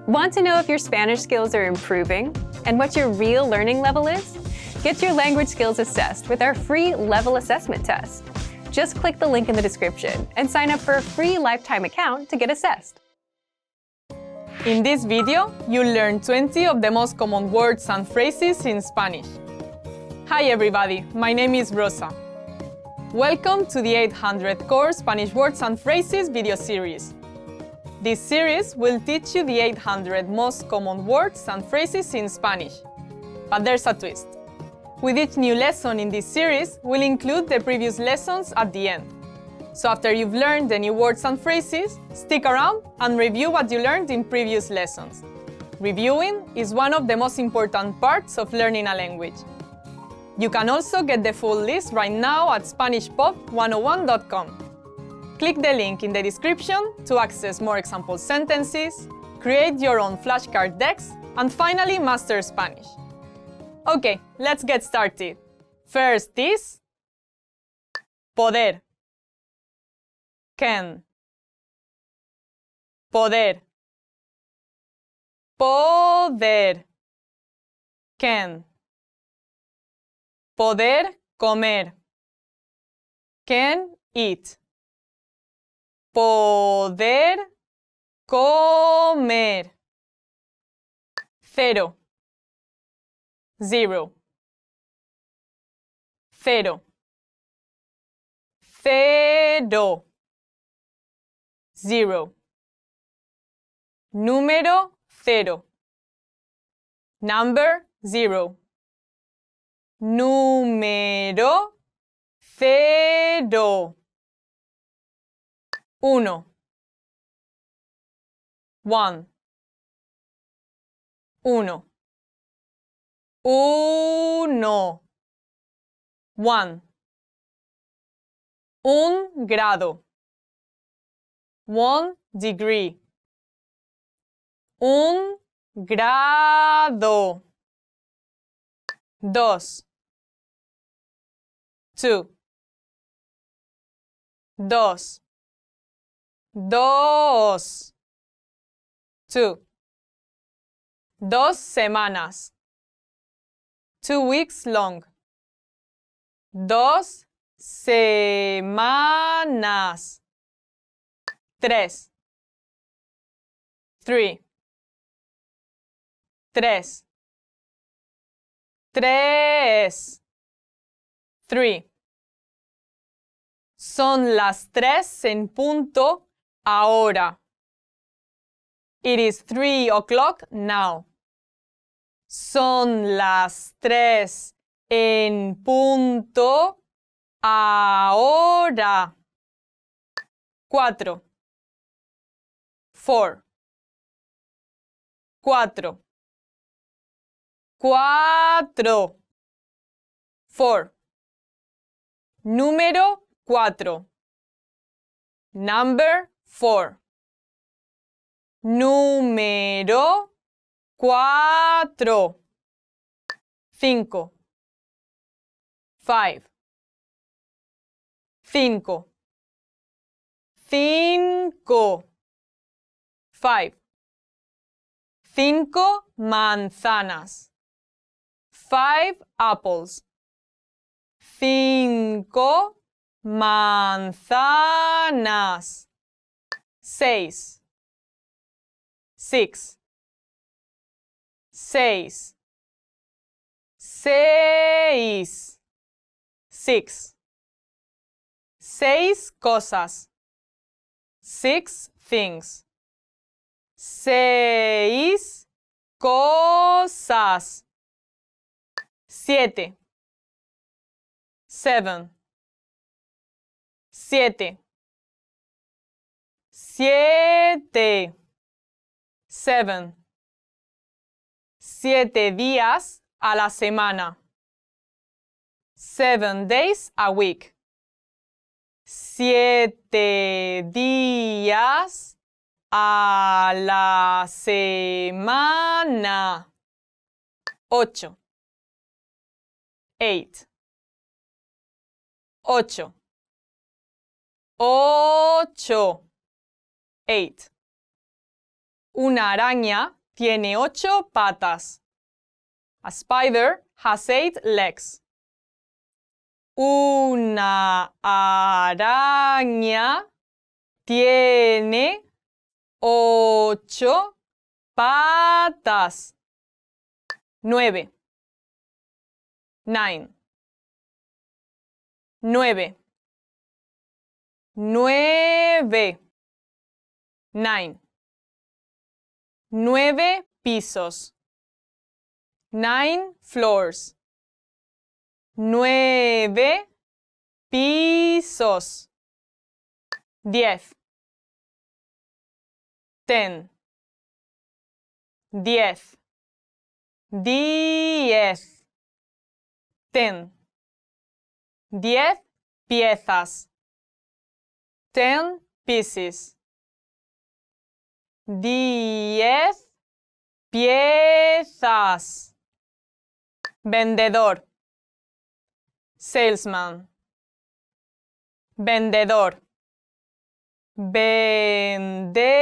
Want to know if your Spanish skills are improving and what your real learning level is? Get your language skills assessed with our free level assessment test. Just click the link in the description and sign up for a free lifetime account to get assessed. In this video, you'll learn 20 of the most common words and phrases in Spanish. Hi everybody, my name is Rosa. Welcome to the 800 Core Spanish Words and Phrases video series. This series will teach you the 800 most common words and phrases in Spanish. But there's a twist. With each new lesson in this series, we'll include the previous lessons at the end. So after you've learned the new words and phrases, stick around and review what you learned in previous lessons. Reviewing is one of the most important parts of learning a language. You can also get the full list right now at SpanishPop101.com. Click the link in the description to access more example sentences, create your own flashcard decks, and finally master Spanish. Okay, let's get started. First is poder. Can. Poder. Poder. Can. Poder comer. Can eat. Poder comer. Cero. Zero. Cero. Cero. Zero. Número cero. Number zero. Número cero. Uno. One. Uno. Uno. One. Un grado. 1 degree. Un grado. Dos. Two. Dos. Dos. Two. 2 semanas. 2 weeks long. 2 semanas. Tres. Three. Tres. Tres. Three. Son las 3 en punto ahora. It is 3 o'clock now. Son las 3 en punto ahora. 4. 4. 4. 4. 4. Número 4. Number 4. Número 4. 5. 5. 5. 5. 5. 5 manzanas. 5 apples. 5 manzanas. 6. 6. 6. 6. 6. 6 cosas. 6 things. 6 cosas. 7. 7. 7. 7. 7. 7 días a la semana. 7 days a week. 7 días a la semana. 8. 8. 8. 8. 8. Una araña tiene 8 patas. A spider has 8 legs. Una araña tiene 8 patas. 9. 9. 9. 9. 9. 9 pisos. 9 floors. 9 pisos. 10. 10. 10. 10. 10. 10 piezas. 10 pieces. 10 piezas. Vendedor. Salesman. Vendedor. Vendedor.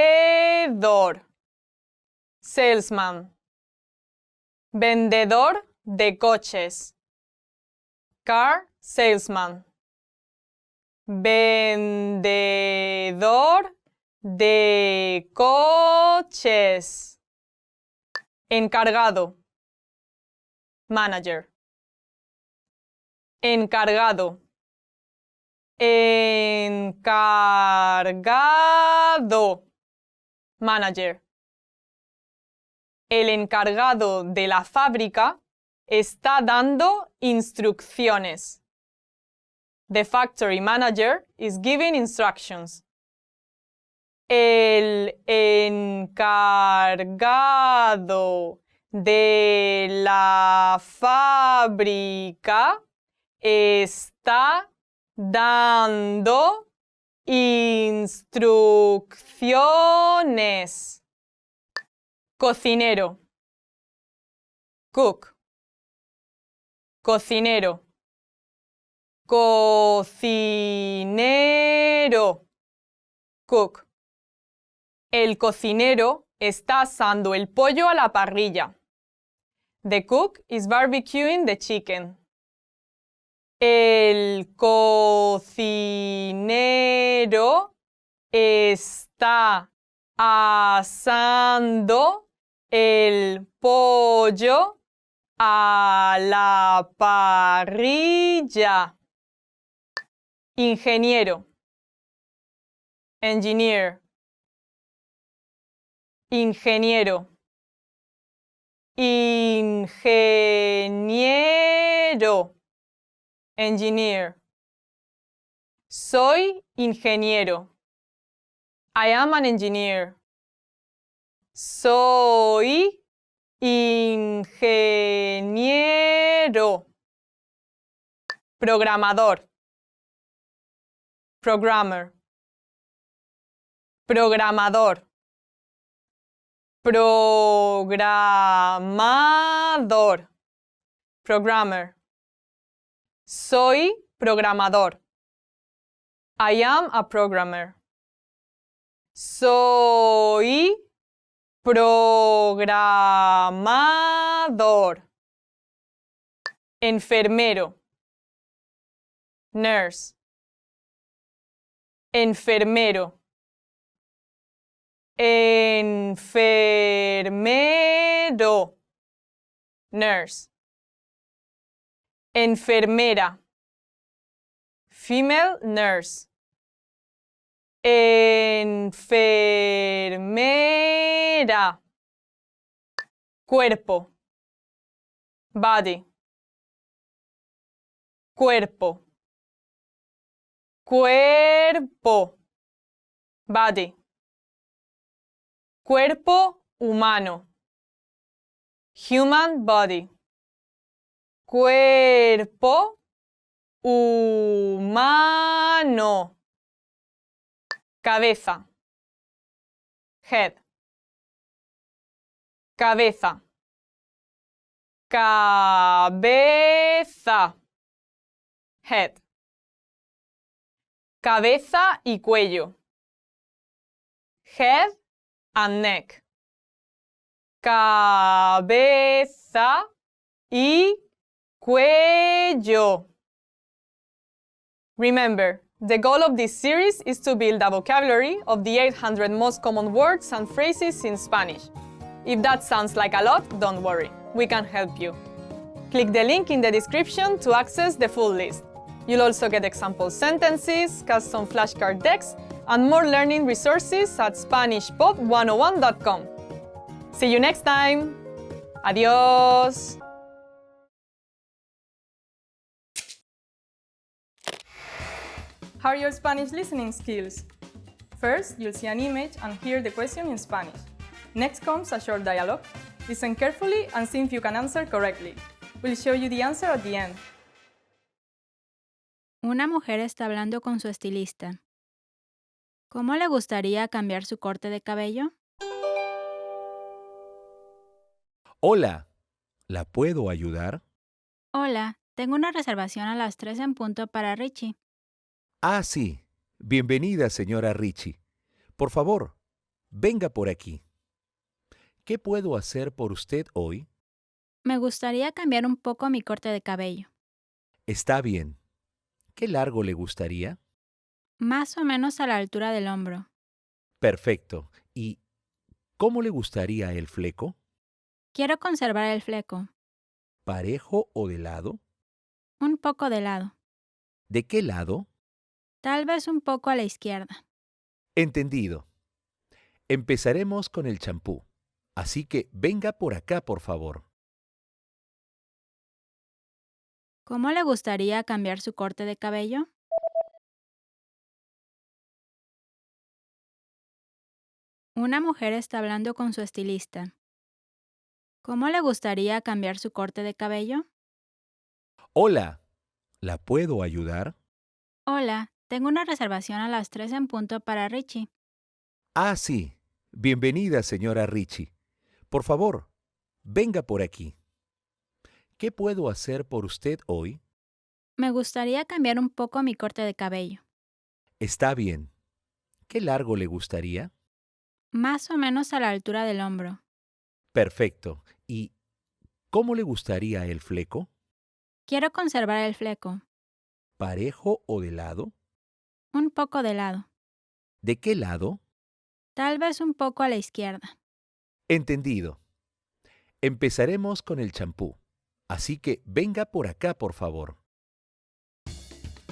Salesman. Vendedor de coches. Car salesman. Vendedor de coches. Encargado. Manager. Encargado. Encargado. Manager. El encargado de la fábrica está dando instrucciones. The factory manager is giving instructions. El encargado de la fábrica está dando instrucciones. Cocinero. Cook. Cocinero. Cocinero. Cook. El cocinero está asando el pollo a la parrilla. The cook is barbecuing the chicken. El cocinero está asando el pollo a la parrilla. Ingeniero. Engineer. Ingeniero. Ingeniero. Engineer. Soy ingeniero. I am an engineer. Soy ingeniero. Programador. Programmer. Programador. Programador. Programmer. Soy programador. I am a programmer. Soy programador. Enfermero. Nurse. Enfermero. Enfermero. Nurse. Enfermera. Female nurse. Enfermera. Cuerpo. Body. Cuerpo. Cuerpo. Body. Cuerpo humano. Human body. Cuerpo humano. Cabeza. Head. Cabeza. Cabeza. Head. Cabeza y cuello. Head and neck. cabeza y cuello. Remember, the goal of this series is to build a vocabulary of the 800 most common words and phrases in Spanish. If that sounds like a lot, don't worry, we can help you. Click the link in the description to access the full list. You'll also get example sentences, custom flashcard decks, and more learning resources at SpanishPod101.com. See you next time! Adiós! How are your Spanish listening skills? First, you'll see an image and hear the question in Spanish. Next comes a short dialogue. Listen carefully and see if you can answer correctly. We'll show you the answer at the end. Una mujer está hablando con su estilista. ¿Cómo le gustaría cambiar su corte de cabello? Hola, ¿la puedo ayudar? Hola, tengo una reservación a las 3 en punto para Richie. Ah, sí. Bienvenida, señora Richie. Por favor, venga por aquí. ¿Qué puedo hacer por usted hoy? Me gustaría cambiar un poco mi corte de cabello. Está bien. ¿Qué largo le gustaría? Más o menos a la altura del hombro. Perfecto. ¿Y cómo le gustaría el fleco? Quiero conservar el fleco. ¿Parejo o de lado? Un poco de lado. ¿De qué lado? Tal vez un poco a la izquierda. Entendido. Empezaremos con el champú. Así que venga por acá, por favor. ¿Cómo le gustaría cambiar su corte de cabello? Una mujer está hablando con su estilista. ¿Cómo le gustaría cambiar su corte de cabello? Hola, ¿la puedo ayudar? Hola, tengo una reservación a las 3 en punto para Richie. Ah, sí. Bienvenida, señora Richie. Por favor, venga por aquí. ¿Qué puedo hacer por usted hoy? Me gustaría cambiar un poco mi corte de cabello. Está bien. ¿Qué largo le gustaría? Más o menos a la altura del hombro. Perfecto. ¿Y cómo le gustaría el fleco? Quiero conservar el fleco. ¿Parejo o de lado? Un poco de lado. ¿De qué lado? Tal vez un poco a la izquierda. Entendido. Empezaremos con el champú. Así que venga por acá, por favor.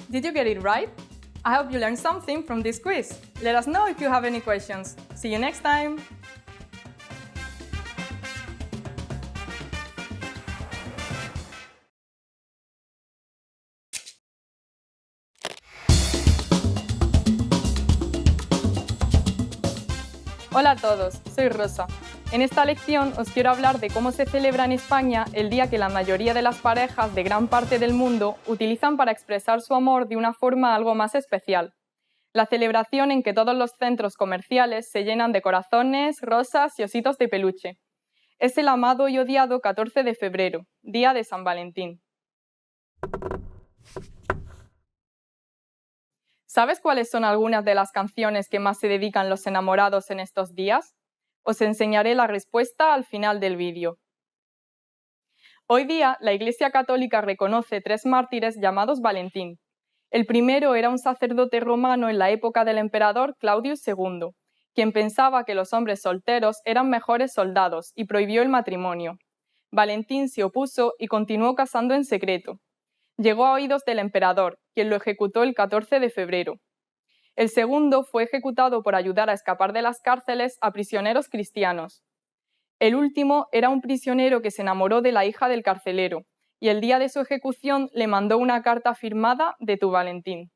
Did you get it right? I hope you learned something from this quiz. Let us know if you have any questions. See you next time! Hola a todos, soy Rosa. En esta lección os quiero hablar de cómo se celebra en España el día que la mayoría de las parejas de gran parte del mundo utilizan para expresar su amor de una forma algo más especial. La celebración en que todos los centros comerciales se llenan de corazones, rosas y ositos de peluche. Es el amado y odiado 14 de febrero, día de San Valentín. ¿Sabes cuáles son algunas de las canciones que más se dedican los enamorados en estos días? Os enseñaré la respuesta al final del vídeo. Hoy día, la Iglesia Católica reconoce 3 mártires llamados Valentín. El primero era un sacerdote romano en la época del emperador Claudius II, quien pensaba que los hombres solteros eran mejores soldados y prohibió el matrimonio. Valentín se opuso y continuó casando en secreto. Llegó a oídos del emperador, quien lo ejecutó el 14 de febrero. El segundo fue ejecutado por ayudar a escapar de las cárceles a prisioneros cristianos. El último era un prisionero que se enamoró de la hija del carcelero, y el día de su ejecución le mandó una carta firmada de tu Valentín.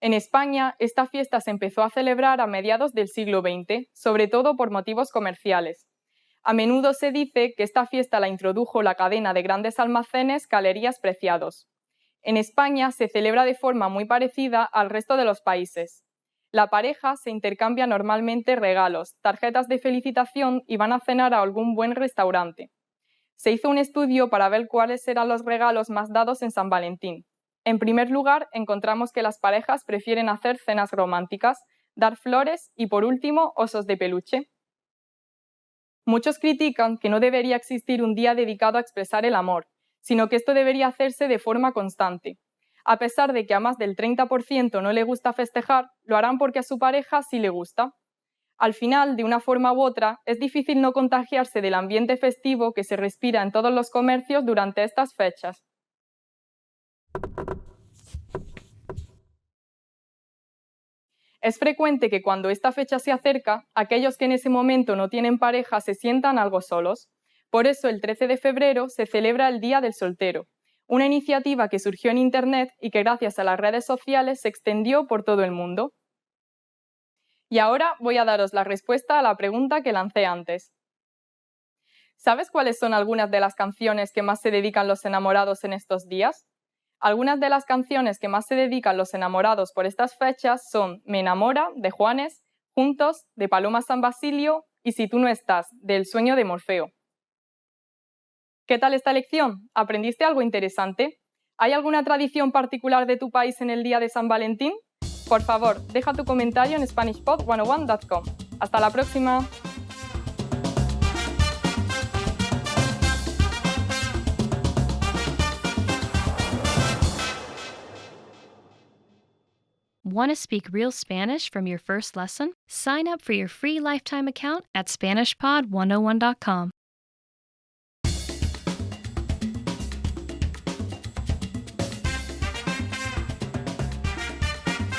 En España, esta fiesta se empezó a celebrar a mediados del siglo XX, sobre todo por motivos comerciales. A menudo se dice que esta fiesta la introdujo la cadena de grandes almacenes Galerías Preciados. En España se celebra de forma muy parecida al resto de los países. La pareja se intercambia normalmente regalos, tarjetas de felicitación y van a cenar a algún buen restaurante. Se hizo un estudio para ver cuáles eran los regalos más dados en San Valentín. En primer lugar, encontramos que las parejas prefieren hacer cenas románticas, dar flores y, por último, osos de peluche. Muchos critican que no debería existir un día dedicado a expresar el amor, sino que esto debería hacerse de forma constante. A pesar de que a más del 30% no le gusta festejar, lo harán porque a su pareja sí le gusta. Al final, de una forma u otra, es difícil no contagiarse del ambiente festivo que se respira en todos los comercios durante estas fechas. Es frecuente que cuando esta fecha se acerca, aquellos que en ese momento no tienen pareja se sientan algo solos. Por eso el 13 de febrero se celebra el Día del Soltero, una iniciativa que surgió en Internet y que gracias a las redes sociales se extendió por todo el mundo. Y ahora voy a daros la respuesta a la pregunta que lancé antes. ¿Sabes cuáles son algunas de las canciones que más se dedican los enamorados en estos días? Algunas de las canciones que más se dedican los enamorados por estas fechas son Me enamora, de Juanes, Juntos, de Paloma San Basilio y Si tú no estás, de El sueño de Morfeo. ¿Qué tal esta lección? ¿Aprendiste algo interesante? ¿Hay alguna tradición particular de tu país en el día de San Valentín? Por favor, deja tu comentario en SpanishPod101.com. ¡Hasta la próxima! Want to speak real Spanish from your first lesson? Sign up for your free lifetime account at SpanishPod101.com.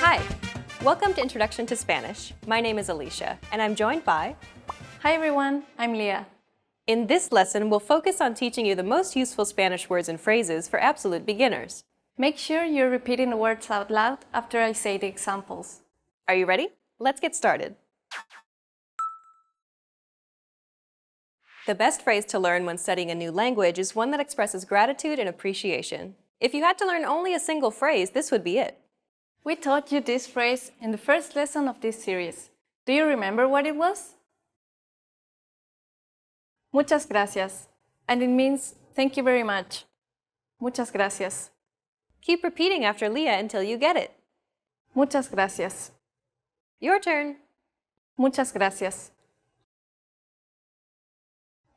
Hi, welcome to Introduction to Spanish. My name is Alicia, and I'm joined by... Hi everyone, I'm Leah. In this lesson, we'll focus on teaching you the most useful Spanish words and phrases for absolute beginners. Make sure you're repeating the words out loud after I say the examples. Are you ready? Let's get started. The best phrase to learn when studying a new language is one that expresses gratitude and appreciation. If you had to learn only a single phrase, this would be it. We taught you this phrase in the first lesson of this series. Do you remember what it was? Muchas gracias, and it means thank you very much. Muchas gracias. Keep repeating after Leah until you get it. Muchas gracias. Your turn. Muchas gracias.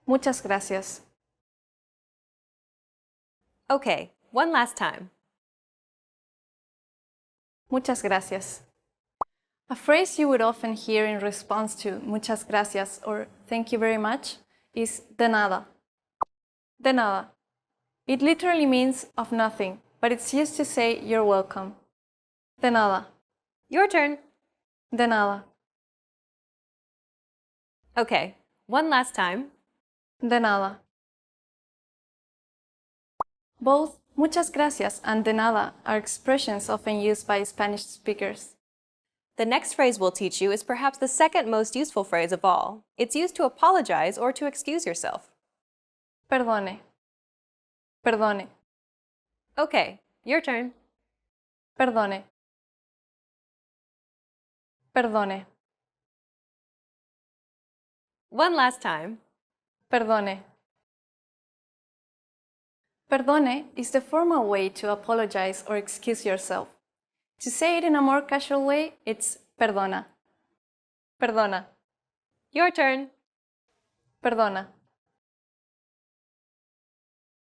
Muchas gracias. Okay, one last time. Muchas gracias. A phrase you would often hear in response to muchas gracias or thank you very much is de nada. De nada. It literally means of nothing, but it's used to say you're welcome. De nada. Your turn. De nada. Okay, one last time. De nada. Both muchas gracias and de nada are expressions often used by Spanish speakers. The next phrase we'll teach you is perhaps the second most useful phrase of all. It's used to apologize or to excuse yourself. Perdone. Perdone. Okay, your turn. Perdone. Perdone. One last time. Perdone. Perdone is the formal way to apologize or excuse yourself. To say it in a more casual way, it's perdona. Perdona. Your turn. Perdona.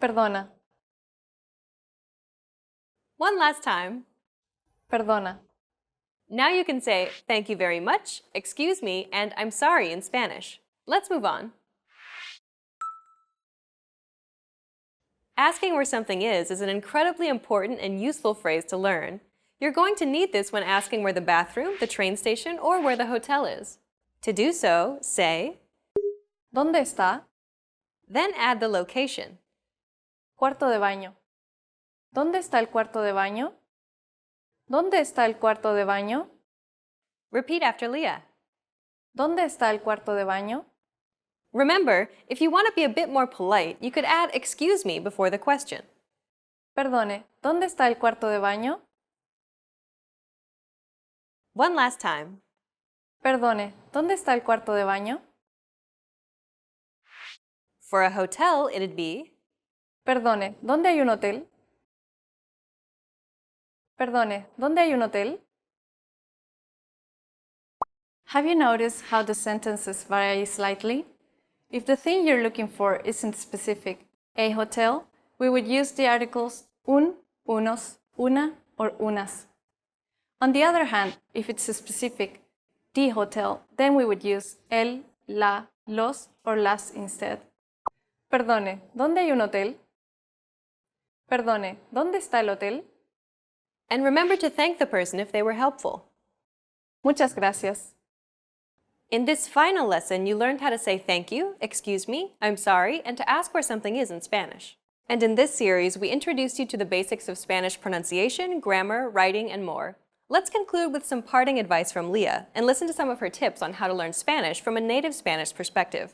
Perdona. One last time. Perdona. Now you can say thank you very much, excuse me, and I'm sorry in Spanish. Let's move on. Asking where something is an incredibly important and useful phrase to learn. You're going to need this when asking where the bathroom, the train station, or where the hotel is. To do so, say, ¿Dónde está? then add the location. Cuarto de baño. ¿Dónde está el cuarto de baño? ¿Dónde está el cuarto de baño? Repeat after Leah. ¿Dónde está el cuarto de baño? Remember, if you want to be a bit more polite, you could add excuse me before the question. Perdone, ¿dónde está el cuarto de baño? One last time. Perdone, ¿dónde está el cuarto de baño? For a hotel, it'd be, Perdone, ¿dónde hay un hotel? Perdone, ¿dónde hay un hotel? Have you noticed how the sentences vary slightly? If the thing you're looking for isn't specific, a hotel, we would use the articles un, unos, una, or unas. On the other hand, if it's a specific, the hotel, then we would use el, la, los, or las instead. Perdone, ¿dónde hay un hotel? Perdone, ¿dónde está el hotel? And remember to thank the person if they were helpful. Muchas gracias. In this final lesson, you learned how to say thank you, excuse me, I'm sorry, and to ask where something is in Spanish. And in this series, we introduced you to the basics of Spanish pronunciation, grammar, writing, and more. Let's conclude with some parting advice from Leah and listen to some of her tips on how to learn Spanish from a native Spanish perspective.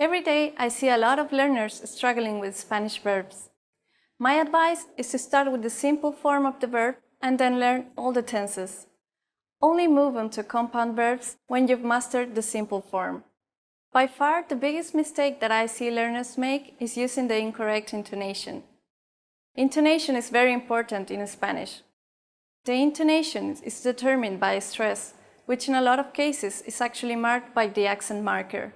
Every day, I see a lot of learners struggling with Spanish verbs. My advice is to start with the simple form of the verb and then learn all the tenses. Only move on to compound verbs when you've mastered the simple form. By far, the biggest mistake that I see learners make is using the incorrect intonation. Intonation is very important in Spanish. The intonation is determined by stress, which in a lot of cases is actually marked by the accent marker.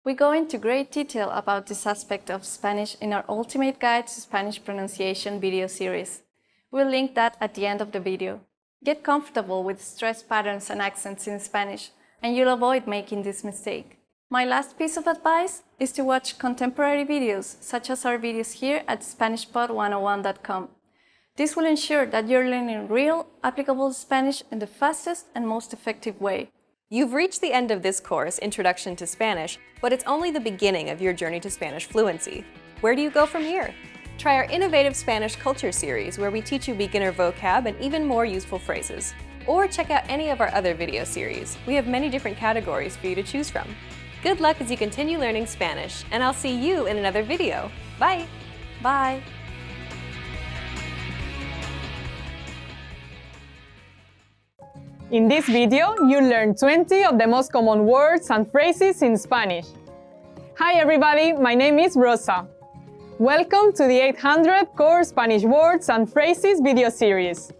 We go into great detail about this aspect of Spanish in our Ultimate Guide to Spanish Pronunciation video series. We'll link that at the end of the video. Get comfortable with stress patterns and accents in Spanish, and you'll avoid making this mistake. My last piece of advice is to watch contemporary videos, such as our videos here at SpanishPod101.com. This will ensure that you're learning real, applicable Spanish in the fastest and most effective way. You've reached the end of this course, Introduction to Spanish, but it's only the beginning of your journey to Spanish fluency. Where do you go from here? Try our innovative Spanish culture series where we teach you beginner vocab and even more useful phrases. Or check out any of our other video series. We have many different categories for you to choose from. Good luck as you continue learning Spanish, and I'll see you in another video. Bye! Bye! In this video, you learned 20 of the most common words and phrases in Spanish. Hi everybody, my name is Rosa. Welcome to the 800 Core Spanish Words and Phrases video series.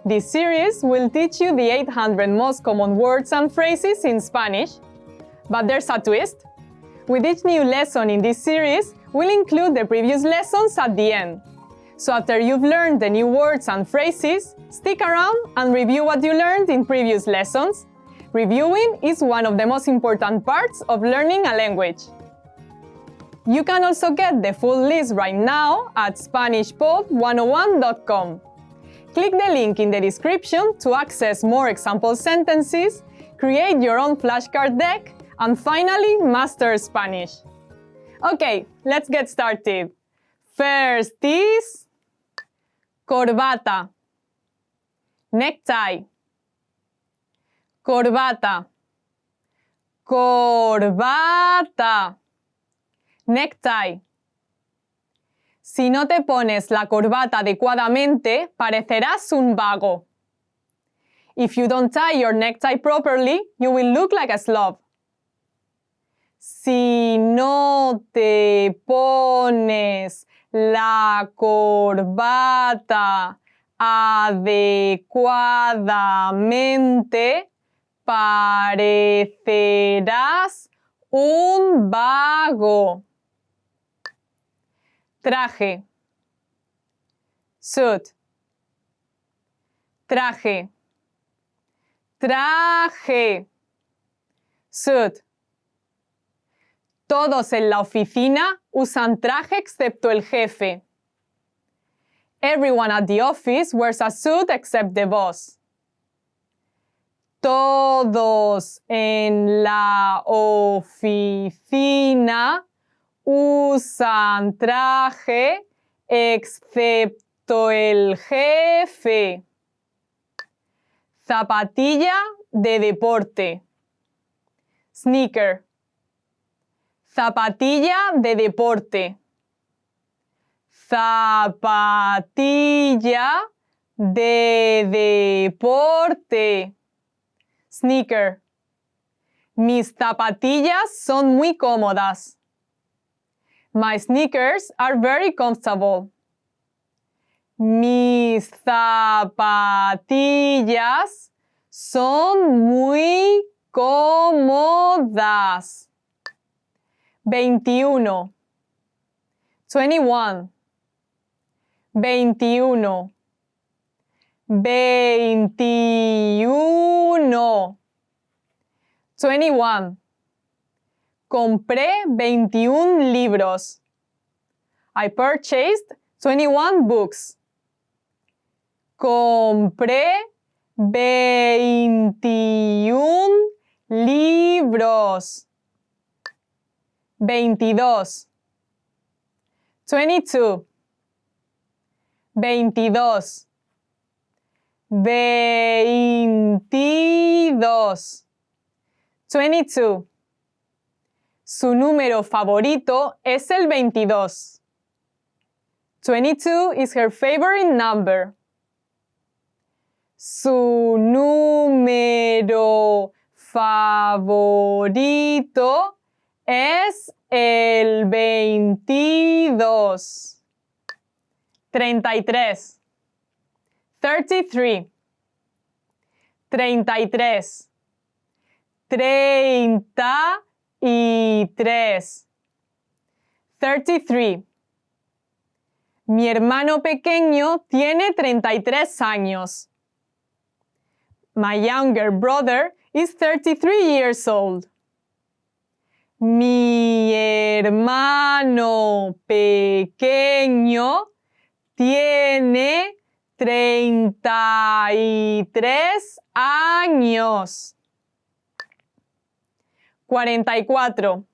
This series will teach you the 800 most common words and phrases in Spanish. But there's a twist. With each new lesson in this series, we'll include the previous lessons at the end. So after you've learned the new words and phrases, stick around and review what you learned in previous lessons. Reviewing is one of the most important parts of learning a language. You can also get the full list right now at SpanishPod101.com. Click the link in the description to access more example sentences, create your own flashcard deck, and finally master Spanish. Okay, let's get started. First is corbata, necktie, corbata, corbata, necktie. Si no te pones la corbata adecuadamente, parecerás un vago. If you don't tie your necktie properly, you will look like a slob. Si no te pones la corbata adecuadamente, parecerás un vago. Traje, suit, traje, traje, suit. Todos en la oficina usan traje excepto el jefe. Everyone at the office wears a suit except the boss. Todos en la oficina usan traje excepto el jefe. Zapatilla de deporte. Sneaker. Zapatilla de deporte. Zapatilla de deporte. Sneaker. Mis zapatillas son muy cómodas. My sneakers are very comfortable. Mis zapatillas son muy cómodas. 21. 21. 21. 21. 21. Compré 21 libros. I purchased 21 books. Compré 21 libros. 22. 22. 22. 22. 22. Su número favorito es el 22. 22 is her favorite number. Su número favorito es el 22. 33. 33. 33. 33. 33. Mi hermano pequeño tiene 33 años. My younger brother is 33 years old. Mi hermano pequeño tiene 33 años. 44.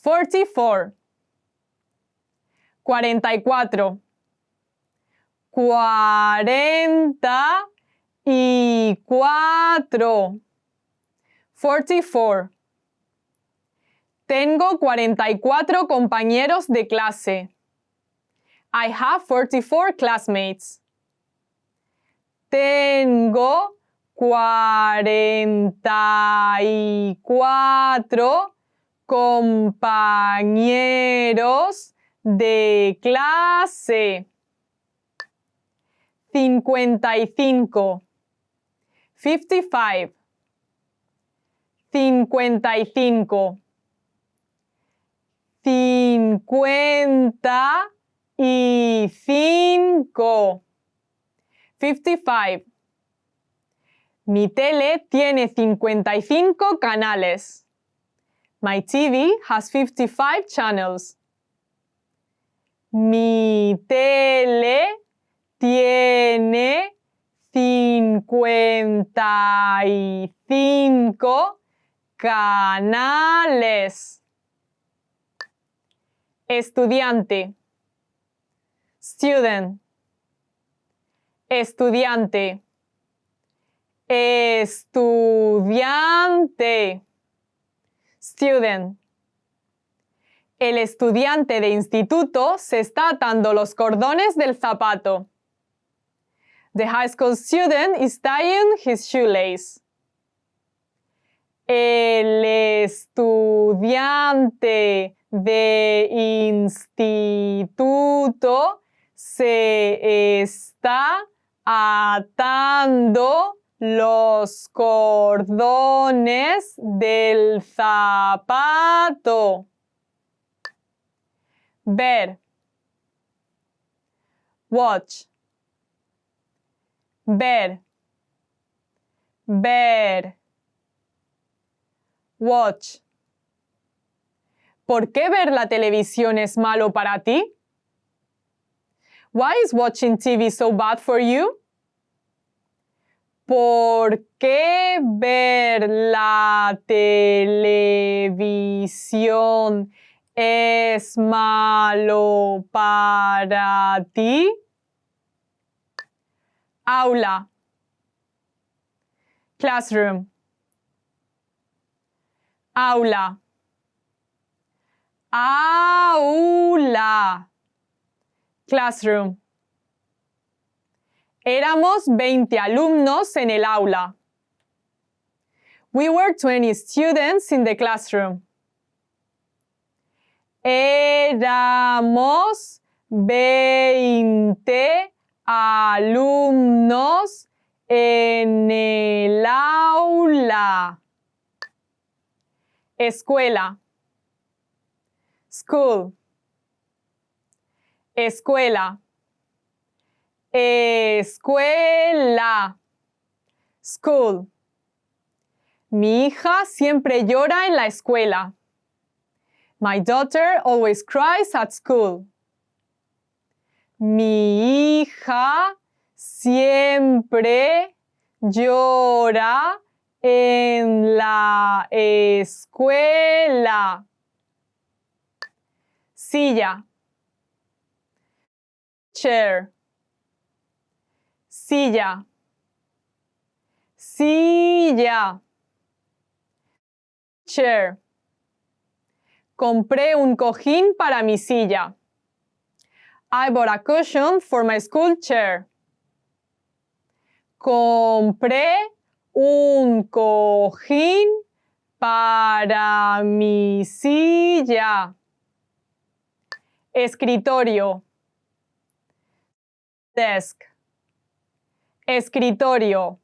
44. 44. 44. 44. Tengo 44 compañeros de clase. I have 44 classmates. Tengo 44 compañeros de clase. 55. 55. 55. 55. 55. Mi tele tiene 55 canales. My TV has 55 channels. Mi tele tiene 55 canales. Estudiante. Student. Estudiante. Estudiante. Student. El estudiante de instituto se está atando los cordones del zapato. The high school student is tying his shoelace. El estudiante de instituto se está atando los cordones del zapato. Ver. Watch. Ver. Ver. Watch. ¿Por qué ver la televisión es malo para ti? Why is watching TV so bad for you? ¿Por qué ver la televisión es malo para ti? Aula. Classroom. Aula. Aula. Classroom. Éramos 20 alumnos en el aula. We were 20 students in the classroom. Éramos 20 alumnos En el aula. Escuela. School. Escuela. Escuela. School. Mi hija siempre llora en la escuela. My daughter always cries at school. Mi hija siempre llora en la escuela. Silla. Chair. Silla. Silla. Chair. Compré un cojín para mi silla. I bought a cushion for my school chair. Compré un cojín para mi silla. Escritorio. Desk. Escritorio.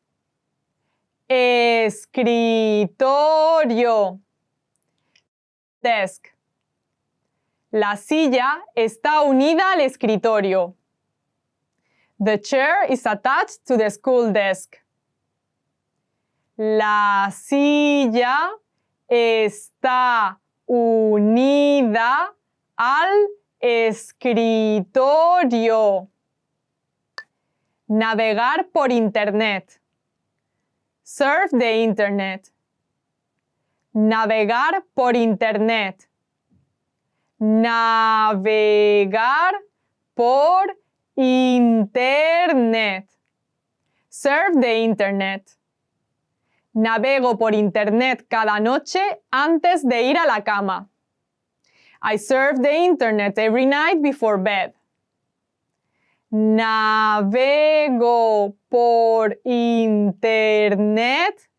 Escritorio. Desk. La silla está unida al escritorio. The chair is attached to the school desk. La silla está unida al escritorio. Navegar por Internet. Surf the Internet. Navegar por Internet. Navegar por Internet. Surf the Internet. Navego por Internet cada noche antes de ir a la cama. I surf the Internet every night before bed. Navego por Internet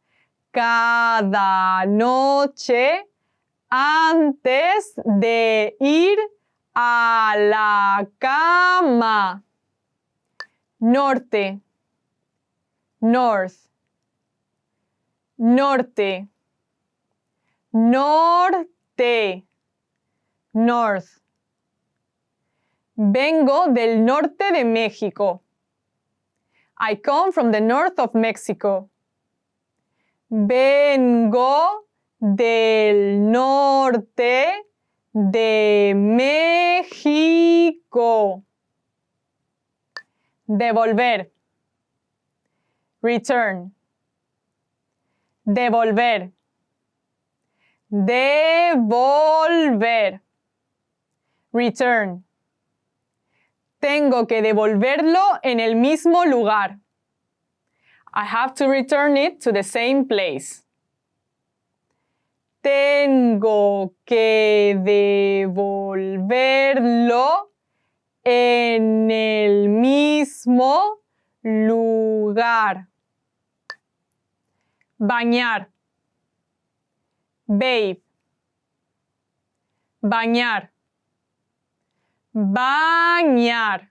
cada noche antes de ir a la cama. Norte. North. Norte. Norte. North. Vengo del norte de México. I come from the north of Mexico. Vengo del norte de México. Devolver. Return. Devolver. Devolver. Return. Tengo que devolverlo en el mismo lugar. I have to return it to the same place. Tengo que devolverlo en el mismo lugar. Bañar. Bathe. Bañar. Bañar.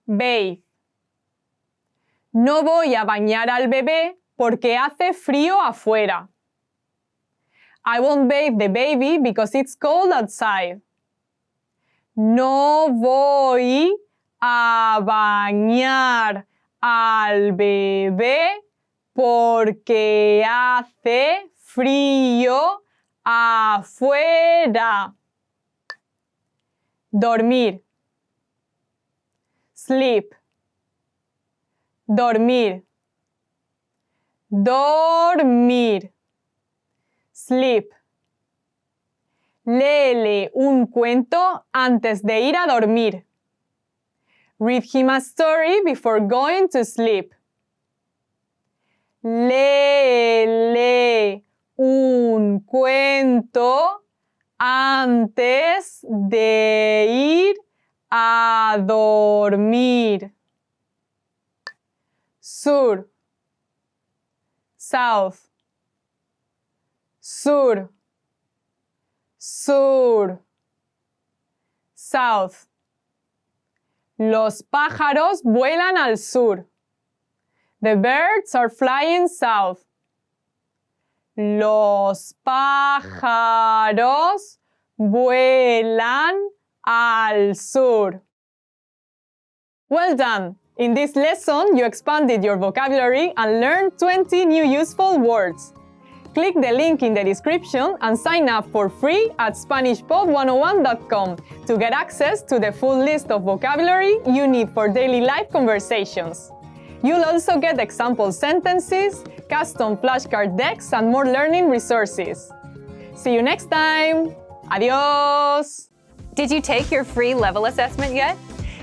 Bathe. No voy a bañar al bebé porque hace frío afuera. I won't bathe the baby because it's cold outside. No voy a bañar al bebé porque hace frío afuera. Dormir. Sleep. Dormir. Dormir. Sleep. Léele un cuento antes de ir a dormir. Read him a story before going to sleep. Léele un cuento antes de ir a dormir. Sur. South. Sur. Sur. South. Los pájaros vuelan al sur. The birds are flying south. Los pájaros vuelan al sur. Well done! In this lesson, you expanded your vocabulary and learned 20 new useful words. Click the link in the description and sign up for free at SpanishPod101.com to get access to the full list of vocabulary you need for daily life conversations. You'll also get example sentences, custom flashcard decks, and more learning resources. See you next time! Adios! Did you take your free level assessment yet?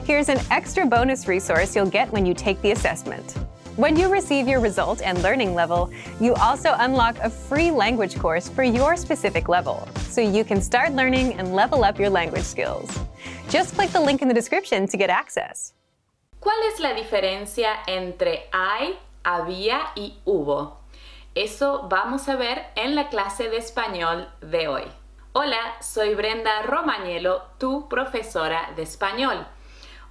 Here's an extra bonus resource you'll get when you take the assessment. When you receive your result and learning level, you also unlock a free language course for your specific level, so you can start learning and level up your language skills. Just click the link in the description to get access. ¿Cuál es la diferencia entre hay, había y hubo? Eso vamos a ver en la clase de español de hoy. Hola, soy Brenda Romagnelo, tu profesora de español.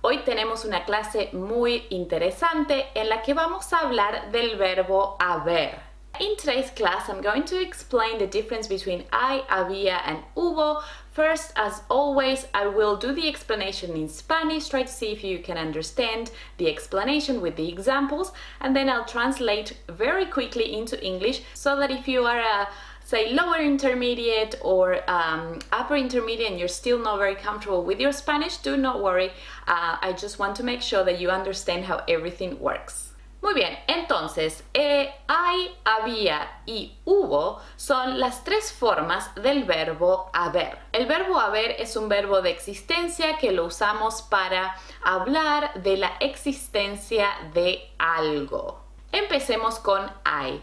Hoy tenemos una clase muy interesante en la que vamos a hablar del verbo haber. In today's class, I'm going to explain the difference between hay, había, and hubo. First, as always, I will do the explanation in Spanish, try to see if you can understand the explanation with the examples, and then I'll translate very quickly into English so that if you are say lower intermediate or upper intermediate and you're still not very comfortable with your Spanish, do not worry. I just want to make sure that you understand how everything works. Muy bien, entonces, hay, había y hubo son las tres formas del verbo haber. El verbo haber es un verbo de existencia que lo usamos para hablar de la existencia de algo. Empecemos con hay.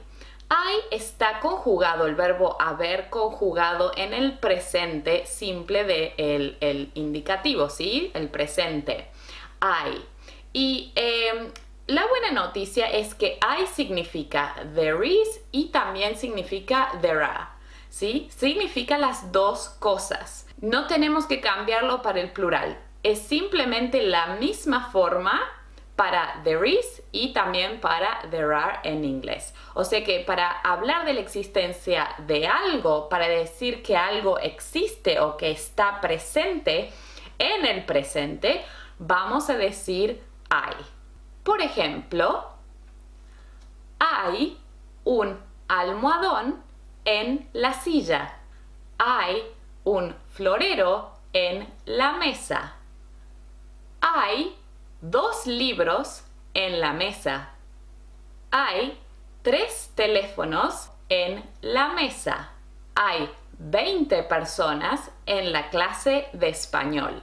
Hay está conjugado, el verbo haber conjugado en el presente simple de el indicativo, ¿sí? El presente. Hay. Y la buena noticia es que hay significa there is y también significa there are, ¿sí? Significa las dos cosas. No tenemos que cambiarlo para el plural. Es simplemente la misma forma para there is y también para there are en inglés. O sea que para hablar de la existencia de algo, para decir que algo existe o que está presente en el presente, vamos a decir hay. Por ejemplo, hay un almohadón en la silla. Hay un florero en la mesa. Hay 2 libros en la mesa. Hay 3 teléfonos en la mesa. Hay 20 personas en la clase de español.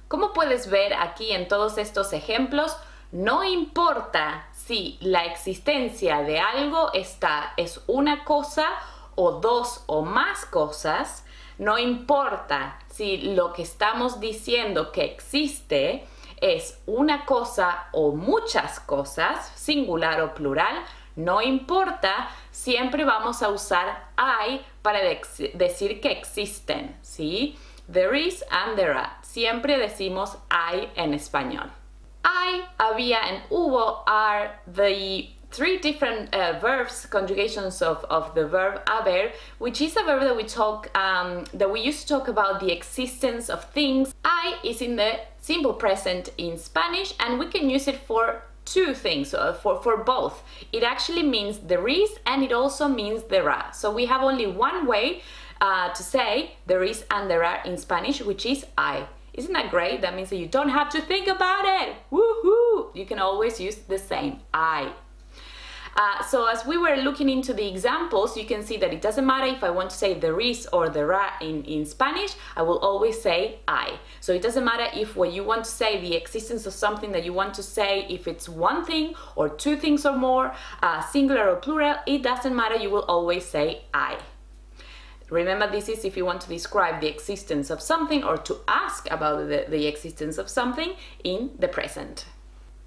Como puedes ver aquí en todos estos ejemplos, no importa si la existencia de algo es una cosa o 2 o más cosas, no importa si lo que estamos diciendo que existe es una cosa o muchas cosas, singular o plural, no importa, siempre vamos a usar hay para decir que existen, ¿sí? There is and there are. Siempre decimos hay en español. Hay, había, and hubo are the 3 different verbs, conjugations of the verb haber, which is a verb that we use to talk about the existence of things. Hay is in the simple present in Spanish, and we can use it for 2 things, for both. It actually means there is, and it also means there are. So we have only one way to say there is and there are in Spanish, which is hay. Isn't that great? That means that you don't have to think about it. Woohoo! You can always use the same, hay. So as we were looking into the examples, you can see that it doesn't matter if I want to say there is or there are in Spanish, I will always say hay. So it doesn't matter if what you want to say, the existence of something that you want to say, if it's one thing or 2 things or more, singular or plural, it doesn't matter, you will always say hay. Remember, this is if you want to describe the existence of something or to ask about the existence of something in the present.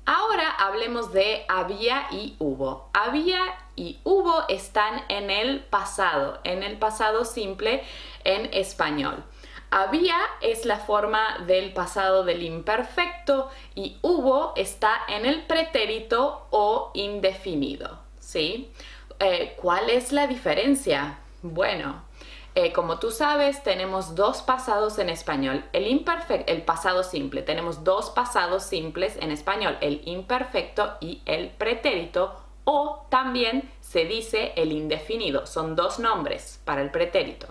Ahora hablemos de había y hubo. Había y hubo están en el pasado simple en español. Había es la forma del pasado del imperfecto y hubo está en el pretérito o indefinido, ¿sí? ¿Cuál es la diferencia? Bueno, como tú sabes, tenemos dos pasados en español. El pasado simple. Tenemos dos pasados simples en español, el imperfecto y el pretérito, o también se dice el indefinido. Son dos nombres para el pretérito.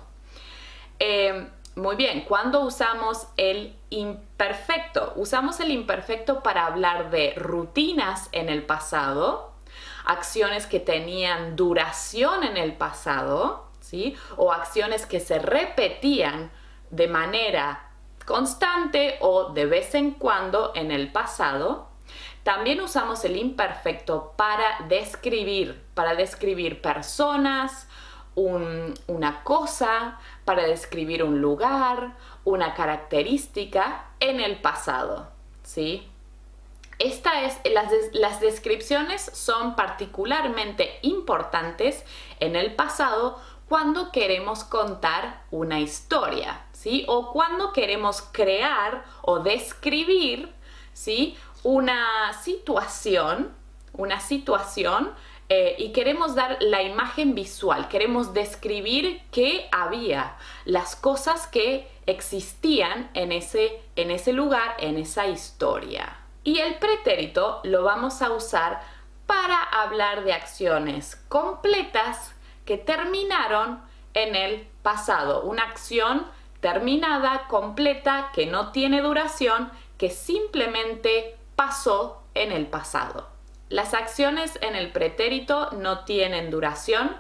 Muy bien, ¿cuándo usamos el imperfecto? Usamos el imperfecto para hablar de rutinas en el pasado, acciones que tenían duración en el pasado, ¿sí? O acciones que se repetían de manera constante o de vez en cuando en el pasado. También usamos el imperfecto para describir personas, una cosa, para describir un lugar, una característica en el pasado, ¿sí? Las descripciones son particularmente importantes en el pasado cuando queremos contar una historia, ¿sí? O cuando queremos crear o describir, ¿sí? Una situación y queremos dar la imagen visual, queremos describir qué había, las cosas que existían en ese lugar, en esa historia. Y el pretérito lo vamos a usar para hablar de acciones completas que terminaron en el pasado. Una acción terminada, completa, que no tiene duración, que simplemente pasó en el pasado. Las acciones en el pretérito no tienen duración,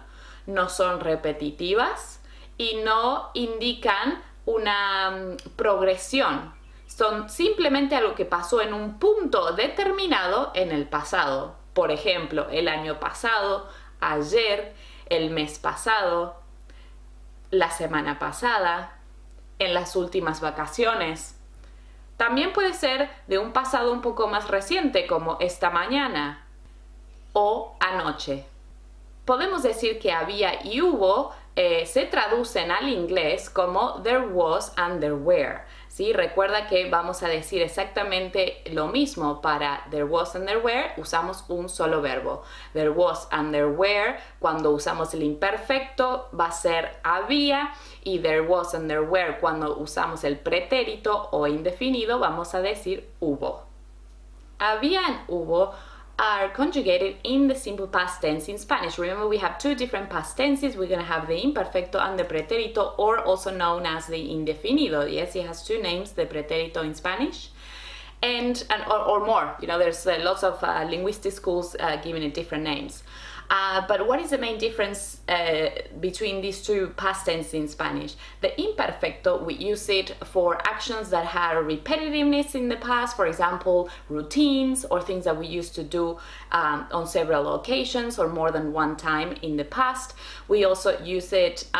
no son repetitivas y no indican una progresión. Son simplemente algo que pasó en un punto determinado en el pasado. Por ejemplo, el año pasado, ayer, el mes pasado, la semana pasada, en las últimas vacaciones. También puede ser de un pasado un poco más reciente, como esta mañana o anoche. Podemos decir que había y hubo se traducen al inglés como there was and there were, ¿sí? Recuerda que vamos a decir exactamente lo mismo para there was and there were, usamos un solo verbo. There was and there were, cuando usamos el imperfecto va a ser había, y there was and there were, cuando usamos el pretérito o indefinido, vamos a decir hubo. Había and hubo are conjugated in the simple past tense in Spanish. Remember, we have two different past tenses. We're going to have the imperfecto and the pretérito, or also known as the indefinido. Yes, it has two names, the pretérito in Spanish, or more. You know, there's lots of linguistic schools giving it different names. But what is the main difference between these two past tenses in Spanish? The imperfecto, we use it for actions that had repetitiveness in the past, for example, routines or things that we used to do on several occasions or more than one time in the past. We also use it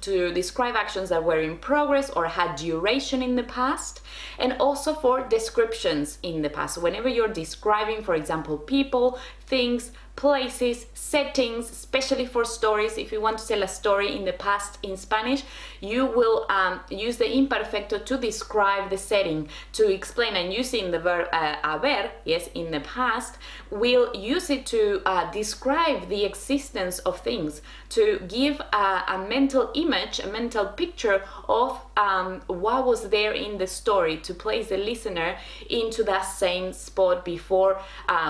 to describe actions that were in progress or had duration in the past, and also for descriptions in the past. Whenever you're describing, for example, people, things, places, settings, especially for stories. If you want to tell a story in the past in Spanish, you will use the imperfecto to describe the setting, to explain, and using the verb haber, yes, in the past, we'll use it to describe the existence of things, to give a mental image, a mental picture of what was there in the story, to place the listener into that same spot before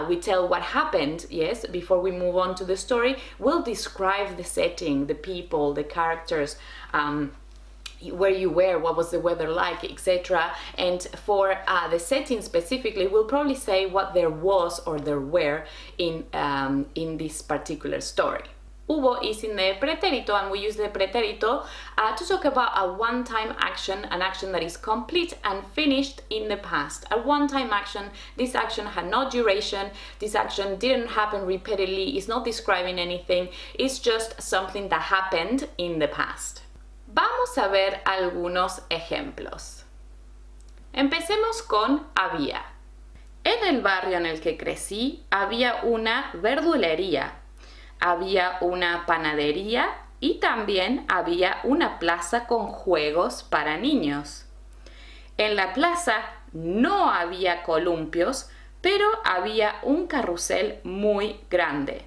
we tell what happened, yes, before we move on to the story. We'll describe the setting, the people, the characters, where you were, what was the weather like, etc. And for the setting specifically, we'll probably say what there was or there were in this particular story. Hubo is in the pretérito, and we use the pretérito to talk about a one-time action, an action that is complete and finished in the past. A one-time action, this action had no duration, this action didn't happen repeatedly, it's not describing anything, it's just something that happened in the past. Vamos a ver algunos ejemplos. Empecemos con había. En el barrio en el que crecí había una verdulería, había una panadería y también había una plaza con juegos para niños. En la plaza no había columpios, pero había un carrusel muy grande.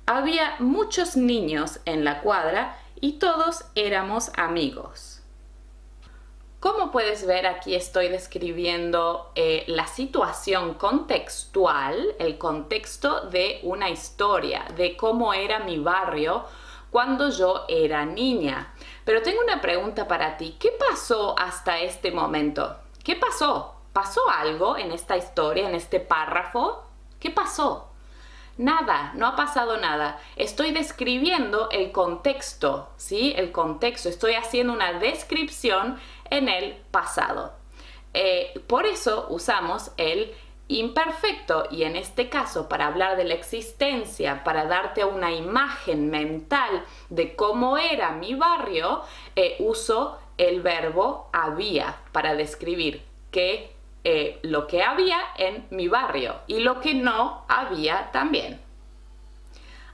Había muchos niños en la cuadra y todos éramos amigos. Como puedes ver, aquí estoy describiendo la situación contextual, el contexto de una historia, de cómo era mi barrio cuando yo era niña. Pero tengo una pregunta para ti. ¿Qué pasó hasta este momento? ¿Qué pasó? ¿Pasó algo en esta historia, en este párrafo? ¿Qué pasó? Nada, no ha pasado nada. Estoy describiendo el contexto, ¿sí? El contexto. Estoy haciendo una descripción en el pasado. Por eso usamos el imperfecto y en este caso para hablar de la existencia, para darte una imagen mental de cómo era mi barrio, uso el verbo había para describir lo que había en mi barrio y lo que no había también.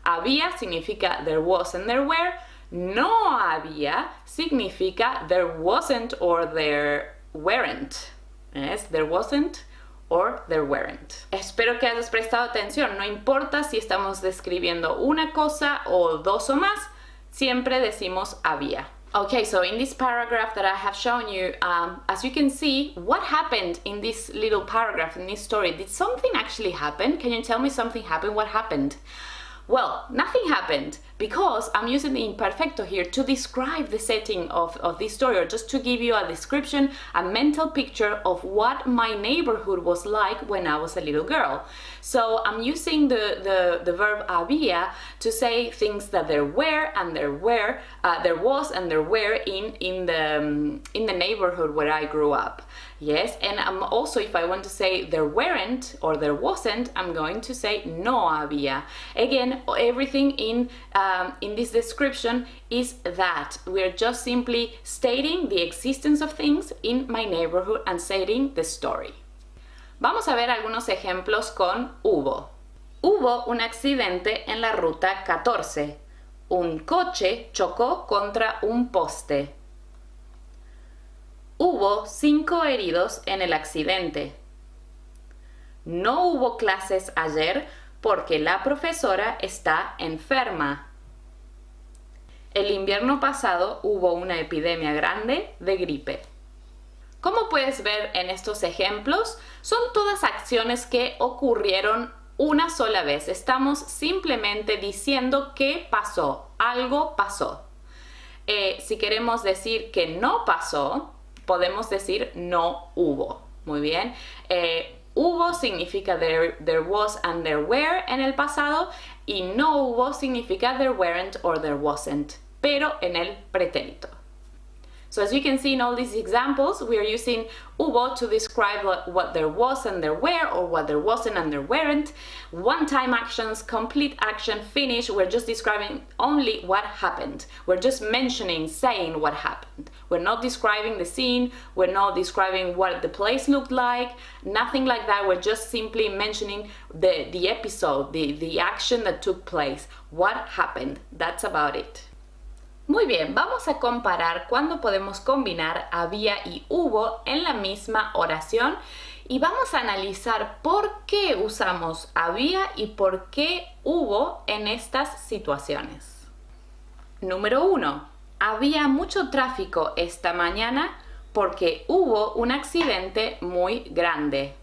Había significa there was and there were. No había significa there wasn't or there weren't. ¿Es? There wasn't or there weren't. Espero que hayas prestado atención. No importa si estamos describiendo una cosa o dos o más, siempre decimos había. Okay, so in this paragraph that I have shown you, as you can see, what happened in this little paragraph, in this story? Did something actually happen? Can you tell me something happened? What happened? Well, nothing happened because I'm using the imperfecto here to describe the setting of this story, or just to give you a description, a mental picture of what my neighborhood was like when I was a little girl. So I'm using the verb había to say things that there were and there was and there were in the neighborhood where I grew up. Yes, and I'm also, if I want to say there weren't or there wasn't, I'm going to say no había. Again, everything in this description is that. We're just simply stating the existence of things in my neighborhood and stating the story. Vamos a ver algunos ejemplos con hubo. Hubo un accidente en la ruta 14. Un coche chocó contra un poste. Hubo 5 heridos en el accidente. No hubo clases ayer porque la profesora está enferma. El invierno pasado hubo una epidemia grande de gripe. Como puedes ver en estos ejemplos, son todas acciones que ocurrieron una sola vez. Estamos simplemente diciendo que pasó, algo pasó. Si queremos decir que no pasó, podemos decir no hubo. Muy bien. Hubo significa there was and there were en el pasado, y no hubo significa there weren't or there wasn't, pero en el pretérito. So as you can see in all these examples, we are using hubo to describe what there was and there were, or what there wasn't and there weren't. One-time actions, complete action, finish. We're just describing only what happened. We're just mentioning, saying what happened. We're not describing the scene. We're not describing what the place looked like. Nothing like that. We're just simply mentioning the episode, the action that took place. What happened. That's about it. Muy bien, vamos a comparar cuándo podemos combinar había y hubo en la misma oración y vamos a analizar por qué usamos había y por qué hubo en estas situaciones. Número 1. Había mucho tráfico esta mañana porque hubo un accidente muy grande.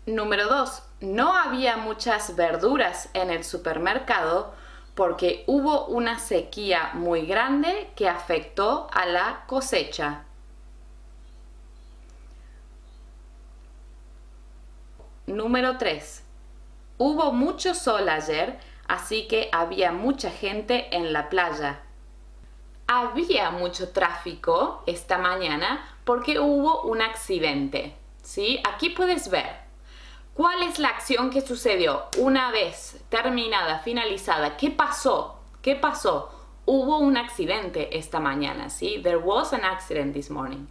Número 2. No había muchas verduras en el supermercado porque hubo una sequía muy grande que afectó a la cosecha. Número 3. Hubo mucho sol ayer, así que había mucha gente en la playa. Había mucho tráfico esta mañana porque hubo un accidente. ¿Sí? Aquí puedes ver. ¿Cuál es la acción que sucedió una vez terminada, finalizada? ¿Qué pasó? ¿Qué pasó? Hubo un accidente esta mañana, ¿sí? There was an accident this morning.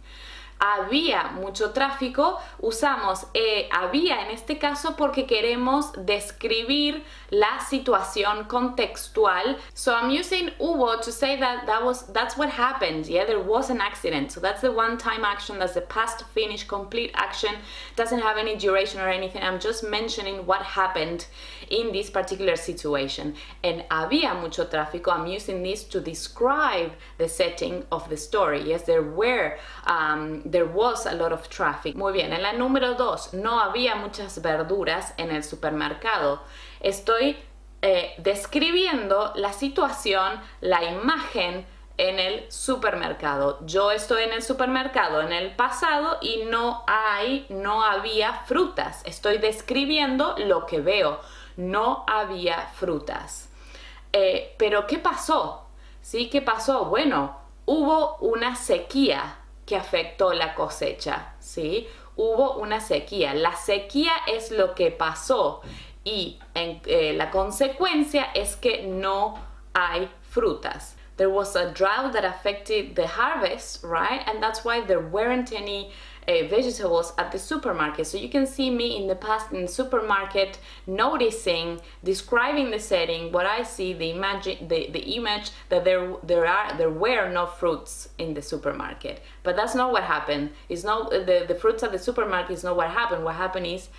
había mucho tráfico, usamos había en este caso porque queremos describir la situación contextual. So I'm using hubo to say that's what happened. Yeah, there was an accident. So that's the one-time action, that's the past finished complete action. Doesn't have any duration or anything. I'm just mentioning what happened in this particular situation. And había mucho tráfico, I'm using this to describe the setting of the story. Yes, there was a lot of traffic. Muy bien, en la número 2, no había muchas verduras en el supermercado. Estoy describiendo la situación, la imagen en el supermercado. Yo estoy en el supermercado en el pasado y no había frutas. Estoy describiendo lo que veo. No había frutas. Pero ¿qué pasó? ¿Sí? ¿Qué pasó? Bueno, hubo una sequía que afectó la cosecha, ¿sí? Hubo una sequía. La sequía es lo que pasó y la consecuencia es que no hay frutas. There was a drought that affected the harvest, right? And that's why there weren't any vegetables at the supermarket. So you can see me in the past in the supermarket noticing, describing the setting, what I see, the image that there were no fruits in the supermarket. But that's not what happened. It's not the fruits at the supermarket is not what happened. What happened is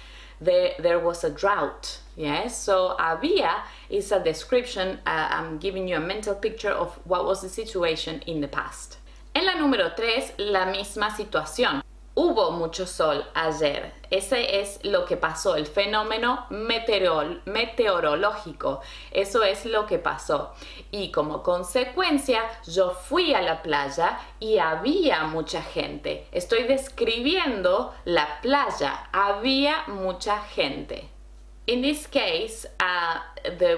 there was a drought. Yes, so había is a description. I'm giving you a mental picture of what was the situation in the past. En la número 3, la misma situación. Hubo mucho sol ayer. Ese es lo que pasó, el fenómeno meteorológico. Eso es lo que pasó. Y como consecuencia, yo fui a la playa y había mucha gente. Estoy describiendo la playa. Había mucha gente. In this case,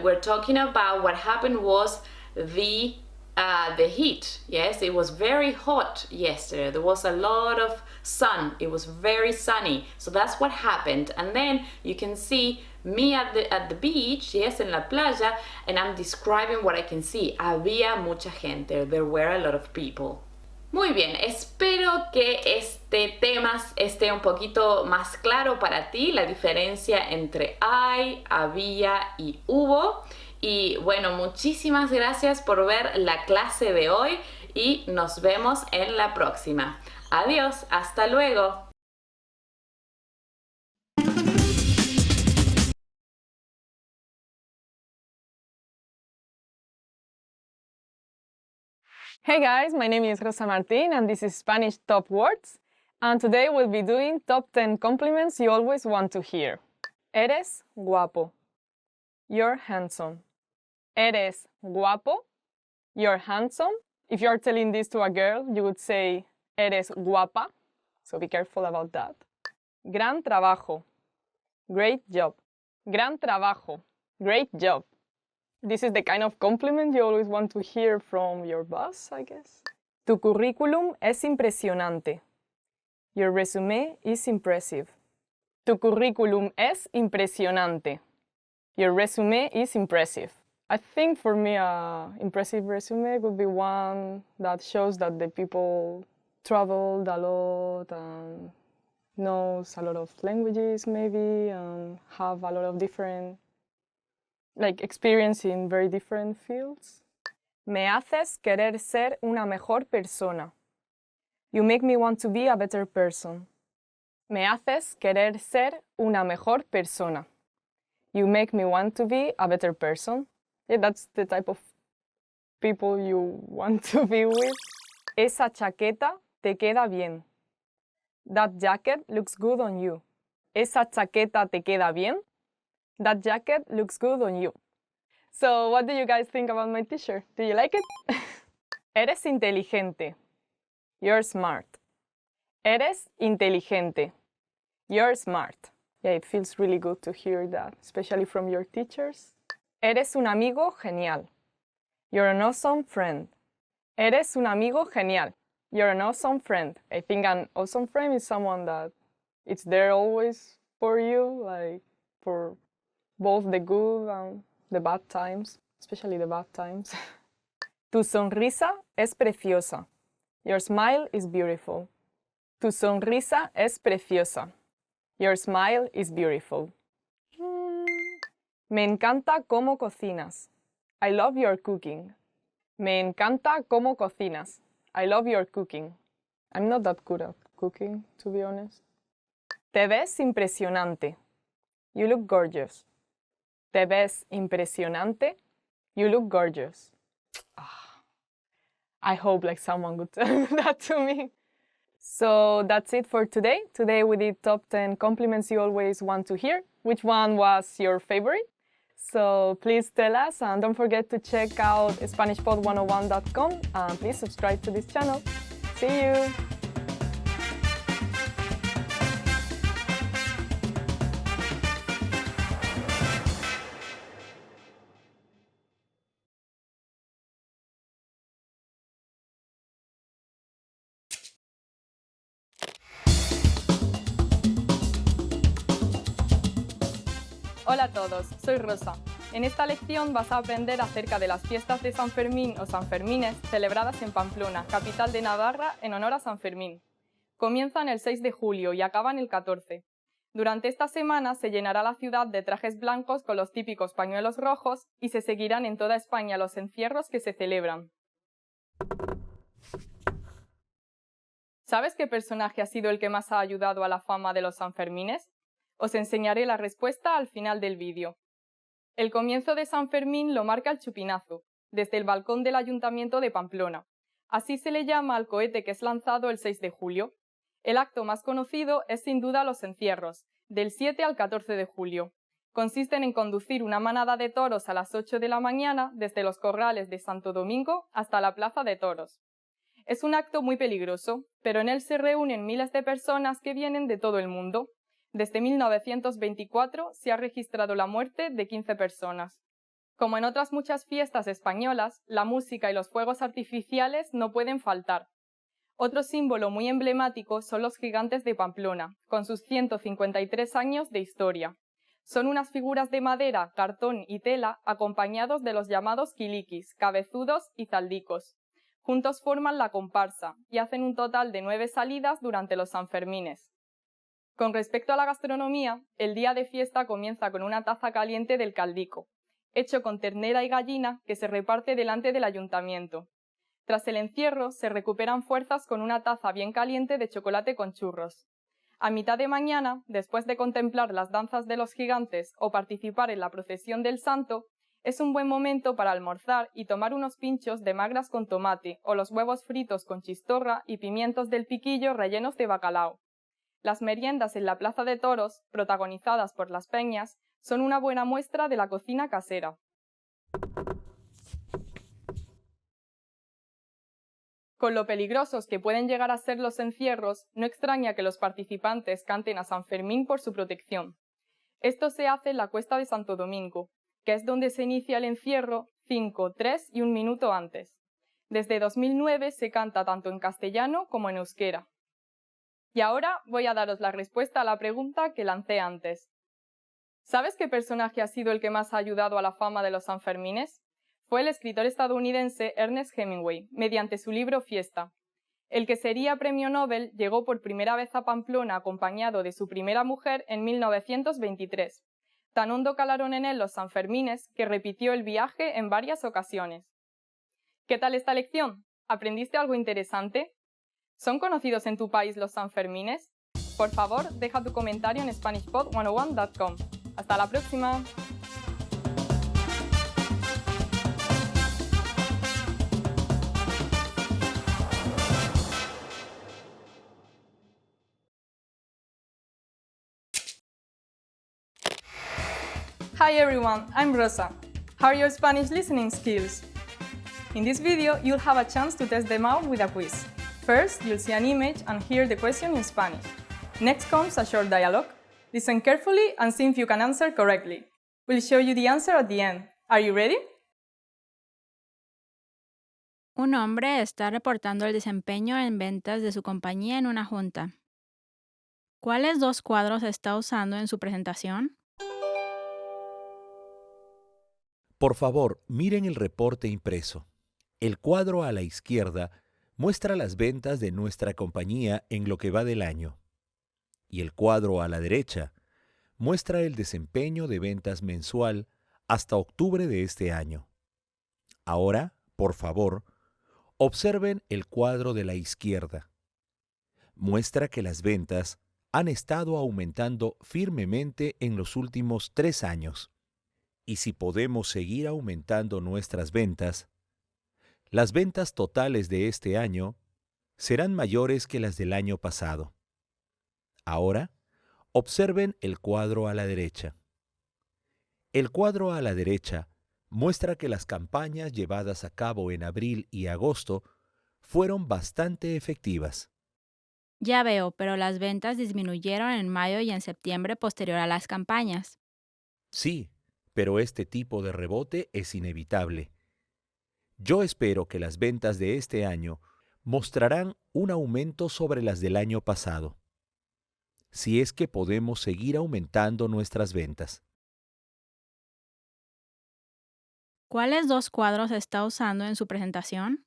we're talking about what happened was the heat. Yes, it was very hot yesterday. There was a lot of sun. It was very sunny. So that's what happened. And then you can see me at the beach, yes, en la playa, and I'm describing what I can see. Había mucha gente. There were a lot of people. Muy bien, espero que este tema esté un poquito más claro para ti, la diferencia entre hay, había y hubo. Y bueno, muchísimas gracias por ver la clase de hoy y nos vemos en la próxima. Adiós, hasta luego. Hey guys, my name is Rosa Martin and this is Spanish Top Words. And today we'll be doing top 10 compliments you always want to hear. Eres guapo. You're handsome. Eres guapo. You're handsome. If you're telling this to a girl, you would say eres guapa. So be careful about that. Gran trabajo. Great job. Gran trabajo. Great job. This is the kind of compliment you always want to hear from your boss, I guess. Tu currículum es impresionante. Your resume is impressive. Tu currículum es impresionante. Your resume is impressive. I think for me, an impressive resume would be one that shows that the people traveled a lot and knows a lot of languages maybe and have a lot of different experience in very different fields. Me haces querer ser una mejor persona. You make me want to be a better person. Me haces querer ser una mejor persona. You make me want to be a better person. Yeah, that's the type of people you want to be with. Esa chaqueta te queda bien. That jacket looks good on you. Esa chaqueta te queda bien. That jacket looks good on you. So, what do you guys think about my t-shirt? Do you like it? Eres inteligente. You're smart. Eres inteligente. You're smart. Yeah, it feels really good to hear that, especially from your teachers. Eres un amigo genial. You're an awesome friend. Eres un amigo genial. You're an awesome friend. I think an awesome friend is someone that it's there always for you, like for both the good and the bad times, especially the bad times. Tu sonrisa es preciosa. Your smile is beautiful. Tu sonrisa es preciosa. Your smile is beautiful. Me encanta cómo cocinas. I love your cooking. Me encanta cómo cocinas. I love your cooking. I'm not that good at cooking, to be honest. Te ves impresionante. You look gorgeous. Te ves impresionante. You look gorgeous. I hope like someone would tell that to me. So that's it for today. Today we did top 10 compliments you always want to hear. Which one was your favorite? So please tell us, and don't forget to check out SpanishPod101.com and please subscribe to this channel. See you! Hola a todos, soy Rosa. En esta lección vas a aprender acerca de las fiestas de San Fermín o Sanfermines celebradas en Pamplona, capital de Navarra, en honor a San Fermín. Comienzan el 6 de julio y acaban el 14. Durante esta semana se llenará la ciudad de trajes blancos con los típicos pañuelos rojos y se seguirán en toda España los encierros que se celebran. ¿Sabes qué personaje ha sido el que más ha ayudado a la fama de los Sanfermines? Os enseñaré la respuesta al final del vídeo. El comienzo de San Fermín lo marca el chupinazo, desde el balcón del Ayuntamiento de Pamplona. Así se le llama al cohete que es lanzado el 6 de julio. El acto más conocido es sin duda los encierros, del 7 al 14 de julio. Consisten en conducir una manada de toros a las 8 de la mañana desde los corrales de Santo Domingo hasta la plaza de toros. Es un acto muy peligroso, pero en él se reúnen miles de personas que vienen de todo el mundo. Desde 1924 se ha registrado la muerte de 15 personas. Como en otras muchas fiestas españolas, la música y los fuegos artificiales no pueden faltar. Otro símbolo muy emblemático son los gigantes de Pamplona, con sus 153 años de historia. Son unas figuras de madera, cartón y tela acompañados de los llamados quiliquis, cabezudos y zaldicos. Juntos forman la comparsa y hacen un total de 9 salidas durante los Sanfermines. Con respecto a la gastronomía, el día de fiesta comienza con una taza caliente del caldico, hecho con ternera y gallina que se reparte delante del ayuntamiento. Tras el encierro, se recuperan fuerzas con una taza bien caliente de chocolate con churros. A mitad de mañana, después de contemplar las danzas de los gigantes o participar en la procesión del santo, es un buen momento para almorzar y tomar unos pinchos de magras con tomate o los huevos fritos con chistorra y pimientos del piquillo rellenos de bacalao. Las meriendas en la plaza de toros, protagonizadas por las peñas, son una buena muestra de la cocina casera. Con lo peligrosos que pueden llegar a ser los encierros, no extraña que los participantes canten a San Fermín por su protección. Esto se hace en la cuesta de Santo Domingo, que es donde se inicia el encierro 5, 3 y 1 minuto antes. Desde 2009 se canta tanto en castellano como en euskera. Y ahora voy a daros la respuesta a la pregunta que lancé antes. ¿Sabes qué personaje ha sido el que más ha ayudado a la fama de los Sanfermines? Fue el escritor estadounidense Ernest Hemingway, mediante su libro Fiesta. El que sería premio Nobel llegó por primera vez a Pamplona acompañado de su primera mujer en 1923. Tan hondo calaron en él los Sanfermines que repitió el viaje en varias ocasiones. ¿Qué tal esta lección? ¿Aprendiste algo interesante? ¿Son conocidos en tu país los Sanfermines? Por favor, deja tu comentario en SpanishPod101.com. ¡Hasta la próxima! Hi everyone, I'm Rosa. How are your Spanish listening skills? In this video, you'll have a chance to test them out with a quiz. First, you'll see an image and hear the question in Spanish. Next comes a short dialogue. Listen carefully and see if you can answer correctly. We'll show you the answer at the end. Are you ready? Un hombre está reportando el desempeño en ventas de su compañía en una junta. ¿Cuáles 2 cuadros está usando en su presentación? Por favor, miren el reporte impreso. El cuadro a la izquierda muestra las ventas de nuestra compañía en lo que va del año. Y el cuadro a la derecha muestra el desempeño de ventas mensual hasta octubre de este año. Ahora, por favor, observen el cuadro de la izquierda. Muestra que las ventas han estado aumentando firmemente en los últimos 3 años. Y si podemos seguir aumentando nuestras ventas, las ventas totales de este año serán mayores que las del año pasado. Ahora, observen el cuadro a la derecha. El cuadro a la derecha muestra que las campañas llevadas a cabo en abril y agosto fueron bastante efectivas. Ya veo, pero las ventas disminuyeron en mayo y en septiembre posterior a las campañas. Sí, pero este tipo de rebote es inevitable. Yo espero que las ventas de este año mostrarán un aumento sobre las del año pasado, si es que podemos seguir aumentando nuestras ventas. ¿Cuáles 2 cuadros está usando en su presentación?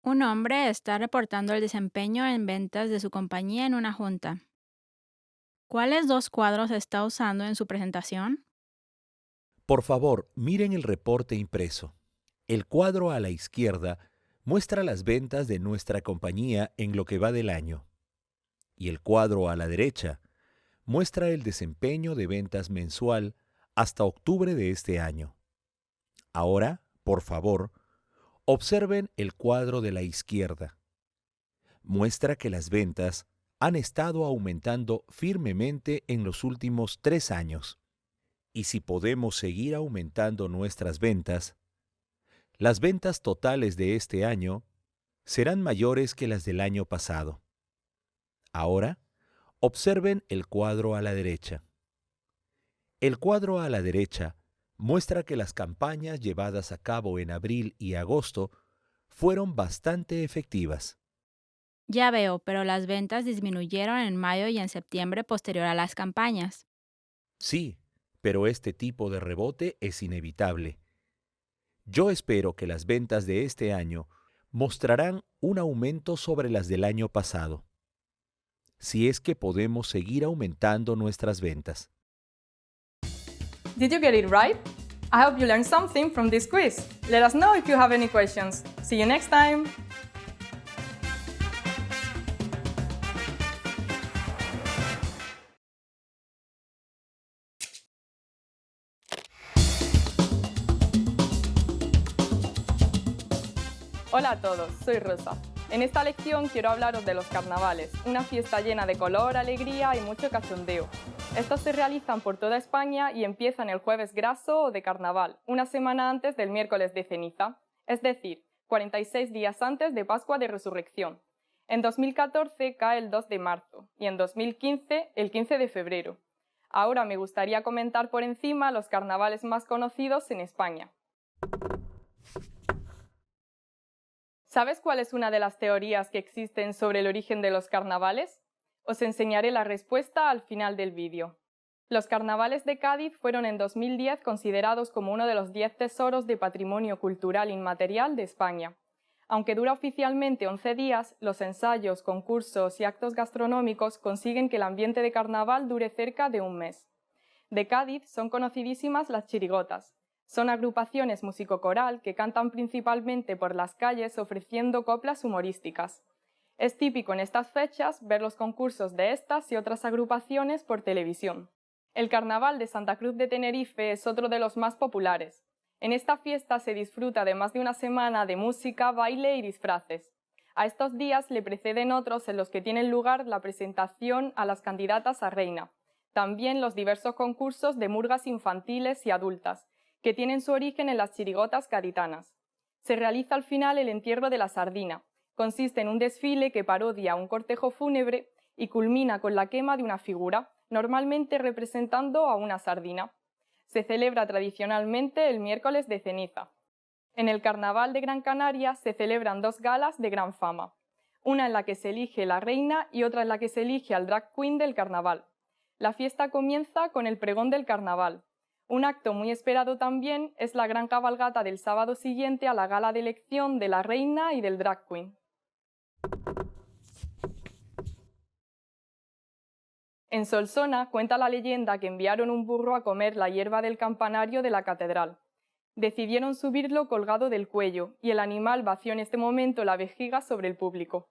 Un hombre está reportando el desempeño en ventas de su compañía en una junta. ¿Cuáles 2 cuadros está usando en su presentación? Por favor, miren el reporte impreso. El cuadro a la izquierda muestra las ventas de nuestra compañía en lo que va del año. Y el cuadro a la derecha muestra el desempeño de ventas mensual hasta octubre de este año. Ahora, por favor, observen el cuadro de la izquierda. Muestra que las ventas han estado aumentando firmemente en los últimos 3 años. Y si podemos seguir aumentando nuestras ventas, las ventas totales de este año serán mayores que las del año pasado. Ahora, observen el cuadro a la derecha. El cuadro a la derecha muestra que las campañas llevadas a cabo en abril y agosto fueron bastante efectivas. Ya veo, pero las ventas disminuyeron en mayo y en septiembre posterior a las campañas. Sí, pero este tipo de rebote es inevitable. Yo espero que las ventas de este año mostrarán un aumento sobre las del año pasado, si es que podemos seguir aumentando nuestras ventas. Did you get it right? I hope you learned something from this quiz. Let us know if you have any questions. See you next time! Hola a todos, soy Rosa. En esta lección quiero hablaros de los carnavales, una fiesta llena de color, alegría y mucho cachondeo. Estos se realizan por toda España y empiezan el jueves graso o de carnaval, una semana antes del miércoles de ceniza, es decir, 46 días antes de Pascua de Resurrección. En 2014 cae el 2 de marzo y en 2015 el 15 de febrero. Ahora me gustaría comentar por encima los carnavales más conocidos en España. ¿Sabes cuál es una de las teorías que existen sobre el origen de los carnavales? Os enseñaré la respuesta al final del vídeo. Los carnavales de Cádiz fueron en 2010 considerados como uno de los 10 tesoros de patrimonio cultural inmaterial de España. Aunque dura oficialmente 11 días, los ensayos, concursos y actos gastronómicos consiguen que el ambiente de carnaval dure cerca de un mes. De Cádiz son conocidísimas las chirigotas. Son agrupaciones musicocoral que cantan principalmente por las calles ofreciendo coplas humorísticas. Es típico en estas fechas ver los concursos de estas y otras agrupaciones por televisión. El Carnaval de Santa Cruz de Tenerife es otro de los más populares. En esta fiesta se disfruta de más de una semana de música, baile y disfraces. A estos días le preceden otros en los que tienen lugar la presentación a las candidatas a reina. También los diversos concursos de murgas infantiles y adultas, que tienen su origen en las chirigotas gaditanas. Se realiza al final el entierro de la sardina. Consiste en un desfile que parodia un cortejo fúnebre y culmina con la quema de una figura, normalmente representando a una sardina. Se celebra tradicionalmente el miércoles de ceniza. En el Carnaval de Gran Canaria se celebran 2 galas de gran fama, una en la que se elige la reina y otra en la que se elige al drag queen del carnaval. La fiesta comienza con el pregón del carnaval, Un acto muy esperado también es la gran cabalgata del sábado siguiente a la gala de elección de la reina y del drag queen. En Solsona cuenta la leyenda que enviaron un burro a comer la hierba del campanario de la catedral. Decidieron subirlo colgado del cuello y el animal vació en este momento la vejiga sobre el público.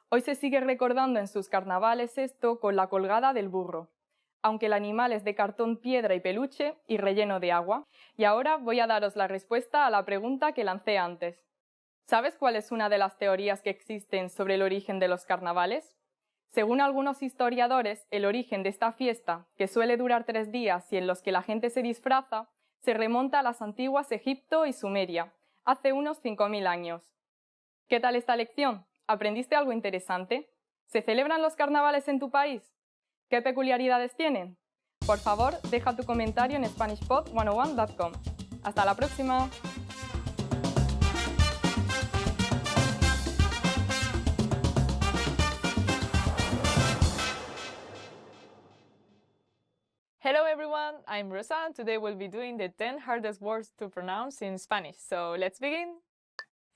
Hoy se sigue recordando en sus carnavales esto con la colgada del burro, aunque el animal es de cartón, piedra y peluche y relleno de agua. Y ahora voy a daros la respuesta a la pregunta que lancé antes. ¿Sabes cuál es una de las teorías que existen sobre el origen de los carnavales? Según algunos historiadores, el origen de esta fiesta, que suele durar 3 días y en los que la gente se disfraza, se remonta a las antiguas Egipto y Sumeria, hace unos 5000 años. ¿Qué tal esta lección? ¿Aprendiste algo interesante? ¿Se celebran los carnavales en tu país? ¿Qué peculiaridades tienen? Por favor, deja tu comentario en SpanishPod101.com. ¡Hasta la próxima! Hello everyone, I'm Rosa and today we'll be doing the 10 hardest words to pronounce in Spanish. So let's begin.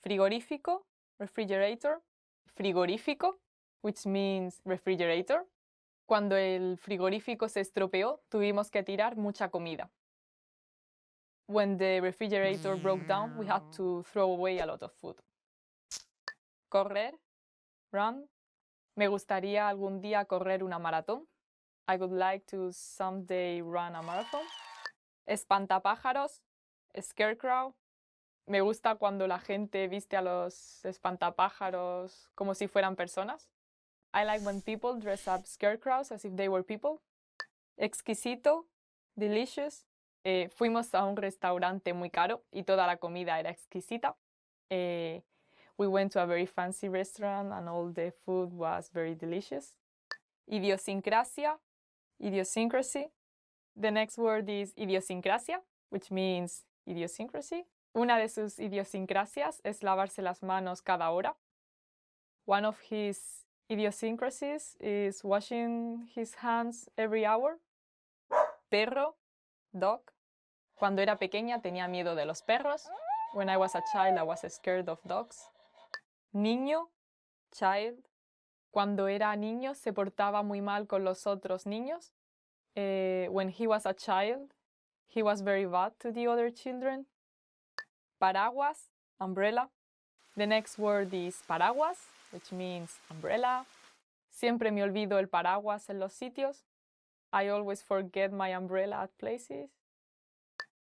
Frigorífico, refrigerator. Frigorífico, which means refrigerator. Cuando el frigorífico se estropeó, tuvimos que tirar mucha comida. When the refrigerator broke down, we had to throw away a lot of food. Correr, run. Me gustaría algún día correr una maratón. I would like to someday run a marathon. Espantapájaros, scarecrow. Me gusta cuando la gente viste a los espantapájaros como si fueran personas. I like when people dress up scarecrows as if they were people. Exquisito, delicious. Fuimos a un restaurante muy caro y toda la comida era exquisita. We went to a very fancy restaurant and all the food was very delicious. Idiosincrasia, idiosyncrasy. The next word is idiosincrasia, which means idiosyncrasy. Una de sus idiosincrasias es lavarse las manos cada hora. One of his idiosyncrasies is washing his hands every hour. Perro, dog. Cuando era pequeña tenía miedo de los perros. When I was a child, I was scared of dogs. Niño, child. Cuando era niño se portaba muy mal con los otros niños. When he was a child, he was very bad to the other children. Paraguas, umbrella. The next word is paraguas, which means umbrella. Siempre me olvido el paraguas en los sitios. I always forget my umbrella at places.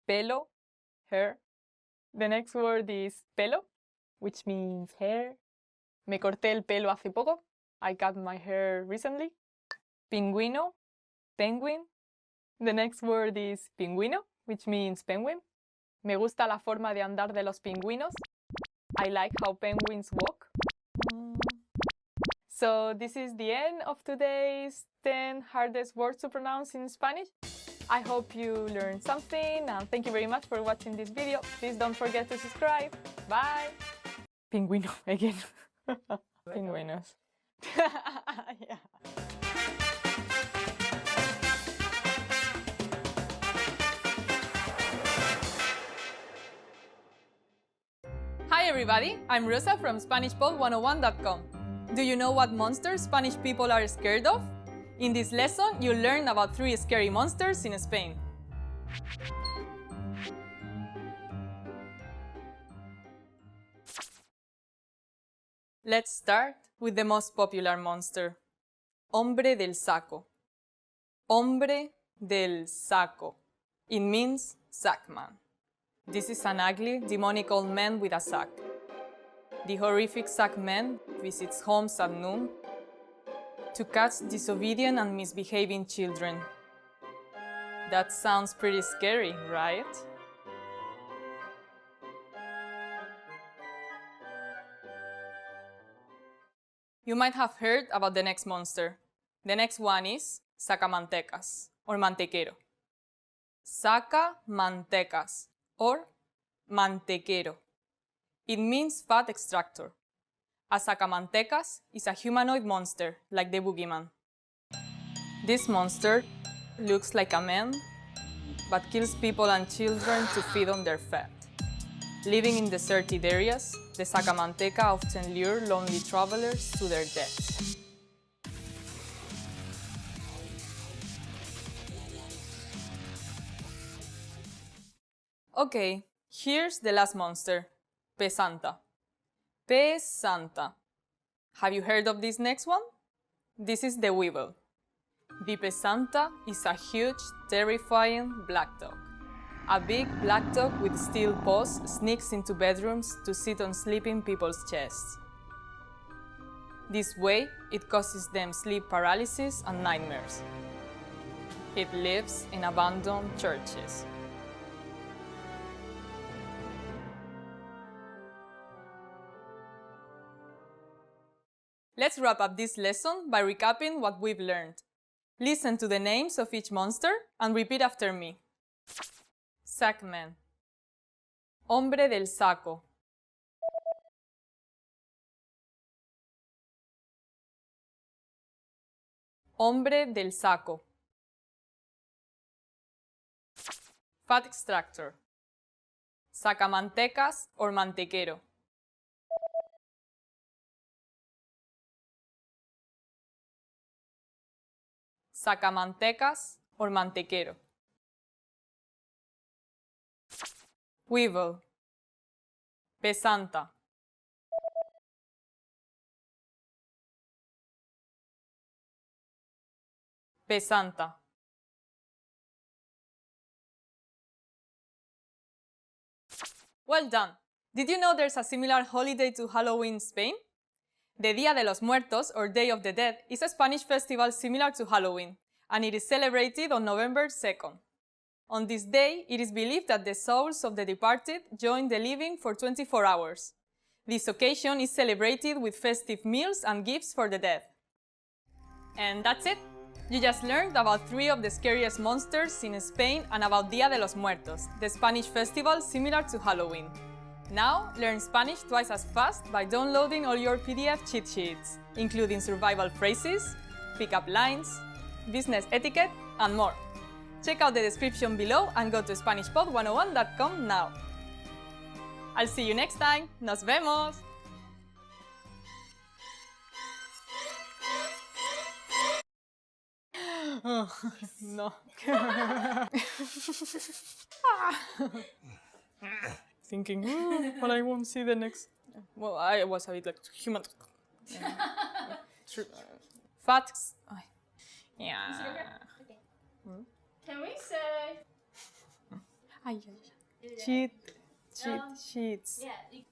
Pelo, hair. The next word is pelo, which means hair. Me corté el pelo hace poco. I cut my hair recently. Pingüino, penguin. The next word is pingüino, which means penguin. Me gusta la forma de andar de los pingüinos. I like how penguins walk. So this is the end of today's 10 hardest words to pronounce in Spanish. I hope you learned something and thank you very much for watching this video. Please don't forget to subscribe. Bye! Pingüino again. Pingüinos. Yeah. Hi everybody, I'm Rosa from SpanishPod101.com. Do you know what monsters Spanish people are scared of? In this lesson, you'll learn about 3 scary monsters in Spain. Let's start with the most popular monster, Hombre del Saco. Hombre del Saco. It means sack man. This is an ugly, demonic old man with a sack. The horrific sack man visits homes at noon to catch disobedient and misbehaving children. That sounds pretty scary, right? You might have heard about the next monster. The next one is sacamantecas, or mantequero. Sacamantecas, or mantequero. It means fat extractor. A sacamantecas is a humanoid monster, like the boogeyman. This monster looks like a man but kills people and children to feed on their fat. Living in deserted areas, the sacamanteca often lure lonely travelers to their deaths. Okay, here's the last monster, Pesanta. Pesanta. Have you heard of this next one? This is the weevil. The Pesanta is a huge, terrifying black dog. A big black dog with steel paws sneaks into bedrooms to sit on sleeping people's chests. This way, it causes them sleep paralysis and nightmares. It lives in abandoned churches. Let's wrap up this lesson by recapping what we've learned. Listen to the names of each monster and repeat after me. Sackman. Hombre del saco. Hombre del saco. Fat extractor. Sacamantecas or mantequero. Sacamantecas or mantequero. Weevil. Pesanta. Pesanta. Well done! Did you know there's a similar holiday to Halloween in Spain? The Día de los Muertos, or Day of the Dead, is a Spanish festival similar to Halloween, and it is celebrated on November 2nd. On this day, it is believed that the souls of the departed join the living for 24 hours. This occasion is celebrated with festive meals and gifts for the dead. And that's it! You just learned about 3 of the scariest monsters in Spain and about Día de los Muertos, the Spanish festival similar to Halloween. Now, learn Spanish twice as fast by downloading all your PDF cheat sheets, including survival phrases, pick-up lines, business etiquette, and more. Check out the description below and go to SpanishPod101.com now. I'll see you next time. ¡Nos vemos! Oh, no. Thinking, but I won't see the next. Well, I was a bit like human. Facts. Yeah. Can we say? Cheat sheets.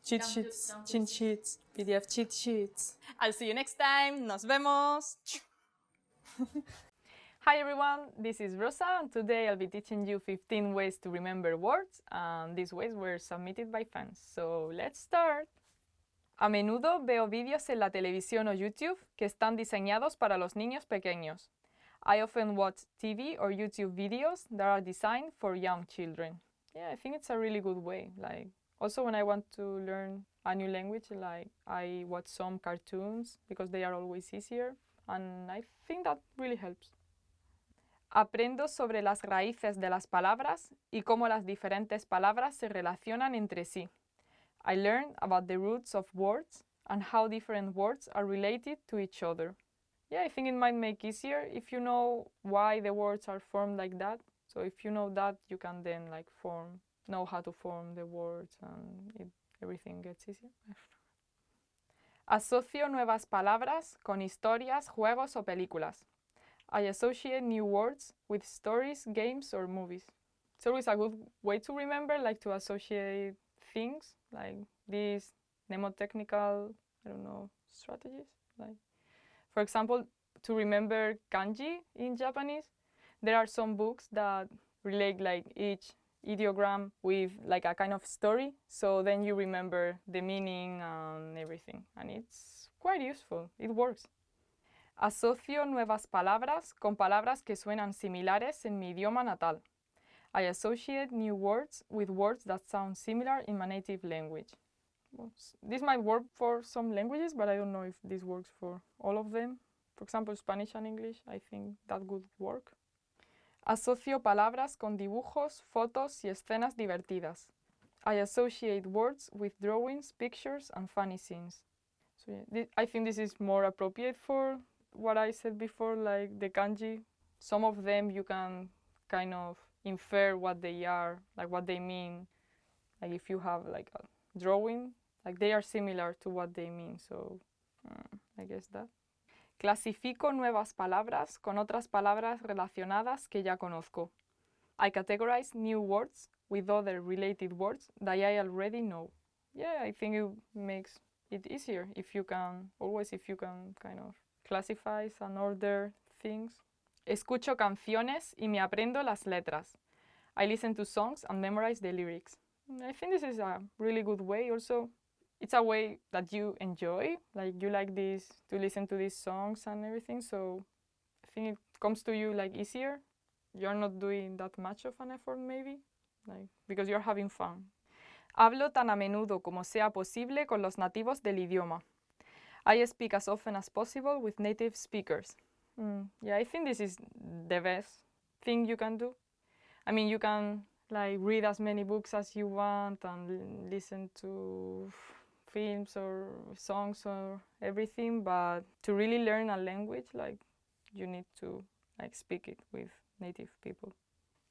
Cheat sheets. Cheat sheets. PDF cheat sheets. I'll see you next time. Nos vemos. Hi everyone, this is Rosa, and today I'll be teaching you 15 ways to remember words, and these ways were submitted by fans. So let's start! A menudo veo vídeos en la televisión o YouTube que están diseñados para los niños pequeños. I often watch TV or YouTube videos that are designed for young children. Yeah, I think it's a really good way. Like, also when I want to learn a new language, like I watch some cartoons because they are always easier, and I think that really helps. Aprendo sobre las raíces de las palabras y cómo las diferentes palabras se relacionan entre sí. I learn about the roots of words and how different words are related to each other. Yeah, I think it might make easier if you know why the words are formed like that. So if you know that, you can then know how to form the words, and everything gets easier. Asocio nuevas palabras con historias, juegos o películas. I associate new words with stories, games, or movies. It's always a good way to remember, like to associate things, like these mnemotechnical, strategies. Like, for example, to remember kanji in Japanese, there are some books that relate like each ideogram with like a kind of story, so then you remember the meaning and everything, and it's quite useful. It works. Asocio nuevas palabras con palabras que suenan similares en mi idioma natal. I associate new words with words that sound similar in my native language. Well, this might work for some languages, but I don't know if this works for all of them. For example, Spanish and English, I think that would work. Asocio palabras con dibujos, fotos y escenas divertidas. I associate words with drawings, pictures, and funny scenes. So yeah, I think this is more appropriate for what I said before, like the kanji. Some of them you can kind of infer what they are, like what they mean. Like if you have like a drawing, like they are similar to what they mean. So I guess that. Clasifico nuevas palabras con otras palabras relacionadas que ya conozco. I categorize new words with other related words that I already know. Yeah, I think it makes it easier if you can kind of classify and order things. Escucho canciones y me aprendo las letras. I listen to songs and memorize the lyrics. I think this is a really good way. Also, it's a way that you enjoy. Like you like this to listen to these songs and everything. So I think it comes to you like easier. You're not doing that much of an effort maybe, like because you're having fun. Hablo tan a menudo como sea posible con los nativos del idioma. I speak as often as possible with native speakers. Yeah, I think this is the best thing you can do. I mean, you can like read as many books as you want and listen to films or songs or everything, but to really learn a language, like you need to like speak it with native people.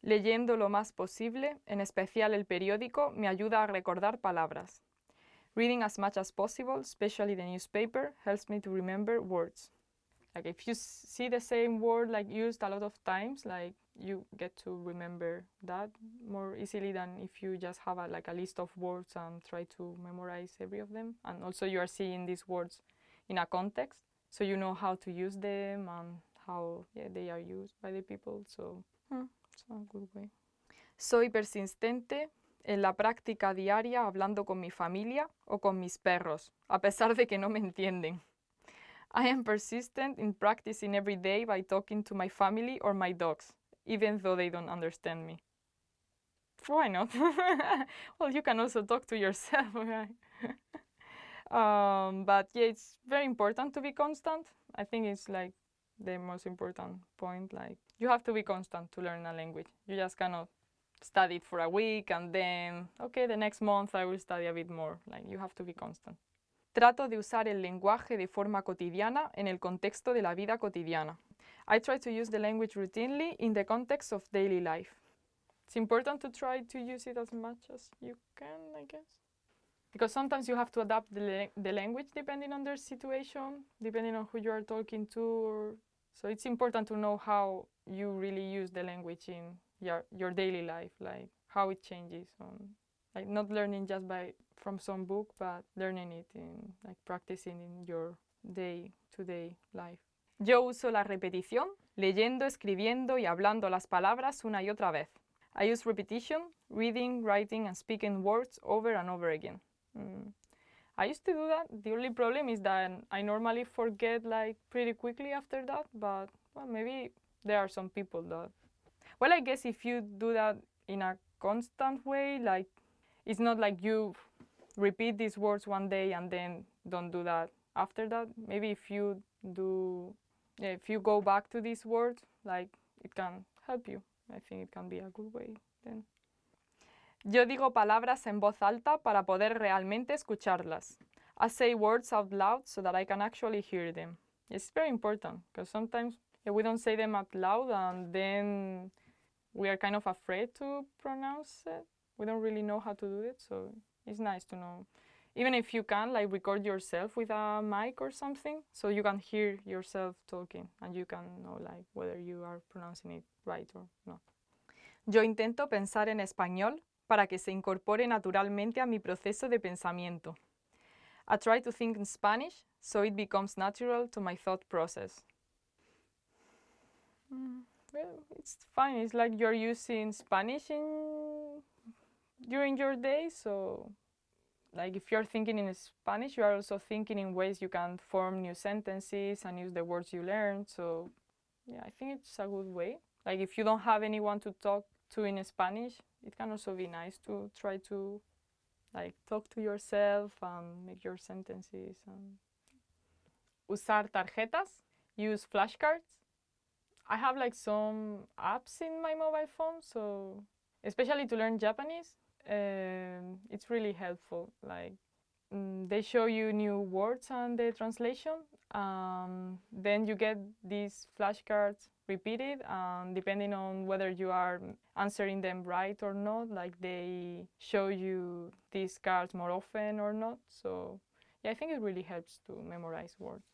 Leyendo lo más posible, en especial el periódico, me ayuda a recordar palabras. Reading as much as possible, especially the newspaper, helps me to remember words. Like if you see the same word like used a lot of times, like you get to remember that more easily than if you just have a list of words and try to memorize every of them. And also you are seeing these words in a context, so you know how to use them and how they are used by the people. So it's a good way. Soy persistente en la práctica diaria hablando con mi familia o con mis perros, a pesar de que no me entienden. I am persistent in practicing every day by talking to my family or my dogs, even though they don't understand me. Why not? Well, you can also talk to yourself, right? But yeah, it's very important to be constant. I think it's like the most important point. Like you have to be constant to learn a language. You just cannot study it for a week and then, okay, the next month I will study a bit more. Like you have to be constant. Trato de usar el lenguaje de forma cotidiana en el contexto de la vida cotidiana. I try to use the language routinely in the context of daily life. It's important to try to use it as much as you can, I guess. Because sometimes you have to adapt the language depending on their situation, depending on who you are talking to. So it's important to know how you really use the language in your daily life, like how it changes. Like not learning just from some book, but learning it in like practicing in your day-to-day life. Yo uso la repetición, leyendo, escribiendo y hablando las palabras una y otra vez. I use repetition, reading, writing, and speaking words over and over again. I used to do that. The only problem is that I normally forget like pretty quickly after that, but well, maybe there are some people that... Well, I guess if you do that in a constant way, like it's not like you repeat these words one day and then don't do that after that. Maybe if you go back to these words, like it can help you. I think it can be a good way then. Yo digo palabras en voz alta para poder realmente escucharlas. I say words out loud so that I can actually hear them. It's very important because sometimes we don't say them out loud and then we are kind of afraid to pronounce it. We don't really know how to do it, so it's nice to know. Even if you can, like record yourself with a mic or something, so you can hear yourself talking and you can know like whether you are pronouncing it right or not. Yo intento pensar en español para que se incorpore naturalmente a mi proceso de pensamiento. I try to think in Spanish so it becomes natural to my thought process. Well, it's fine. It's like you're using Spanish during your day, so like if you're thinking in Spanish, you are also thinking in ways you can form new sentences and use the words you learned. So yeah, I think it's a good way. Like if you don't have anyone to talk to in Spanish, it can also be nice to try to like talk to yourself and make your sentences. Usar tarjetas, use flashcards. I have like some apps in my mobile phone, so especially to learn Japanese, it's really helpful. Like they show you new words and the translation. Then you get these flashcards repeated, depending on whether you are answering them right or not. Like they show you these cards more often or not. So yeah, I think it really helps to memorize words.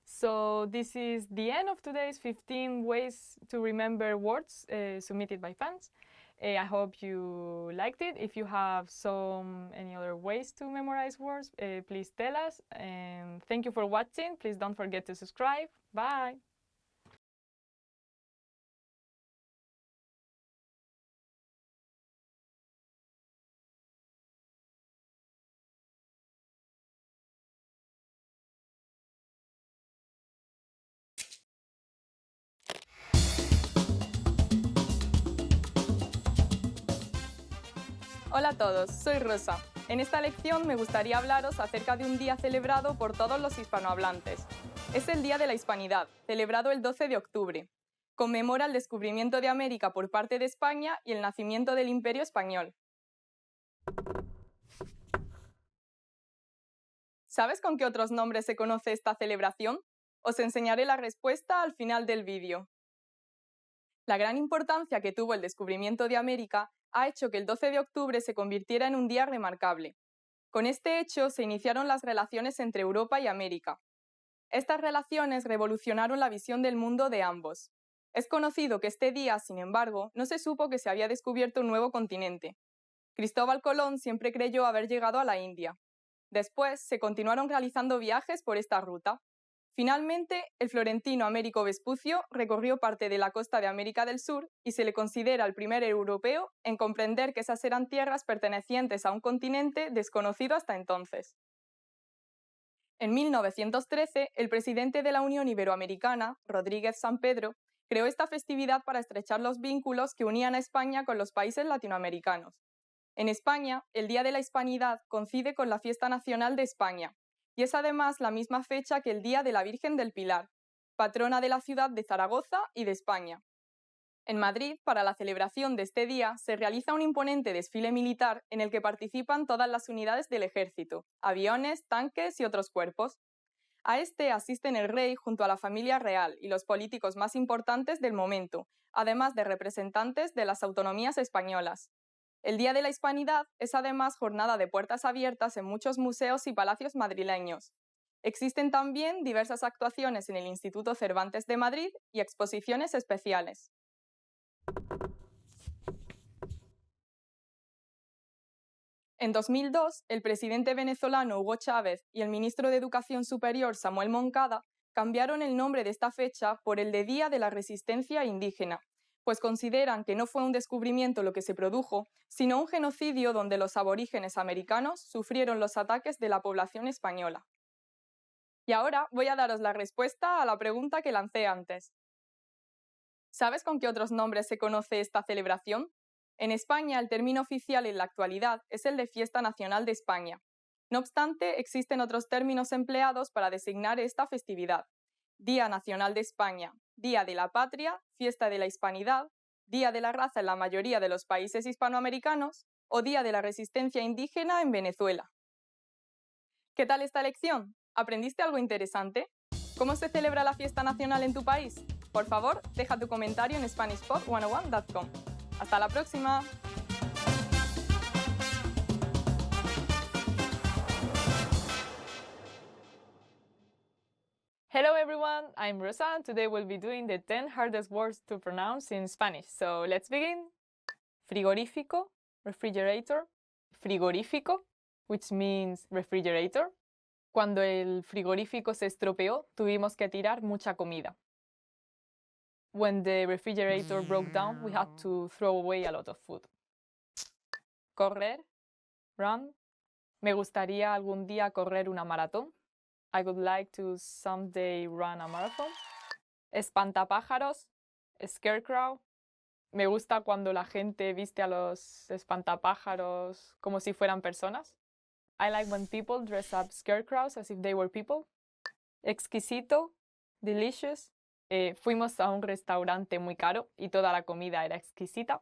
So this is the end of today's 15 ways to remember words submitted by fans. I hope you liked it. If you have any other ways to memorize words, please tell us. And thank you for watching. Please don't forget to subscribe. Bye. Hola a todos, soy Rosa. En esta lección me gustaría hablaros acerca de un día celebrado por todos los hispanohablantes. Es el Día de la Hispanidad, celebrado el 12 de octubre. Conmemora el descubrimiento de América por parte de España y el nacimiento del Imperio Español. ¿Sabes con qué otros nombres se conoce esta celebración? Os enseñaré la respuesta al final del vídeo. La gran importancia que tuvo el descubrimiento de América ha hecho que el 12 de octubre se convirtiera en un día remarcable. Con este hecho se iniciaron las relaciones entre Europa y América. Estas relaciones revolucionaron la visión del mundo de ambos. Es conocido que este día, sin embargo, no se supo que se había descubierto un nuevo continente. Cristóbal Colón siempre creyó haber llegado a la India. Después se continuaron realizando viajes por esta ruta. Finalmente, el florentino Américo Vespucio recorrió parte de la costa de América del Sur y se le considera el primer europeo en comprender que esas eran tierras pertenecientes a un continente desconocido hasta entonces. En 1913, el presidente de la Unión Iberoamericana, Rodríguez Sampedro, creó esta festividad para estrechar los vínculos que unían a España con los países latinoamericanos. En España, el Día de la Hispanidad coincide con la Fiesta Nacional de España, y es además la misma fecha que el Día de la Virgen del Pilar, patrona de la ciudad de Zaragoza y de España. En Madrid, para la celebración de este día, se realiza un imponente desfile militar en el que participan todas las unidades del ejército, aviones, tanques y otros cuerpos. A este asisten el rey junto a la familia real y los políticos más importantes del momento, además de representantes de las autonomías españolas. El Día de la Hispanidad es además jornada de puertas abiertas en muchos museos y palacios madrileños. Existen también diversas actuaciones en el Instituto Cervantes de Madrid y exposiciones especiales. En 2002, el presidente venezolano Hugo Chávez y el ministro de Educación Superior Samuel Moncada cambiaron el nombre de esta fecha por el de Día de la Resistencia Indígena, pues consideran que no fue un descubrimiento lo que se produjo, sino un genocidio donde los aborígenes americanos sufrieron los ataques de la población española. Y ahora voy a daros la respuesta a la pregunta que lancé antes. ¿Sabes con qué otros nombres se conoce esta celebración? En España, el término oficial en la actualidad es el de Fiesta Nacional de España. No obstante, existen otros términos empleados para designar esta festividad: Día Nacional de España, Día de la Patria, Fiesta de la Hispanidad, Día de la Raza en la mayoría de los países hispanoamericanos o Día de la Resistencia Indígena en Venezuela. ¿Qué tal esta lección? ¿Aprendiste algo interesante? ¿Cómo se celebra la fiesta nacional en tu país? Por favor, deja tu comentario en SpanishPod101.com. ¡Hasta la próxima! Hello everyone, I'm Rosa and today we'll be doing the 10 hardest words to pronounce in Spanish. So let's begin. Frigorífico, refrigerator. Frigorífico, which means refrigerator. Cuando el frigorífico se estropeó, tuvimos que tirar mucha comida. When the refrigerator broke down, we had to throw away a lot of food. Correr, run. Me gustaría algún día correr una maratón. I would like to someday run a marathon. Espantapájaros, scarecrow. Me gusta cuando la gente viste a los espantapájaros como si fueran personas. I like when people dress up scarecrows as if they were people. Exquisito, delicious. Fuimos a un restaurante muy caro y toda la comida era exquisita.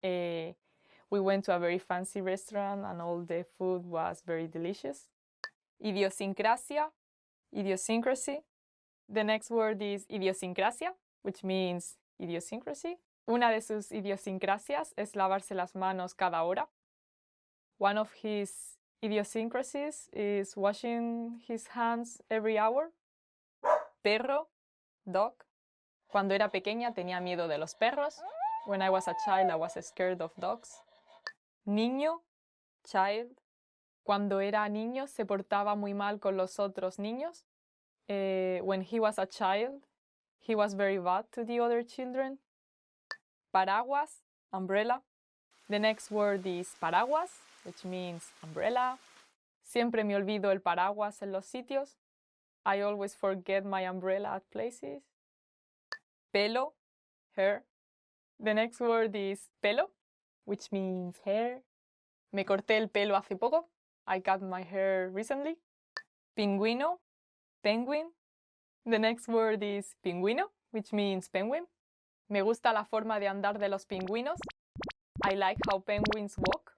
We went to a very fancy restaurant and all the food was very delicious. Idiosincrasia, idiosyncrasy. The next word is idiosincrasia, which means idiosyncrasy. Una de sus idiosincrasias es lavarse las manos cada hora. One of his idiosyncrasies is washing his hands every hour. Perro, dog. Cuando era pequeña tenía miedo de los perros. When I was a child, I was scared of dogs. Niño, child. Cuando era niño se portaba muy mal con los otros niños. When he was a child, he was very bad to the other children. Paraguas, umbrella. The next word is paraguas, which means umbrella. Siempre me olvido el paraguas en los sitios. I always forget my umbrella at places. Pelo, hair. The next word is pelo, which means hair. Me corté el pelo hace poco. I cut my hair recently. Pingüino, penguin. The next word is pingüino, which means penguin. Me gusta la forma de andar de los pingüinos. I like how penguins walk.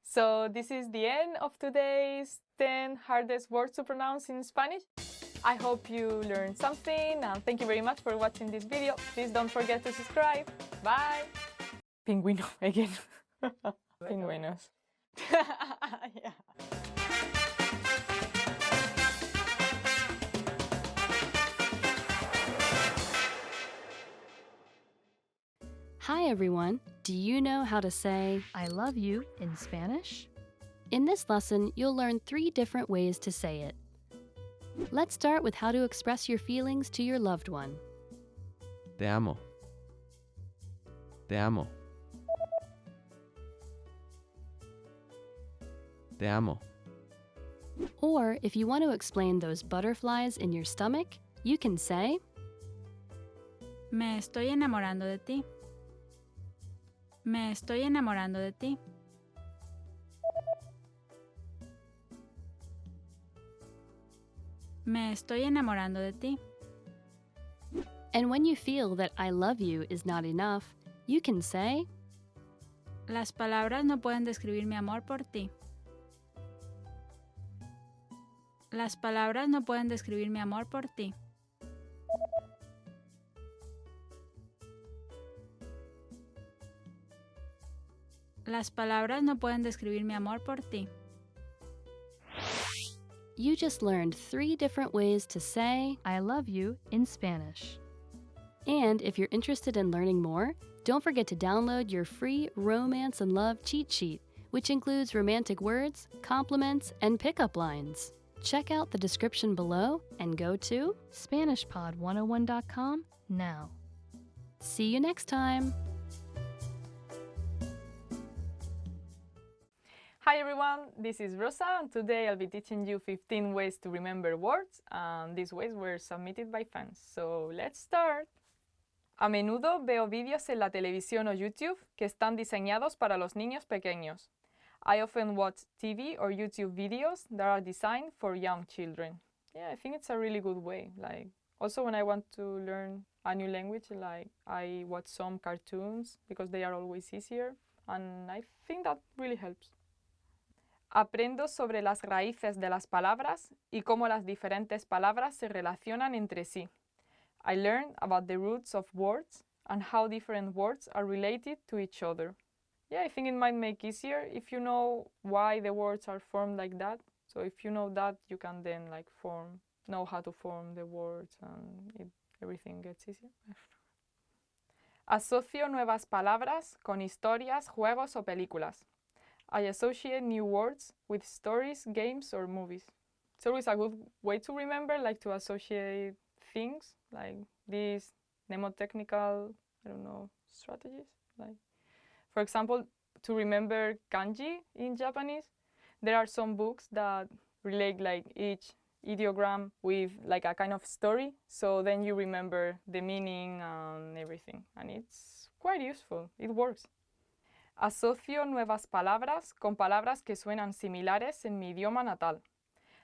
So this is the end of today's 10 hardest words to pronounce in Spanish. I hope you learned something and thank you very much for watching this video. Please don't forget to subscribe. Bye. Pingüino again. Pingüinos. Yeah. Hi everyone! Do you know how to say I love you in Spanish? In this lesson, you'll learn 3 different ways to say it. Let's start with how to express your feelings to your loved one. Te amo. Te amo. Te amo. Or if you want to explain those butterflies in your stomach, you can say Me estoy enamorando de ti. Me estoy enamorando de ti. Me estoy enamorando de ti. And when you feel that I love you is not enough, you can say Las palabras no pueden describir mi amor por ti. Las palabras no pueden describir mi amor por ti. Las palabras no pueden describir mi amor por ti. You just learned 3 different ways to say I love you in Spanish. And if you're interested in learning more, don't forget to download your free Romance and Love cheat sheet, which includes romantic words, compliments, and pickup lines. Check out the description below and go to SpanishPod101.com now. See you next time! Hi everyone, this is Rosa and today I'll be teaching you 15 ways to remember words and these ways were submitted by fans. So let's start! A menudo veo vídeos en la televisión o YouTube que están diseñados para los niños pequeños. I often watch TV or YouTube videos that are designed for young children. Yeah, I think it's a really good way. Like, also when I want to learn a new language, like I watch some cartoons because they are always easier and I think that really helps. Aprendo sobre las raíces de las palabras y cómo las diferentes palabras se relacionan entre sí. I learn about the roots of words and how different words are related to each other. Yeah, I think it might make easier if you know why the words are formed like that. So if you know that, you can then like know how to form the words and everything gets easier. Asocio nuevas palabras con historias, juegos o películas. I associate new words with stories, games, or movies. It's always a good way to remember, like to associate things, like these mnemotechnical, strategies. Like, for example, to remember kanji in Japanese, there are some books that relate like each ideogram with like a kind of story. So then you remember the meaning and everything. And it's quite useful. It works. Asocio nuevas palabras con palabras que suenan similares en mi idioma natal.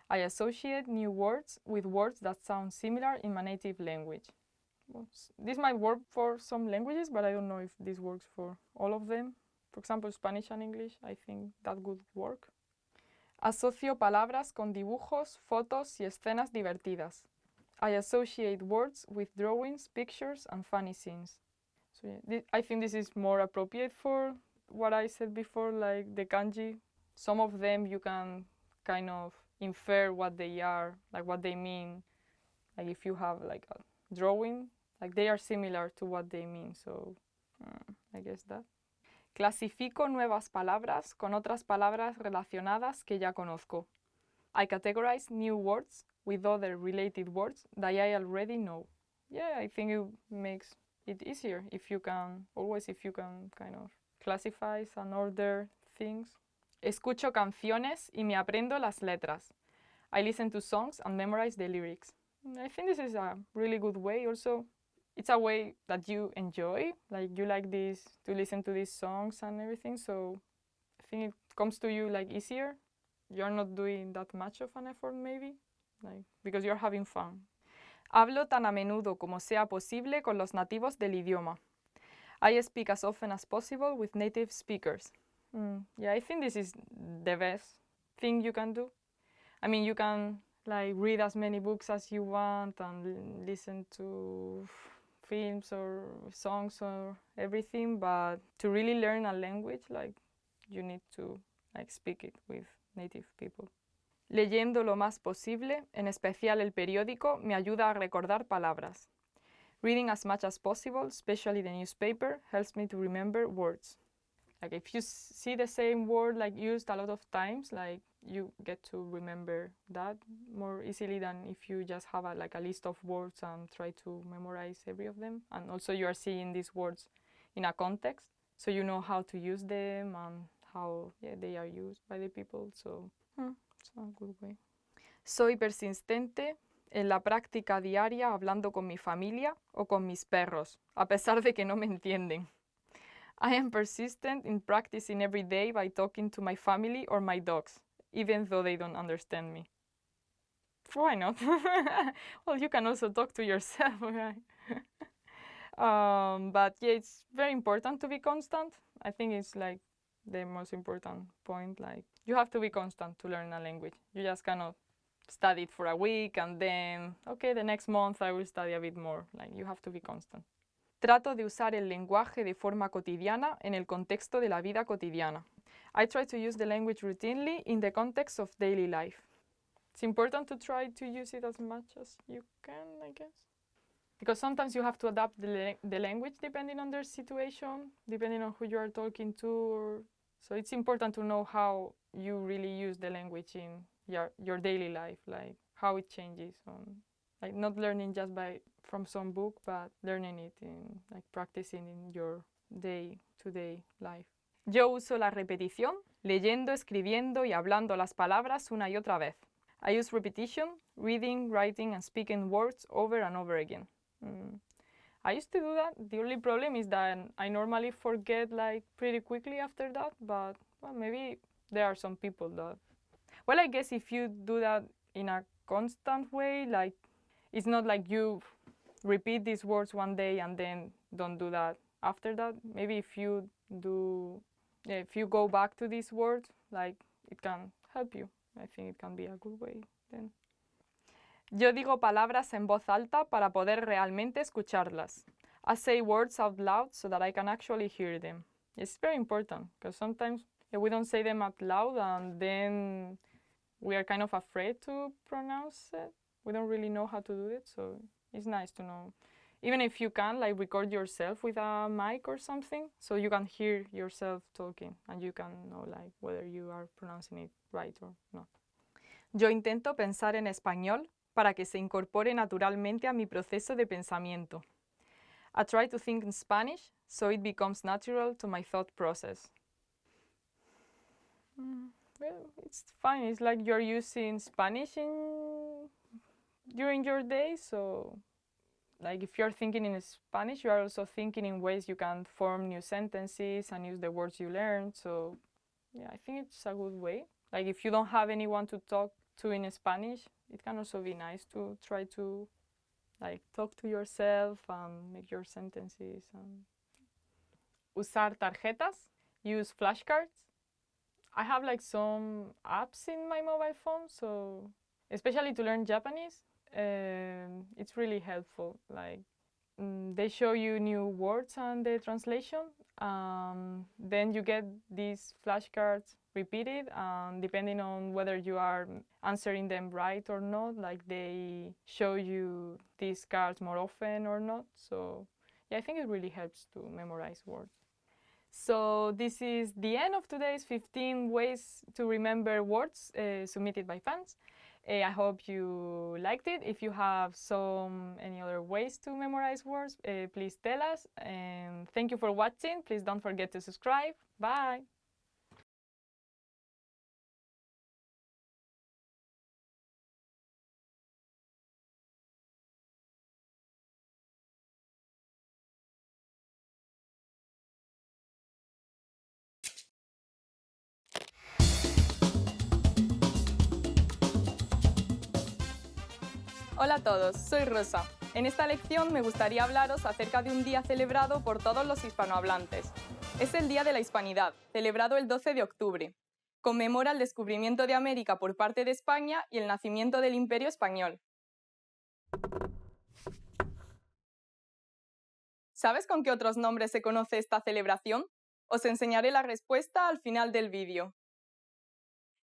I associate new words with words that sound similar in my native language. Well, this might work for some languages, but I don't know if this works for all of them. For example, Spanish and English, I think that would work. Asocio palabras con dibujos, fotos y escenas divertidas. I associate words with drawings, pictures, and funny scenes. So yeah, I think this is more appropriate for what I said before, like the kanji. Some of them you can kind of infer what they are, like what they mean. Like if you have like a drawing, like they are similar to what they mean. So I guess that. Clasifico nuevas palabras con otras palabras relacionadas que ya conozco. I categorize new words with other related words that I already know. Yeah, I think it makes it easier if you can kind of classify and order things. Escucho canciones y me aprendo las letras. I listen to songs and memorize the lyrics. I think this is a really good way. Also, it's a way that you enjoy, like you like this to listen to these songs and everything. So I think it comes to you like easier. You're not doing that much of an effort maybe, like because you're having fun. Hablo tan a menudo como sea posible con los nativos del idioma. I speak as often as possible with native speakers. Yeah, I think this is the best thing you can do. I mean, you can like read as many books as you want and listen to films or songs or everything, but to really learn a language, like you need to like speak it with native people. Leyendo lo más posible, en especial el periódico, me ayuda a recordar palabras. Reading as much as possible, especially the newspaper, helps me to remember words. Like if you see the same word like used a lot of times, like you get to remember that more easily than if you just have a list of words and try to memorize every of them. And also you are seeing these words in a context, so you know how to use them and how they are used by the people. So it's a good way. Soy persistente en la práctica diaria hablando con mi familia o con mis perros, a pesar de que no me entienden. I am persistent in practicing every day by talking to my family or my dogs, even though they don't understand me. Why not? Well, you can also talk to yourself, right? But yeah, it's very important to be constant. I think it's like the most important point. Like you have to be constant to learn a language. You just cannot study it for a week and then, okay, the next month I will study a bit more. Like you have to be constant. Trato de usar el lenguaje de forma cotidiana en el contexto de la vida cotidiana. I try to use the language routinely in the context of daily life. It's important to try to use it as much as you can, I guess. Because sometimes you have to adapt the language depending on their situation, depending on who you are talking to. So it's important to know how you really use the language in your daily life, like how it changes. Like not learning just from some book, but learning it in like practicing in your day-to-day life. Yo uso la repetición, leyendo, escribiendo y hablando las palabras una y otra vez. I use repetition, reading, writing, and speaking words over and over again. I used to do that. The only problem is that I normally forget like pretty quickly after that, but well, maybe there are some people that... Well, I guess if you do that in a constant way, like it's not like you repeat these words one day and then don't do that after that. Maybe if you go back to these words, like it can help you. I think it can be a good way then. Yo digo palabras en voz alta para poder realmente escucharlas. I say words out loud so that I can actually hear them. It's very important because sometimes we don't say them out loud and then we are kind of afraid to pronounce it. We don't really know how to do it, so it's nice to know. Even if you can, like record yourself with a mic or something, so you can hear yourself talking and you can know like whether you are pronouncing it right or not. Yo intento pensar en español para que se incorpore naturalmente a mi proceso de pensamiento. I try to think in Spanish so it becomes natural to my thought process. Well, it's fine. It's like you're using Spanish during your day, so like if you're thinking in Spanish, you are also thinking in ways you can form new sentences and use the words you learned. So yeah, I think it's a good way. Like if you don't have anyone to talk to in Spanish, it can also be nice to try to like talk to yourself and make your sentences. Usar tarjetas, use flashcards. I have like some apps in my mobile phone, so especially to learn Japanese, it's really helpful. Like they show you new words and the translation. Then you get these flashcards repeated, and depending on whether you are answering them right or not, like they show you these cards more often or not. So yeah, I think it really helps to memorize words. So this is the end of today's 15 ways to remember words submitted by fans. I hope you liked it. If you have any other ways to memorize words, please tell us. And thank you for watching. Please don't forget to subscribe. Bye. Hola a todos, soy Rosa. En esta lección me gustaría hablaros acerca de un día celebrado por todos los hispanohablantes. Es el Día de la Hispanidad, celebrado el 12 de octubre. Conmemora el descubrimiento de América por parte de España y el nacimiento del Imperio Español. ¿Sabes con qué otros nombres se conoce esta celebración? Os enseñaré la respuesta al final del vídeo.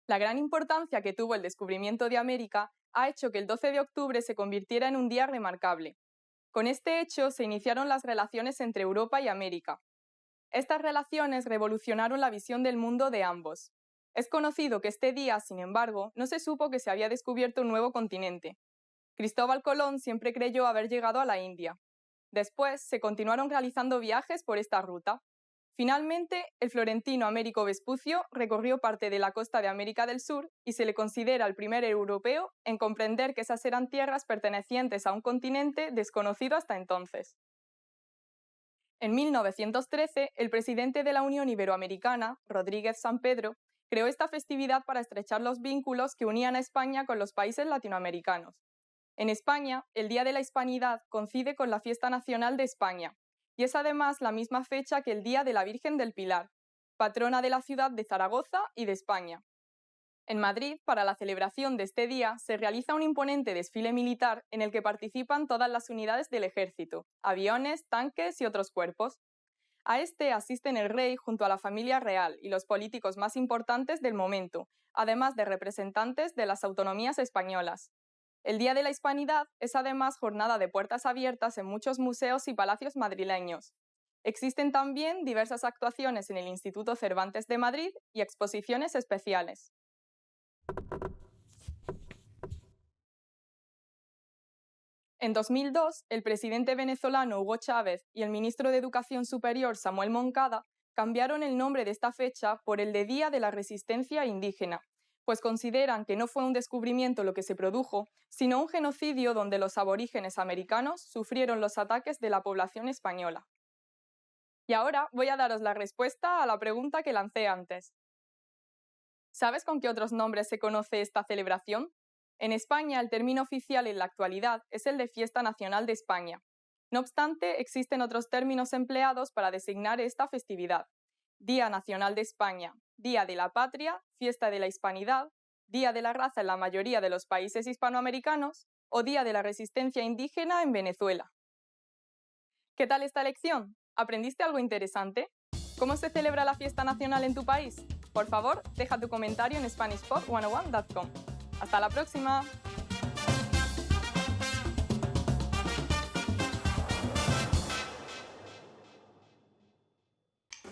La gran importancia que tuvo el descubrimiento de América ha hecho que el 12 de octubre se convirtiera en un día remarcable. Con este hecho se iniciaron las relaciones entre Europa y América. Estas relaciones revolucionaron la visión del mundo de ambos. Es conocido que este día, sin embargo, no se supo que se había descubierto un nuevo continente. Cristóbal Colón siempre creyó haber llegado a la India. Después se continuaron realizando viajes por esta ruta. Finalmente, el florentino Américo Vespucio recorrió parte de la costa de América del Sur y se le considera el primer europeo en comprender que esas eran tierras pertenecientes a un continente desconocido hasta entonces. En 1913, el presidente de la Unión Iberoamericana, Rodríguez Sampedro, creó esta festividad para estrechar los vínculos que unían a España con los países latinoamericanos. En España, el Día de la Hispanidad coincide con la Fiesta Nacional de España, y es además la misma fecha que el Día de la Virgen del Pilar, patrona de la ciudad de Zaragoza y de España. En Madrid, para la celebración de este día, se realiza un imponente desfile militar en el que participan todas las unidades del ejército, aviones, tanques y otros cuerpos. A este asisten el rey junto a la familia real y los políticos más importantes del momento, además de representantes de las autonomías españolas. El Día de la Hispanidad es además jornada de puertas abiertas en muchos museos y palacios madrileños. Existen también diversas actuaciones en el Instituto Cervantes de Madrid y exposiciones especiales. En 2002, el presidente venezolano Hugo Chávez y el ministro de Educación Superior Samuel Moncada cambiaron el nombre de esta fecha por el de Día de la Resistencia Indígena, pues consideran que no fue un descubrimiento lo que se produjo, sino un genocidio donde los aborígenes americanos sufrieron los ataques de la población española. Y ahora voy a daros la respuesta a la pregunta que lancé antes. ¿Sabes con qué otros nombres se conoce esta celebración? En España, el término oficial en la actualidad es el de Fiesta Nacional de España. No obstante, existen otros términos empleados para designar esta festividad. Día Nacional de España, Día de la Patria, Fiesta de la Hispanidad, Día de la Raza en la mayoría de los países hispanoamericanos o Día de la Resistencia Indígena en Venezuela. ¿Qué tal esta lección? ¿Aprendiste algo interesante? ¿Cómo se celebra la fiesta nacional en tu país? Por favor, deja tu comentario en SpanishPod101.com. ¡Hasta la próxima!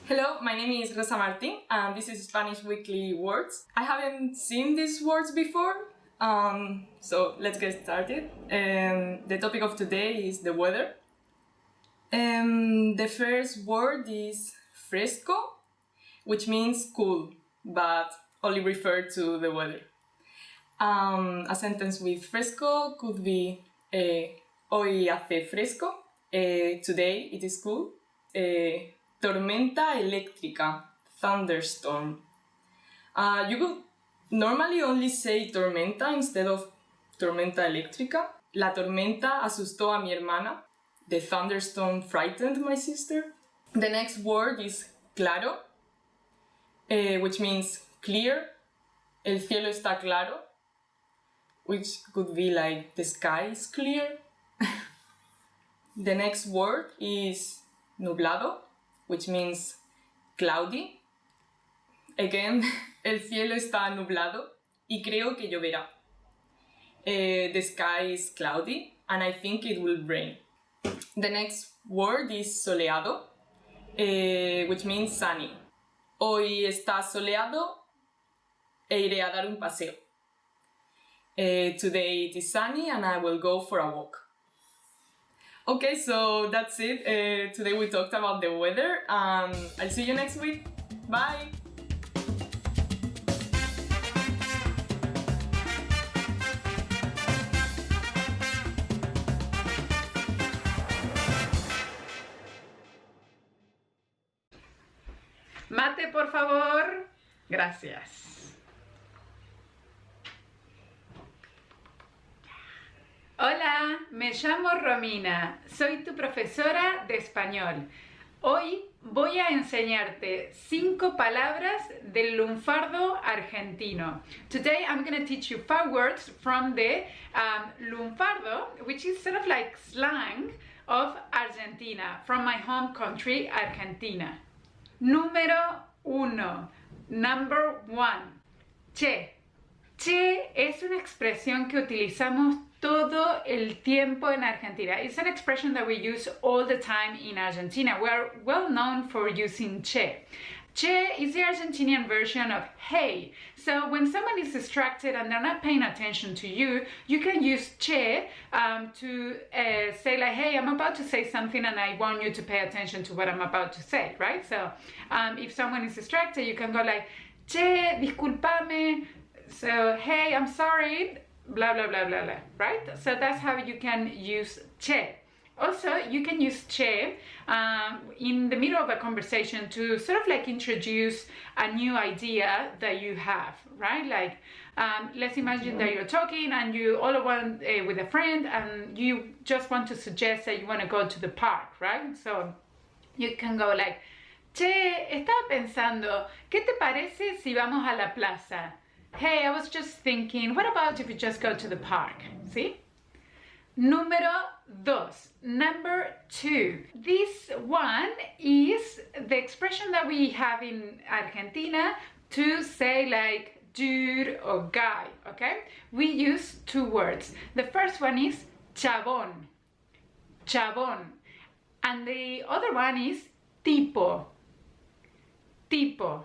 Hello, my name is Rosa Martin, and this is Spanish Weekly Words. I haven't seen these words before, so let's get started. The topic of today is the weather. The first word is fresco, which means cool, but only referred to the weather. A sentence with fresco could be hoy hace fresco, today it is cool. Tormenta eléctrica, thunderstorm. You could Normally only say tormenta instead of tormenta eléctrica. La tormenta asustó a mi hermana. The thunderstorm frightened my sister. The next word is claro, which means clear. El cielo está claro, which could be like the sky is clear. The next word is nublado, which means cloudy. Again, el cielo está nublado y creo que lloverá. The sky is cloudy and I think it will rain. The next word is soleado, which means sunny. Hoy está soleado e iré a dar un paseo. Today it is sunny and I will go for a walk. Okay, so that's it. Today we talked about the weather. I'll see you next week. Bye! Mate, por favor. Gracias. Hola, me llamo Romina. Soy tu profesora de español. Hoy voy a enseñarte 5 palabras del lunfardo argentino. Today I'm going to teach you 5 words from the lunfardo, which is sort of like slang of Argentina, from my home country, Argentina. Número 1. Number 1. Che. Che es una expresión que utilizamos todo el tiempo en Argentina. It's an expression that we use all the time in Argentina. We are well known for using che. Che is the Argentinian version of hey. So when someone is distracted and they're not paying attention to you, you can use che to say like, hey, I'm about to say something and I want you to pay attention to what I'm about to say, right? So if someone is distracted, you can go like, che, disculpame. So, hey, I'm sorry, blah, blah, blah, blah, blah, right? So that's how you can use che. Also, you can use che in the middle of a conversation to sort of like introduce a new idea that you have, right? Like, let's imagine that you're talking and you all want with a friend and you just want to suggest that you want to go to the park, right? So you can go like, che, estaba pensando, ¿qué te parece si vamos a la plaza? Hey, I was just thinking, what about if you just go to the park? See? Número 2. Number 2. This one is the expression that we have in Argentina to say like dude or guy, okay? We use 2 words. The first one is chabón. Chabón. And the other one is tipo. Tipo.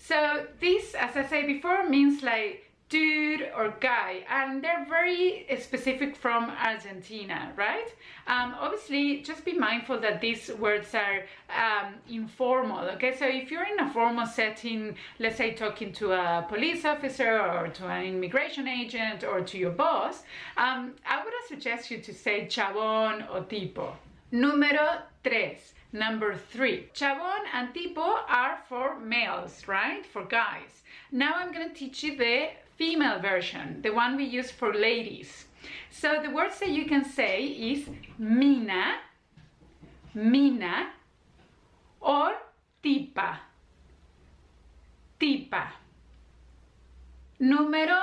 So this, as I said before, means like dude or guy, and they're very specific from Argentina, right? Obviously, just be mindful that these words are informal, okay? So if you're in a formal setting, let's say talking to a police officer or to an immigration agent or to your boss, I would suggest you to say chabón or tipo. Número 3. Number 3. Chabón and tipo are for males, right? For guys. Now I'm going to teach you the female version, the one we use for ladies. So the words that you can say is mina, mina, or tipa, tipa. Número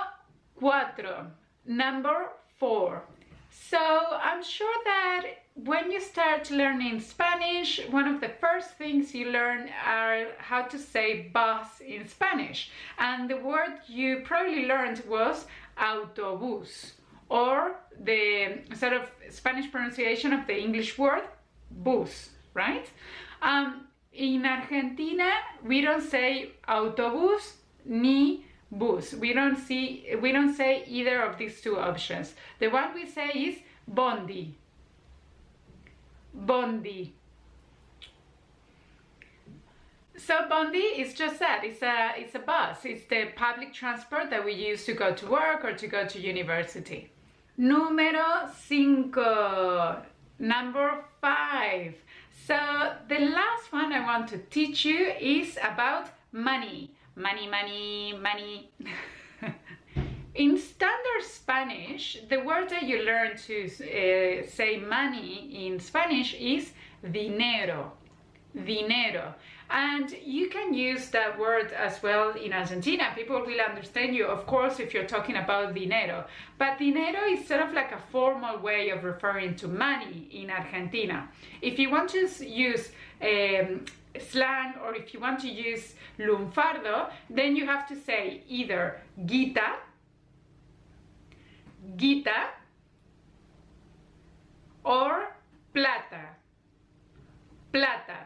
4. Number 4. So I'm sure that when you start learning Spanish, one of the first things you learn are how to say bus in Spanish. And the word you probably learned was autobús, or the sort of Spanish pronunciation of the English word bus, right? In Argentina, we don't say autobús ni bus. We don't say either of these 2 options. The one we say is bondi. Bondi. So bondi is just that. It's a bus. It's the public transport that we use to go to work or to go to university. Número 5. Number 5. So the last one I want to teach you is about money. money, money, money. In standard Spanish, the word that you learn to say money in Spanish is dinero. Dinero. And you can use that word as well in Argentina. People will understand you, of course, if you're talking about dinero. But dinero is sort of like a formal way of referring to money in Argentina. If you want to use slang, or if you want to use lunfardo, then you have to say either guita, or plata. Plata.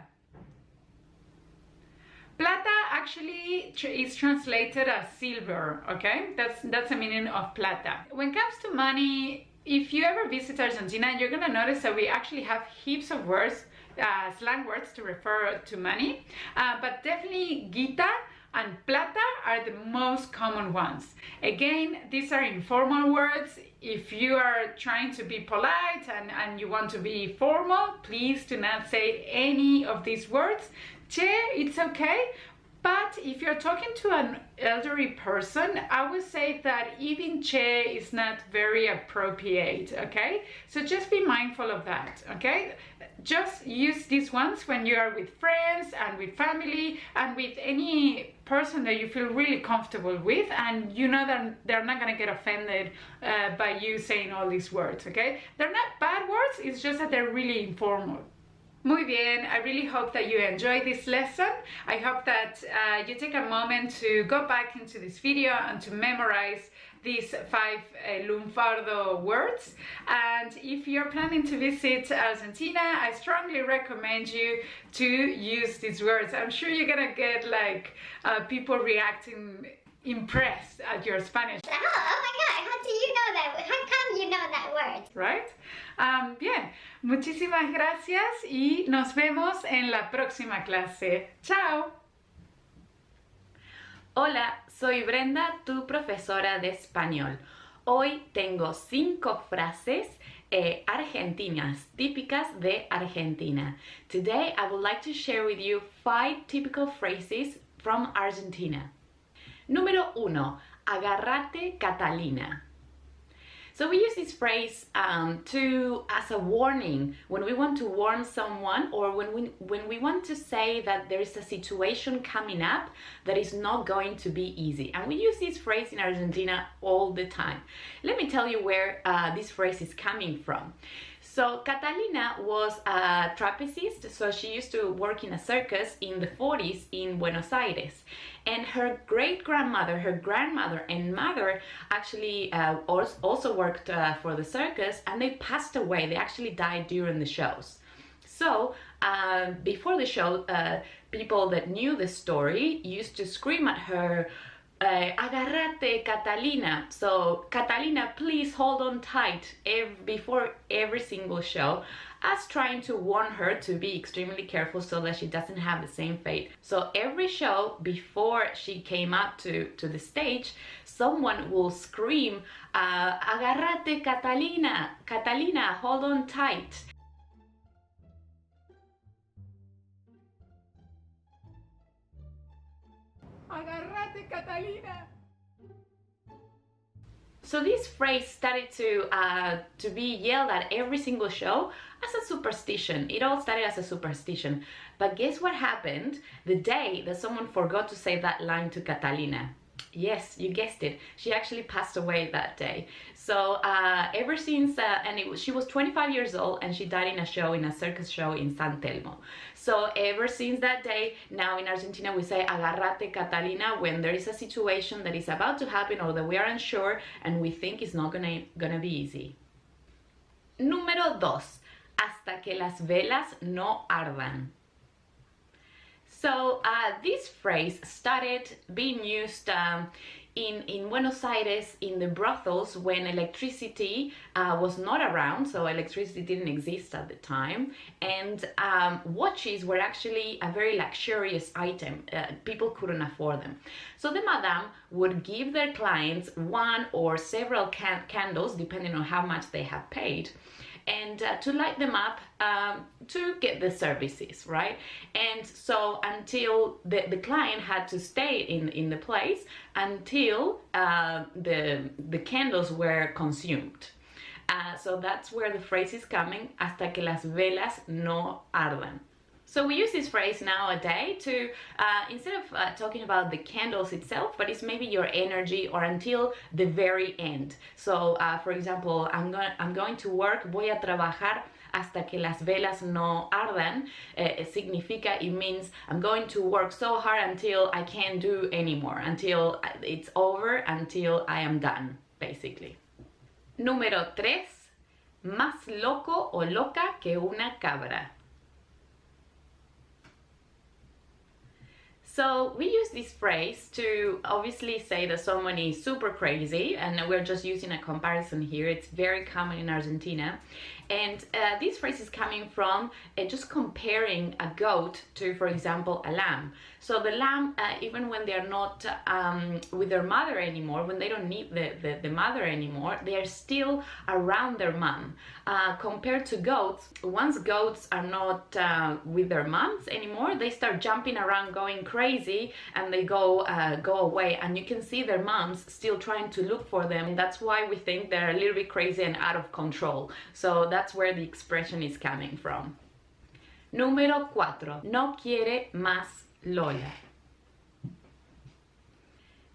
Plata actually is translated as silver, okay? That's the meaning of plata. When it comes to money, if you ever visit Argentina, you're gonna notice that we actually have heaps of words, slang words to refer to money, but definitely guita and plata are the most common ones. Again, these are informal words. If you are trying to be polite and you want to be formal, please do not say any of these words. Che, it's okay, but if you're talking to an elderly person, I would say that even che is not very appropriate, okay? So just be mindful of that, okay? Just use these ones when you are with friends and with family and with any person that you feel really comfortable with, and you know that they're not gonna get offended by you saying all these words, okay? They're not bad words, it's just that they're really informal. Muy bien, I really hope that you enjoyed this lesson. I hope that you take a moment to go back into this video and to memorize these 5 lunfardo words. And if you're planning to visit Argentina, I strongly recommend you to use these words. I'm sure you're gonna get like people reacting impressed at your Spanish. Oh my God, how do you know that? How come you know that word? Right? Bien, muchísimas gracias y nos vemos en la próxima clase. Chao. Hola, soy Brenda, tu profesora de español. Hoy tengo 5 frases argentinas, típicas de Argentina. Today I would like to share with you 5 typical phrases from Argentina. Número 1. Agárrate, Catalina. So we use this phrase as a warning when we want to warn someone, or when we want to say that there is a situation coming up that is not going to be easy. And we use this phrase in Argentina all the time. Let me tell you where this phrase is coming from. So Catalina was a trapezist, so she used to work in a circus in the 40s in Buenos Aires. And her great-grandmother, her grandmother and mother actually also worked for the circus, and they passed away. They actually died during the shows. So before the show, people that knew the story used to scream at her, Agárrate, Catalina. So, Catalina, please hold on tight before every single show, as trying to warn her to be extremely careful so that she doesn't have the same fate. So every show, before she came up to the stage, someone will scream, Agárrate, Catalina. Catalina, hold on tight. Agárrate, Catalina. So this phrase started to be yelled at every single show as a superstition. It all started as a superstition. But guess what happened the day that someone forgot to say that line to Catalina? Yes, you guessed it. She actually passed away that day. So ever since, she was 25 years old, and she died in a circus show in San Telmo. So ever since that day, now in Argentina we say Agárrate, Catalina when there is a situation that is about to happen or that we are unsure and we think it's not gonna be easy. Número 2. Hasta que las velas no ardan. So this phrase started being used in Buenos Aires in the brothels when electricity was not around, so electricity didn't exist at the time, and watches were actually a very luxurious item. People couldn't afford them. So the madame would give their clients one or several candles, depending on how much they had paid, and to light them up to get the services, right? And so until the client had to stay in the place until the candles were consumed. So that's where the phrase is coming, hasta que las velas no ardan. So we use this phrase nowadays to, instead of talking about the candles itself, but it's maybe your energy or until the very end. So, for example, I'm going to work, voy a trabajar hasta que las velas no ardan. Significa, it means I'm going to work so hard until I can't do anymore, until it's over, until I am done, basically. Número 3, más loco o loca que una cabra. So we use this phrase to obviously say that someone is super crazy, and we're just using a comparison here. It's very common in Argentina. And this phrase is coming from just comparing a goat to, for example, a lamb. So the lamb, even when they're not with their mother anymore, when they don't need the mother anymore, they are still around their mom. Compared to goats, once goats are not with their moms anymore, they start jumping around, going crazy, and they go away. And you can see their moms still trying to look for them. And that's why we think they're a little bit crazy and out of control. So that's where the expression is coming from. Número 4. No quiere más Lola.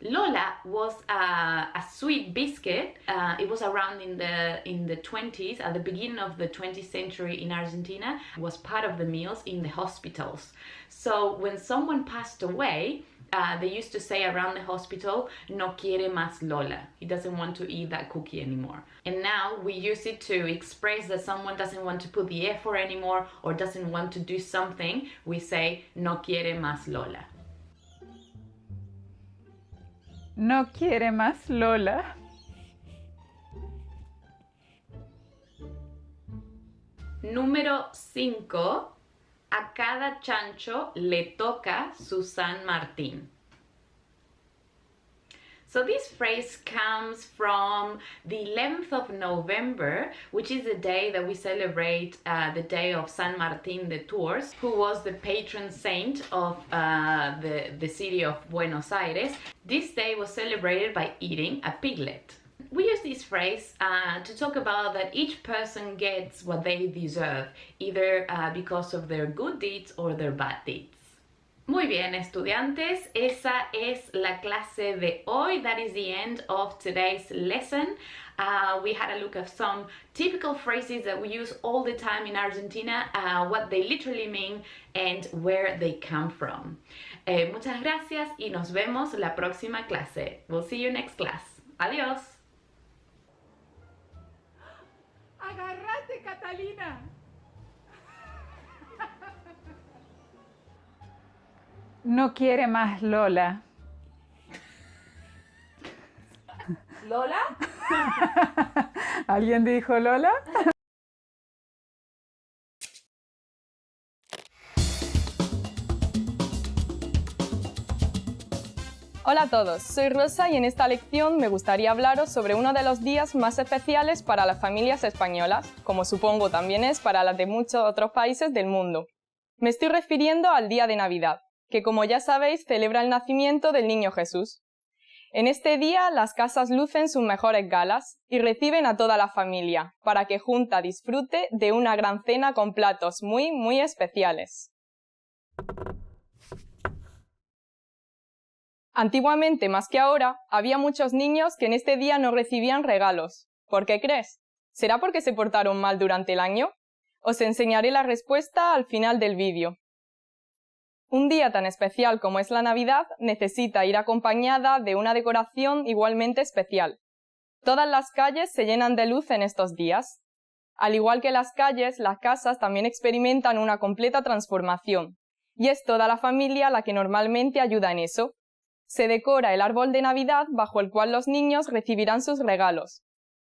Lola was a sweet biscuit. It was around in the 20s, at the beginning of the 20th century in Argentina. It was part of the meals in the hospitals. So when someone passed away, they used to say around the hospital, no quiere más Lola. He doesn't want to eat that cookie anymore. And now we use it to express that someone doesn't want to put the effort anymore or doesn't want to do something. We say, no quiere más Lola. No quiere más Lola. Número 5. A cada chancho le toca su San Martín. So this phrase comes from the 11th of November, which is the day that we celebrate the day of San Martín de Tours, who was the patron saint of the city of Buenos Aires. This day was celebrated by eating a piglet. We use this phrase to talk about that each person gets what they deserve, either because of their good deeds or their bad deeds. Muy bien, estudiantes, esa es la clase de hoy. That is the end of today's lesson. We had a look at some typical phrases that we use all the time in Argentina, what they literally mean and where they come from. Muchas gracias y nos vemos la próxima clase. We'll see you next class. Adiós. Agarrate, Catalina. No quiere más Lola. ¿Lola? ¿Alguien dijo Lola? Hola a todos, soy Rosa y en esta lección me gustaría hablaros sobre uno de los días más especiales para las familias españolas, como supongo también es para las de muchos otros países del mundo. Me estoy refiriendo al día de Navidad, que como ya sabéis celebra el nacimiento del niño Jesús. En este día las casas lucen sus mejores galas y reciben a toda la familia, para que junta disfrute de una gran cena con platos muy especiales. Antiguamente, más que ahora, había muchos niños que en este día no recibían regalos. ¿Por qué crees? ¿Será porque se portaron mal durante el año? Os enseñaré la respuesta al final del vídeo. Un día tan especial como es la Navidad necesita ir acompañada de una decoración igualmente especial. Todas las calles se llenan de luz en estos días. Al igual que las calles, las casas también experimentan una completa transformación, y es toda la familia la que normalmente ayuda en eso. Se decora el árbol de Navidad bajo el cual los niños recibirán sus regalos.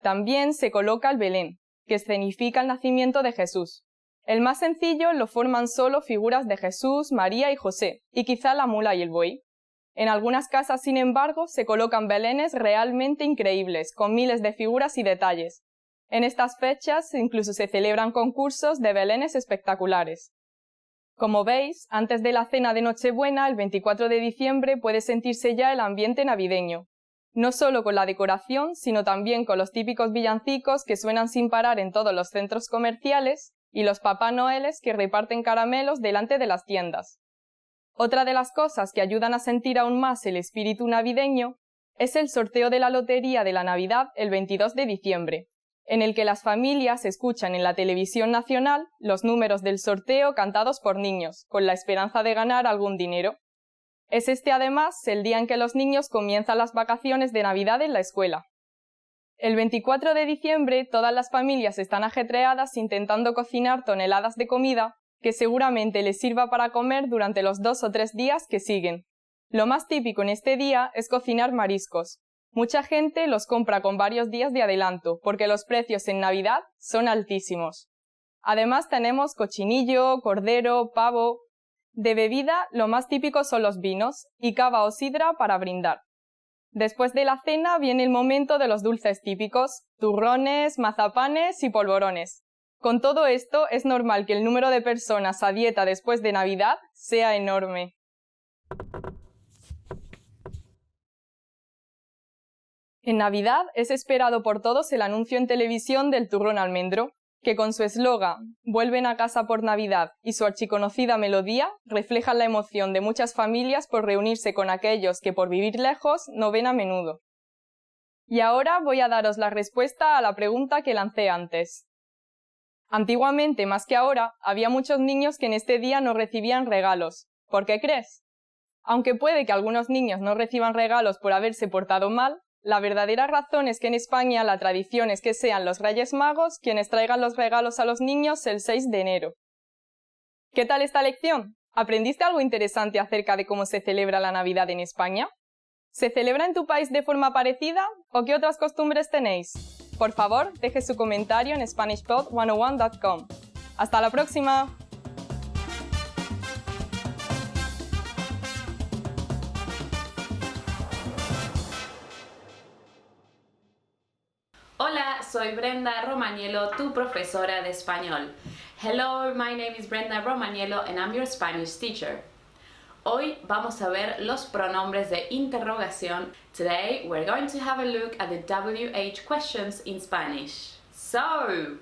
También se coloca el Belén, que escenifica el nacimiento de Jesús. El más sencillo lo forman solo figuras de Jesús, María y José, y quizá la mula y el buey. En algunas casas, sin embargo, se colocan belenes realmente increíbles, con miles de figuras y detalles. En estas fechas incluso se celebran concursos de belenes espectaculares. Como veis, antes de la cena de Nochebuena, el 24 de diciembre, puede sentirse ya el ambiente navideño. No solo con la decoración, sino también con los típicos villancicos que suenan sin parar en todos los centros comerciales y los Papá Noeles que reparten caramelos delante de las tiendas. Otra de las cosas que ayudan a sentir aún más el espíritu navideño es el sorteo de la Lotería de la Navidad el 22 de diciembre, en el que las familias escuchan en la televisión nacional los números del sorteo cantados por niños, con la esperanza de ganar algún dinero. Es este además el día en que los niños comienzan las vacaciones de Navidad en la escuela. El 24 de diciembre todas las familias están ajetreadas intentando cocinar toneladas de comida que seguramente les sirva para comer durante los 2 o 3 días que siguen. Lo más típico en este día es cocinar mariscos. Mucha gente los compra con varios días de adelanto, porque los precios en Navidad son altísimos. Además tenemos cochinillo, cordero, pavo. De bebida, lo más típico son los vinos, y cava o sidra para brindar. Después de la cena viene el momento de los dulces típicos, turrones, mazapanes y polvorones. Con todo esto, es normal que el número de personas a dieta después de Navidad sea enorme. En Navidad es esperado por todos el anuncio en televisión del turrón almendro, que con su eslogan «Vuelven a casa por Navidad» y su archiconocida melodía reflejan la emoción de muchas familias por reunirse con aquellos que por vivir lejos no ven a menudo. Y ahora voy a daros la respuesta a la pregunta que lancé antes. Antiguamente, más que ahora, había muchos niños que en este día no recibían regalos. ¿Por qué crees? Aunque puede que algunos niños no reciban regalos por haberse portado mal, la verdadera razón es que en España la tradición es que sean los Reyes Magos quienes traigan los regalos a los niños el 6 de enero. ¿Qué tal esta lección? ¿Aprendiste algo interesante acerca de cómo se celebra la Navidad en España? ¿Se celebra en tu país de forma parecida o qué otras costumbres tenéis? Por favor, deje su comentario en SpanishPod101.com. ¡Hasta la próxima! Hola, soy Brenda Romaniello, tu profesora de español. Hello, my name is Brenda Romaniello and I'm your Spanish teacher. Hoy vamos a ver los pronombres de interrogación. Today we're going to have a look at the WH questions in Spanish. So,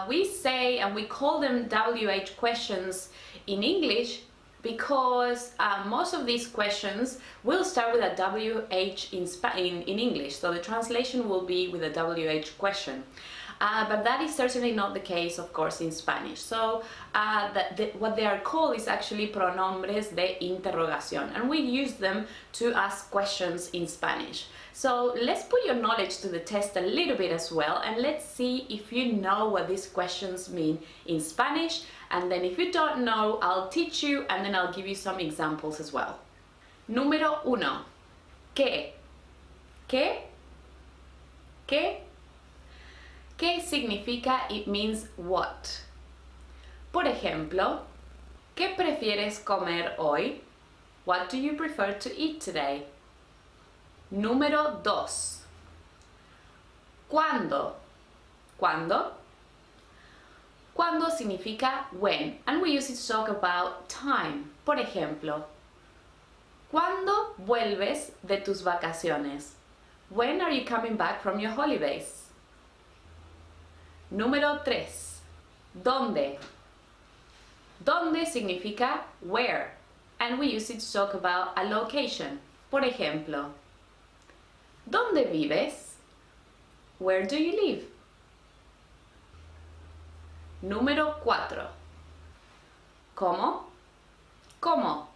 we say and we call them WH questions in English because most of these questions will start with a WH in English, so the translation will be with a WH question. But that is certainly not the case, of course, in Spanish. So what they are called is actually pronombres de interrogación, and we use them to ask questions in Spanish. So let's put your knowledge to the test a little bit as well, and let's see if you know what these questions mean in Spanish, and then if you don't know, I'll teach you and then I'll give you some examples as well. Número 1. ¿Qué? ¿Qué? ¿Qué? ¿Qué significa it means what? Por ejemplo, ¿qué prefieres comer hoy? What do you prefer to eat today? Número 2. ¿Cuándo? ¿Cuándo? ¿Cuándo significa when, and we use it to talk about time. Por ejemplo, ¿cuándo vuelves de tus vacaciones? When are you coming back from your holidays? Número 3. ¿Dónde? ¿Dónde significa where, and we use it to talk about a location. Por ejemplo, ¿dónde vives? Where do you live? Número 4. ¿Cómo? ¿Cómo?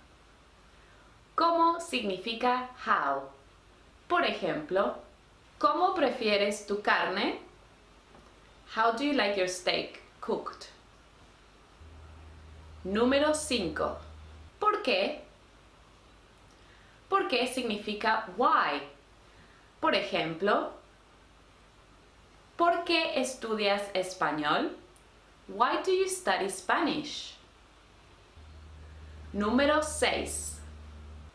¿Cómo significa how? Por ejemplo, ¿cómo prefieres tu carne? How do you like your steak cooked? Número 5. ¿Por qué? ¿Por qué significa why? Por ejemplo, ¿por qué estudias español? Why do you study Spanish? Número 6.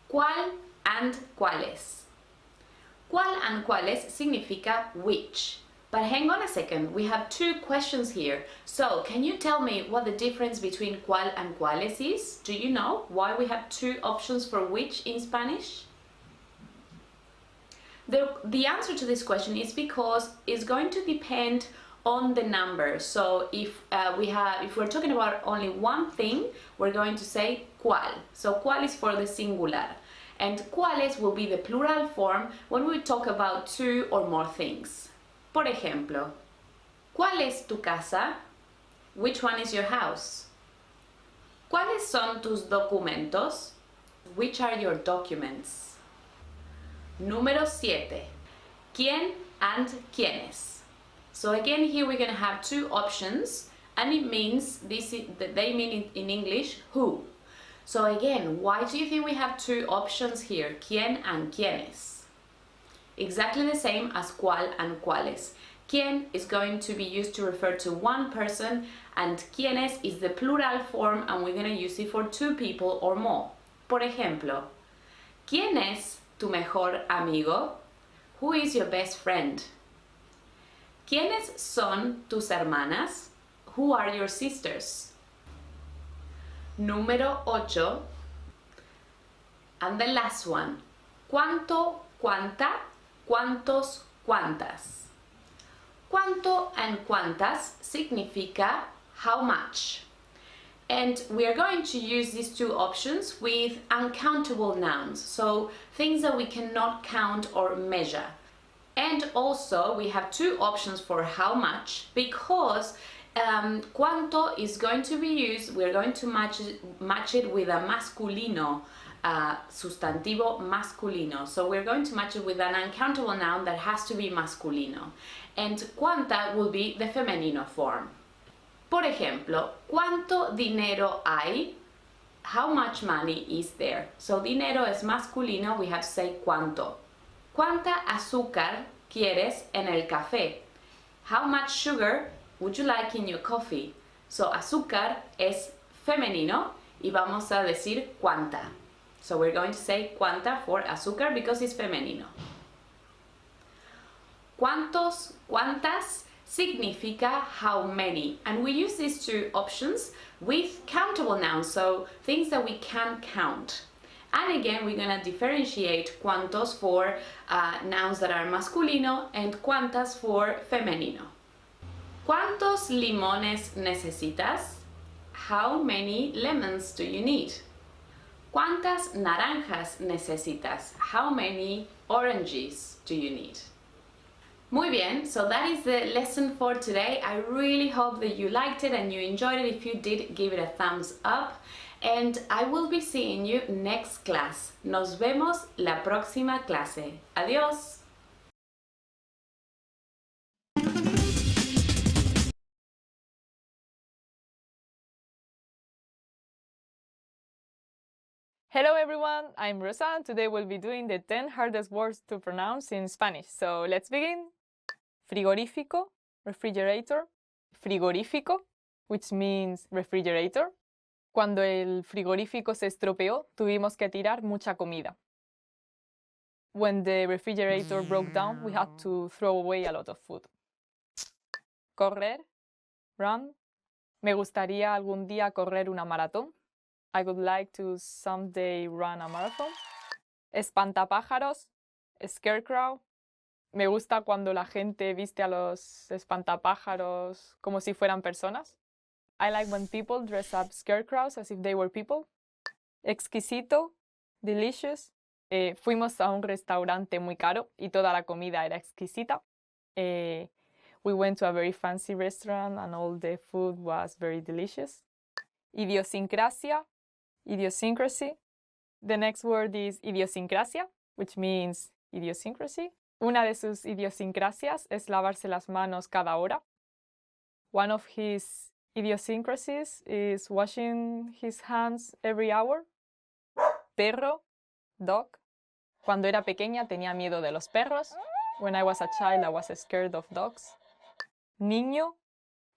¿Cuál and cuáles? ¿Cuál and cuáles significa which? But hang on a second, we have two questions here. So, can you tell me what the difference between cuál and cuáles is? Do you know why we have two options for which in Spanish? The answer to this question is because it's going to depend on the number. So if we're talking about only one thing, we're going to say cuál. So cuál is for the singular, and cuáles will be the plural form when we talk about two or more things. Por ejemplo, ¿cuál es tu casa? Which one is your house? ¿Cuáles son tus documentos? Which are your documents? Número 7. ¿Quién and quiénes? So again, here we're going to have two options, and it means they mean in English who. So again, why do you think we have two options here, quién and quiénes? Exactly the same as cuál and cuáles. Quién is going to be used to refer to one person, and quiénes is the plural form, and we're going to use it for two people or more. Por ejemplo, ¿quién es tu mejor amigo? Who is your best friend? ¿Quiénes son tus hermanas? Who are your sisters? Número 8. And the last one. ¿Cuánto, cuánta, cuántos, cuántas? Cuánto and cuántas significa how much. And we are going to use these two options with uncountable nouns, so things that we cannot count or measure. And also we have two options for how much, because cuánto is going to be used, we're going to match it with a masculino, sustantivo masculino. So we're going to match it with an uncountable noun that has to be masculino. And cuánta will be the femenino form. Por ejemplo, ¿cuánto dinero hay? How much money is there? So dinero es masculino, we have to say cuánto. ¿Cuánta azúcar quieres en el café? How much sugar would you like in your coffee? So azúcar es femenino y vamos a decir cuánta. So we're going to say cuánta for azúcar because it's femenino. ¿Cuántos, cuántas? Significa how many, and we use these two options with countable nouns, so things that we can count. And again, we're going to differentiate cuántos for nouns that are masculino and cuántas for femenino. ¿Cuántos limones necesitas? How many lemons do you need? ¿Cuántas naranjas necesitas? How many oranges do you need? Muy bien, so that is the lesson for today. I really hope that you liked it and you enjoyed it. If you did, give it a thumbs up. And I will be seeing you next class. Nos vemos la próxima clase. Adiós. Hello everyone, I'm Rosa, and today we'll be doing the 10 hardest words to pronounce in Spanish. So let's begin. Frigorífico, refrigerator. Frigorífico, which means refrigerator. Cuando el frigorífico se estropeó, tuvimos que tirar mucha comida. When the refrigerator broke down, we had to throw away a lot of food. Correr, run. Me gustaría algún día correr una maratón. I would like to someday run a marathon. Espantapájaros, scarecrow. Me gusta cuando la gente viste a los espantapájaros como si fueran personas. I like when people dress up scarecrows as if they were people. Exquisito, delicious. Fuimos a un restaurante muy caro y toda la comida era exquisita. We went to a very fancy restaurant and all the food was very delicious. Idiosincrasia, idiosyncrasy. The next word is idiosincrasia, which means idiosyncrasy. Una de sus idiosincrasias es lavarse las manos cada hora. One of his idiosyncrasies is washing his hands every hour. Perro, dog. Cuando era pequeña tenía miedo de los perros. When I was a child, I was scared of dogs. Niño,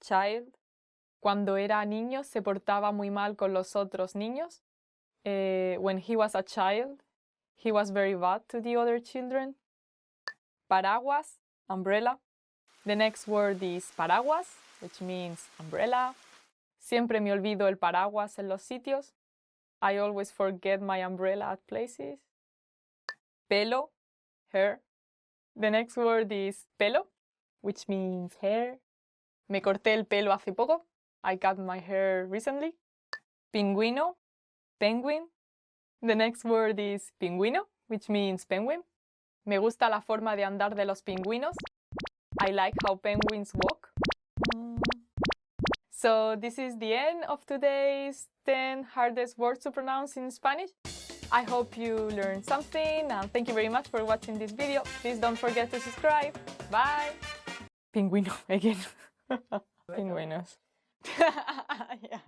child. Cuando era niño se portaba muy mal con los otros niños. When he was a child, he was very bad to the other children. Paraguas, umbrella. The next word is paraguas, which means umbrella. Siempre me olvido el paraguas en los sitios. I always forget my umbrella at places. Pelo, hair. The next word is pelo, which means hair. Me corté el pelo hace poco. I cut my hair recently. Pingüino, penguin. The next word is pingüino, which means penguin. Me gusta la forma de andar de los pingüinos. I like how penguins walk. So this is the end of today's 10 hardest words to pronounce in Spanish. I hope you learned something and thank you very much for watching this video. Please don't forget to subscribe. Bye! Pingüino again. Pingüinos. Yeah.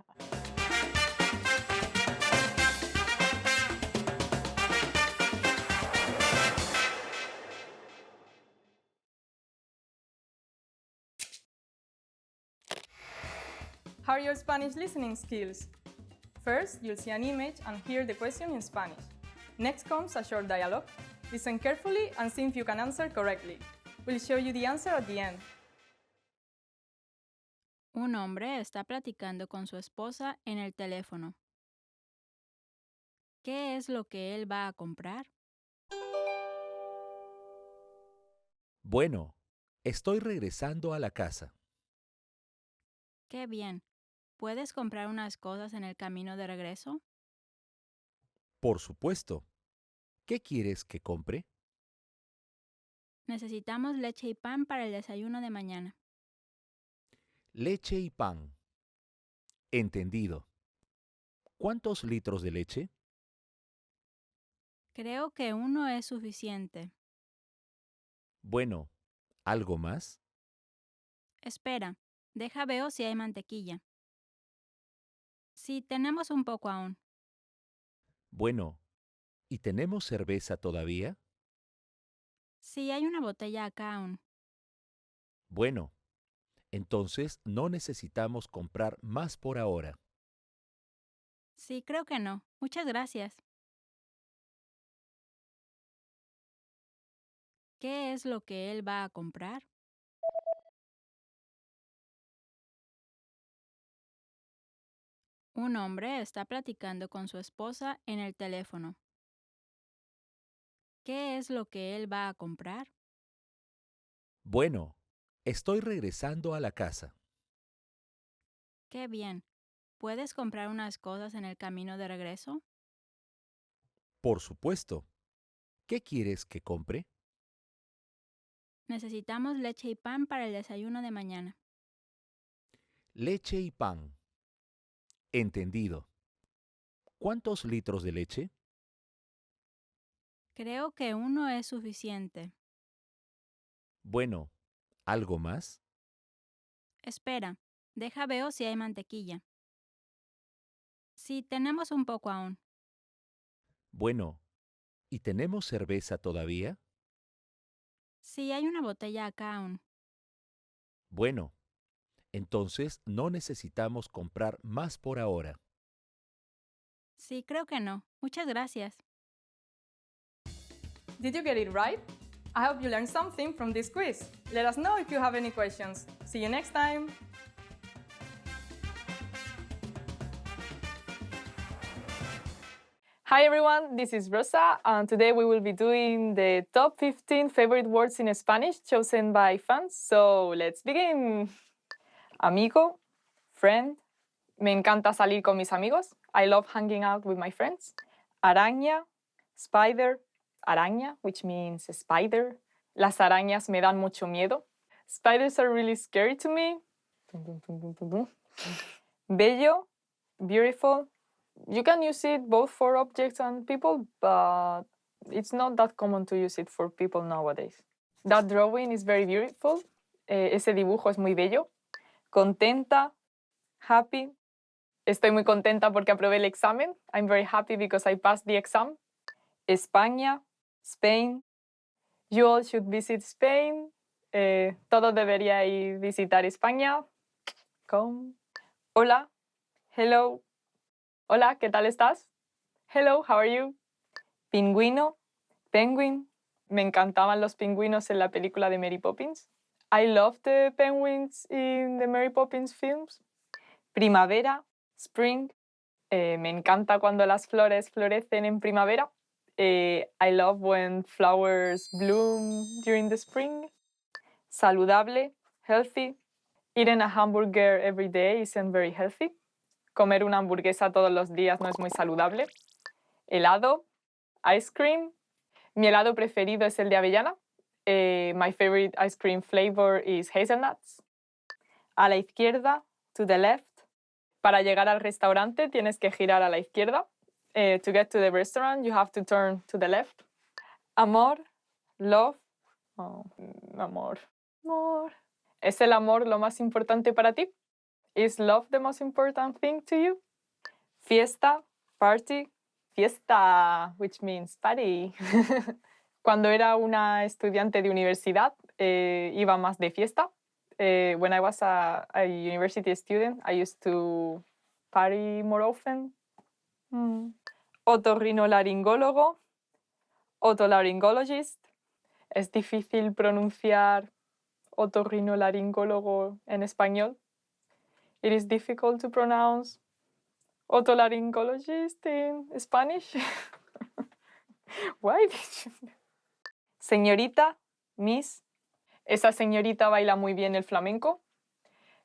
How are your Spanish listening skills? First, you'll see an image and hear the question in Spanish. Next comes a short dialogue. Listen carefully and see if you can answer correctly. We'll show you the answer at the end. Un hombre está platicando con su esposa en el teléfono. ¿Qué es lo que él va a comprar? Bueno, estoy regresando a la casa. Qué bien. ¿Puedes comprar unas cosas en el camino de regreso? Por supuesto. ¿Qué quieres que compre? Necesitamos leche y pan para el desayuno de mañana. Leche y pan. Entendido. ¿Cuántos litros de leche? Creo que uno es suficiente. Bueno, ¿algo más? Espera, deja veo si hay mantequilla. Sí, tenemos un poco aún. Bueno, ¿y tenemos cerveza todavía? Sí, hay una botella acá aún. Bueno, entonces no necesitamos comprar más por ahora. Sí, creo que no. Muchas gracias. ¿Qué es lo que él va a comprar? Un hombre está platicando con su esposa en el teléfono. ¿Qué es lo que él va a comprar? Bueno, estoy regresando a la casa. Qué bien. ¿Puedes comprar unas cosas en el camino de regreso? Por supuesto. ¿Qué quieres que compre? Necesitamos leche y pan para el desayuno de mañana. Leche y pan. Entendido. ¿Cuántos litros de leche? Creo que uno es suficiente. Bueno, ¿algo más? Espera, deja veo si hay mantequilla. Sí, tenemos un poco aún. Bueno, ¿y tenemos cerveza todavía? Sí, hay una botella acá aún. Bueno, entonces no necesitamos comprar más por ahora. Sí, creo que no. Muchas gracias. Did you get it right? I hope you learned something from this quiz. Let us know if you have any questions. See you next time! Hi everyone, this is Rosa, and today we will be doing the top 15 favorite words in Spanish chosen by fans. So let's begin! Amigo, friend. Me encanta salir con mis amigos. I love hanging out with my friends. Araña, spider. Araña, which means spider. Las arañas me dan mucho miedo. Spiders are really scary to me. Bello, beautiful. You can use it both for objects and people, but it's not that common to use it for people nowadays. That drawing is very beautiful. Ese dibujo es muy bello. Contenta, happy. Estoy muy contenta porque aprobé el examen. I'm very happy because I passed the exam. España, Spain. You all should visit Spain. Todos deberíais visitar España. Come. Hola. Hello. Hola, ¿qué tal estás? Hello, how are you? Pingüino, penguin. Me encantaban los pingüinos en la película de Mary Poppins. I love the penguins in the Mary Poppins films. Primavera, spring. Me encanta cuando las flores florecen en primavera. I love when flowers bloom during the spring. Saludable, healthy. Eating a hamburger every day isn't very healthy. Comer una hamburguesa todos los días no es muy saludable. Helado, ice cream. Mi helado preferido es el de avellana. My favorite ice cream flavor is hazelnuts. A la izquierda, to the left. Para llegar al restaurante tienes que girar a la izquierda. To get to the restaurant, you have to turn to the left. Amor, love. Oh, amor. Amor. ¿Es el amor lo más importante para ti? Is love the most important thing to you? Fiesta, party. Fiesta, which means party. Cuando era una estudiante de universidad, iba más de fiesta. When I was a university student, I used to party more often. Otorrinolaringólogo, otolaryngologist. Es difícil pronunciar otorrinolaringólogo en español. It is difficult to pronounce otolaryngologist in Spanish. Why did you... Señorita, miss. Esa señorita baila muy bien el flamenco.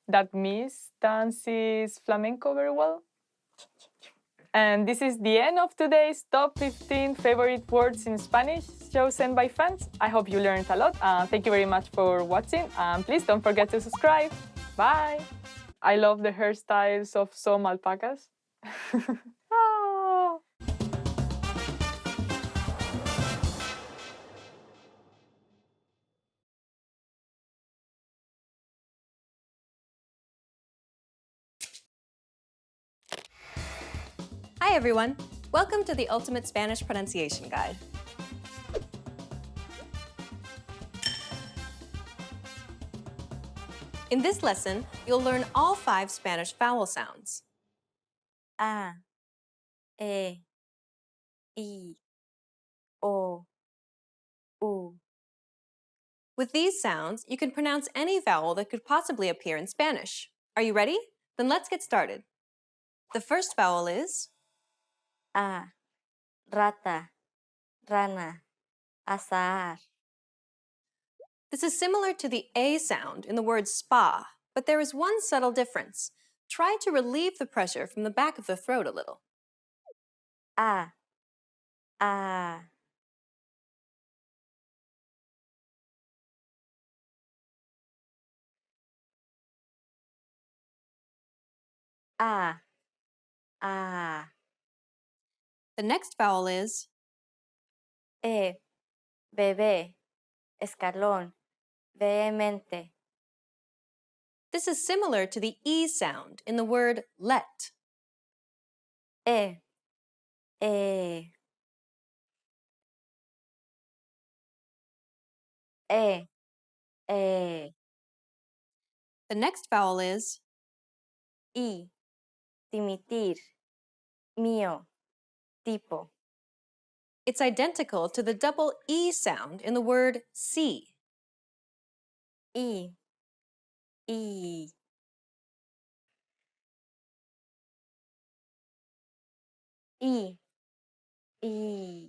That miss dances flamenco very well. And this is the end of today's top 15 favorite words in Spanish chosen by fans. I hope you learned a lot. Thank you very much for watching. Please don't forget to subscribe. Bye. I love the hairstyles of some alpacas. Ah. Hi everyone! Welcome to the Ultimate Spanish Pronunciation Guide. In this lesson, you'll learn all 5 Spanish vowel sounds. A, E, I, O, U. With these sounds, you can pronounce any vowel that could possibly appear in Spanish. Are you ready? Then let's get started. The first vowel is A, rata, rana, azahar. This is similar to the A sound in the word spa, but there is one subtle difference. Try to relieve the pressure from the back of the throat a little. A, A. A, A. The next vowel is E, bebé, escalón, vehemente. This is similar to the E sound in the word let. E, E. E, E. The next vowel is I, dimitir, mío, tipo. It's identical to the double E sound in the word see. I, I. I, I.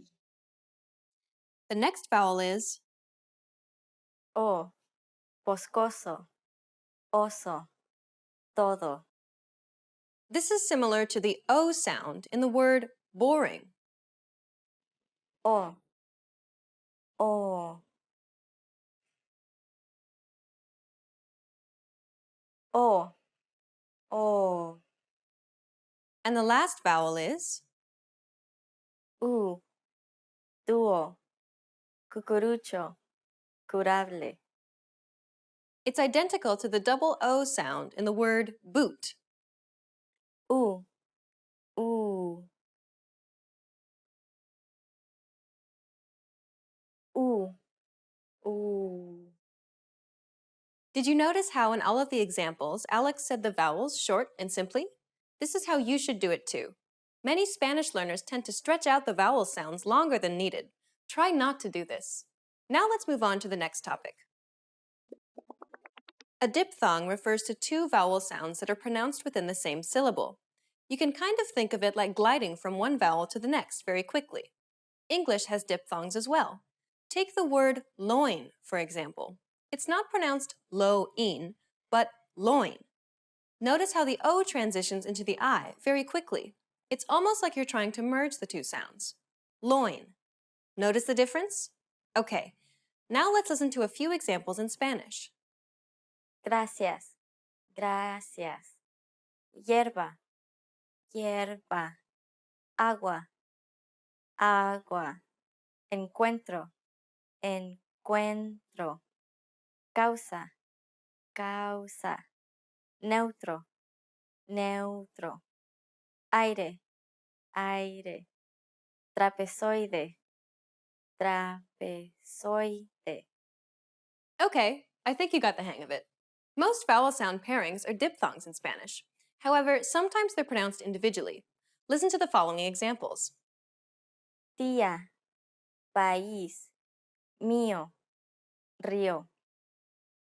The next vowel is O, boscoso, oso, todo. This is similar to the O sound in the word boring. O, O. O, O. And the last vowel is U, dúo, cucurucho, curable. It's identical to the double O sound in the word boot. U, U. U, U. Did you notice how in all of the examples, Alex said the vowels short and simply? This is how you should do it too. Many Spanish learners tend to stretch out the vowel sounds longer than needed. Try not to do this. Now let's move on to the next topic. A diphthong refers to two vowel sounds that are pronounced within the same syllable. You can kind of think of it like gliding from one vowel to the next very quickly. English has diphthongs as well. Take the word loin, for example. It's not pronounced lo-in, but loin. Notice how the O transitions into the I very quickly. It's almost like you're trying to merge the two sounds. Loin. Notice the difference? Okay, now let's listen to a few examples in Spanish. Gracias, gracias. Hierba, hierba. Agua, agua. Encuentro, encuentro. Causa, causa. Neutro, neutro. Aire, aire. Trapezoide, trapezoide. Okay, I think you got the hang of it. Most vowel sound pairings are diphthongs in Spanish. However, sometimes they're pronounced individually. Listen to the following examples. Tía, país, mío, río.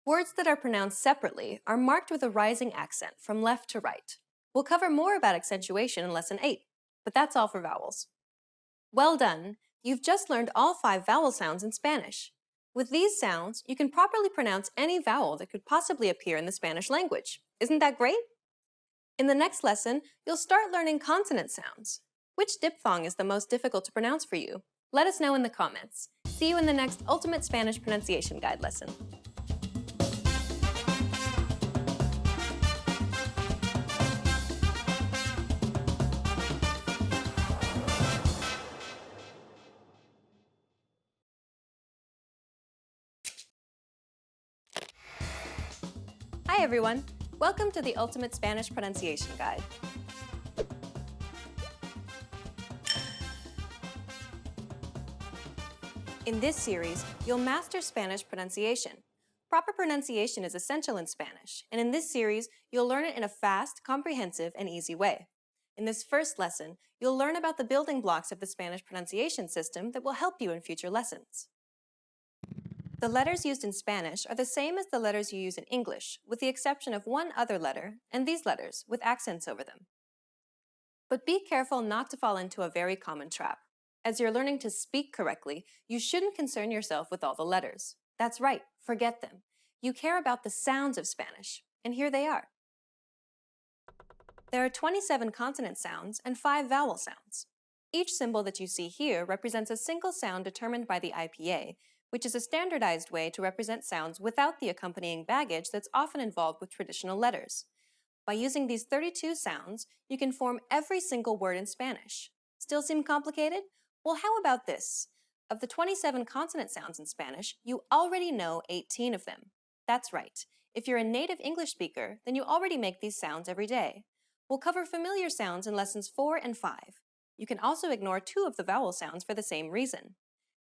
Words that are pronounced separately are marked with a rising accent from left to right. We'll cover more about accentuation in Lesson 8, but that's all for vowels. Well done! You've just learned all 5 vowel sounds in Spanish. With these sounds, you can properly pronounce any vowel that could possibly appear in the Spanish language. Isn't that great? In the next lesson, you'll start learning consonant sounds. Which diphthong is the most difficult to pronounce for you? Let us know in the comments. See you in the next Ultimate Spanish Pronunciation Guide lesson. Hi everyone! Welcome to the Ultimate Spanish Pronunciation Guide. In this series, you'll master Spanish pronunciation. Proper pronunciation is essential in Spanish, and in this series, you'll learn it in a fast, comprehensive, and easy way. In this first lesson, you'll learn about the building blocks of the Spanish pronunciation system that will help you in future lessons. The letters used in Spanish are the same as the letters you use in English, with the exception of one other letter, and these letters, with accents over them. But be careful not to fall into a very common trap. As you're learning to speak correctly, you shouldn't concern yourself with all the letters. That's right, forget them. You care about the sounds of Spanish, and here they are. There are 27 consonant sounds and 5 vowel sounds. Each symbol that you see here represents a single sound determined by the IPA, which is a standardized way to represent sounds without the accompanying baggage that's often involved with traditional letters. By using these 32 sounds, you can form every single word in Spanish. Still seem complicated? Well, how about this? Of the 27 consonant sounds in Spanish, you already know 18 of them. That's right. If you're a native English speaker, then you already make these sounds every day. We'll cover familiar sounds in lessons 4 and 5. You can also ignore 2 of the vowel sounds for the same reason.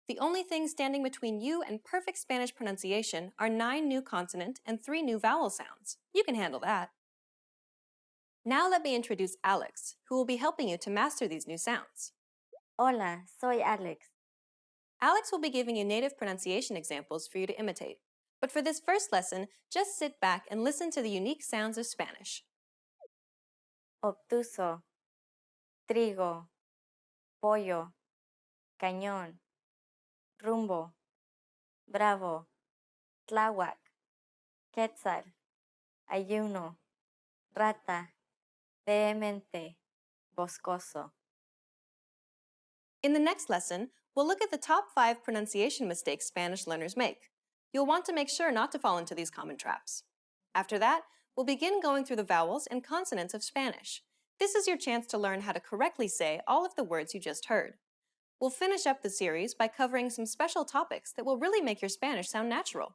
The only things standing between you and perfect Spanish pronunciation are 9 new consonant and 3 new vowel sounds. You can handle that. Now let me introduce Alex, who will be helping you to master these new sounds. Hola, soy Alex. Alex will be giving you native pronunciation examples for you to imitate. But for this first lesson, just sit back and listen to the unique sounds of Spanish. Obtuso, trigo, pollo, cañón, rumbo, bravo, tláhuac, quetzal, ayuno, rata, vehemente, boscoso. In the next lesson, we'll look at the top 5 pronunciation mistakes Spanish learners make. You'll want to make sure not to fall into these common traps. After that, we'll begin going through the vowels and consonants of Spanish. This is your chance to learn how to correctly say all of the words you just heard. We'll finish up the series by covering some special topics that will really make your Spanish sound natural.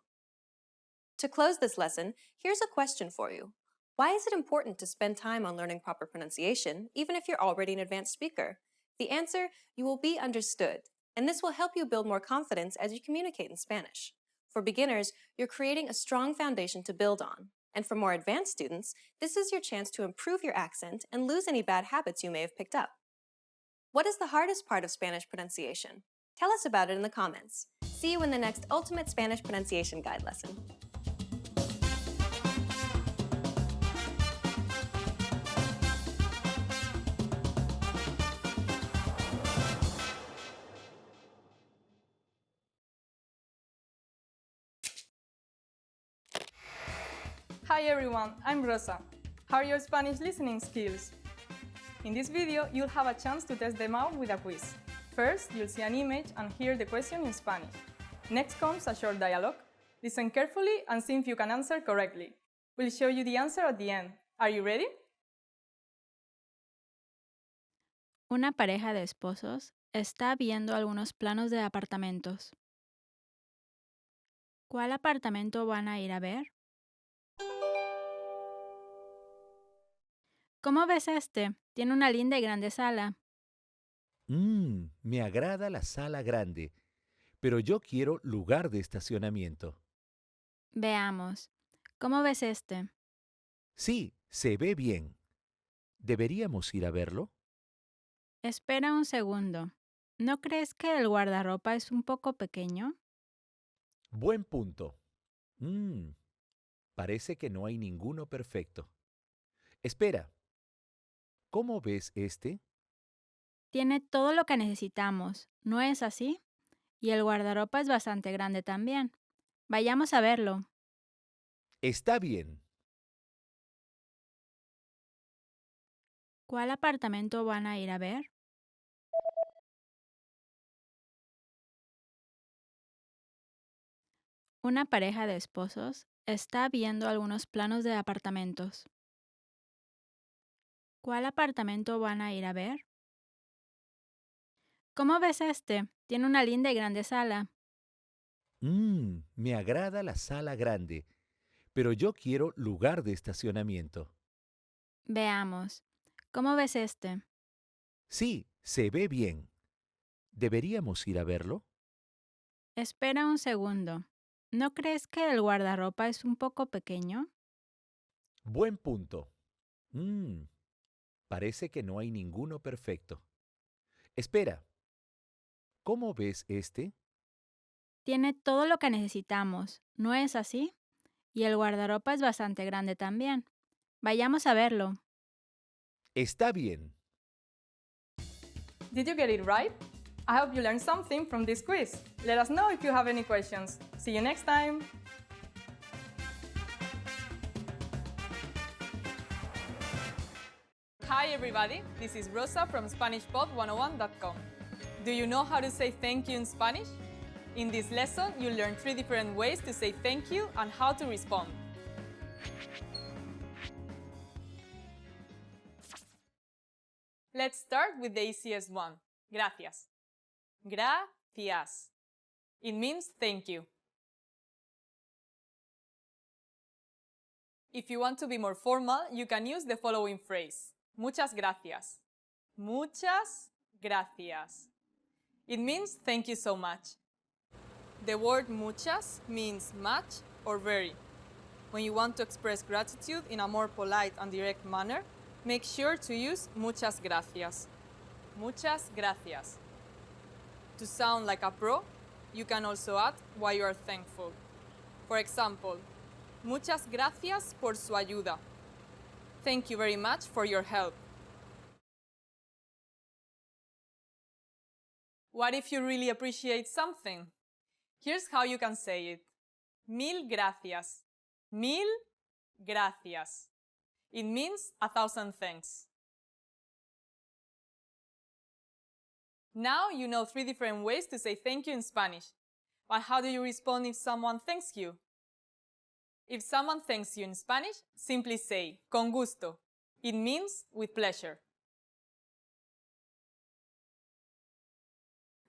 To close this lesson, here's a question for you. Why is it important to spend time on learning proper pronunciation, even if you're already an advanced speaker? The answer, you will be understood, and this will help you build more confidence as you communicate in Spanish. For beginners, you're creating a strong foundation to build on. And for more advanced students, this is your chance to improve your accent and lose any bad habits you may have picked up. What is the hardest part of Spanish pronunciation? Tell us about it in the comments. See you in the next Ultimate Spanish Pronunciation Guide lesson. Hi everyone, I'm Rosa. How are your Spanish listening skills? In this video, you'll have a chance to test them out with a quiz. First, you'll see an image and hear the question in Spanish. Next comes a short dialogue. Listen carefully and see if you can answer correctly. We'll show you the answer at the end. Are you ready? Una pareja de esposos está viendo algunos planos de apartamentos. ¿Cuál apartamento van a ir a ver? ¿Cómo ves este? Tiene una linda y grande sala. Me agrada la sala grande, pero yo quiero lugar de estacionamiento. Veamos. ¿Cómo ves este? Sí, se ve bien. ¿Deberíamos ir a verlo? Espera un segundo. ¿No crees que el guardarropa es un poco pequeño? Buen punto. Parece que no hay ninguno perfecto. Espera. ¿Cómo ves este? Tiene todo lo que necesitamos, ¿no es así? Y el guardarropa es bastante grande también. Vayamos a verlo. Está bien. ¿Cuál apartamento van a ir a ver? Una pareja de esposos está viendo algunos planos de apartamentos. ¿Cuál apartamento van a ir a ver? ¿Cómo ves este? Tiene una linda y grande sala. Me agrada la sala grande, pero yo quiero lugar de estacionamiento. Veamos. ¿Cómo ves este? Sí, se ve bien. ¿Deberíamos ir a verlo? Espera un segundo. ¿No crees que el guardarropa es un poco pequeño? Buen punto. Parece que no hay ninguno perfecto. Espera. ¿Cómo ves este? Tiene todo lo que necesitamos, ¿no es así? Y el guardarropa es bastante grande también. Vayamos a verlo. Está bien. Did you get it right? I hope you learned something from this quiz. Let us know if you have any questions. See you next time! Hi everybody, this is Rosa from SpanishPod101.com. Do you know how to say thank you in Spanish? In this lesson, you'll learn 3 different ways to say thank you and how to respond. Let's start with the easiest one. Gracias. Gracias. It means thank you. If you want to be more formal, you can use the following phrase. Muchas gracias. Muchas gracias. It means thank you so much. The word muchas means much or very. When you want to express gratitude in a more polite and direct manner, make sure to use muchas gracias. Muchas gracias. To sound like a pro, you can also add why you are thankful. For example, muchas gracias por su ayuda. Thank you very much for your help. What if you really appreciate something? Here's how you can say it. Mil gracias. Mil gracias. It means 1,000 thanks. Now you know 3 different ways to say thank you in Spanish. But how do you respond if someone thanks you? If someone thanks you in Spanish, simply say con gusto. It means with pleasure.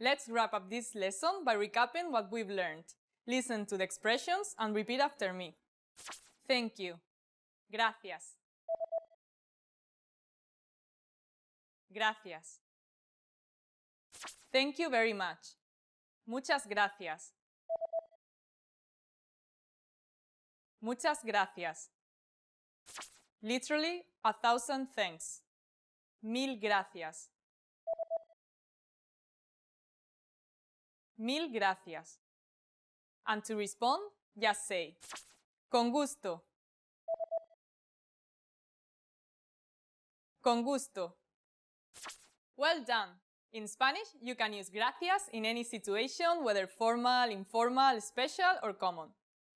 Let's wrap up this lesson by recapping what we've learned. Listen to the expressions and repeat after me. Thank you. Gracias. Gracias. Thank you very much. Muchas gracias. Muchas gracias. Literally, 1,000 thanks. Mil gracias. Mil gracias. And to respond, just say, con gusto. Con gusto. Well done! In Spanish, you can use gracias in any situation, whether formal, informal, special, or common.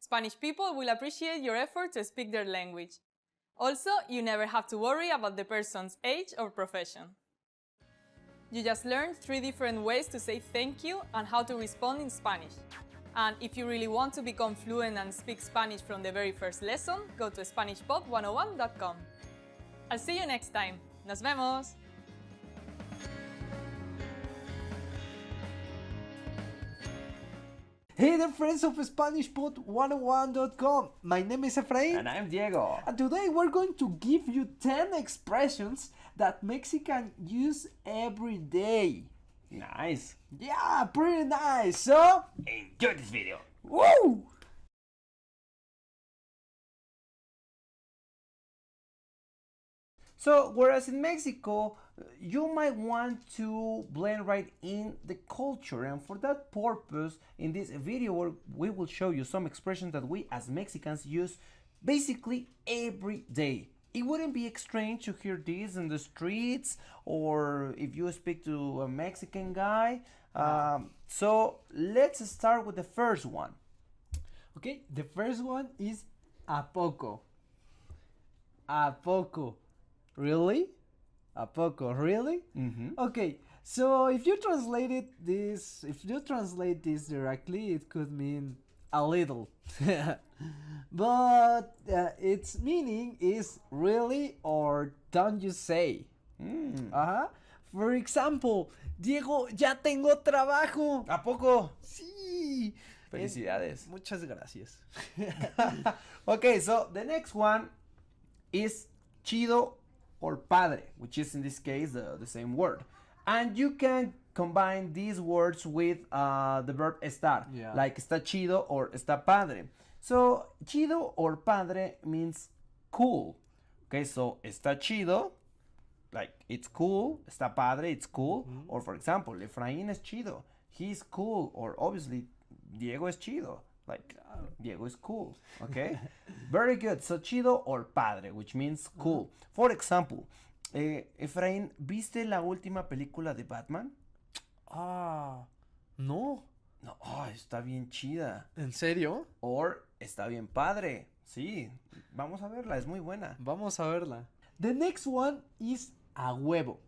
Spanish people will appreciate your effort to speak their language. Also, you never have to worry about the person's age or profession. You just learned 3 different ways to say thank you and how to respond in Spanish. And if you really want to become fluent and speak Spanish from the very first lesson, go to SpanishPod101.com. I'll see you next time. Nos vemos! Hey there, friends of SpanishPod101.com. My name is Efrain. And I'm Diego. And today we're going to give you 10 expressions that Mexicans use every day. Nice. Yeah, pretty nice. So, Enjoy this video. woo! So, whereas in Mexico, you might want to blend right in the culture, and for that purpose, in this video, we will show you some expressions that we as Mexicans use basically every day. It wouldn't be strange to hear this in the streets or if you speak to a Mexican guy. So, let's start with the first one. Okay, the first one is a poco. A poco. Really? A poco, really? Mm-hmm. Okay, so if you translate this directly, it could mean a little. But its meaning is really or don't you say. For example, Diego, ya tengo trabajo. ¿A poco? Sí. Felicidades. Muchas gracias. Okay, so the next one is chido or padre, which is in this case the same word. And you can combine these words with the verb estar, like está chido or está padre. So, chido or padre means cool. Okay, so está chido, like it's cool, está padre, it's cool. Or for example, Efraín es chido, he's cool, or obviously Diego es chido. Like, Diego is cool, okay? Very good. So, chido or padre, which means cool. For example, Efraín, ¿viste la última película de Batman? No. No, está bien chida. ¿En serio? Or, está bien padre. Sí, vamos a verla, es muy buena. Vamos a verla. The next one is a huevo.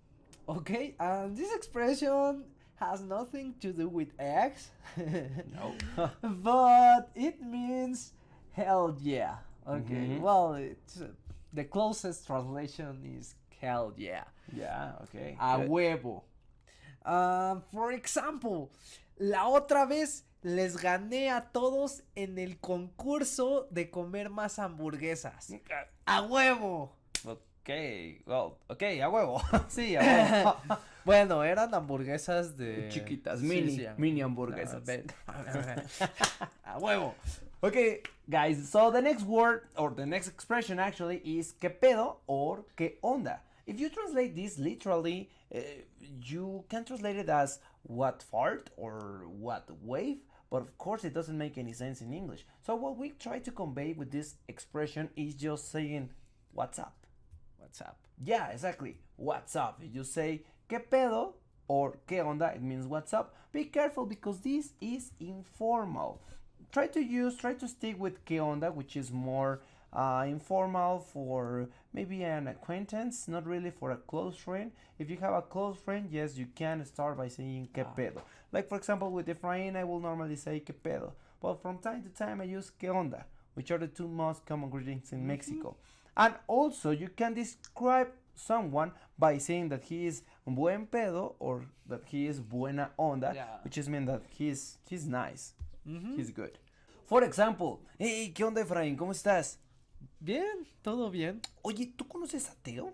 Okay, and this expression has nothing to do with eggs. No. But it means hell yeah. Okay, well, it's, the closest translation is hell yeah. Yeah, okay. A huevo. For example, la otra vez les gané a todos en el concurso de comer más hamburguesas. A huevo. Okay, well, okay, a huevo. Sí, a huevo. Bueno, eran hamburguesas de... chiquitas, sí, mini hamburguesas. A huevo. Okay, guys, so the next word, or the next expression actually, is que pedo or que onda. If you translate this literally, you can translate it as what fart or what wave, but of course it doesn't make any sense in English. So what we try to convey with this expression is just saying, what's up? What's up? Yeah, exactly. What's up? If you say que pedo or que onda, it means what's up. Be careful because this is informal. Try to stick with que onda, which is more informal for maybe an acquaintance, not really for a close friend. If you have a close friend, yes, you can start by saying que pedo. Like for example, with Efrain, I will normally say que pedo. But from time to time, I use que onda, which are the two most common greetings in Mexico. And also, you can describe someone by saying that he is buen pedo or that he is buena onda, which is mean that he's nice, he's good. For example, hey, ¿qué onda, Efraín? ¿Cómo estás? Bien, todo bien. Oye, ¿tú conoces a Teo?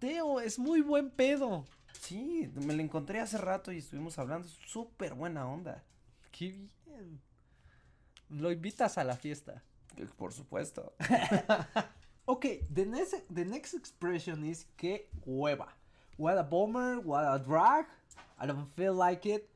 Teo, es muy buen pedo. Sí, me lo encontré hace rato y estuvimos hablando, súper buena onda. Qué bien. Lo invitas a la fiesta. Por supuesto. Okay, the next expression is que hueva. What a bummer, what a drag. I don't feel like it.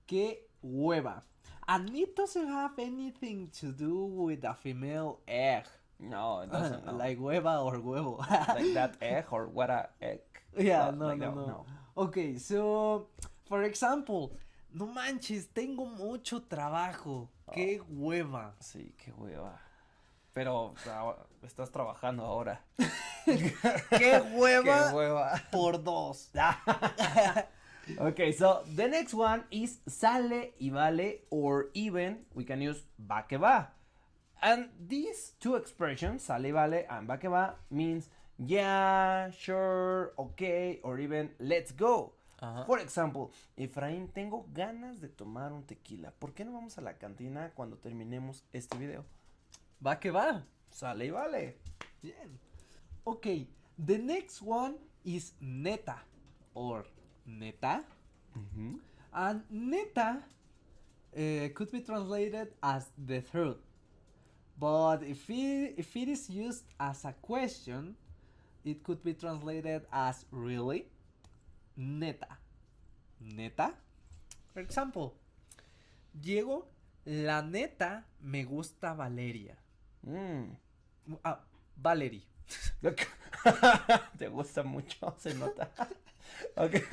Que hueva. And it doesn't have anything to do with a female egg. No, it doesn't. No. Like hueva or huevo. Like that egg or what a egg. Yeah, no. Okay, so for example, No manches, tengo mucho trabajo. ¡Qué hueva! Sí, qué hueva. Pero estás trabajando ahora. ¡Qué hueva! ¡Qué hueva! Por 2. Okay, so the next one is sale y vale, or even we can use va que va. And these two expressions, sale y vale and va que va, means yeah, sure, okay, or even let's go. For example, Efraín, tengo ganas de tomar un tequila. ¿Por qué no vamos a la cantina cuando terminemos este video? Va que va. Sale y vale. Bien. Okay, the next one is neta or neta. And neta could be translated as the truth. But if it is used as a question, it could be translated as really. Neta. Neta. For example, Diego, la neta me gusta Valeria. Valerie. Te gusta mucho, se nota. Okay.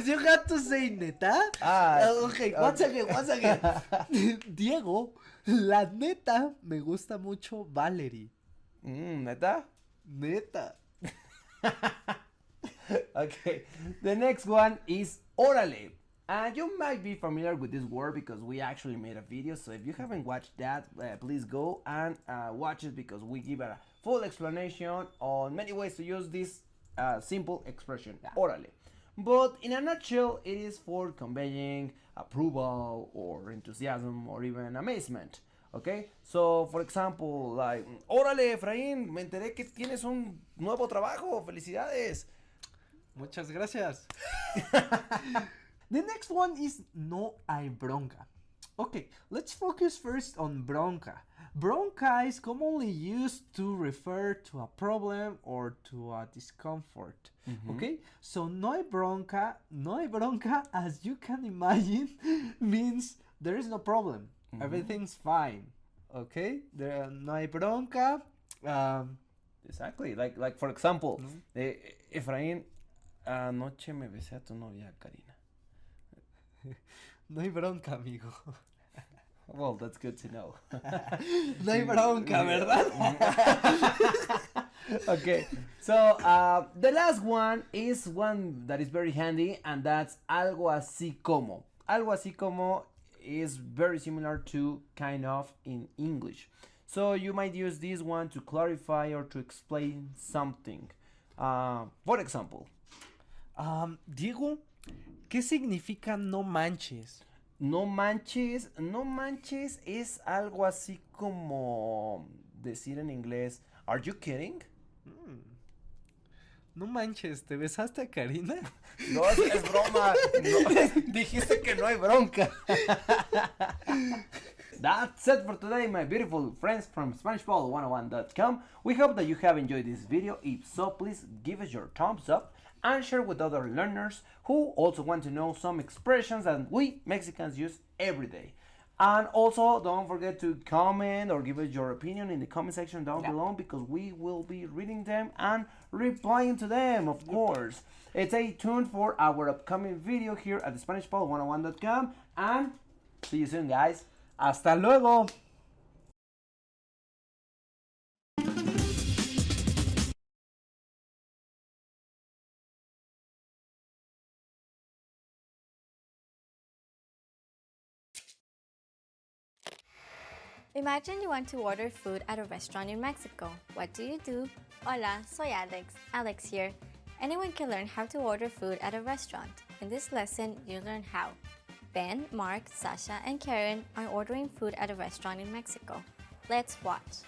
You have to say neta. Okay, once again. Diego, la neta me gusta mucho Valerie. ¿Neta? Neta. Okay, the next one is órale. You might be familiar with this word because we actually made a video. So if you haven't watched that, please go and watch it because we give a full explanation on many ways to use this simple expression, órale. But in a nutshell, it is for conveying approval or enthusiasm or even amazement. Okay, so for example, like, órale, Efraín, me enteré que tienes un nuevo trabajo, felicidades. Muchas gracias. The next one is no hay bronca. Okay, let's focus first on bronca. Bronca is commonly used to refer to a problem or to a discomfort. Okay, so no hay bronca, as you can imagine, means there is no problem. Everything's fine. Okay, there no hay bronca. Exactly, like for example, Efraín, anoche me besé a tu novia Karina. No hay bronca, amigo. Well, that's good to know. No hay bronca, ¿verdad? Okay, so the last one is one that is very handy, and that's algo así como. Algo así como is very similar to kind of in English. So you might use this one to clarify or to explain something. For example, Diego, ¿qué significa no manches? No manches es algo así como decir en inglés, are you kidding? No manches, ¿te besaste a Karina? No, es broma. No, dijiste que no hay bronca. That's it for today, my beautiful friends from SpanishBall101.com. We hope that you have enjoyed this video. If so, please give us your thumbs up and share with other learners who also want to know some expressions that we Mexicans use every day. And also, don't forget to comment or give us your opinion in the comment section down below because we will be reading them and replying to them, of course. Stay tuned for our upcoming video here at SpanishBall101.com and see you soon, guys. Hasta luego. Imagine you want to order food at a restaurant in Mexico. What do? Hola, soy Alex. Alex here. Anyone can learn how to order food at a restaurant. In this lesson, you learn how. Ben, Mark, Sasha, and Karen are ordering food at a restaurant in Mexico. Let's watch.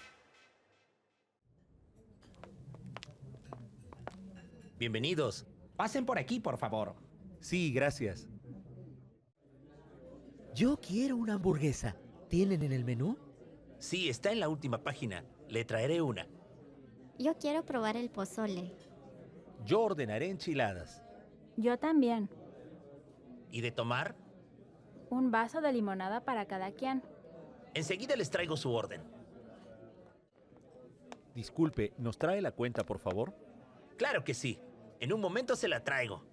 Bienvenidos. Pasen por aquí, por favor. Sí, gracias. Yo quiero una hamburguesa. ¿Tienen en el menú? Sí, está en la última página. Le traeré una. Yo quiero probar el pozole. Yo ordenaré enchiladas. Yo también. ¿Y de tomar? Un vaso de limonada para cada quien. Enseguida les traigo su orden. Disculpe, ¿nos trae la cuenta, por favor? Claro que sí. En un momento se la traigo.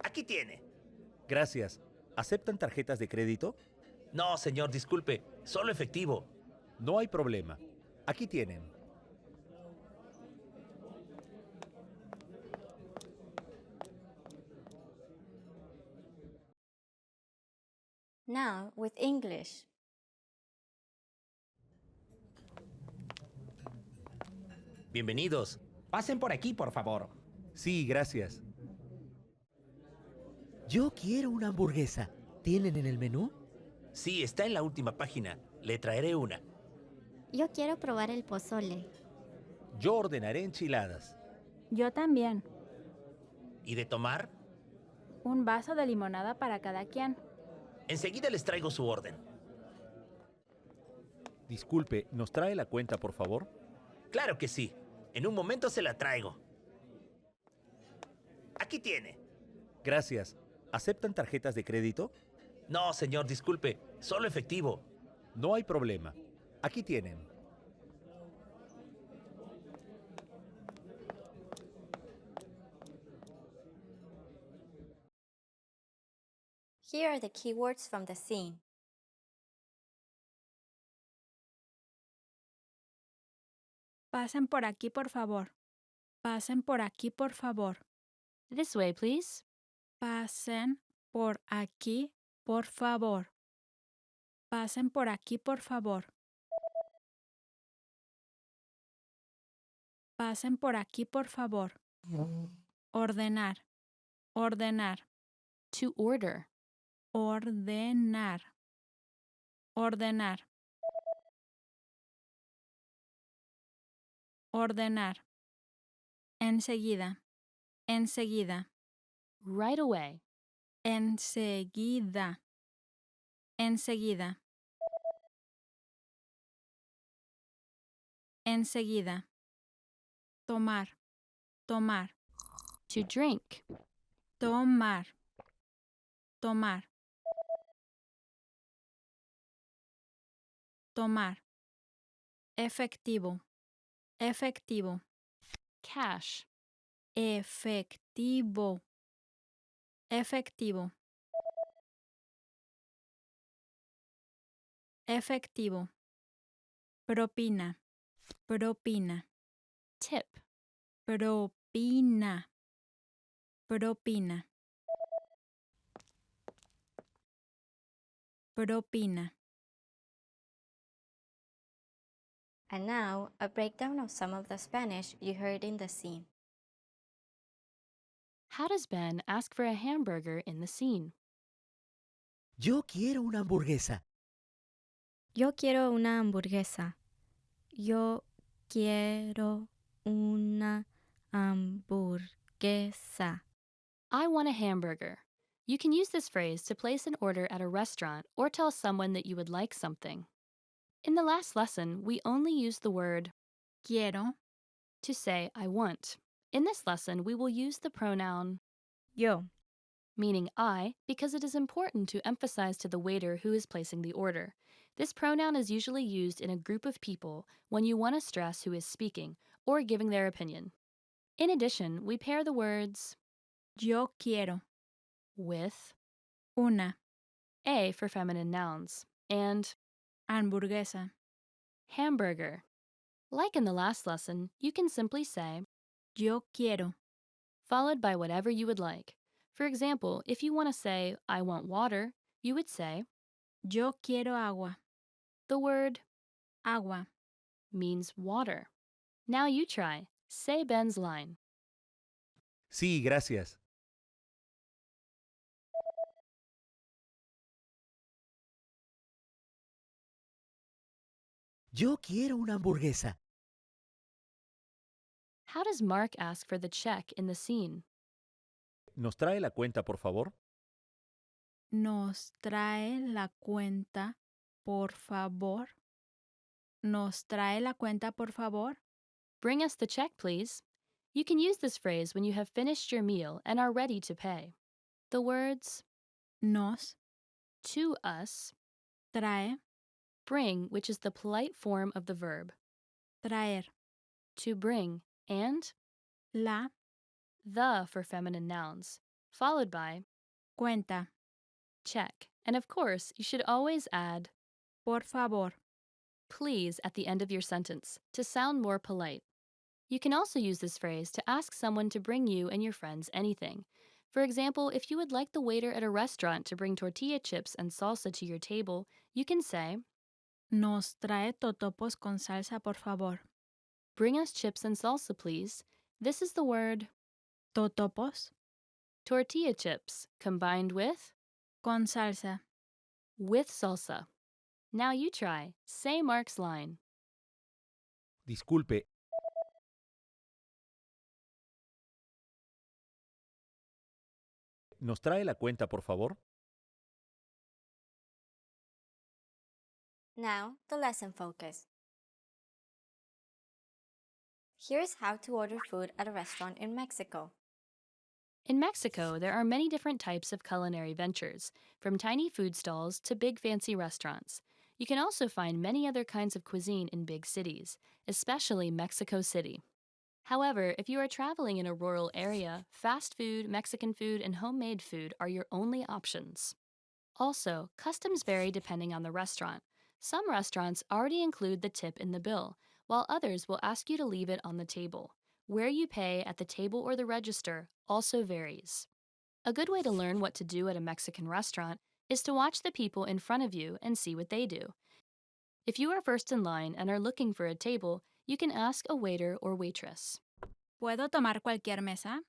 Aquí tiene. Gracias. ¿Aceptan tarjetas de crédito? No, señor, disculpe. Solo efectivo. No hay problema. Aquí tienen. Now with English. Bienvenidos. Pasen por aquí, por favor. Sí, gracias. Yo quiero una hamburguesa. ¿Tienen en el menú? Sí, está en la última página. Le traeré una. Yo quiero probar el pozole. Yo ordenaré enchiladas. Yo también. ¿Y de tomar? Un vaso de limonada para cada quien. Enseguida les traigo su orden. Disculpe, ¿nos trae la cuenta, por favor? Claro que sí. En un momento se la traigo. Aquí tiene. Gracias. ¿Aceptan tarjetas de crédito? No, señor, disculpe. Solo efectivo. No hay problema. Aquí tienen. Here are the keywords from the scene. Pasen por aquí, por favor. Pasen por aquí, por favor. This way, please. Pasen por aquí, por favor. Pasen por aquí, por favor. Pasen por aquí, por favor. Ordenar. Ordenar. To order. Ordenar. Ordenar. Ordenar. Enseguida. Enseguida. Right away. Enseguida. Enseguida. Enseguida. Tomar. Tomar. To drink. Tomar. Tomar. Tomar. Efectivo. Efectivo. Cash. Efectivo. Efectivo. Efectivo. Propina. Propina. Tip. Propina. Propina. Propina. And now, a breakdown of some of the Spanish you heard in the scene. How does Ben ask for a hamburger in the scene? Yo quiero una hamburguesa. Yo quiero una hamburguesa. Yo quiero una hamburguesa. I want a hamburger. You can use this phrase to place an order at a restaurant or tell someone that you would like something. In the last lesson, we only used the word Quiero. to say I want. In this lesson, we will use the pronoun Yo. meaning I because it is important to emphasize to the waiter who is placing the order. This pronoun is usually used in a group of people when you want to stress who is speaking or giving their opinion. In addition, we pair the words Yo quiero. with Una. a for feminine nouns and Hamburguesa. hamburger. Like in the last lesson, you can simply say Yo quiero. followed by whatever you would like. For example, if you want to say I want water, you would say Yo quiero agua. the word Agua. means water. Now you try. Say Ben's line. Sí, gracias. Yo quiero una hamburguesa. How does Mark ask for the check in the scene? ¿Nos trae la cuenta, por favor? Nos trae la cuenta, por favor. Nos trae la cuenta, por favor. Bring us the check, please. You can use this phrase when you have finished your meal and are ready to pay. The words Nos to us, trae, bring, which is the polite form of the verb, traer. to bring, and La the for feminine nouns, followed by Cuenta. Check. And of course, you should always add Por favor. please at the end of your sentence to sound more polite. You can also use this phrase to ask someone to bring you and your friends anything. For example, if you would like the waiter at a restaurant to bring tortilla chips and salsa to your table, you can say, Nos trae totopos con salsa, por favor. bring us chips and salsa, please. This is the word Totopos. tortilla chips combined with Con salsa. salsa. Now you try. Say Mark's line. Disculpe, ¿nos trae la cuenta, por favor? Now, the lesson focus. Here's how to order food at a restaurant in Mexico. In Mexico, there are many different types of culinary ventures, from tiny food stalls to big fancy restaurants. You can also find many other kinds of cuisine in big cities, especially Mexico City. However, if you are traveling in a rural area, fast food, Mexican food, and homemade food are your only options. Also, customs vary depending on the restaurant. Some restaurants already include the tip in the bill, while others will ask you to leave it on the table. Where you pay at the table or the register also varies. A good way to learn what to do at a Mexican restaurant is to watch the people in front of you and see what they do. If you are first in line and are looking for a table, you can ask a waiter or waitress. ¿Puedo tomar cualquier mesa?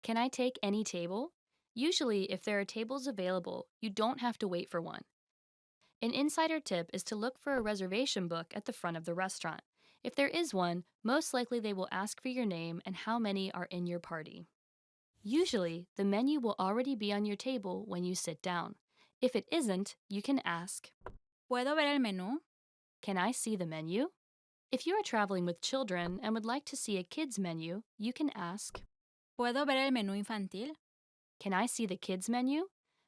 Can I take any table? Usually, if there are tables available, you don't have to wait for one. An insider tip is to look for a reservation book at the front of the restaurant. If there is one, most likely they will ask for your name and how many are in your party. Usually, the menu will already be on your table when you sit down. If it isn't, you can ask, ¿Puedo ver el menú? can I see the menu? If you are traveling with children and would like to see a kid's menu, you can ask, ¿Puedo ver el menú infantil? can I see the kids' menu?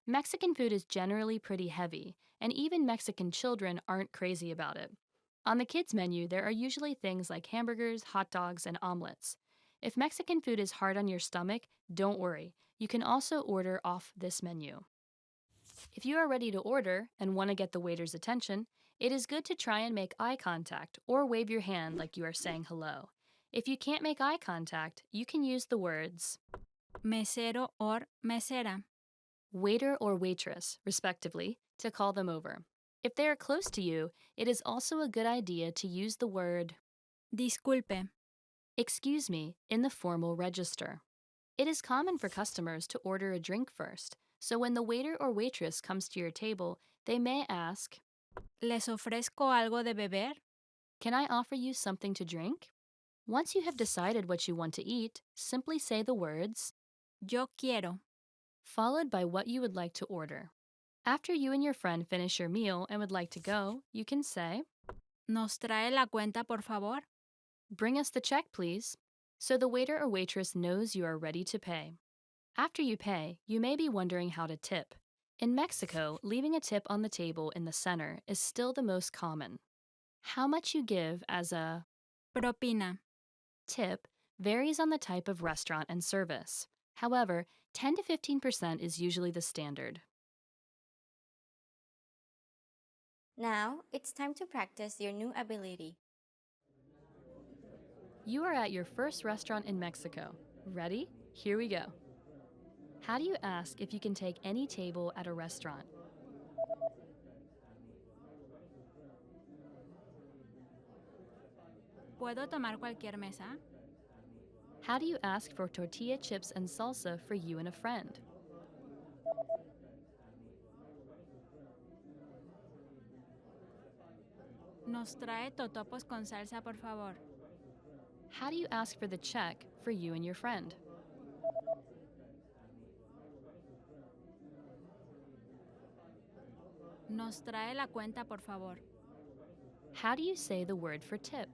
Mexican food is generally pretty heavy, and even Mexican children aren't crazy about it. On the kids' menu, there are usually things like hamburgers, hot dogs, and omelets. If Mexican food is hard on your stomach, don't worry. You can also order off this menu. If you are ready to order and want to get the waiter's attention, it is good to try and make eye contact or wave your hand like you are saying hello. If you can't make eye contact, you can use the words Mesero or mesera. waiter or waitress, respectively, to call them over. If they are close to you, it is also a good idea to use the word Disculpe. excuse me in the formal register. It is common for customers to order a drink first, so when the waiter or waitress comes to your table, they may ask, ¿Les ofrezco algo de beber? can I offer you something to drink? Once you have decided what you want to eat, simply say the words, Yo quiero. followed by what you would like to order. After you and your friend finish your meal and would like to go, you can say, ¿Nos trae la cuenta, por favor? bring us the check, please, so the waiter or waitress knows you are ready to pay. After you pay, you may be wondering how to tip. In Mexico, leaving a tip on the table in the center is still the most common. How much you give as a Propina. tip varies on the type of restaurant and service. However, 10 to 15% is usually the standard. Now, it's time to practice your new ability. You are at your first restaurant in Mexico. Ready? Here we go. How do you ask if you can take any table at a restaurant? ¿Puedo tomar cualquier mesa? How do you ask for tortilla chips and salsa for you and a friend? Nos trae totopos con salsa, por favor. How do you ask for the check for you and your friend? Nos trae la cuenta, por favor. How do you say the word for tip?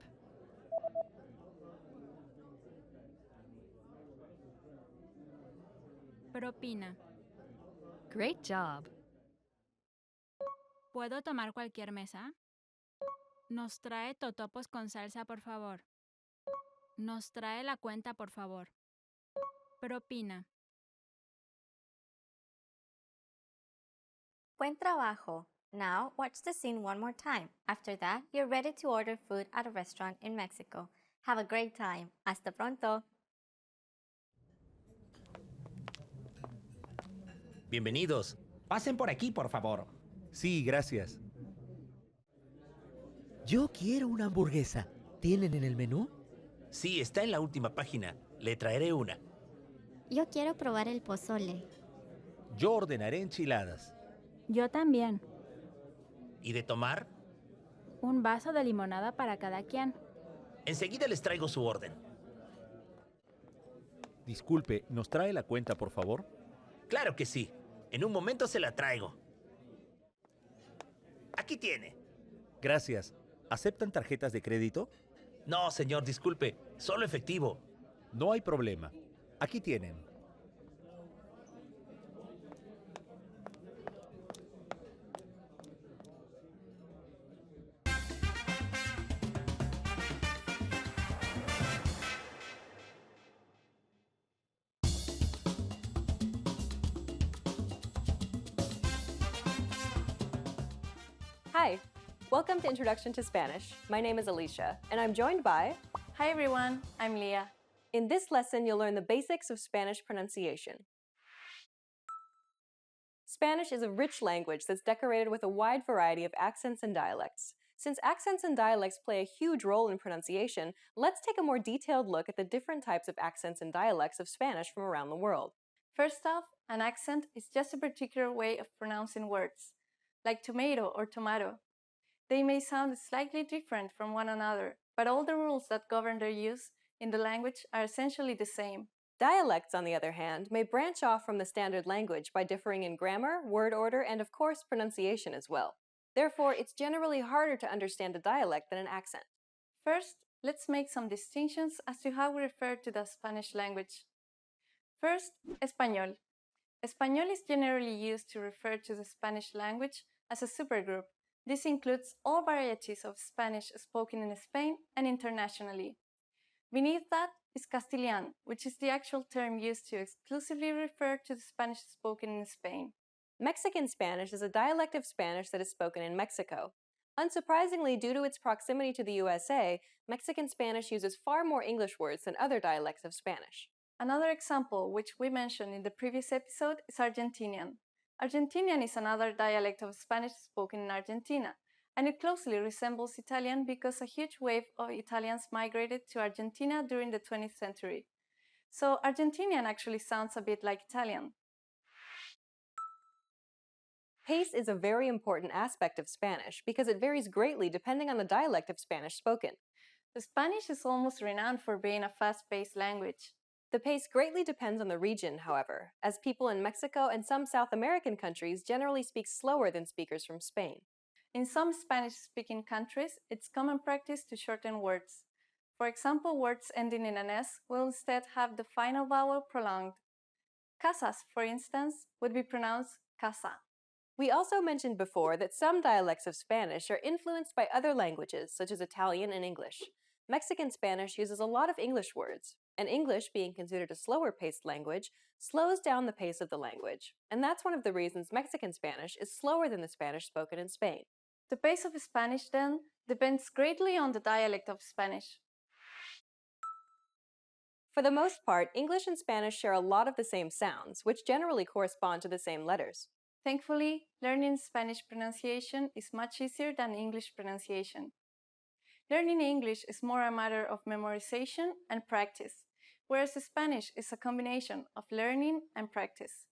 Propina. Great job! ¿Puedo tomar cualquier mesa? Nos trae totopos con salsa, por favor. Nos trae la cuenta, por favor. Propina. Buen trabajo. Now, watch the scene one more time. After that, you're ready to order food at a restaurant in Mexico. Have a great time. Hasta pronto. Bienvenidos. Pasen por aquí, por favor. Sí, gracias. Yo quiero una hamburguesa. ¿Tienen en el menú? Sí, está en la última página. Le traeré una. Yo quiero probar el pozole. Yo ordenaré enchiladas. Yo también. ¿Y de tomar? Un vaso de limonada para cada quien. Enseguida les traigo su orden. Disculpe, ¿nos trae la cuenta, por favor? Claro que sí. En un momento se la traigo. Aquí tiene. Gracias. ¿Aceptan tarjetas de crédito? No, señor, disculpe. Solo efectivo. No hay problema. Aquí tienen. Hi, welcome to Introduction to Spanish. My name is Alicia, and I'm joined by... Hi everyone, I'm Leah. In this lesson, you'll learn the basics of Spanish pronunciation. Spanish is a rich language that's decorated with a wide variety of accents and dialects. Since accents and dialects play a huge role in pronunciation, let's take a more detailed look at the different types of accents and dialects of Spanish from around the world. First off, an accent is just a particular way of pronouncing words, like tomato or tomato. They may sound slightly different from one another, but all the rules that govern their use in the language are essentially the same. Dialects, on the other hand, may branch off from the standard language by differing in grammar, word order, and of course pronunciation as well. Therefore, it's generally harder to understand a dialect than an accent. First, let's make some distinctions as to how we refer to the Spanish language. First, español. Español is generally used to refer to the Spanish language as a supergroup. This includes all varieties of Spanish spoken in Spain and internationally. Beneath that is Castilian, which is the actual term used to exclusively refer to the Spanish spoken in Spain. Mexican Spanish is a dialect of Spanish that is spoken in Mexico. Unsurprisingly, due to its proximity to the USA, Mexican Spanish uses far more English words than other dialects of Spanish. Another example, which we mentioned in the previous episode, is Argentinian. Argentinian is another dialect of Spanish spoken in Argentina, and it closely resembles Italian because a huge wave of Italians migrated to Argentina during the 20th century. So Argentinian actually sounds a bit like Italian. Pace is a very important aspect of Spanish because it varies greatly depending on the dialect of Spanish spoken. The Spanish is almost renowned for being a fast-paced language. The pace greatly depends on the region, however, as people in Mexico and some South American countries generally speak slower than speakers from Spain. In some Spanish-speaking countries, it's common practice to shorten words. For example, words ending in an S will instead have the final vowel prolonged. Casas, for instance, would be pronounced casa. We also mentioned before that some dialects of Spanish are influenced by other languages, such as Italian and English. Mexican Spanish uses a lot of English words, and English, being considered a slower-paced language, slows down the pace of the language. And that's one of the reasons Mexican Spanish is slower than the Spanish spoken in Spain. The pace of Spanish, then, depends greatly on the dialect of Spanish. For the most part, English and Spanish share a lot of the same sounds, which generally correspond to the same letters. Thankfully, learning Spanish pronunciation is much easier than English pronunciation. Learning English is more a matter of memorization and practice, whereas Spanish is a combination of learning and practice.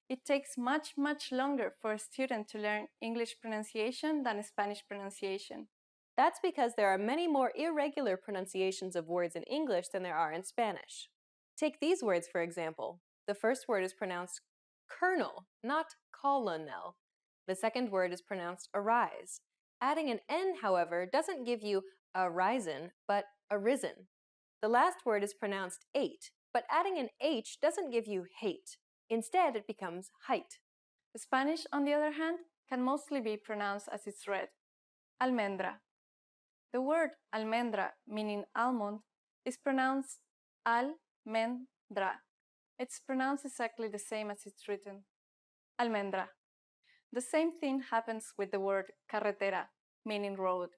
It takes much longer for a student to learn English pronunciation than Spanish pronunciation. That's because there are many more irregular pronunciations of words in English than there are in Spanish. Take these words, for example. The first word is pronounced colonel, not colonel. The second word is pronounced arise. Adding an N, however, doesn't give you arisen, but arisen. The last word is pronounced ate, but adding an H doesn't give you hate. Instead, it becomes height. Spanish, on the other hand, can mostly be pronounced as it's read. Almendra. The word almendra, meaning almond, is pronounced al-men-dra. It's pronounced exactly the same as it's written. Almendra. The same thing happens with the word carretera, meaning road.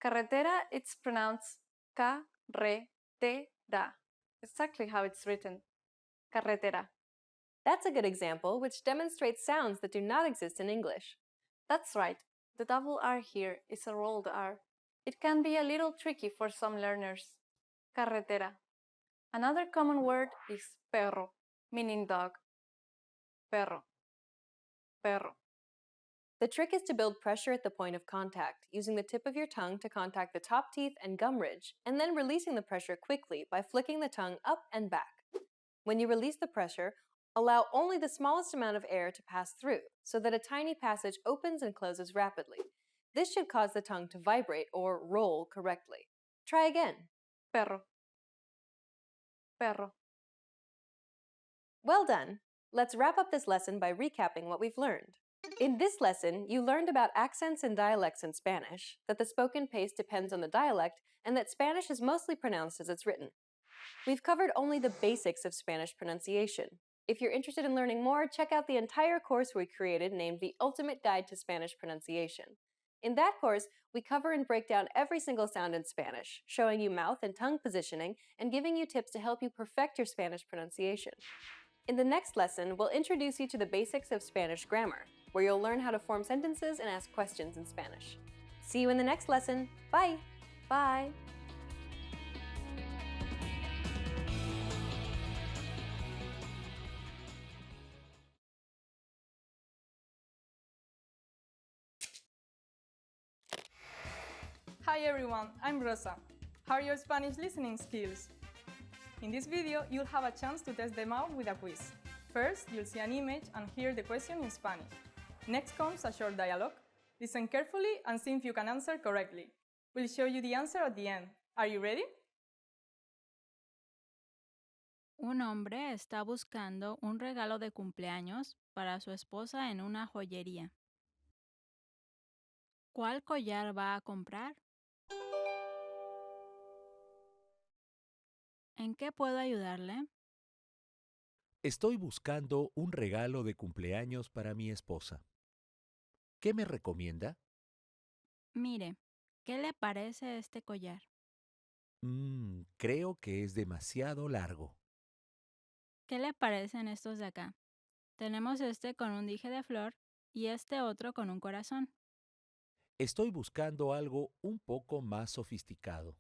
Carretera, it's pronounced ca-re-te-ra, exactly how it's written. Carretera. That's a good example which demonstrates sounds that do not exist in English. That's right. The double R here is a rolled R. It can be a little tricky for some learners. Carretera. Another common word is perro, meaning dog. Perro. Perro. The trick is to build pressure at the point of contact, using the tip of your tongue to contact the top teeth and gum ridge, and then releasing the pressure quickly by flicking the tongue up and back. When you release the pressure, allow only the smallest amount of air to pass through, so that a tiny passage opens and closes rapidly. This should cause the tongue to vibrate or roll correctly. Try again. Perro. Perro. Well done! Let's wrap up this lesson by recapping what we've learned. In this lesson, you learned about accents and dialects in Spanish, that the spoken pace depends on the dialect, and that Spanish is mostly pronounced as it's written. We've covered only the basics of Spanish pronunciation. If you're interested in learning more, check out the entire course we created named The Ultimate Guide to Spanish Pronunciation. In that course, we cover and break down every single sound in Spanish, showing you mouth and tongue positioning and giving you tips to help you perfect your Spanish pronunciation. In the next lesson, we'll introduce you to the basics of Spanish grammar, where you'll learn how to form sentences and ask questions in Spanish. See you in the next lesson. Bye! Bye! Hi everyone, I'm Rosa. How are your Spanish listening skills? In this video, you'll have a chance to test them out with a quiz. First, you'll see an image and hear the question in Spanish. Next comes a short dialogue. Listen carefully and see if you can answer correctly. We'll show you the answer at the end. Are you ready? Un hombre está buscando un regalo de cumpleaños para su esposa en una joyería. ¿Cuál collar va a comprar? ¿En qué puedo ayudarle? Estoy buscando un regalo de cumpleaños para mi esposa. ¿Qué me recomienda? Mire, ¿qué le parece este collar? Creo que es demasiado largo. ¿Qué le parecen estos de acá? Tenemos este con un dije de flor y este otro con un corazón. Estoy buscando algo un poco más sofisticado.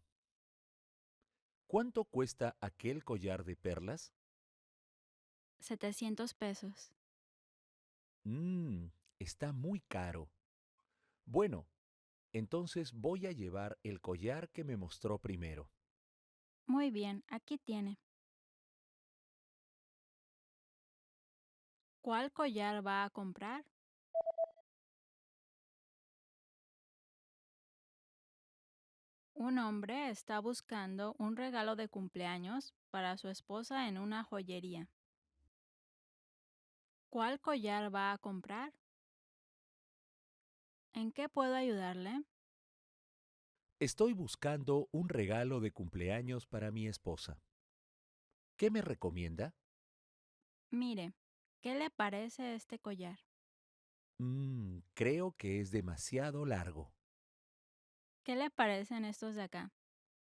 ¿Cuánto cuesta aquel collar de perlas? 700 pesos. Está muy caro. Bueno, entonces voy a llevar el collar que me mostró primero. Muy bien, aquí tiene. ¿Cuál collar va a comprar? Un hombre está buscando un regalo de cumpleaños para su esposa en una joyería. ¿Cuál collar va a comprar? ¿En qué puedo ayudarle? Estoy buscando un regalo de cumpleaños para mi esposa. ¿Qué me recomienda? Mire, ¿qué le parece este collar? Creo que es demasiado largo. ¿Qué le parecen estos de acá?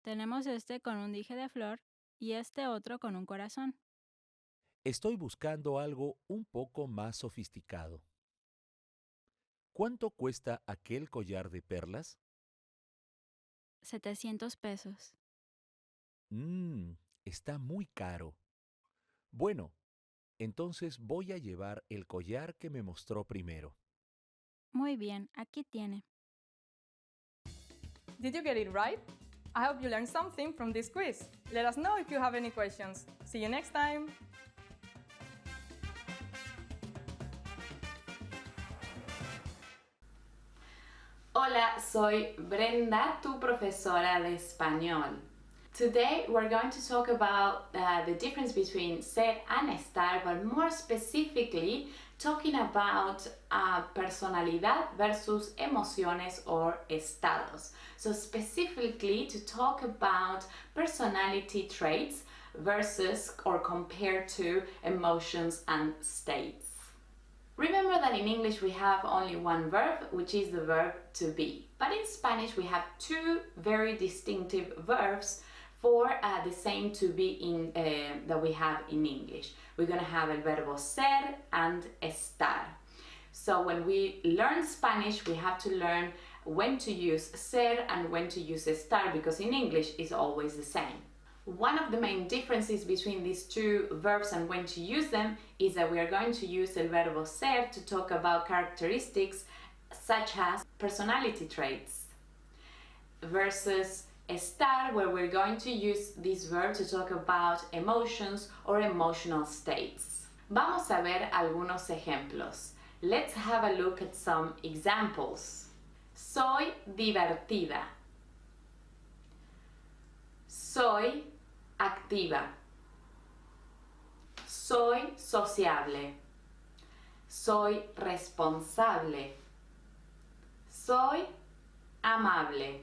Tenemos este con un dije de flor y este otro con un corazón. Estoy buscando algo un poco más sofisticado. ¿Cuánto cuesta aquel collar de perlas? 700 pesos. Está muy caro. Bueno, entonces voy a llevar el collar que me mostró primero. Muy bien, aquí tiene. Did you get it right? I hope you learned something from this quiz. Let us know if you have any questions. See you next time! Hola, soy Brenda, tu profesora de español. Today we're going to talk about the difference between ser and estar, but more specifically talking about personalidad versus emociones or estados. So specifically to talk about personality traits versus or compared to emotions and states. Remember that in English we have only one verb, which is the verb to be. But in Spanish we have two very distinctive verbs for the same to be that we have in English. We're going to have el verbo ser and estar. So when we learn Spanish, we have to learn when to use ser and when to use estar, because in English it's always the same. One of the main differences between these two verbs and when to use them is that we are going to use el verbo ser to talk about characteristics such as personality traits, versus estar, where we're going to use this verb to talk about emotions or emotional states. Vamos a ver algunos ejemplos. Let's have a look at some examples. Soy divertida. Soy activa. Soy sociable. Soy responsable. Soy amable.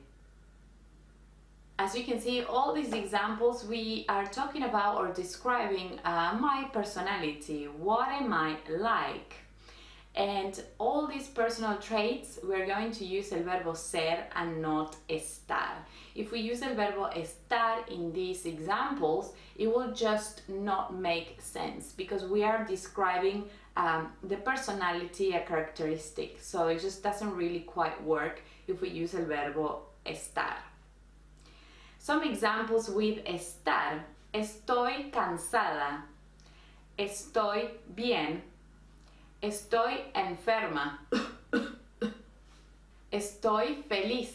As you can see, all these examples we are talking about or describing my personality. What am I like? And all these personal traits, we're going to use el verbo ser and not estar. If we use el verbo estar in these examples, it will just not make sense because we are describing the personality, a characteristic. So it just doesn't really quite work if we use el verbo estar. Some examples with estar. Estoy cansada. Estoy bien. Estoy enferma. Estoy feliz.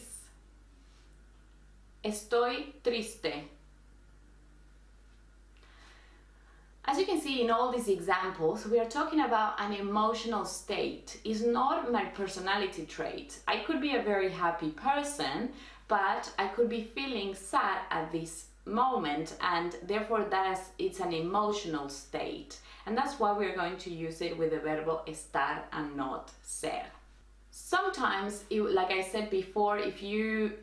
Estoy triste. As you can see in all these examples, we are talking about an emotional state. It's not my personality trait. I could be a very happy person, but I could be feeling sad at this moment, and therefore it's an emotional state. And that's why we're going to use it with the verbo estar and not ser. Sometimes, like I said before, if you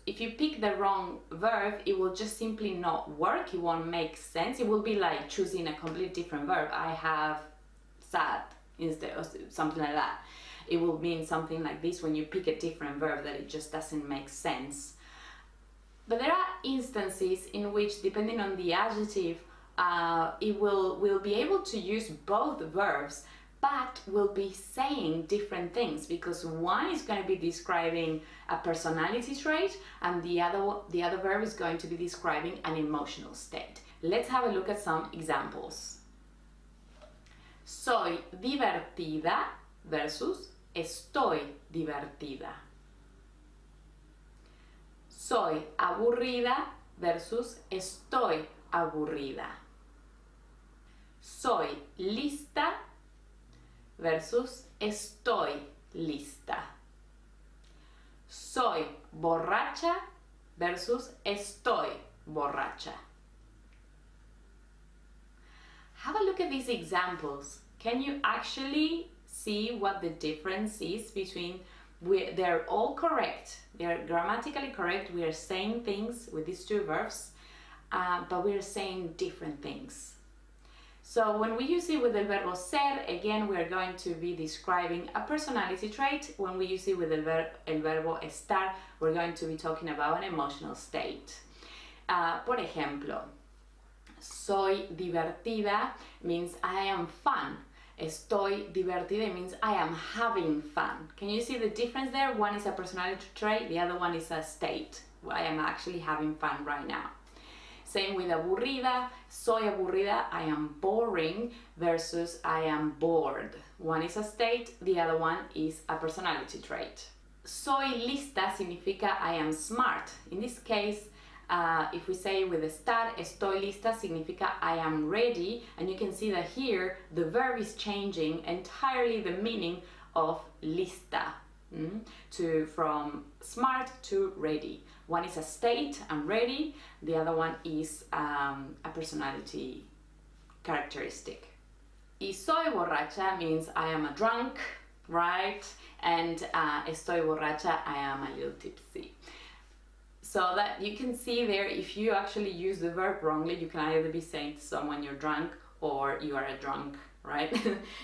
pick the wrong verb, it will just simply not work. It won't make sense. It will be like choosing a completely different verb. I have sad instead of something like that. It will mean something like this when you pick a different verb, that it just doesn't make sense. But there are instances in which, depending on the adjective, we'll be able to use both verbs, but we'll be saying different things, because one is going to be describing a personality trait and the other verb is going to be describing an emotional state. Let's have a look at some examples. Soy divertida versus estoy divertida. Soy aburrida versus estoy aburrida. Soy lista versus estoy lista. Soy borracha versus estoy borracha. Have a look at these examples. Can you actually see what the difference is between they're all correct, they're grammatically correct, we are saying things with these two verbs, but we are saying different things. So when we use it with el verbo ser, again we are going to be describing a personality trait. When we use it with el verbo estar, we're going to be talking about an emotional state. Por ejemplo, soy divertida means I am fun. Estoy divertida means I am having fun. Can you see the difference there? One is a personality trait, the other one is a state. I am actually having fun right now. Same with aburrida. Soy aburrida, I am boring, versus I am bored. One is a state, the other one is a personality trait. Soy lista significa I am smart. In this case, if we say with estar, estoy lista significa I am ready, and you can see that here the verb is changing entirely the meaning of lista, from smart to ready. One is a state, I'm ready, the other one is a personality characteristic. Y soy borracha means I am a drunk, right? And estoy borracha, I am a little tipsy. So that you can see there, if you actually use the verb wrongly, you can either be saying to someone you're drunk or you are a drunk right?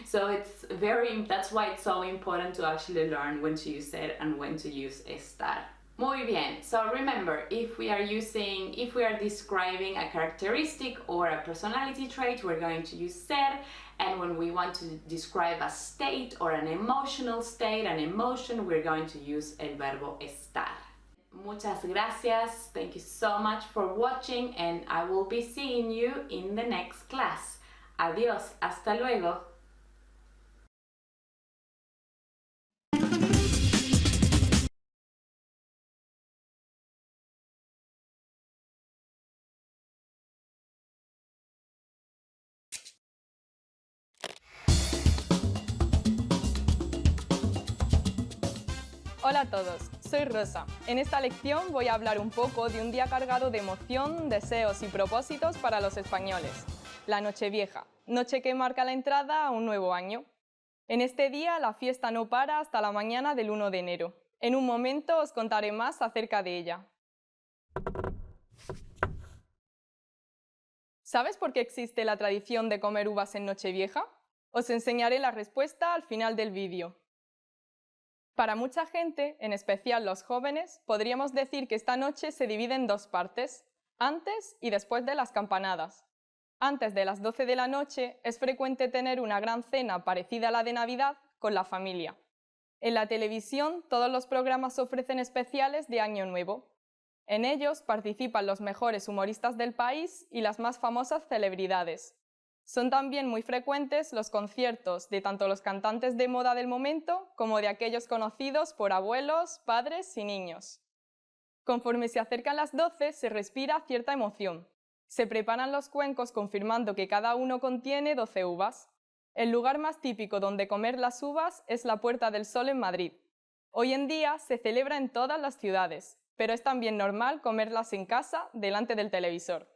So that's why it's so important to actually learn when to use ser and when to use estar. Muy bien. So remember, if we are describing a characteristic or a personality trait, we're going to use ser, and when we want to describe a state or an emotional state, an emotion, we're going to use el verbo estar. Muchas gracias. Thank you so much for watching, and I will be seeing you in the next class. Adiós. Hasta luego. Hola a todos, soy Rosa. En esta lección voy a hablar un poco de un día cargado de emoción, deseos y propósitos para los españoles. La Nochevieja, noche que marca la entrada a un nuevo año. En este día la fiesta no para hasta la mañana del 1 de enero. En un momento os contaré más acerca de ella. ¿Sabes por qué existe la tradición de comer uvas en Nochevieja? Os enseñaré la respuesta al final del vídeo. Para mucha gente, en especial los jóvenes, podríamos decir que esta noche se divide en dos partes, antes y después de las campanadas. Antes de las 12 de la noche es frecuente tener una gran cena parecida a la de Navidad con la familia. En la televisión todos los programas ofrecen especiales de Año Nuevo. En ellos participan los mejores humoristas del país y las más famosas celebridades. Son también muy frecuentes los conciertos de tanto los cantantes de moda del momento como de aquellos conocidos por abuelos, padres y niños. Conforme se acercan las 12 se respira cierta emoción. Se preparan los cuencos confirmando que cada uno contiene 12 uvas. El lugar más típico donde comer las uvas es la Puerta del Sol en Madrid. Hoy en día se celebra en todas las ciudades, pero es también normal comerlas en casa delante del televisor.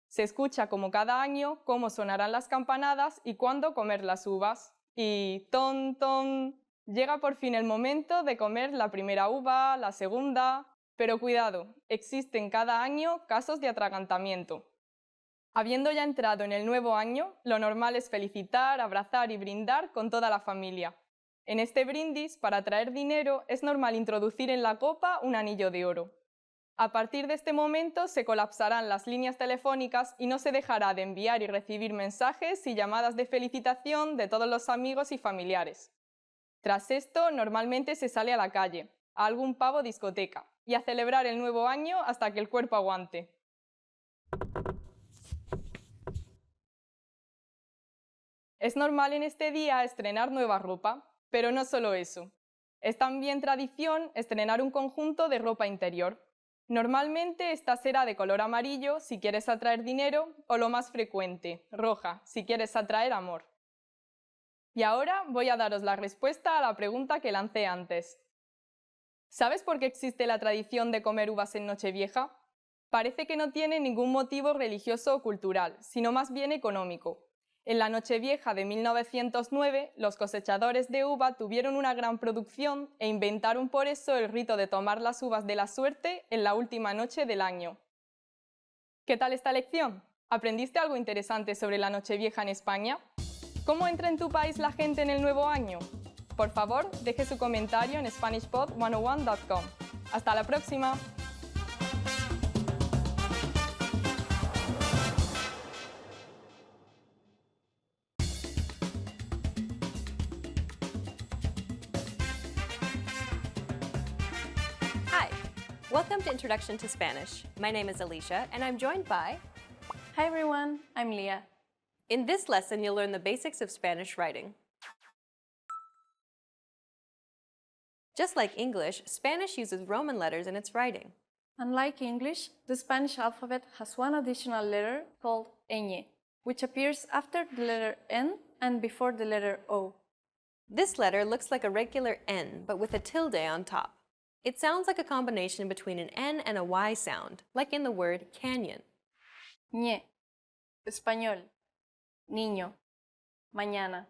Se escucha como cada año cómo sonarán las campanadas y cuándo comer las uvas. Y ¡ton, ton! Llega por fin el momento de comer la primera uva, la segunda... Pero cuidado, existen cada año casos de atragantamiento. Habiendo ya entrado en el nuevo año, lo normal es felicitar, abrazar y brindar con toda la familia. En este brindis, para traer dinero, es normal introducir en la copa un anillo de oro. A partir de este momento se colapsarán las líneas telefónicas y no se dejará de enviar y recibir mensajes y llamadas de felicitación de todos los amigos y familiares. Tras esto, normalmente se sale a la calle, a algún pub o discoteca, y a celebrar el nuevo año hasta que el cuerpo aguante. Es normal en este día estrenar nueva ropa, pero no solo eso. Es también tradición estrenar un conjunto de ropa interior. Normalmente esta será de color amarillo si quieres atraer dinero o lo más frecuente, roja, si quieres atraer amor. Y ahora voy a daros la respuesta a la pregunta que lancé antes. ¿Sabes por qué existe la tradición de comer uvas en Nochevieja? Parece que no tiene ningún motivo religioso o cultural, sino más bien económico. En la Nochevieja de 1909, los cosechadores de uva tuvieron una gran producción e inventaron por eso el rito de tomar las uvas de la suerte en la última noche del año. ¿Qué tal esta lección? ¿Aprendiste algo interesante sobre la Nochevieja en España? ¿Cómo entra en tu país la gente en el nuevo año? Por favor, deje su comentario en SpanishPod101.com. ¡Hasta la próxima! Hi, welcome to Introduction to Spanish. My name is Alicia, and I'm joined by... Hi everyone, I'm Leah. In this lesson, you'll learn the basics of Spanish writing. Just like English, Spanish uses Roman letters in its writing. Unlike English, the Spanish alphabet has one additional letter called ñ, which appears after the letter N and before the letter O. This letter looks like a regular N, but with a tilde on top. It sounds like a combination between an N and a Y sound, like in the word canyon. Ñ, español, niño, mañana.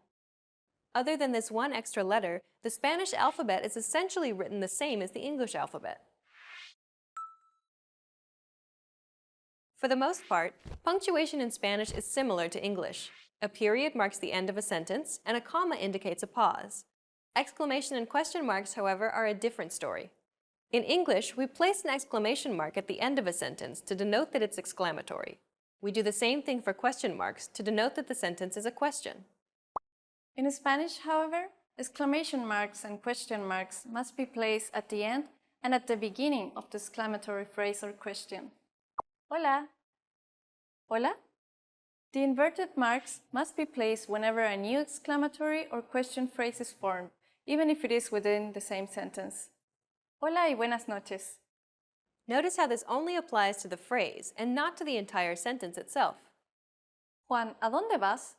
Other than this one extra letter, the Spanish alphabet is essentially written the same as the English alphabet. For the most part, punctuation in Spanish is similar to English. A period marks the end of a sentence, and a comma indicates a pause. Exclamation and question marks, however, are a different story. In English, we place an exclamation mark at the end of a sentence to denote that it's exclamatory. We do the same thing for question marks to denote that the sentence is a question. In Spanish, however, exclamation marks and question marks must be placed at the end and at the beginning of the exclamatory phrase or question. Hola. Hola? The inverted marks must be placed whenever a new exclamatory or question phrase is formed, even if it is within the same sentence. Hola y buenas noches. Notice how this only applies to the phrase and not to the entire sentence itself. Juan, ¿a dónde vas?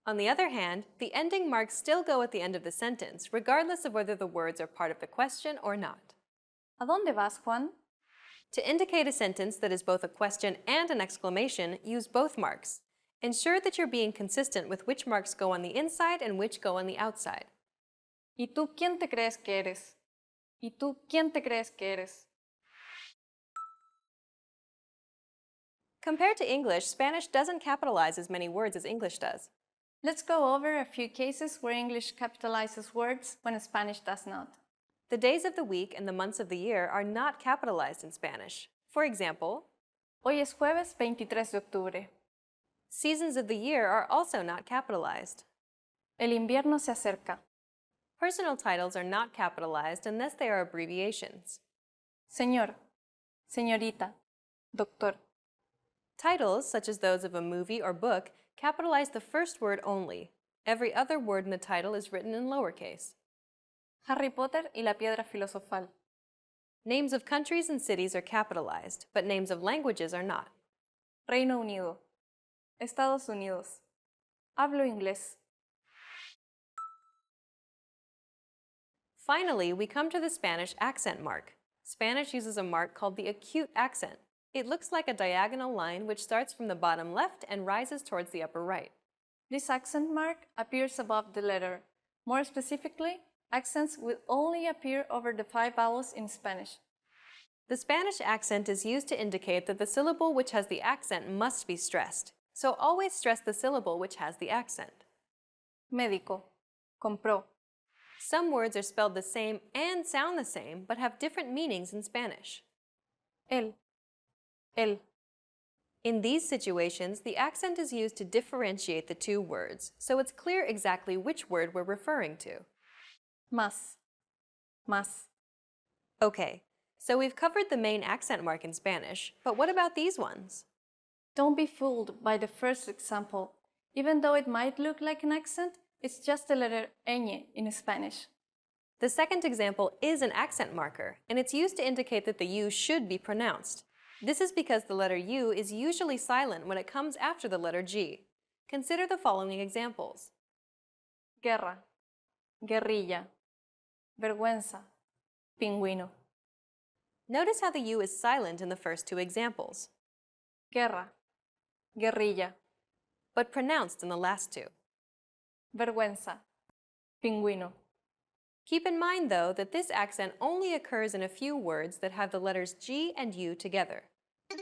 On the other hand, the ending marks still go at the end of the sentence, regardless of whether the words are part of the question or not. ¿A dónde vas, Juan? To indicate a sentence that is both a question and an exclamation, use both marks. Ensure that you're being consistent with which marks go on the inside and which go on the outside. ¿Y tú quién te crees que eres? ¿Y tú quién te crees que eres? Compared to English, Spanish doesn't capitalize as many words as English does. Let's go over a few cases where English capitalizes words when Spanish does not. The days of the week and the months of the year are not capitalized in Spanish. For example, hoy es jueves 23 de octubre. Seasons of the year are also not capitalized. El invierno se acerca. Personal titles are not capitalized unless they are abbreviations. Señor, señorita, doctor. Titles, such as those of a movie or book, capitalize the first word only. Every other word in the title is written in lowercase. Harry Potter y la piedra filosofal. Names of countries and cities are capitalized, but names of languages are not. Reino Unido. Estados Unidos. Hablo inglés. Finally, we come to the Spanish accent mark. Spanish uses a mark called the acute accent. It looks like a diagonal line which starts from the bottom left and rises towards the upper right. This accent mark appears above the letter. More specifically, accents will only appear over the 5 vowels in Spanish. The Spanish accent is used to indicate that the syllable which has the accent must be stressed. So always stress the syllable which has the accent. Médico. Compró. Some words are spelled the same and sound the same, but have different meanings in Spanish. El. El. In these situations, the accent is used to differentiate the two words, so it's clear exactly which word we're referring to. Más. Más. Okay, so we've covered the main accent mark in Spanish, but what about these ones? Don't be fooled by the first example. Even though it might look like an accent, it's just the letter ñ in Spanish. The second example is an accent marker, and it's used to indicate that the U should be pronounced. This is because the letter U is usually silent when it comes after the letter G. Consider the following examples. Guerra. Guerrilla. Vergüenza. Pingüino. Notice how the U is silent in the first two examples. Guerra. Guerrilla. But pronounced in the last two. Vergüenza. Pingüino. Keep in mind, though, that this accent only occurs in a few words that have the letters G and U together.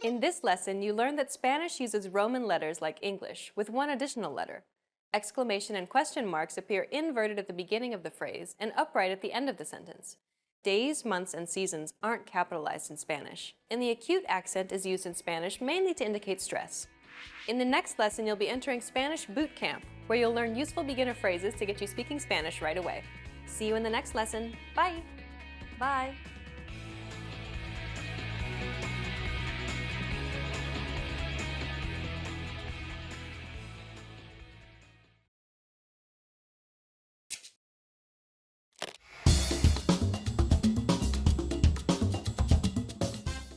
In this lesson, you learned that Spanish uses Roman letters like English, with one additional letter. Exclamation and question marks appear inverted at the beginning of the phrase and upright at the end of the sentence. Days, months, and seasons aren't capitalized in Spanish, and the acute accent is used in Spanish mainly to indicate stress. In the next lesson, you'll be entering Spanish Boot Camp, where you'll learn useful beginner phrases to get you speaking Spanish right away. See you in the next lesson. Bye! Bye!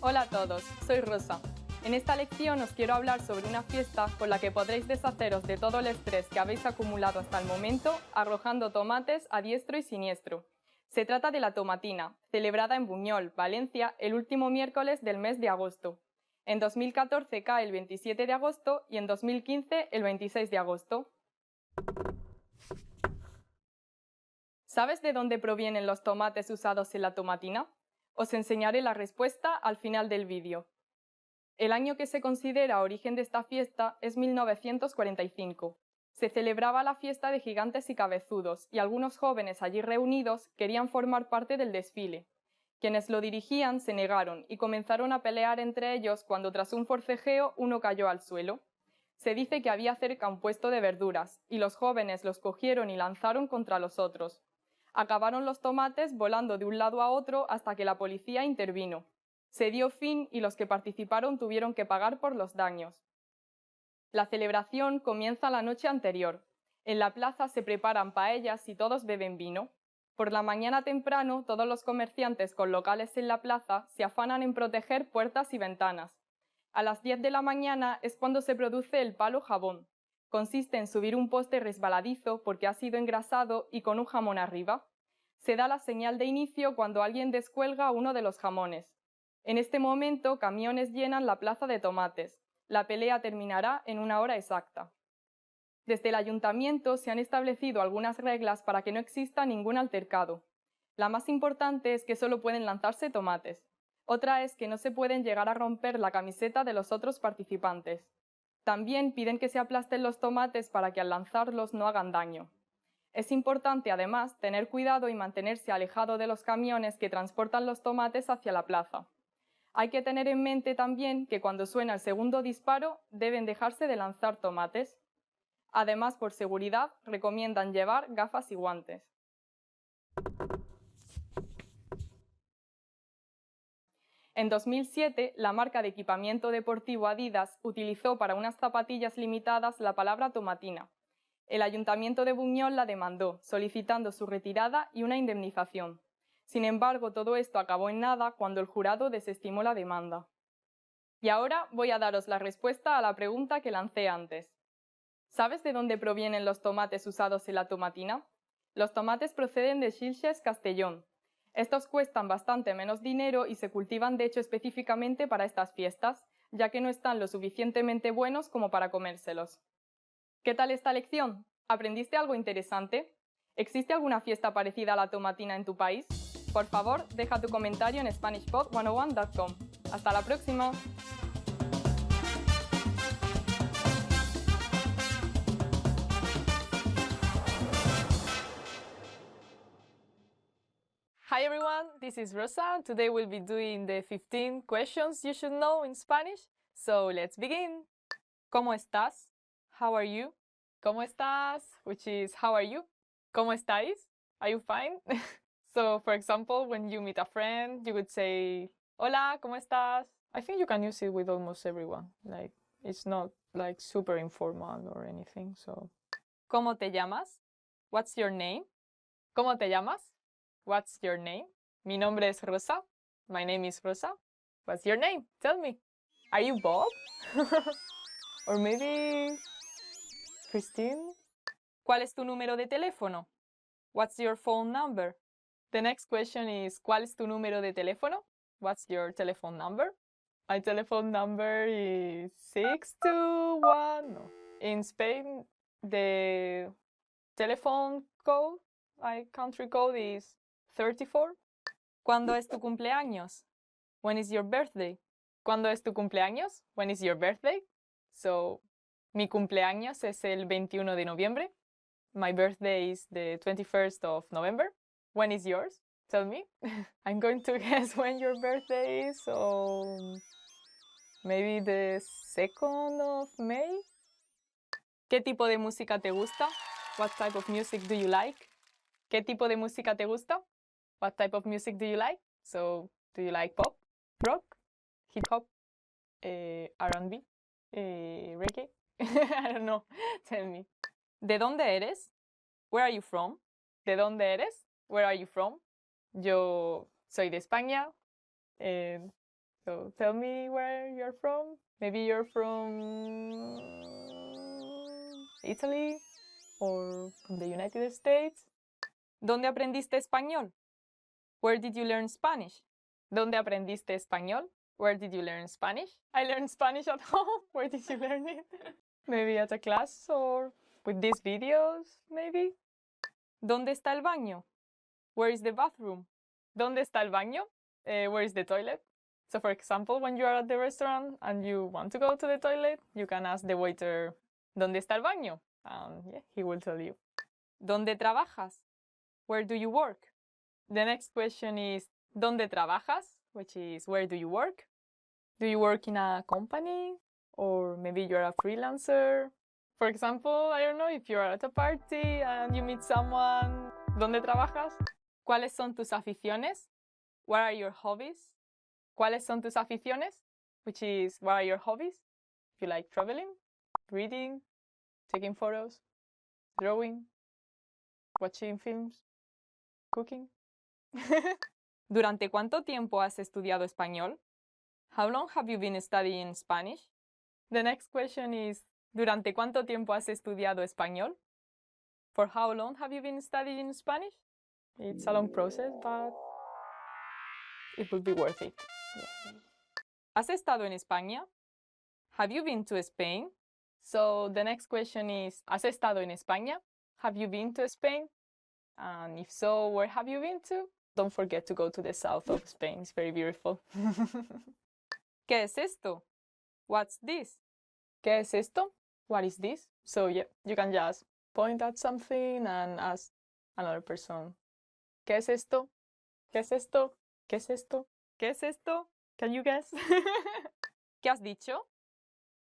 Hola a todos, soy Rosa. En esta lección os quiero hablar sobre una fiesta con la que podréis deshaceros de todo el estrés que habéis acumulado hasta el momento arrojando tomates a diestro y siniestro. Se trata de la Tomatina, celebrada en Buñol, Valencia, el último miércoles del mes de agosto. En 2014 cae el 27 de agosto y en 2015 el 26 de agosto. ¿Sabes de dónde provienen los tomates usados en la Tomatina? Os enseñaré la respuesta al final del vídeo. El año que se considera origen de esta fiesta es 1945. Se celebraba la fiesta de gigantes y cabezudos, y algunos jóvenes allí reunidos querían formar parte del desfile. Quienes lo dirigían se negaron y comenzaron a pelear entre ellos cuando tras un forcejeo uno cayó al suelo. Se dice que había cerca un puesto de verduras, y los jóvenes los cogieron y lanzaron contra los otros. Acabaron los tomates volando de un lado a otro hasta que la policía intervino. Se dio fin y los que participaron tuvieron que pagar por los daños. La celebración comienza la noche anterior. En la plaza se preparan paellas y todos beben vino. Por la mañana temprano, todos los comerciantes con locales en la plaza se afanan en proteger puertas y ventanas. A las 10 de la mañana es cuando se produce el palo jabón. Consiste en subir un poste resbaladizo porque ha sido engrasado y con un jamón arriba. Se da la señal de inicio cuando alguien descuelga uno de los jamones. En este momento, camiones llenan la plaza de tomates. La pelea terminará en 1 hora exacta. Desde el ayuntamiento se han establecido algunas reglas para que no exista ningún altercado. La más importante es que solo pueden lanzarse tomates. Otra es que no se pueden llegar a romper la camiseta de los otros participantes. También piden que se aplasten los tomates para que al lanzarlos no hagan daño. Es importante, además, tener cuidado y mantenerse alejado de los camiones que transportan los tomates hacia la plaza. Hay que tener en mente también que cuando suena el segundo disparo deben dejarse de lanzar tomates. Además, por seguridad, recomiendan llevar gafas y guantes. En 2007, la marca de equipamiento deportivo Adidas utilizó para unas zapatillas limitadas la palabra tomatina. El Ayuntamiento de Buñol la demandó, solicitando su retirada y una indemnización. Sin embargo, todo esto acabó en nada cuando el jurado desestimó la demanda. Y ahora voy a daros la respuesta a la pregunta que lancé antes. ¿Sabes de dónde provienen los tomates usados en la tomatina? Los tomates proceden de Xilxes, Castellón. Estos cuestan bastante menos dinero y se cultivan de hecho específicamente para estas fiestas, ya que no están lo suficientemente buenos como para comérselos. ¿Qué tal esta lección? ¿Aprendiste algo interesante? ¿Existe alguna fiesta parecida a la tomatina en tu país? Por favor, deja tu comentario en SpanishPod101.com. ¡Hasta la próxima! Hi everyone, this is Rosa. Today we'll be doing the 15 questions you should know in Spanish. So let's begin. ¿Cómo estás? How are you? ¿Cómo estás? Which is how are you? ¿Cómo estáis? Are you fine? So for example, when you meet a friend, you would say, Hola, ¿cómo estás? I think you can use it with almost everyone. Like, it's not like super informal or anything, so. ¿Cómo te llamas? What's your name? ¿Cómo te llamas? What's your name? Mi nombre es Rosa. My name is Rosa. What's your name? Tell me. Are you Bob? Or maybe Christine? ¿Cuál es tu número de teléfono? What's your phone number? The next question is, ¿cuál es tu número de teléfono? What's your telephone number? My telephone number is 621. No. In Spain, the telephone code, my country code is 34. ¿Cuándo es tu cumpleaños? When is your birthday? ¿Cuándo es tu cumpleaños? When is your birthday? So, mi cumpleaños es el 21 de noviembre. My birthday is the 21st of November. When is yours? Tell me. I'm going to guess when your birthday is, so maybe the 2nd of May? ¿Qué tipo de música te gusta? What type of music do you like? ¿Qué tipo de música te gusta? What type of music do you like? So, do you like pop, rock, hip hop, R&B, reggae? I don't know. Tell me. ¿De dónde eres? Where are you from? ¿De dónde eres? Where are you from? Yo soy de España. So tell me where you're from. Maybe you're from Italy or from the United States. ¿Dónde aprendiste español? Where did you learn Spanish? ¿Dónde aprendiste español? Where did you learn Spanish? I learned Spanish at home. Where did you learn it? Maybe at a class or with these videos, maybe? ¿Dónde está el baño? Where is the bathroom? ¿Dónde está el baño? Where is the toilet? So for example, when you are at the restaurant and you want to go to the toilet, you can ask the waiter, ¿Dónde está el baño? Yeah, he will tell you. ¿Dónde trabajas? Where do you work? The next question is ¿Dónde trabajas? Which is where do you work? Do you work in a company? Or maybe you're a freelancer? For example, I don't know, if you're at a party and you meet someone, ¿dónde trabajas? ¿Cuáles son tus aficiones? What are your hobbies? ¿Cuáles son tus aficiones? Which is, what are your hobbies? If you like traveling, reading, taking photos, drawing, watching films, cooking. ¿Durante cuánto tiempo has estudiado español? How long have you been studying Spanish? The next question is, ¿durante cuánto tiempo has estudiado español? For how long have you been studying Spanish? It's a long process, but it will be worth it. Yeah. ¿Has estado en España? Have you been to Spain? So the next question is, ¿has estado en España? Have you been to Spain? And if so, where have you been to? Don't forget to go to the south of Spain. It's very beautiful. ¿Qué es esto? What's this? ¿Qué es esto? What is this? So yeah, you can just point at something and ask another person, ¿qué es esto? ¿Qué es esto? ¿Qué es esto? ¿Qué es esto? Can you guess? ¿Qué has dicho?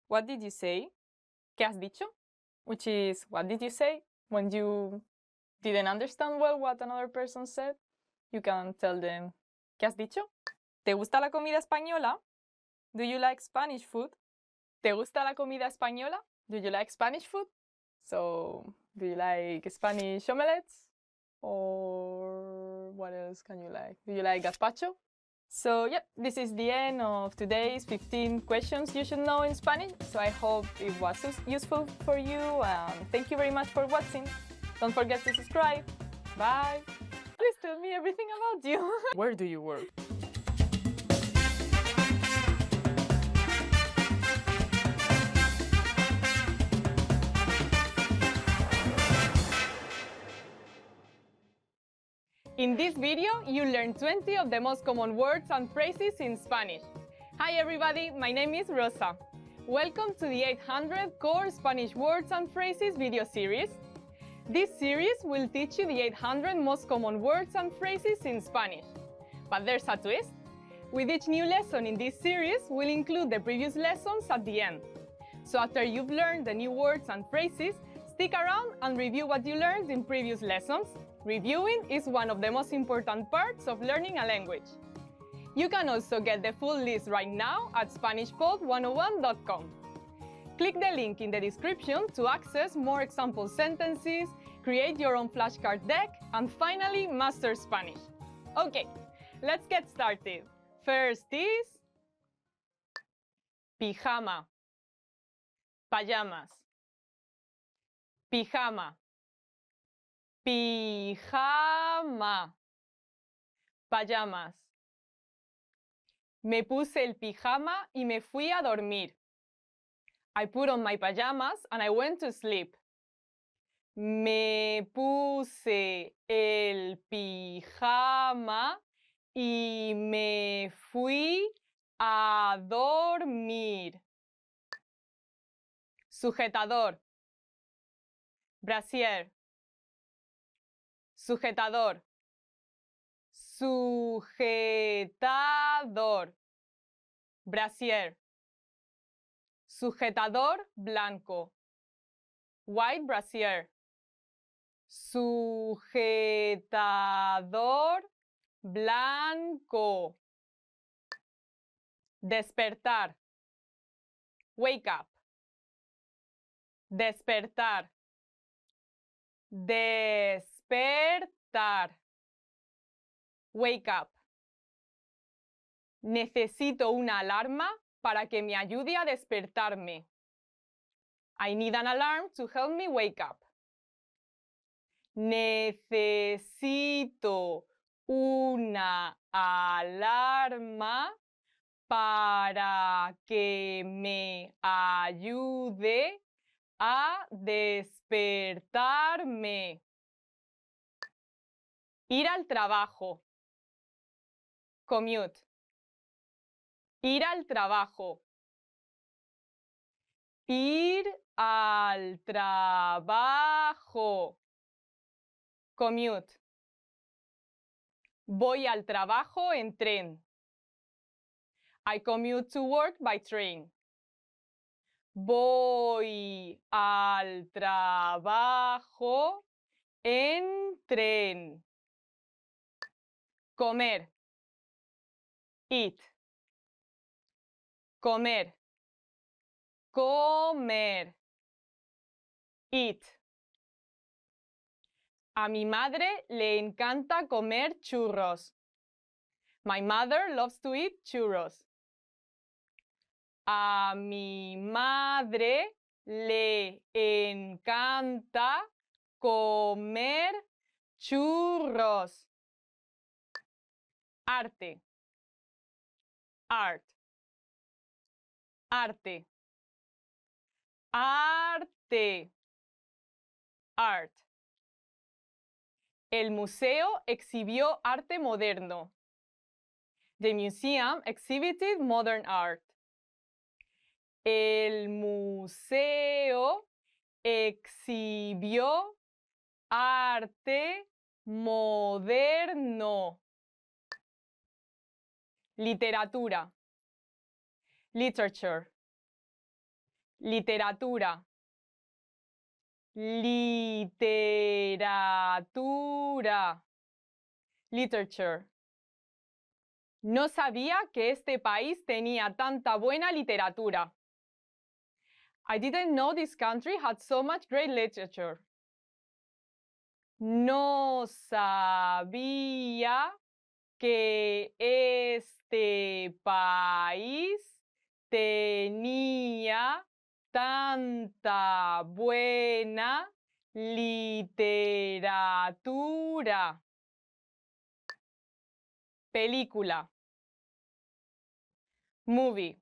What did you say? ¿Qué has dicho? Which is, what did you say? When you didn't understand well what another person said, you can tell them, ¿qué has dicho? ¿Te gusta la comida española? Do you like Spanish food? ¿Te gusta la comida española? Do you like Spanish food? So, do you like Spanish omelettes? Or what else can you like? Do you like gazpacho? So, yep, this is the end of today's 15 questions you should know in Spanish. So I hope it was useful for you, and thank you very much for watching. Don't forget to subscribe. Bye. Please tell me everything about you. Where do you work? In this video, you learned 20 of the most common words and phrases in Spanish. Hi everybody, my name is Rosa. Welcome to the 800 Core Spanish Words and Phrases video series. This series will teach you the 800 most common words and phrases in Spanish. But there's a twist. With each new lesson in this series, we'll include the previous lessons at the end. So after you've learned the new words and phrases, stick around and review what you learned in previous lessons. Reviewing is one of the most important parts of learning a language. You can also get the full list right now at SpanishPod101.com. Click the link in the description to access more example sentences, create your own flashcard deck, and finally master Spanish. Okay, let's get started. First is pijama, pajamas, pijama, pijama, pajamas. Me puse el pijama y me fui a dormir. I put on my pajamas and I went to sleep. Me puse el pijama y me fui a dormir. Sujetador. Brasier. Sujetador. Sujetador. Brasier. Sujetador blanco. White brasier. Sujetador blanco. Despertar. Wake up. Despertar. Despertar. Wake up. Necesito una alarma para que me ayude a despertarme. I need an alarm to help me wake up. Necesito una alarma para que me ayude a despertarme. Ir al trabajo. Commute. Ir al trabajo. Ir al trabajo. Commute. Voy al trabajo en tren. I commute to work by train. Voy al trabajo en tren. Comer. Eat. Comer. Comer. Eat. A mi madre le encanta comer churros. My mother loves to eat churros. A mi madre le encanta comer churros. Arte. Art. Arte. Arte. Art. El museo exhibió arte moderno. The museum exhibited modern art. El museo exhibió arte moderno. Literatura. Literature. Literatura. Literatura. Literature. No sabía que este país tenía tanta buena literatura. I didn't know this country had so much great literature. No sabía que este país tenía tanta buena literatura. Película. Movie.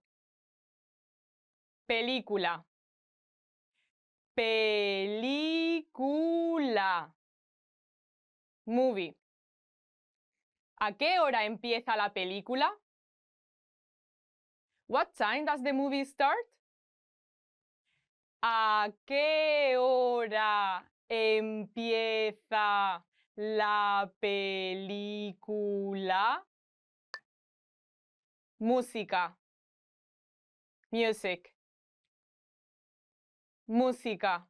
Película. Película. Movie. ¿A qué hora empieza la película? What time does the movie start? ¿A qué hora empieza la película? Música. Music. Música.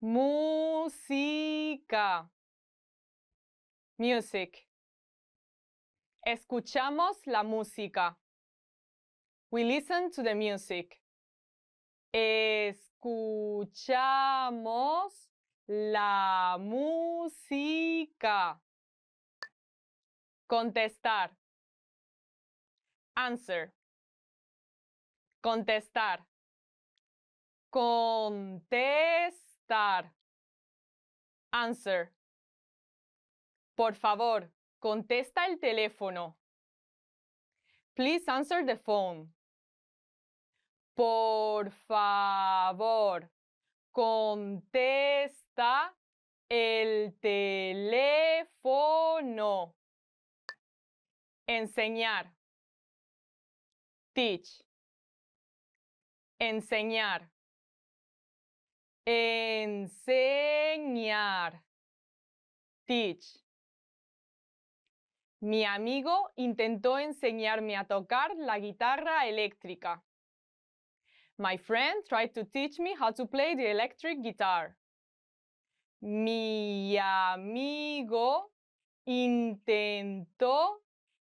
Música. Music. Escuchamos la música. We listen to the music. Escuchamos la música. Contestar. Answer. Contestar. Contestar. Answer. Por favor, contesta el teléfono. Please answer the phone. Por favor, contesta el teléfono. Enseñar. Teach. Enseñar. Enseñar. Teach. Mi amigo intentó enseñarme a tocar la guitarra eléctrica. My friend tried to teach me how to play the electric guitar. Mi amigo intentó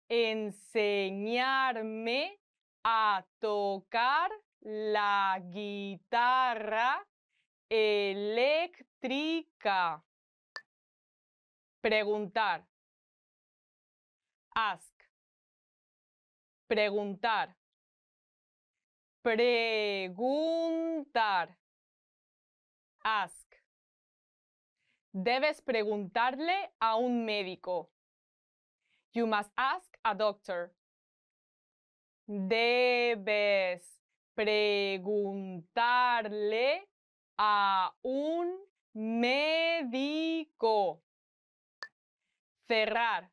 enseñarme a tocar la guitarra eléctrica. Preguntar. Ask. Preguntar. Preguntar. Ask. Debes preguntarle a un médico. You must ask a doctor. Debes preguntarle a un médico. Cerrar.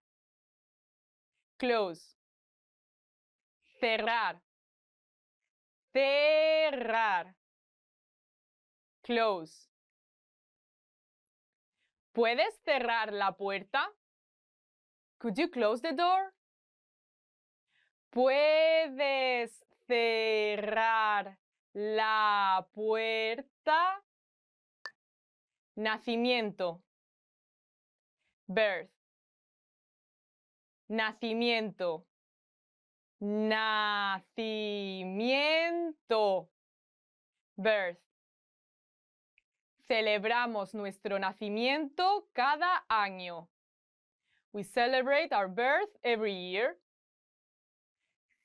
Close. Cerrar. Cerrar. close. ¿Puedes cerrar la puerta? Could you close the door? ¿Puedes cerrar la puerta? Nacimiento. Birth. Nacimiento. Nacimiento. Birth. Celebramos nuestro nacimiento cada año. We celebrate our birth every year.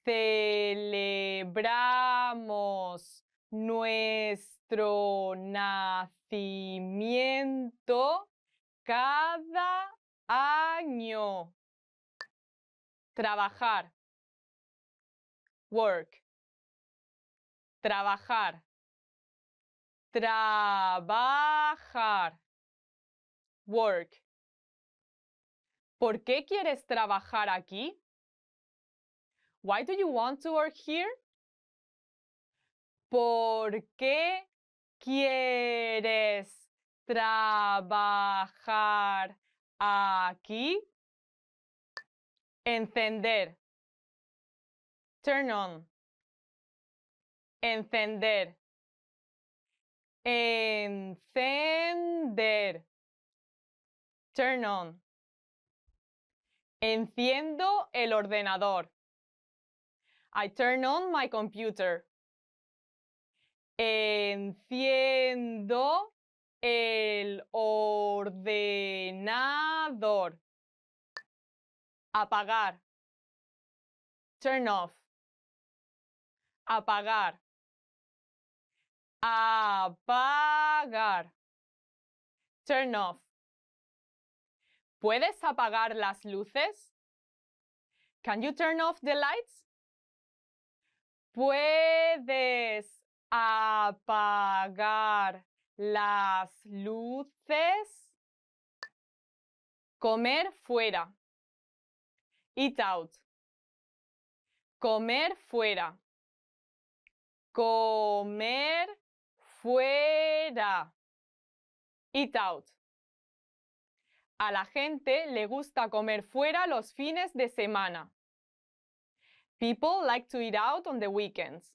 Celebramos nuestro nacimiento cada año. Trabajar. Work. Trabajar. Trabajar. Work. ¿Por qué quieres trabajar aquí? Why do you want to work here? ¿Por qué quieres trabajar aquí? Encender. Turn on. Encender. Encender. Turn on. Enciendo el ordenador. I turn on my computer. Enciendo el ordenador. Apagar. Turn off. Apagar. Apagar. Turn off. ¿Puedes apagar las luces? Can you turn off the lights? ¿Puedes apagar las luces? Comer fuera. Eat out. Comer fuera. Comer fuera. Eat out. A la gente le gusta comer fuera los fines de semana. People like to eat out on the weekends.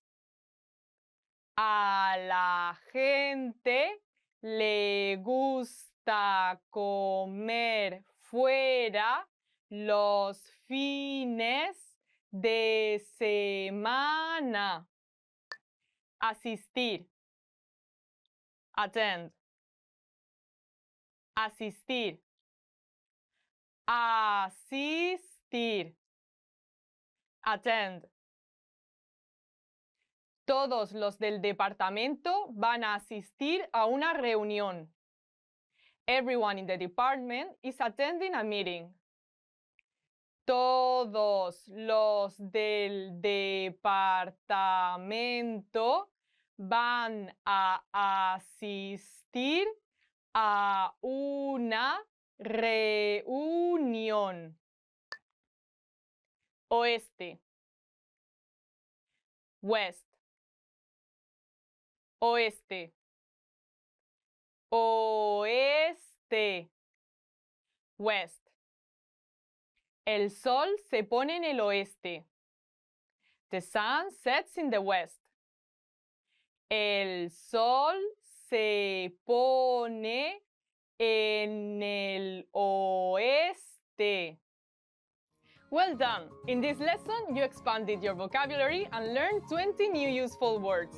A la gente le gusta comer fuera los fines de semana. Asistir. Attend. Asistir. Asistir. Attend. Todos los del departamento van a asistir a una reunión. Everyone in the department is attending a meeting. Todos los del departamento van a asistir a una reunión. Oeste. West. Oeste. Oeste. West. El sol se pone en el oeste. The sun sets in the west. El sol se pone en el oeste. Well done! In this lesson, you expanded your vocabulary and learned 20 new useful words.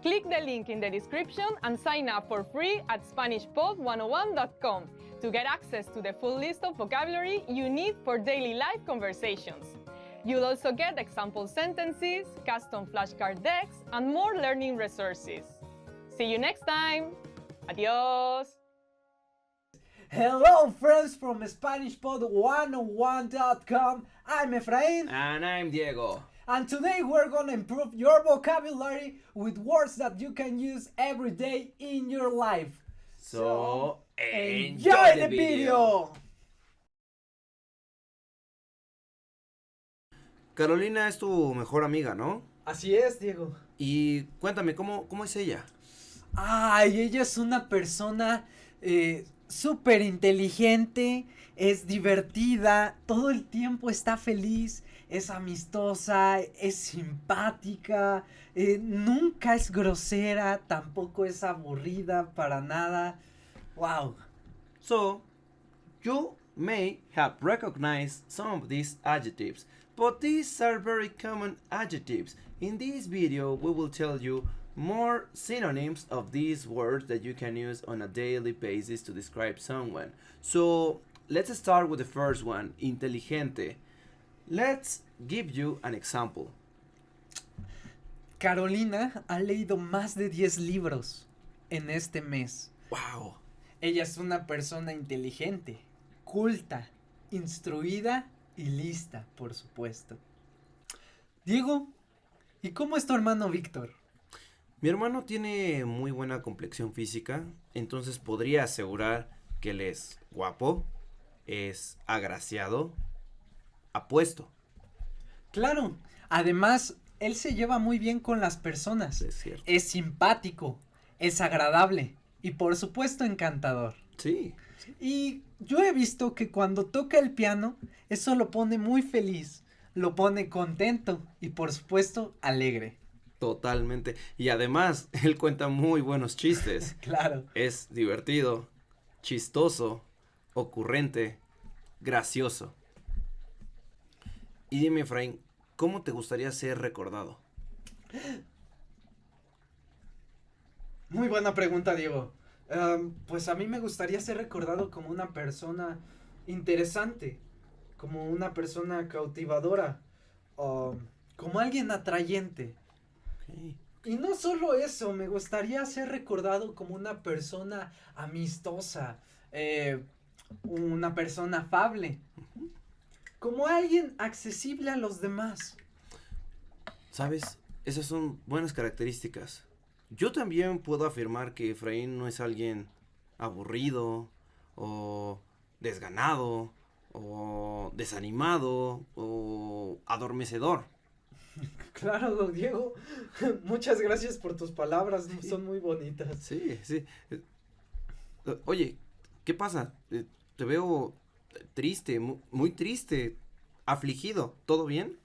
Click the link in the description and sign up for free at SpanishPod101.com to get access to the full list of vocabulary you need for daily life conversations. You'll also get example sentences, custom flashcard decks, and more learning resources. See you next time! Adiós! Hello friends from SpanishPod101.com. I'm Efrain. And I'm Diego. And today we're gonna improve your vocabulary with words that you can use every day in your life. So enjoy the video! Carolina es tu mejor amiga, ¿no? Así es, Diego. Y cuéntame, ¿cómo es ella? Ay, ella es una persona súper inteligente, es divertida, todo el tiempo está feliz, es amistosa, es simpática, nunca es grosera, tampoco es aburrida para nada. Wow. So, you may have recognized some of these adjectives, but these are very common adjectives. In this video, we will tell you more synonyms of these words that you can use on a daily basis to describe someone. So, let's start with the first one, inteligente. Let's give you an example. Carolina ha leído más de 10 libros en este mes. Wow. Ella es una persona inteligente, culta, instruida y lista, por supuesto. Diego, ¿y cómo es tu hermano Víctor? Mi hermano tiene muy buena complexión física, entonces podría asegurar que él es guapo, es agraciado, apuesto. Claro, además, él se lleva muy bien con las personas. Es cierto. Es simpático, es agradable y por supuesto encantador. Sí. Y yo he visto que cuando toca el piano, eso lo pone muy feliz, lo pone contento y por supuesto alegre. Totalmente. Y además, él cuenta muy buenos chistes. Claro. Es divertido, chistoso, ocurrente, gracioso. Y dime, Efraín, ¿cómo te gustaría ser recordado? Muy buena pregunta, Diego. Pues a mí me gustaría ser recordado como una persona interesante, como una persona cautivadora, como alguien atrayente. Okay. Y no solo eso, me gustaría ser recordado como una persona amistosa, una persona afable, como alguien accesible a los demás. ¿Sabes? Esas son buenas características. Yo también puedo afirmar que Efraín no es alguien aburrido, o desganado, o desanimado, o adormecedor. Claro, Diego, muchas gracias por tus palabras, sí. Son muy bonitas. Sí, sí. Oye, ¿qué pasa? Te veo triste, muy triste, afligido. ¿Todo bien?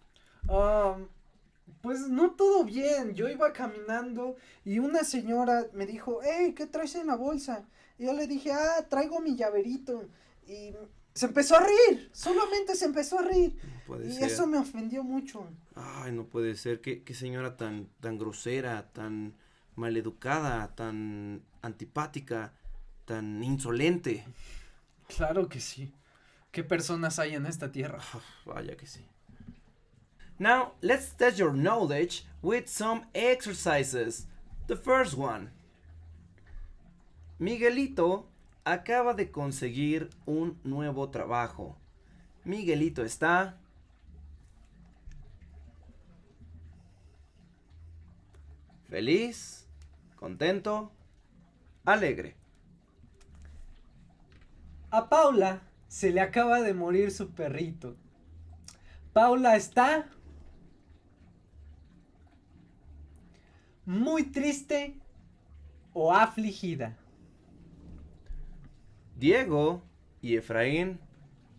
Pues no todo bien. Yo iba caminando y una señora me dijo, hey, ¿qué traes en la bolsa? Y yo le dije, traigo mi llaverito. Y se empezó a reír, solamente se empezó a reír. No puede y ser. Eso me ofendió mucho. Ay, no puede ser. ¿Qué señora tan grosera, tan maleducada, tan antipática, tan insolente? Claro que sí. ¿Qué personas hay en esta tierra? Vaya que sí. Now, let's test your knowledge with some exercises. The first one. Miguelito acaba de conseguir un nuevo trabajo. Miguelito está feliz, contento, alegre. A Paula se le acaba de morir su perrito. Paula está muy triste o afligida. Diego y Efraín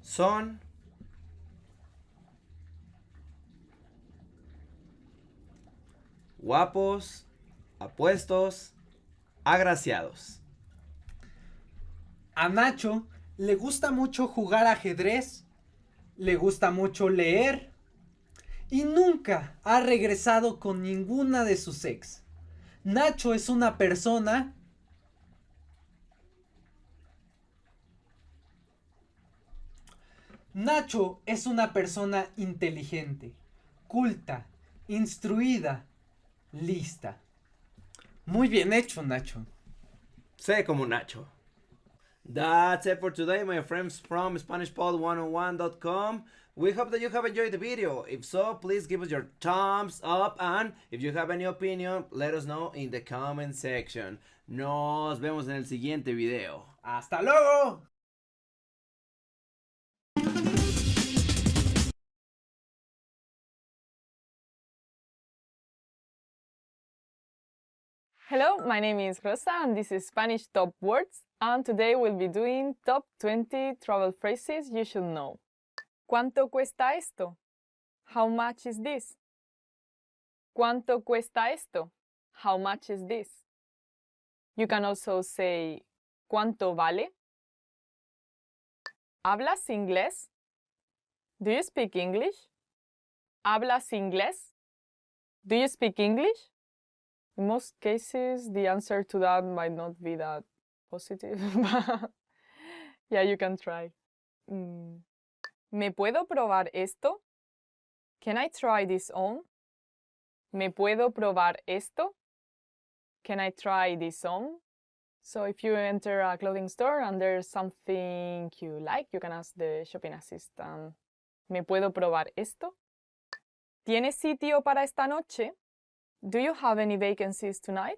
son guapos, apuestos, agraciados. A Nacho le gusta mucho jugar ajedrez, le gusta mucho leer y nunca ha regresado con ninguna de sus ex. Nacho es una persona inteligente, culta, instruida, lista. Muy bien hecho, Nacho. Sé como Nacho. That's it for today, my friends from SpanishPod101.com. We hope that you have enjoyed the video. If so, please give us your thumbs up, and if you have any opinion, let us know in the comment section. Nos vemos en el siguiente video. ¡Hasta luego! Hello, my name is Rosa and this is Spanish Top Words, and today we'll be doing top 20 travel phrases you should know. ¿Cuánto cuesta esto? How much is this? ¿Cuánto cuesta esto? How much is this? You can also say ¿cuánto vale? ¿Hablas inglés? Do you speak English? ¿Hablas inglés? Do you speak English? In most cases, the answer to that might not be that positive, but yeah, you can try. ¿Me puedo probar esto? Can I try this on? ¿Me puedo probar esto? Can I try this on? So if you enter a clothing store and there's something you like, you can ask the shopping assistant, ¿me puedo probar esto? ¿Tienes sitio para esta noche? Do you have any vacancies tonight?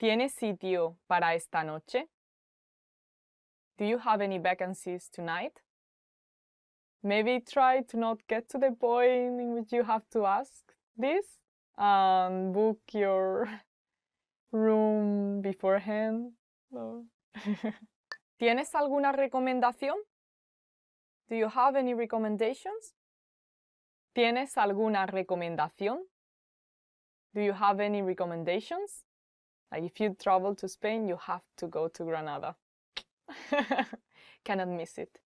¿Tienes sitio para esta noche? Do you have any vacancies tonight? Maybe try to not get to the point in which you have to ask this and book your room beforehand. No. ¿Tienes alguna recomendación? Do you have any recommendations? ¿Tienes alguna recomendación? Do you have any recommendations? Like if you travel to Spain, you have to go to Granada. Cannot miss it.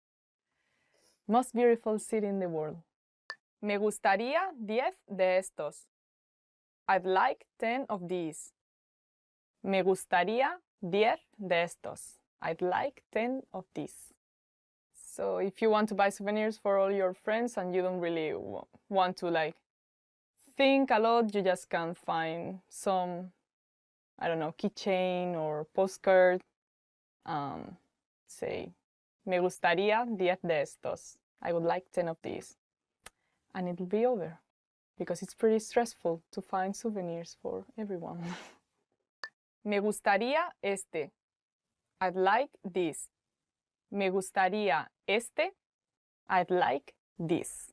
Most beautiful city in the world. Me gustaría 10 de estos. I'd like 10 of these. Me gustaría 10 de estos. I'd like 10 of these. So if you want to buy souvenirs for all your friends and you don't really want to think a lot, you just can find some, I don't know, keychain or postcard. Say, me gustaría 10 de estos. I would like 10 of these. And it'll be over. Because it's pretty stressful to find souvenirs for everyone. Me gustaría este. I'd like this. Me gustaría este. I'd like this.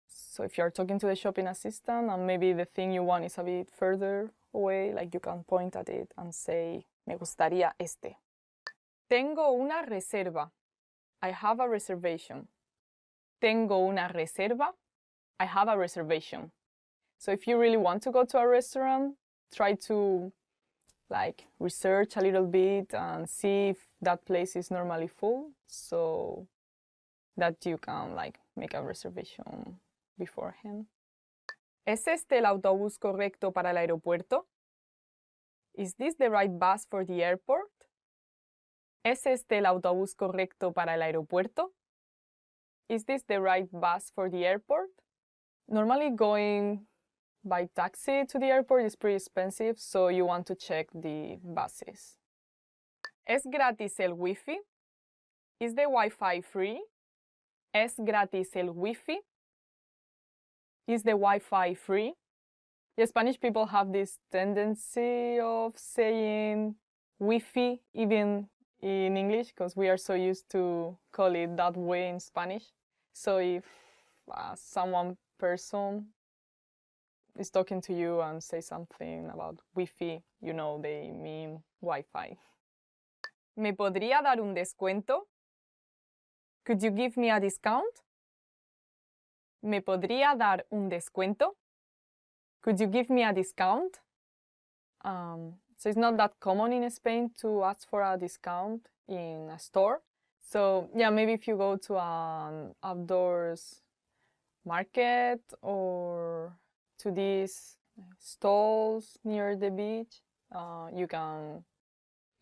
So if you're talking to the shopping assistant and maybe the thing you want is a bit further away, you can point at it and say, me gustaría este. Tengo una reserva. I have a reservation. Tengo una reserva. I have a reservation. So if you really want to go to a restaurant, try to research a little bit and see if that place is normally full so that you can make a reservation beforehand. ¿Es este el autobús correcto para el aeropuerto? Is this the right bus for the airport? ¿Es este el autobús correcto para el aeropuerto? Is this the right bus for the airport? Normally going by taxi to the airport is pretty expensive, so you want to check the buses. ¿Es gratis el Wi-Fi? Is the Wi-Fi free? ¿Es gratis el Wi-Fi? Is the Wi-Fi free? The Spanish people have this tendency of saying Wi-Fi even in English because we are so used to call it that way in Spanish. So if person is talking to you and say something about Wi-Fi, you know they mean Wi-Fi. ¿Me podría dar un descuento? Could you give me a discount? ¿Me podría dar un descuento? Could you give me a discount? So it's not that common in Spain to ask for a discount in a store. So yeah, maybe if you go to an outdoors market or to these stalls near the beach, you can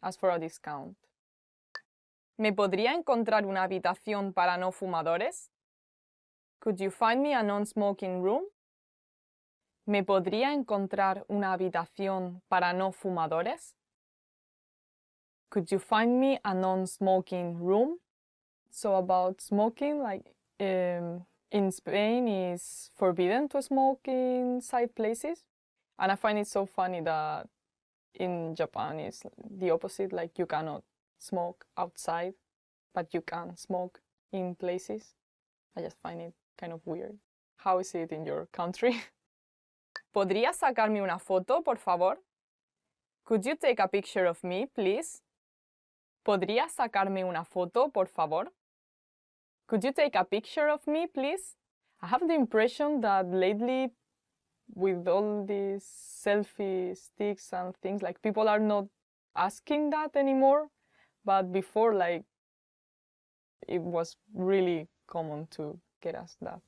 ask for a discount. ¿Me podría encontrar una habitación para no fumadores? Could you find me a non-smoking room? ¿Me podría encontrar una habitación para no fumadores? Could you find me a non-smoking room? So about smoking, in Spain is forbidden to smoke inside places. And I find it so funny that in Japan it's the opposite, you cannot smoke outside, but you can smoke in places. I just find it kind of weird. How is it in your country? ¿Podría sacarme una foto, por favor? Could you take a picture of me, please? ¿Podría sacarme una foto, por favor? Could you take a picture of me, please? I have the impression that lately, with all these selfie sticks and things, like people are not asking that anymore. But before, like, it was really common to get asked that.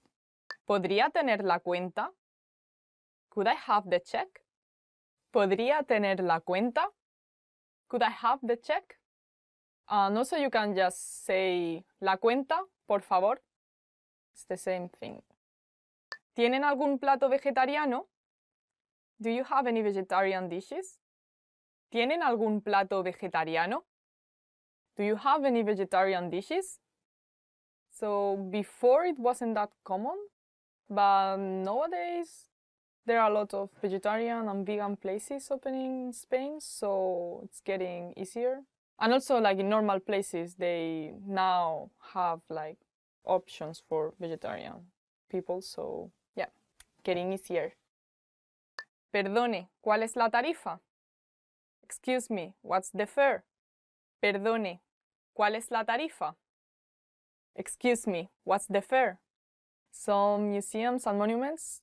¿Podría tener la cuenta? Could I have the check? ¿Podría tener la cuenta? Could I have the check? And also you can just say la cuenta, por favor. It's the same thing. ¿Tienen algún plato vegetariano? Do you have any vegetarian dishes? ¿Tienen algún plato vegetariano? Do you have any vegetarian dishes? So before it wasn't that common, but nowadays there are a lot of vegetarian and vegan places opening in Spain, so it's getting easier. And also, like in normal places, they now have like options for vegetarian people, so yeah, getting easier. Perdone, ¿cuál es la tarifa? Excuse me, what's the fare? Perdone, ¿cuál es la tarifa? Excuse me, what's the fare? Some museums and monuments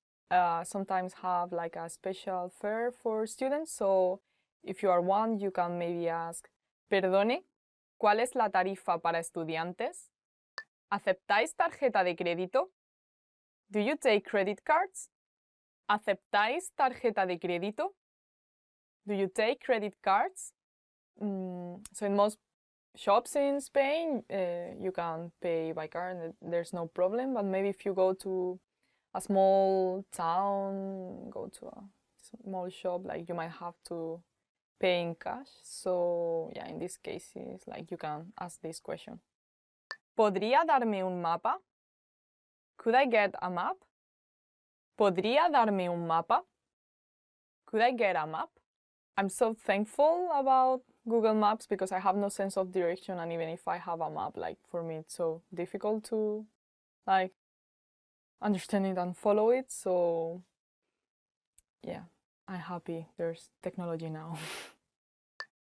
sometimes have like a special fare for students, so if you are one, you can maybe ask, perdone, ¿cuál es la tarifa para estudiantes? ¿Aceptáis tarjeta de crédito? Do you take credit cards? ¿Aceptáis tarjeta de crédito? Do you take credit cards? So in most shops in Spain, you can pay by card and there's no problem. But maybe if you go to a small town, go to a small shop, like you might have to pay in cash. So yeah, in these cases, like you can ask this question. ¿Podría darme un mapa? Could I get a map? ¿Podría darme un mapa? Could I get a map? I'm so thankful about Google Maps because I have no sense of direction, and even if I have a map, like for me it's so difficult to like understand it and follow it. So yeah, I'm happy there's technology now.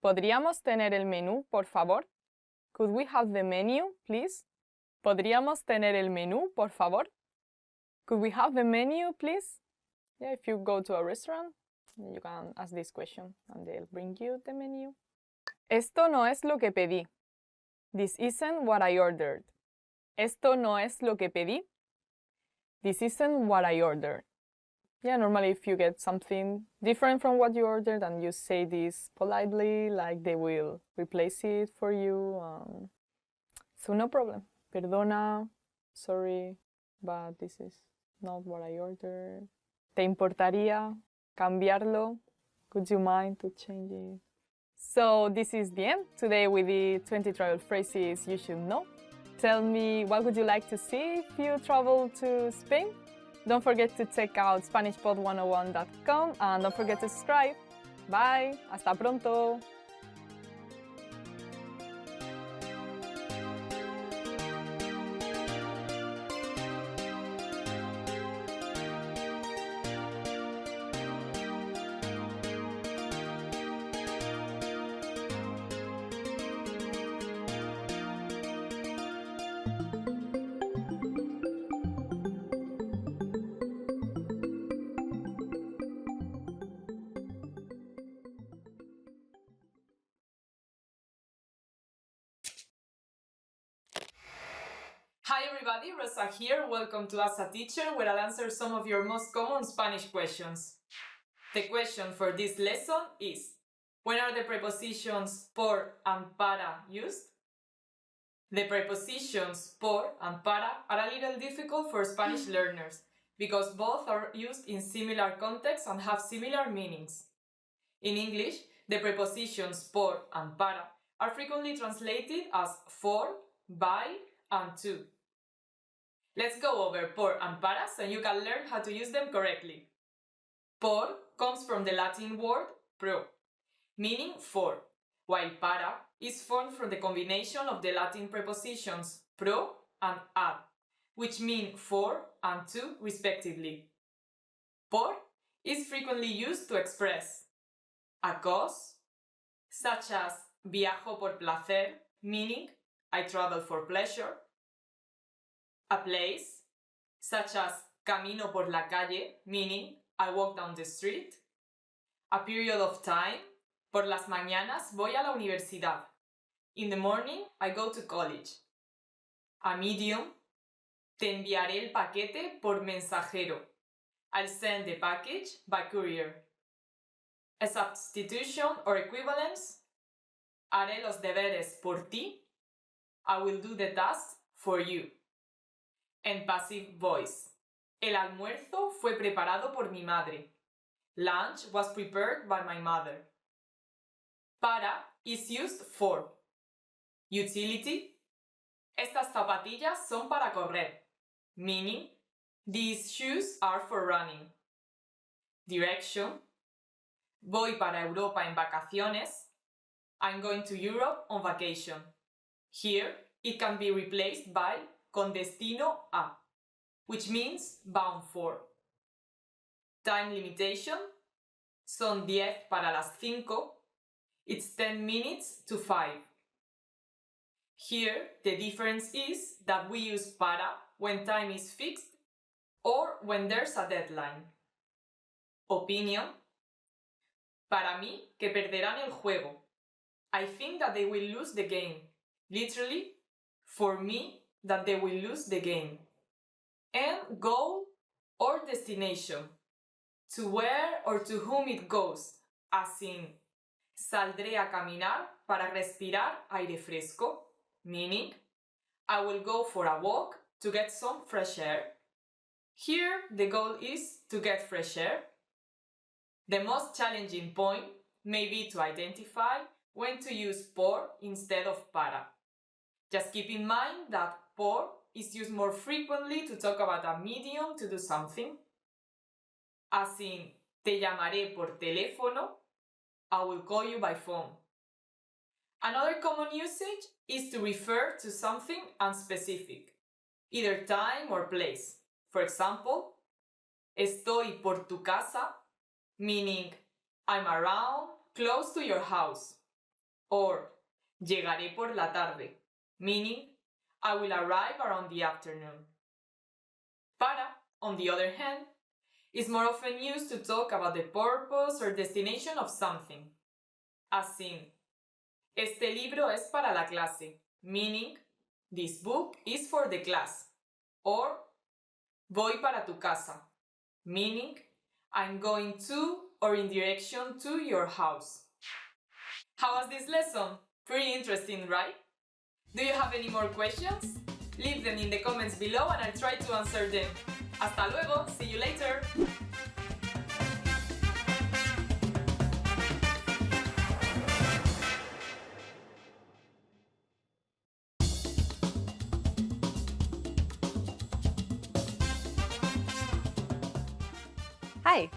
¿Podríamos tener el menú, por favor? Could we have the menu, please? ¿Podríamos tener el menú, por favor? Could we have the menu, please? Yeah, if you go to a restaurant, you can ask this question and they'll bring you the menu. Esto no es lo que pedí. This isn't what I ordered. Esto no es lo que pedí. This isn't what I ordered. Yeah, normally if you get something different from what you ordered and you say this politely, like they will replace it for you. So no problem. Perdona, sorry, but this is not what I ordered. ¿Te importaría cambiarlo? Would you mind to change it? So this is the end. Today we did 20 travel phrases you should know. Tell me what would you like to see if you travel to Spain? Don't forget to check out SpanishPod101.com and don't forget to subscribe. Bye. Hasta pronto. Hi everybody, Rosa here. Welcome to Ask a Teacher, where I'll answer some of your most common Spanish questions. The question for this lesson is, when are the prepositions por and para used? The prepositions por and para are a little difficult for Spanish learners because both are used in similar contexts and have similar meanings. In English, the prepositions por and para are frequently translated as for, by, and to. Let's go over por and para so you can learn how to use them correctly. Por comes from the Latin word pro, meaning for, while para is formed from the combination of the Latin prepositions pro and ad, which mean for and to respectively. Por is frequently used to express a cause, such as viajo por placer, meaning I travel for pleasure, a place, such as camino por la calle, meaning I walk down the street, a period of time, por las mañanas voy a la universidad, in the morning I go to college, a medium, te enviaré el paquete por mensajero, I'll send the package by courier, a substitution or equivalence, haré los deberes por ti, I will do the task for you, and passive voice, el almuerzo fue preparado por mi madre, lunch was prepared by my mother. Para is used for. Utility, estas zapatillas son para correr, meaning these shoes are for running. Direction, voy para Europa en vacaciones, I'm going to Europe on vacation. Here, it can be replaced by con destino a, which means bound for. Time limitation, son 10 para las 5, it's 10 minutes to 5. Here, the difference is that we use para when time is fixed or when there's a deadline. Opinion, para mí que perderán el juego. I think that they will lose the game. Literally, for me, that they will lose the game. And goal or destination, to where or to whom it goes, as in, saldré a caminar para respirar aire fresco, meaning, I will go for a walk to get some fresh air. Here, the goal is to get fresh air. The most challenging point may be to identify when to use por instead of para. Just keep in mind that por is used more frequently to talk about a medium to do something. As in, te llamaré por teléfono, I will call you by phone. Another common usage is to refer to something unspecific, either time or place. For example, estoy por tu casa, meaning I'm around, close to your house. Or llegaré por la tarde, meaning I will arrive around the afternoon. Para, on the other hand, is more often used to talk about the purpose or destination of something. As in, este libro es para la clase, meaning this book is for the class. Or voy para tu casa, meaning I'm going to or in direction to your house. How was this lesson? Pretty interesting, right? Do you have any more questions? Leave them in the comments below and I'll try to answer them. Hasta luego, see you later! Hi,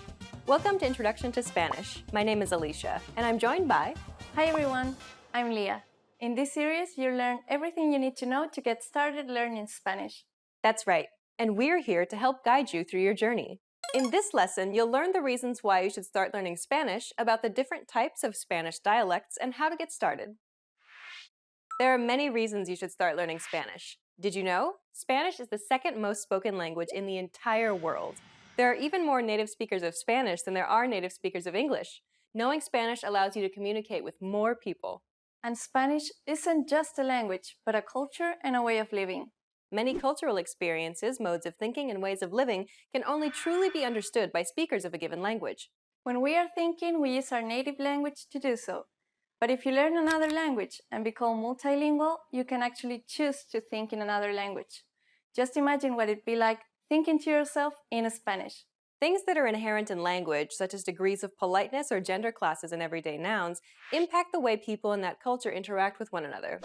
welcome to Introduction to Spanish. My name is Alicia, and I'm joined by... Hi everyone, I'm Leah. In this series, you'll learn everything you need to know to get started learning Spanish. That's right, and we're here to help guide you through your journey. In this lesson, you'll learn the reasons why you should start learning Spanish, about the different types of Spanish dialects, and how to get started. There are many reasons you should start learning Spanish. Did you know? Spanish is the second most spoken language in the entire world. There are even more native speakers of Spanish than there are native speakers of English. Knowing Spanish allows you to communicate with more people. And Spanish isn't just a language, but a culture and a way of living. Many cultural experiences, modes of thinking, and ways of living can only truly be understood by speakers of a given language. When we are thinking, we use our native language to do so. But if you learn another language and become multilingual, you can actually choose to think in another language. Just imagine what it'd be like thinking to yourself in Spanish. Things that are inherent in language, such as degrees of politeness or gender classes and everyday nouns, impact the way people in that culture interact with one another.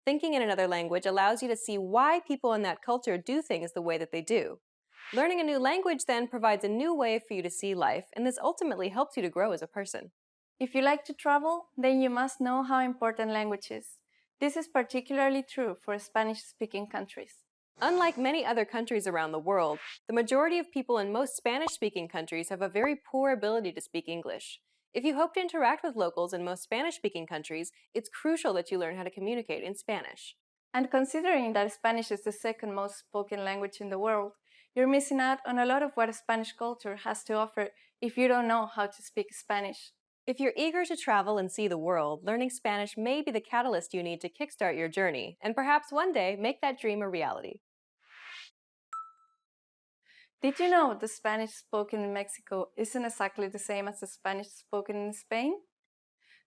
Thinking in another language allows you to see why people in that culture do things the way that they do. Learning a new language then provides a new way for you to see life, and this ultimately helps you to grow as a person. If you like to travel, then you must know how important language is. This is particularly true for Spanish-speaking countries. Unlike many other countries around the world, the majority of people in most Spanish-speaking countries have a very poor ability to speak English. If you hope to interact with locals in most Spanish-speaking countries, it's crucial that you learn how to communicate in Spanish. And considering that Spanish is the second most spoken language in the world, you're missing out on a lot of what Spanish culture has to offer if you don't know how to speak Spanish. If you're eager to travel and see the world, learning Spanish may be the catalyst you need to kickstart your journey, and perhaps one day make that dream a reality. Did you know the Spanish spoken in Mexico isn't exactly the same as the Spanish spoken in Spain?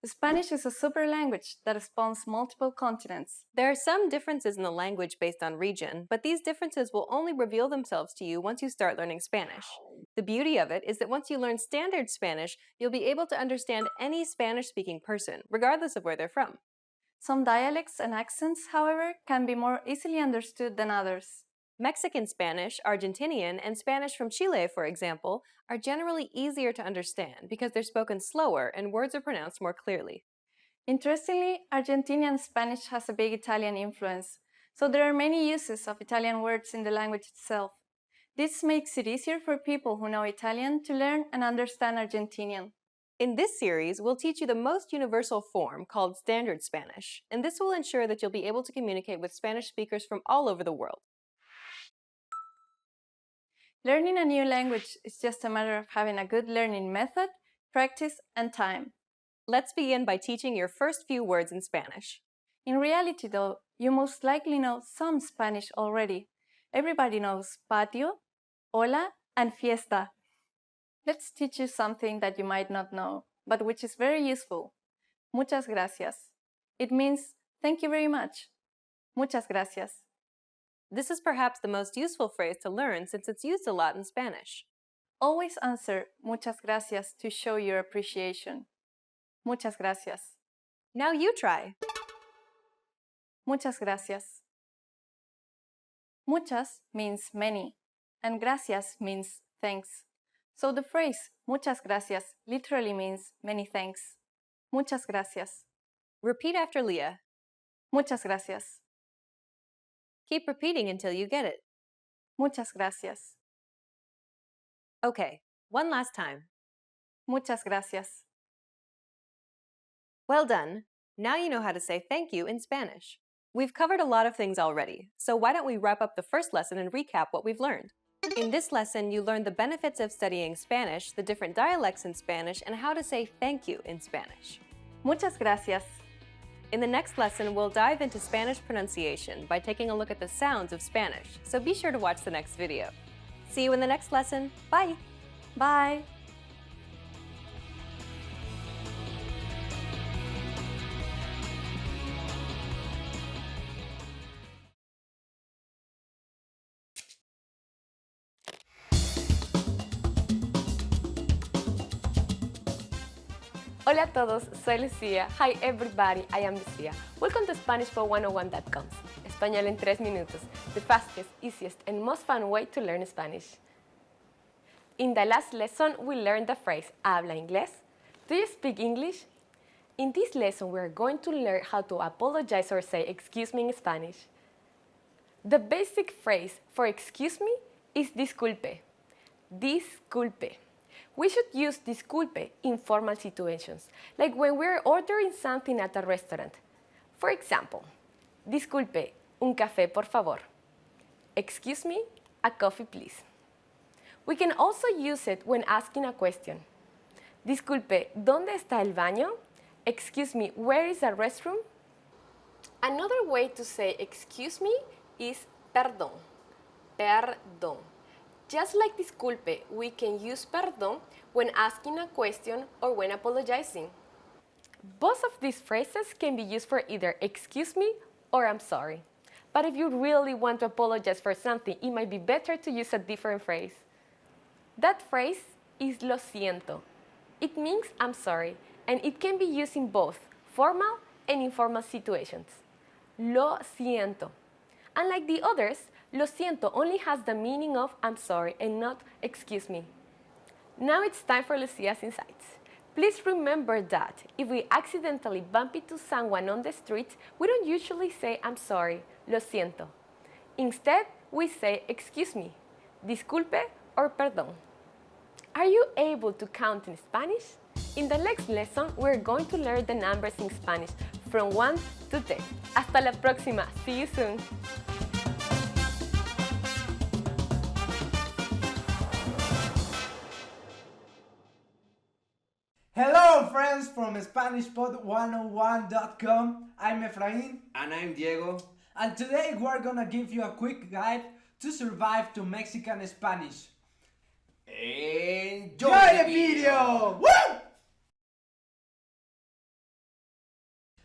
Spanish is a super language that spans multiple continents. There are some differences in the language based on region, but these differences will only reveal themselves to you once you start learning Spanish. The beauty of it is that once you learn standard Spanish, you'll be able to understand any Spanish-speaking person, regardless of where they're from. Some dialects and accents, however, can be more easily understood than others. Mexican Spanish, Argentinian, and Spanish from Chile, for example, are generally easier to understand because they're spoken slower and words are pronounced more clearly. Interestingly, Argentinian Spanish has a big Italian influence, so there are many uses of Italian words in the language itself. This makes it easier for people who know Italian to learn and understand Argentinian. In this series, we'll teach you the most universal form called Standard Spanish, and this will ensure that you'll be able to communicate with Spanish speakers from all over the world. Learning a new language is just a matter of having a good learning method, practice, and time. Let's begin by teaching your first few words in Spanish. In reality, though, you most likely know some Spanish already. Everybody knows patio, hola, and fiesta. Let's teach you something that you might not know, but which is very useful. Muchas gracias. It means thank you very much. Muchas gracias. This is perhaps the most useful phrase to learn since it's used a lot in Spanish. Always answer muchas gracias to show your appreciation. Muchas gracias. Now you try. Muchas gracias. Muchas means many, and gracias means thanks. So the phrase muchas gracias literally means many thanks. Muchas gracias. Repeat after Leah. Muchas gracias. Keep repeating until you get it. Muchas gracias. Okay, one last time. Muchas gracias. Well done. Now you know how to say thank you in Spanish. We've covered a lot of things already, so why don't we wrap up the first lesson and recap what we've learned? In this lesson, you learned the benefits of studying Spanish, the different dialects in Spanish, and how to say thank you in Spanish. Muchas gracias. In the next lesson, we'll dive into Spanish pronunciation by taking a look at the sounds of Spanish, so be sure to watch the next video. See you in the next lesson. Bye! Bye! Hola a todos, soy Lucía. Hi everybody, I am Lucía. Welcome to SpanishFor101.com. Español en 3 minutos, the fastest, easiest, and most fun way to learn Spanish. In the last lesson, we learned the phrase, ¿habla inglés? Do you speak English? In this lesson, we are going to learn how to apologize or say excuse me in Spanish. The basic phrase for excuse me is disculpe. Disculpe. We should use disculpe in formal situations, like when we're ordering something at a restaurant. For example, disculpe, un café por favor. Excuse me, a coffee please. We can also use it when asking a question. Disculpe, ¿dónde está el baño? Excuse me, where is the restroom? Another way to say excuse me is perdón. Perdón. Just like disculpe, we can use perdón when asking a question or when apologizing. Both of these phrases can be used for either excuse me or I'm sorry. But if you really want to apologize for something, it might be better to use a different phrase. That phrase is lo siento. It means I'm sorry, and it can be used in both formal and informal situations. Lo siento. Unlike the others, lo siento only has the meaning of I'm sorry and not excuse me. Now it's time for Lucia's Insights. Please remember that if we accidentally bump into someone on the street, we don't usually say I'm sorry, lo siento. Instead, we say excuse me, disculpe, or perdón. Are you able to count in Spanish? In the next lesson, we're going to learn the numbers in Spanish from 1 to 10. Hasta la próxima. See you soon. Hello, friends from SpanishPod101.com. I'm Efrain. And I'm Diego. And today we're gonna give you a quick guide to survive to Mexican Spanish. Enjoy the video! Woo!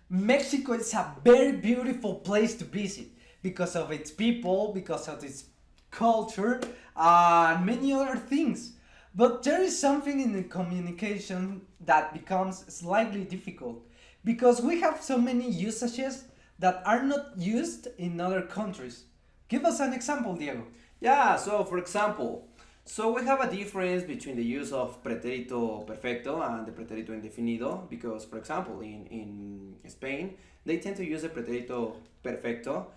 Mexico is a very beautiful place to visit because of its people, because of its culture, and many other things. But there is something in the communication that becomes slightly difficult because we have so many usages that are not used in other countries. Give us an example, Diego. Yeah, so for example, we have a difference between the use of pretérito perfecto and the pretérito indefinido because, for example, in Spain, they tend to use the pretérito perfecto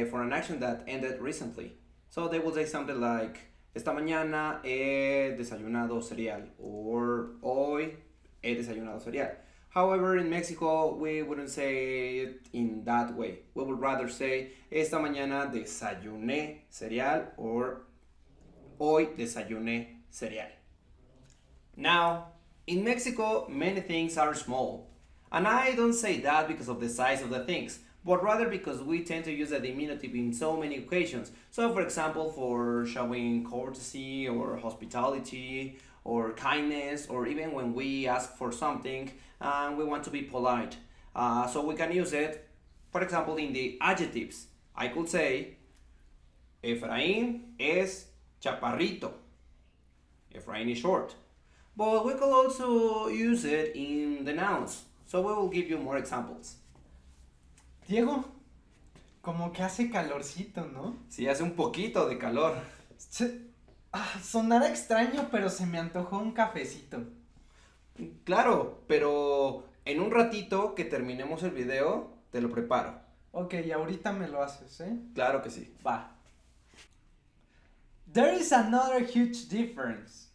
for an action that ended recently. So they will say something like, esta mañana he desayunado cereal, or hoy he desayunado cereal. However, in Mexico, we wouldn't say it in that way. We would rather say, esta mañana desayuné cereal, or hoy desayuné cereal. Now, in Mexico, many things are small. And I don't say that because of the size of the things, but rather because we tend to use a diminutive in so many occasions. So, for example, for showing courtesy or hospitality or kindness, or even when we ask for something and we want to be polite. So we can use it, for example, in the adjectives. I could say, Efraín es chaparrito. Efraín is short. But we could also use it in the nouns. So we will give you more examples. Diego, como que hace calorcito, ¿no? Sí, hace un poquito de calor. Sonará extraño, pero se me antojó un cafecito. Claro, pero en un ratito que terminemos el video, te lo preparo. Ok, ahorita me lo haces, ¿eh? Claro que sí. Va. There is another huge difference.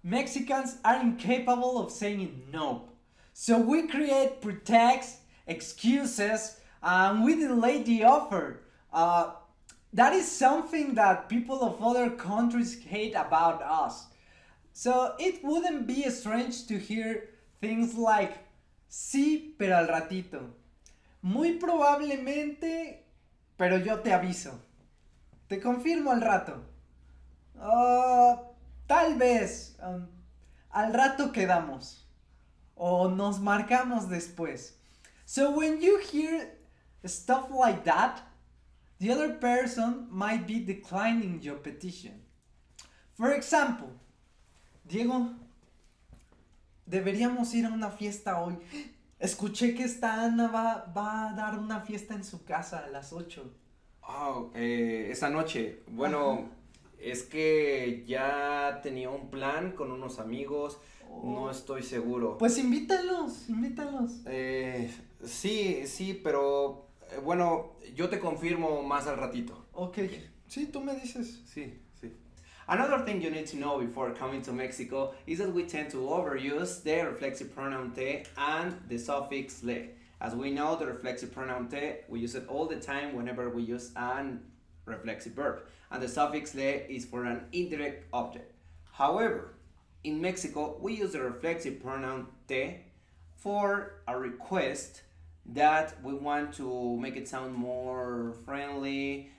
Mexicans are incapable of saying no. So we create pretexts, excuses, and we delay the offer. That is something that people of other countries hate about us. So it wouldn't be strange to hear things like, sí, pero al ratito. Muy probablemente, pero yo te aviso. Te confirmo al rato. Tal vez. Al rato quedamos. O nos marcamos después. So when you hear stuff like that, the other person might be declining your petition. For example, Diego, deberíamos ir a una fiesta hoy. Escuché que esta Ana va a dar una fiesta en su casa a las 8. Oh, esa noche. Bueno, es que ya tenía un plan con unos amigos. No estoy seguro. Pues invítalos. Sí, pero bueno, yo te confirmo más al ratito. Ok, sí, tú me dices. Sí. Another thing you need to know before coming to Mexico is that we tend to overuse the reflexive pronoun te and the suffix le. As we know, the reflexive pronoun te, we use it all the time whenever we use an reflexive verb. And the suffix le is for an indirect object. However, in Mexico, we use the reflexive pronoun te for a request that we want to make it sound more friendly,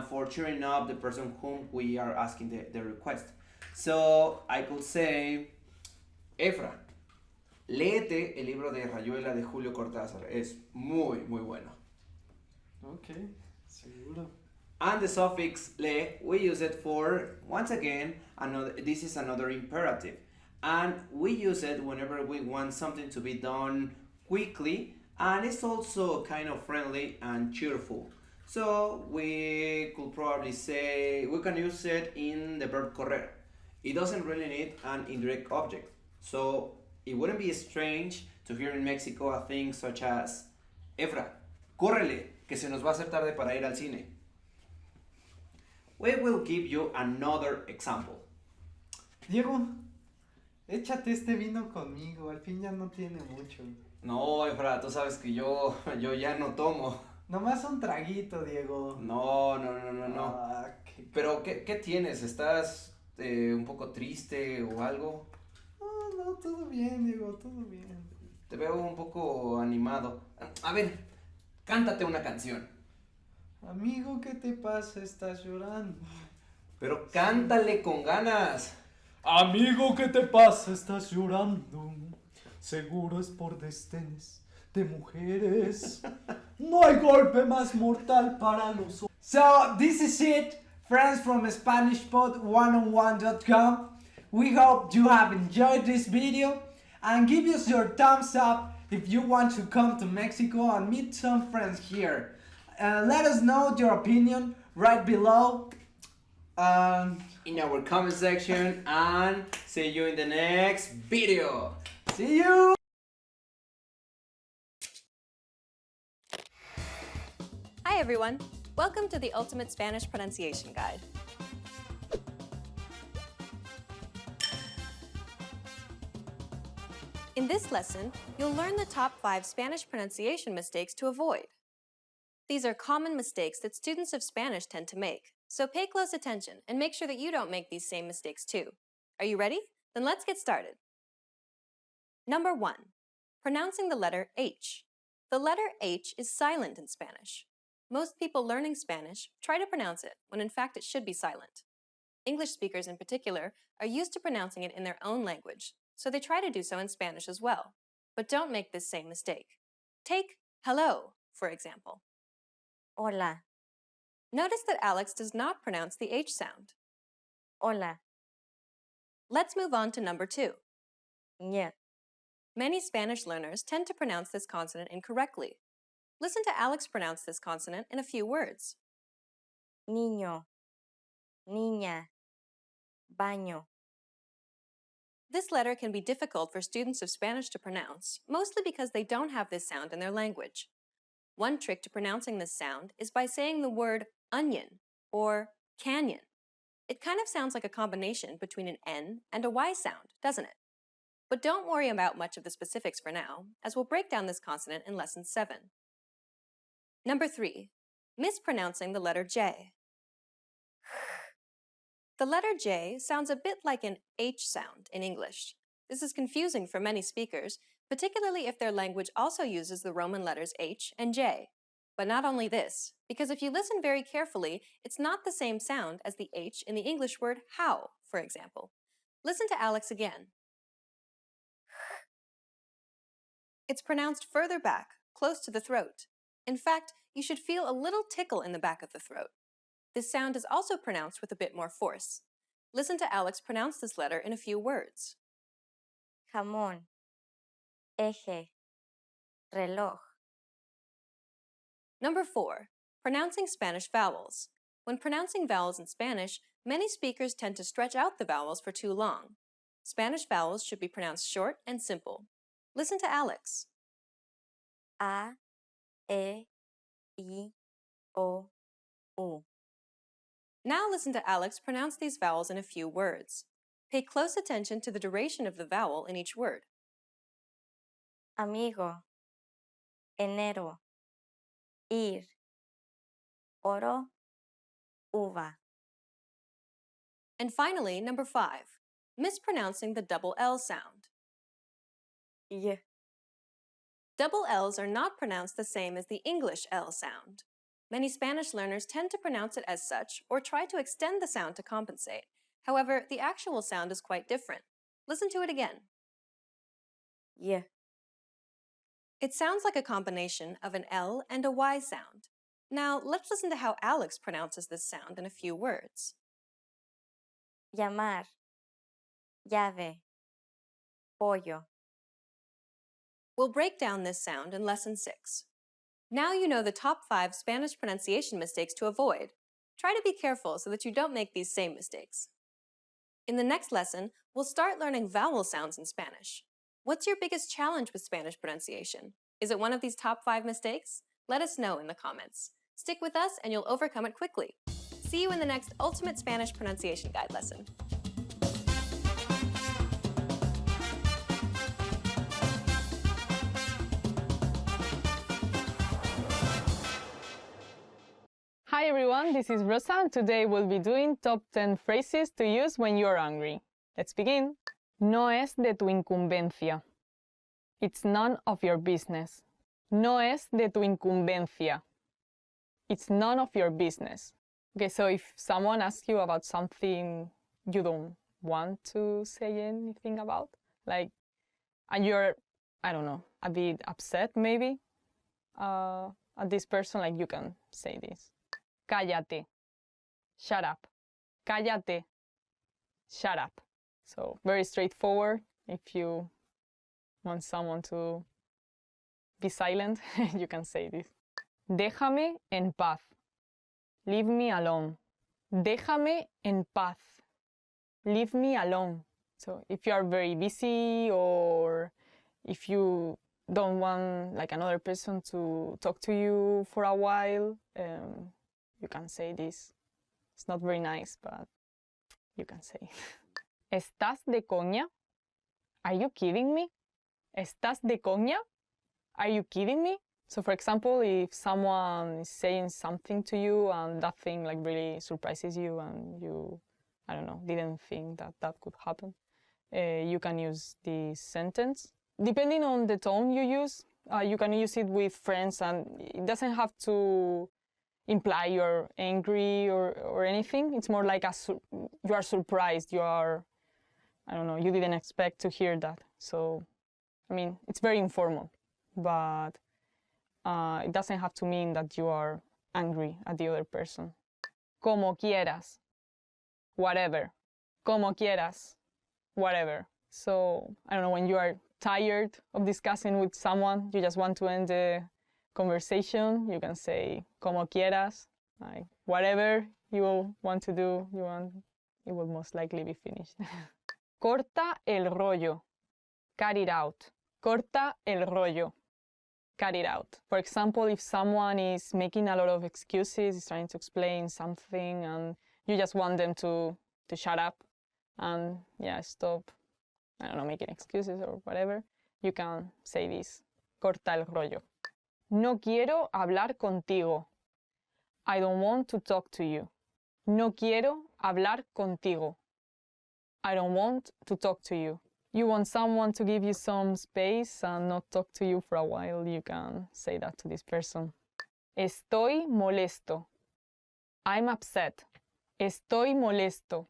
for cheering up the person whom we are asking the request. So I could say, Efra, léete el libro de Rayuela de Julio Cortázar. Es muy bueno. Okay, seguro. And the suffix le, we use it for, once again, this is another imperative. And we use it whenever we want something to be done quickly, and it's also kind of friendly and cheerful. So we could probably say, we can use it in the verb correr. It doesn't really need an indirect object. So it wouldn't be strange to hear in Mexico a thing such as, Efra, córrele, que se nos va a hacer tarde para ir al cine. We will give you another example. Diego, échate este vino conmigo, al fin ya no tiene mucho. No, Efra, tú sabes que yo ya no tomo. Nomás un traguito, Diego. No. Pero, ¿qué tienes? ¿Estás un poco triste o algo? No, todo bien, Diego, todo bien. Te veo un poco animado. A ver, cántate una canción. Amigo, ¿qué te pasa? Estás llorando. Pero cántale con ganas. Amigo, ¿qué te pasa? Estás llorando. Seguro es por destenes de mujeres. No hay golpe más mortal para los hombres. So, this is it, friends from SpanishPod101.com. We hope you have enjoyed this video and give us your thumbs up if you want to come to Mexico and meet some friends here. Let us know your opinion right below. In our comment section, and see you in the next video. See you! Hi everyone! Welcome to the Ultimate Spanish Pronunciation Guide. In this lesson, you'll learn the top 5 Spanish pronunciation mistakes to avoid. These are common mistakes that students of Spanish tend to make, so pay close attention and make sure that you don't make these same mistakes too. Are you ready? Then let's get started. Number 1. Pronouncing the letter H. The letter H is silent in Spanish. Most people learning Spanish try to pronounce it when in fact it should be silent. English speakers in particular are used to pronouncing it in their own language, so they try to do so in Spanish as well. But don't make this same mistake. Take hello, for example. Hola. Notice that Alex does not pronounce the H sound. Hola. Let's move on to number 2. Ñe. Many Spanish learners tend to pronounce this consonant incorrectly. Listen to Alex pronounce this consonant in a few words. Niño. Niña. Baño. This letter can be difficult for students of Spanish to pronounce, mostly because they don't have this sound in their language. One trick to pronouncing this sound is by saying the word onion or canyon. It kind of sounds like a combination between an N and a Y sound, doesn't it? But don't worry about much of the specifics for now, as we'll break down this consonant in Lesson 7. Number 3. Mispronouncing the letter J. The letter J sounds a bit like an H sound in English. This is confusing for many speakers, particularly if their language also uses the Roman letters H and J. But not only this, because if you listen very carefully, it's not the same sound as the H in the English word how, for example. Listen to Alex again. It's pronounced further back, close to the throat. In fact, you should feel a little tickle in the back of the throat. This sound is also pronounced with a bit more force. Listen to Alex pronounce this letter in a few words. Jamón. Eje. Reloj. Number 4. Pronouncing Spanish vowels. When pronouncing vowels in Spanish, many speakers tend to stretch out the vowels for too long. Spanish vowels should be pronounced short and simple. Listen to Alex. A. E. I. O. U. Now listen to Alex pronounce these vowels in a few words. Pay close attention to the duration of the vowel in each word. Amigo. Enero. Ir. Oro. Uva. And finally, number 5. Mispronouncing the double L sound. Y. Double L's are not pronounced the same as the English L sound. Many Spanish learners tend to pronounce it as such or try to extend the sound to compensate. However, the actual sound is quite different. Listen to it again. Y. It sounds like a combination of an L and a Y sound. Now, let's listen to how Alex pronounces this sound in a few words. Llamar. Llave. Pollo. We'll break down this sound in Lesson 6. Now you know the top 5 Spanish pronunciation mistakes to avoid. Try to be careful so that you don't make these same mistakes. In the next lesson, we'll start learning vowel sounds in Spanish. What's your biggest challenge with Spanish pronunciation? Is it one of these top 5 mistakes? Let us know in the comments. Stick with us and you'll overcome it quickly. See you in the next Ultimate Spanish Pronunciation Guide lesson. Hi everyone, this is Rosa, and today we'll be doing top 10 phrases to use when you're angry. Let's begin. No es de tu incumbencia. It's none of your business. No es de tu incumbencia. It's none of your business. Okay, so if someone asks you about something you don't want to say anything about, like, and you're, I don't know, a bit upset maybe at this person, like you can say this. Cállate. Shut up. Cállate. Shut up. So very straightforward. If you want someone to be silent, you can say this. Déjame en paz. Leave me alone. Déjame en paz. Leave me alone. So if you are very busy or if you don't want like another person to talk to you for a while, you can say this. It's not very nice, but you can say. ¿Estás de coña? Are you kidding me? ¿Estás de coña? Are you kidding me? So for example, if someone is saying something to you and that thing like really surprises you and you, I don't know, didn't think that that could happen, you can use this sentence. Depending on the tone you use, you can use it with friends and it doesn't have to imply you're angry or anything. It's more like you are surprised, you are, I don't know, you didn't expect to hear that. So, I mean, it's very informal, but it doesn't have to mean that you are angry at the other person. Como quieras, whatever. Como quieras, whatever. So, I don't know, when you are tired of discussing with someone, you just want to end the conversation, you can say como quieras, like whatever you want to do, it will most likely be finished. Corta el rollo. Cut it out. Corta el rollo. Cut it out. For example, if someone is making a lot of excuses, is trying to explain something, and you just want them to shut up and stop, I don't know, making excuses or whatever, you can say this. Corta el rollo. No quiero hablar contigo. I don't want to talk to you. No quiero hablar contigo. I don't want to talk to you. You want someone to give you some space and not talk to you for a while, you can say that to this person. Estoy molesto. I'm upset. Estoy molesto.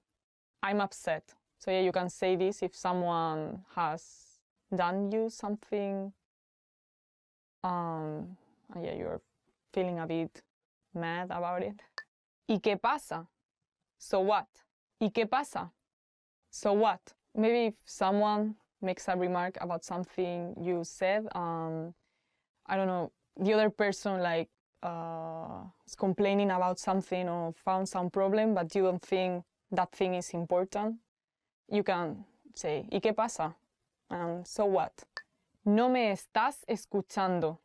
I'm upset. So you can say this if someone has done you something you're feeling a bit mad about it. ¿Y qué pasa? So what? ¿Y qué pasa? So what? Maybe if someone makes a remark about something you said, I don't know, the other person like is complaining about something or found some problem, but you don't think that thing is important, you can say, ¿y qué pasa? So what? No me estás escuchando.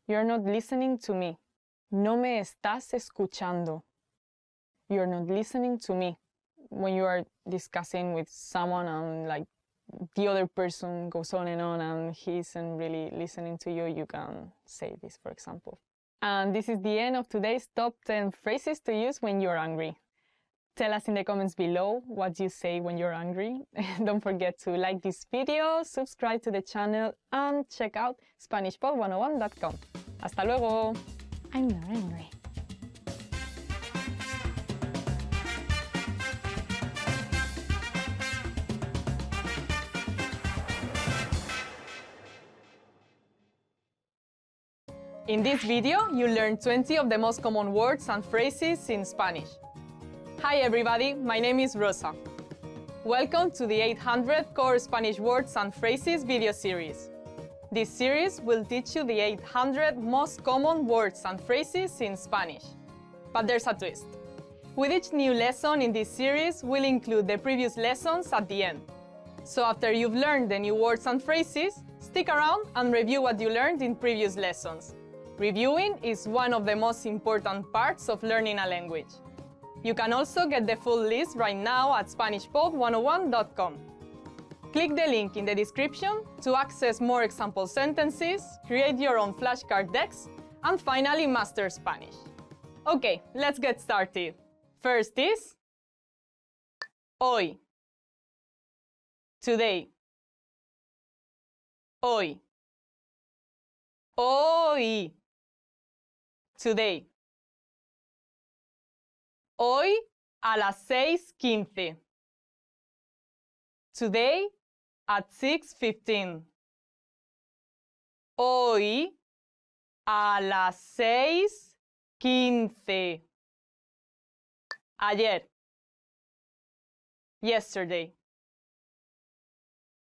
You're not listening to me. No me estás escuchando. You're not listening to me. When you are discussing with someone and like the other person goes on and he isn't really listening to you, you can say this, for example. And this is the end of today's top 10 phrases to use when you're angry. Tell us in the comments below what you say when you're angry. Don't forget to like this video, subscribe to the channel, and check out SpanishPod101.com. Hasta luego! I'm not angry. In this video, you learned 20 of the most common words and phrases in Spanish. Hi everybody, my name is Rosa. Welcome to the 800 Core Spanish Words and Phrases video series. This series will teach you the 800 most common words and phrases in Spanish. But there's a twist. With each new lesson in this series, we'll include the previous lessons at the end. So after you've learned the new words and phrases, stick around and review what you learned in previous lessons. Reviewing is one of the most important parts of learning a language. You can also get the full list right now at SpanishPod101.com. Click the link in the description to access more example sentences, create your own flashcard decks, and finally master Spanish. Okay, let's get started. First is hoy, today, hoy, hoy, today, hoy a las 6:15, today at 6:15, hoy a las 6:15, ayer, yesterday,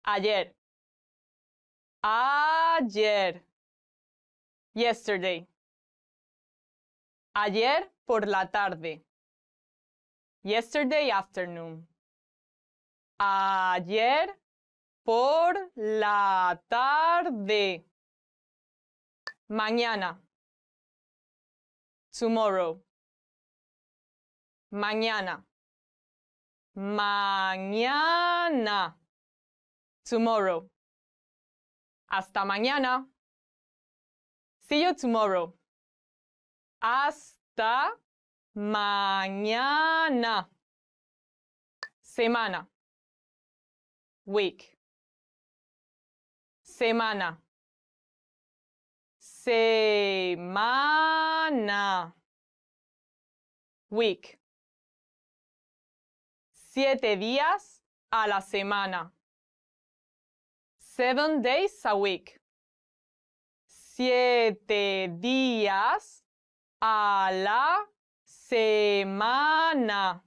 ayer, ayer, yesterday, ayer por la tarde, yesterday afternoon, ayer por la tarde, mañana, tomorrow, mañana, mañana, tomorrow, hasta mañana, see you tomorrow, hasta mañana, semana, week, semana, semana, week, 7 días a la semana, 7 days a week, 7 días a la semana,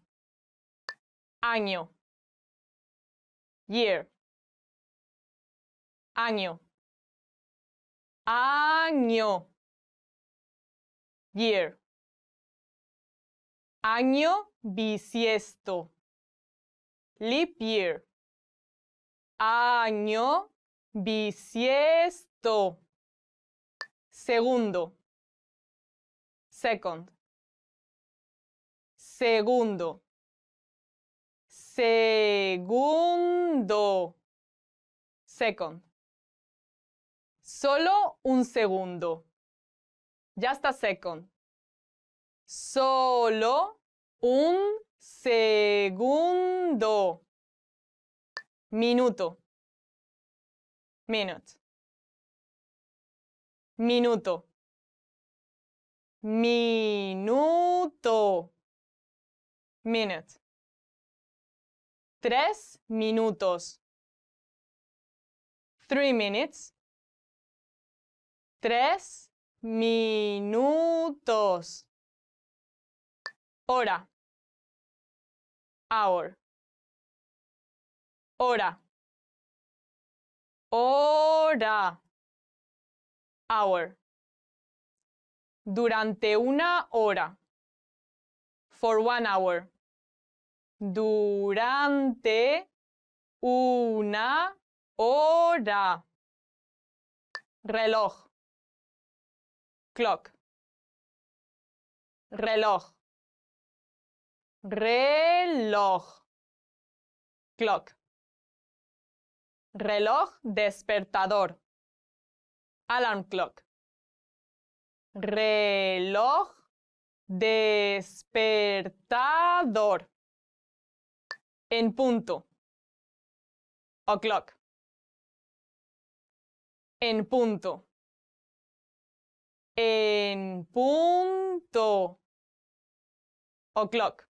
año, year, año, año, year, año bisiesto, leap year, año bisiesto, segundo, second, segundo, segundo, second, solo un segundo, just a second, solo un segundo, minuto, minute, minuto, minuto, minute, 3 minutos, 3 minutes, 3 minutos, hora, hour, hora, hora, hour, durante una hora, for 1 hour, durante una hora, reloj, clock, reloj, reloj, clock, reloj despertador, alarm clock, reloj despertador, en punto, o'clock, en punto, en punto, o'clock,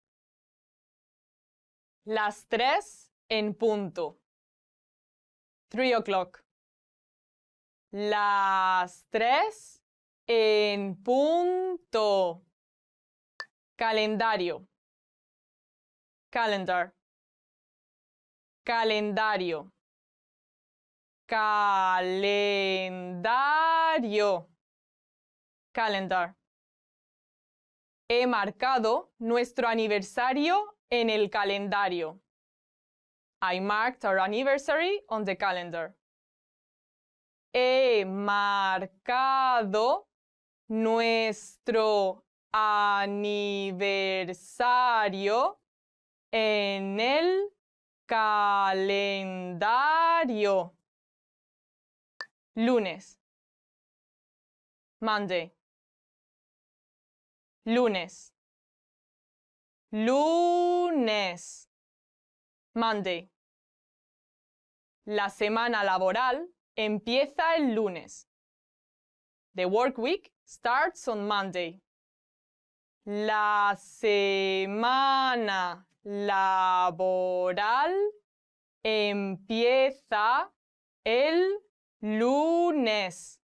las 3 en punto, 3 o'clock, las 3 en punto, calendario, calendar, calendario, calendario, calendar. He marcado nuestro aniversario en el calendario. I marked our anniversary on the calendar. He marcado nuestro aniversario en el calendario. Lunes. Monday. Lunes. Lunes. Monday. La semana laboral empieza el lunes. The work week starts on Monday. La semana laboral empieza el lunes.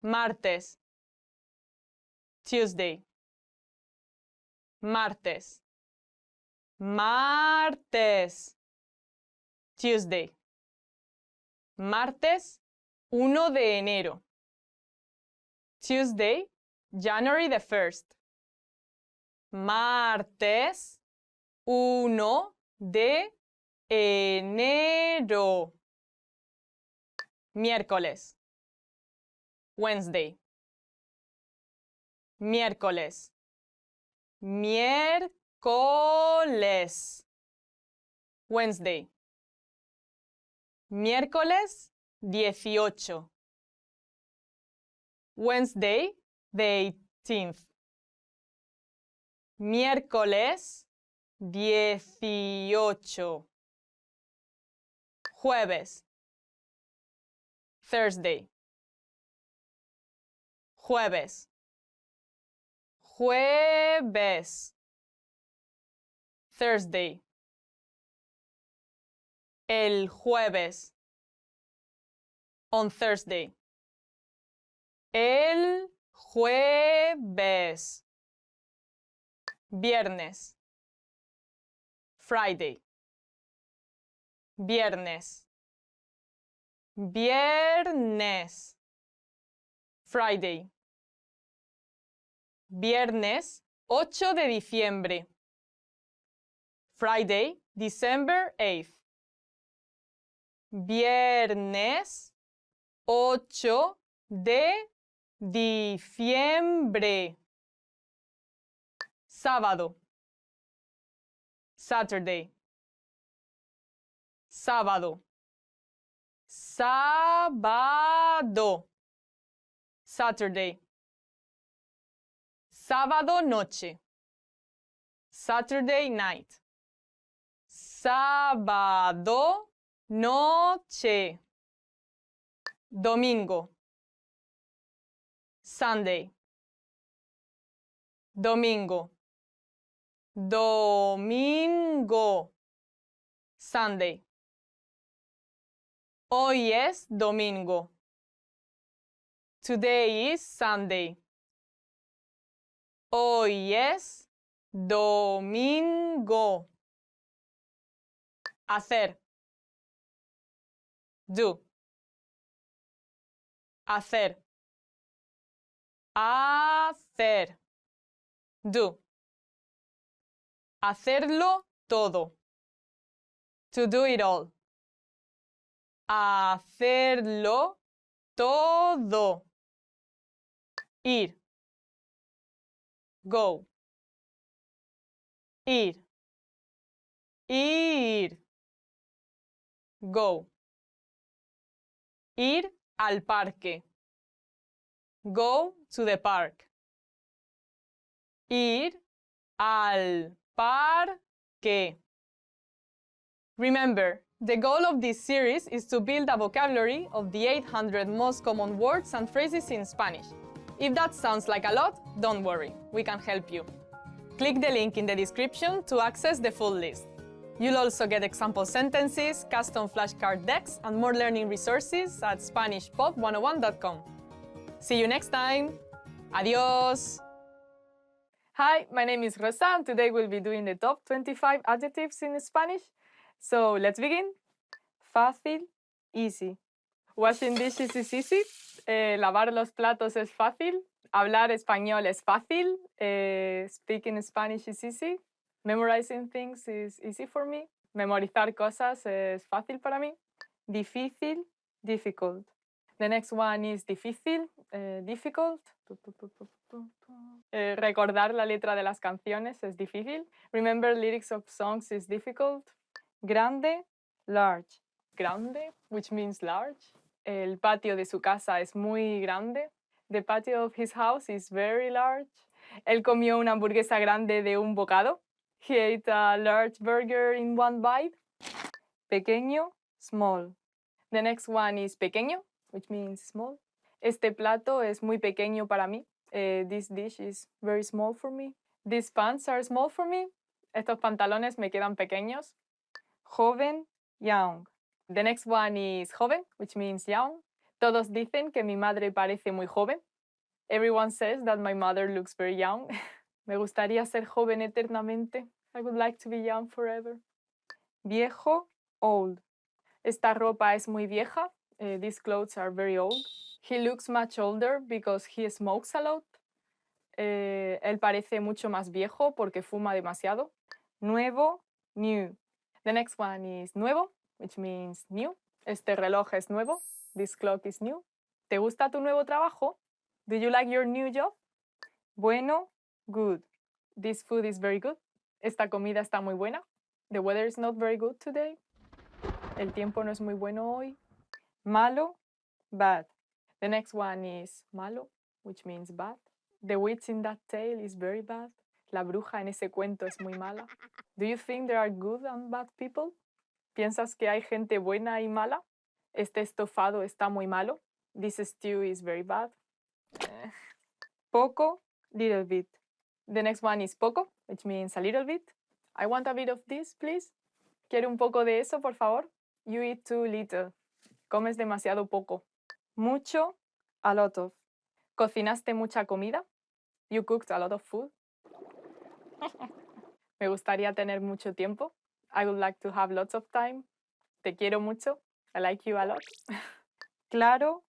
Martes. Tuesday. Martes. Martes. Tuesday. Martes 1 de enero. Tuesday, January the 1st. Martes 1 de enero. Miércoles. Wednesday. Miércoles. Miércoles. Wednesday. Miércoles 18. Wednesday, the 18th. Miércoles 18. Jueves. Thursday. Jueves. Jueves. Thursday. El jueves. On Thursday. El jueves. Viernes. Friday. Viernes. Viernes. Friday. Viernes 8 de diciembre. Friday, December 8th. Viernes 8 de diciembre. Sábado. Saturday. Sábado. Sábado. Saturday. Sábado noche. Saturday night. Sábado noche. Domingo. Sunday. Domingo. Domingo. Sunday. Hoy es domingo. Today is Sunday. Hoy es domingo. Hacer. Do. Hacer. Hacer. Do. Hacerlo todo. To do it all. Hacerlo todo. Ir. Go. Ir. Ir. Go. Ir al parque. Go to the park. Ir al parque. Remember, the goal of this series is to build a vocabulary of the 800 most common words and phrases in Spanish. If that sounds like a lot, don't worry, we can help you. Click the link in the description to access the full list. You'll also get example sentences, custom flashcard decks, and more learning resources at SpanishPod101.com. See you next time! Adios! Hi, my name is Rosa, and today we'll be doing the top 25 adjectives in Spanish. So let's begin. Fácil, easy. Washing dishes is easy. Lavar los platos es fácil. Hablar español es fácil. Speaking Spanish is easy. Memorizing things is easy for me. Memorizar cosas es fácil para mí. Difícil, difficult. The next one is difícil, difficult. Recordar la letra de las canciones es difícil. Remember lyrics of songs is difficult. Grande, large. Grande, which means large. El patio de su casa es muy grande. The patio of his house is very large. Él comió una hamburguesa grande de un bocado. He ate a large burger in one bite. Pequeño, small. The next one is pequeño, which means small. Este plato es muy pequeño para mí. This dish is very small for me. These pants are small for me. Estos pantalones me quedan pequeños. Joven, young. The next one is joven, which means young. Todos dicen que mi madre parece muy joven. Everyone says that my mother looks very young. Me gustaría ser joven eternamente. I would like to be young forever. Viejo, old. Esta ropa es muy vieja. These clothes are very old. He looks much older because he smokes a lot. Él parece mucho más viejo porque fuma demasiado. Nuevo, new. The next one is nuevo, which means new. Este reloj es nuevo. This clock is new. ¿Te gusta tu nuevo trabajo? Do you like your new job? Bueno, good. This food is very good. Esta comida está muy buena. The weather is not very good today. El tiempo no es muy bueno hoy. Malo, bad. The next one is malo, which means bad. The witch in that tale is very bad. La bruja en ese cuento es muy mala. Do you think there are good and bad people? ¿Piensas que hay gente buena y mala? Este estofado está muy malo. This stew is very bad. Poco, little bit. The next one is poco, which means a little bit. I want a bit of this, please. ¿Quiere un poco de eso, por favor? You eat too little. Comes demasiado poco. Mucho, a lot of. ¿Cocinaste mucha comida? You cooked a lot of food. Me gustaría tener mucho tiempo. I would like to have lots of time. Te quiero mucho. I like you a lot. Claro,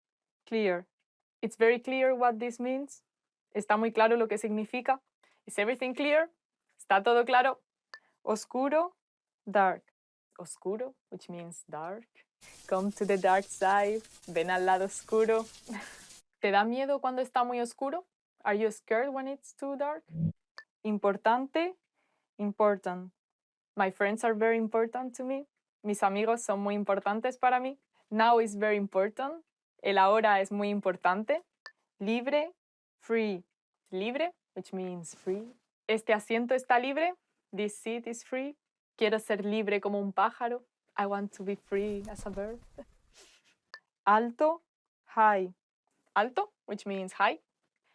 clear. It's very clear what this means. Está muy claro lo que significa. Is everything clear? ¿Está todo claro? Oscuro, dark. Oscuro, which means dark. Come to the dark side. Ven al lado oscuro. ¿Te da miedo cuando está muy oscuro? Are you scared when it's too dark? Importante, important. My friends are very important to me. Mis amigos son muy importantes para mí. Now is very important. El ahora es muy importante. Libre, free. Libre, which means free. Este asiento está libre. This seat is free. Quiero ser libre como un pájaro. I want to be free as a bird. Alto, high. Alto, which means high.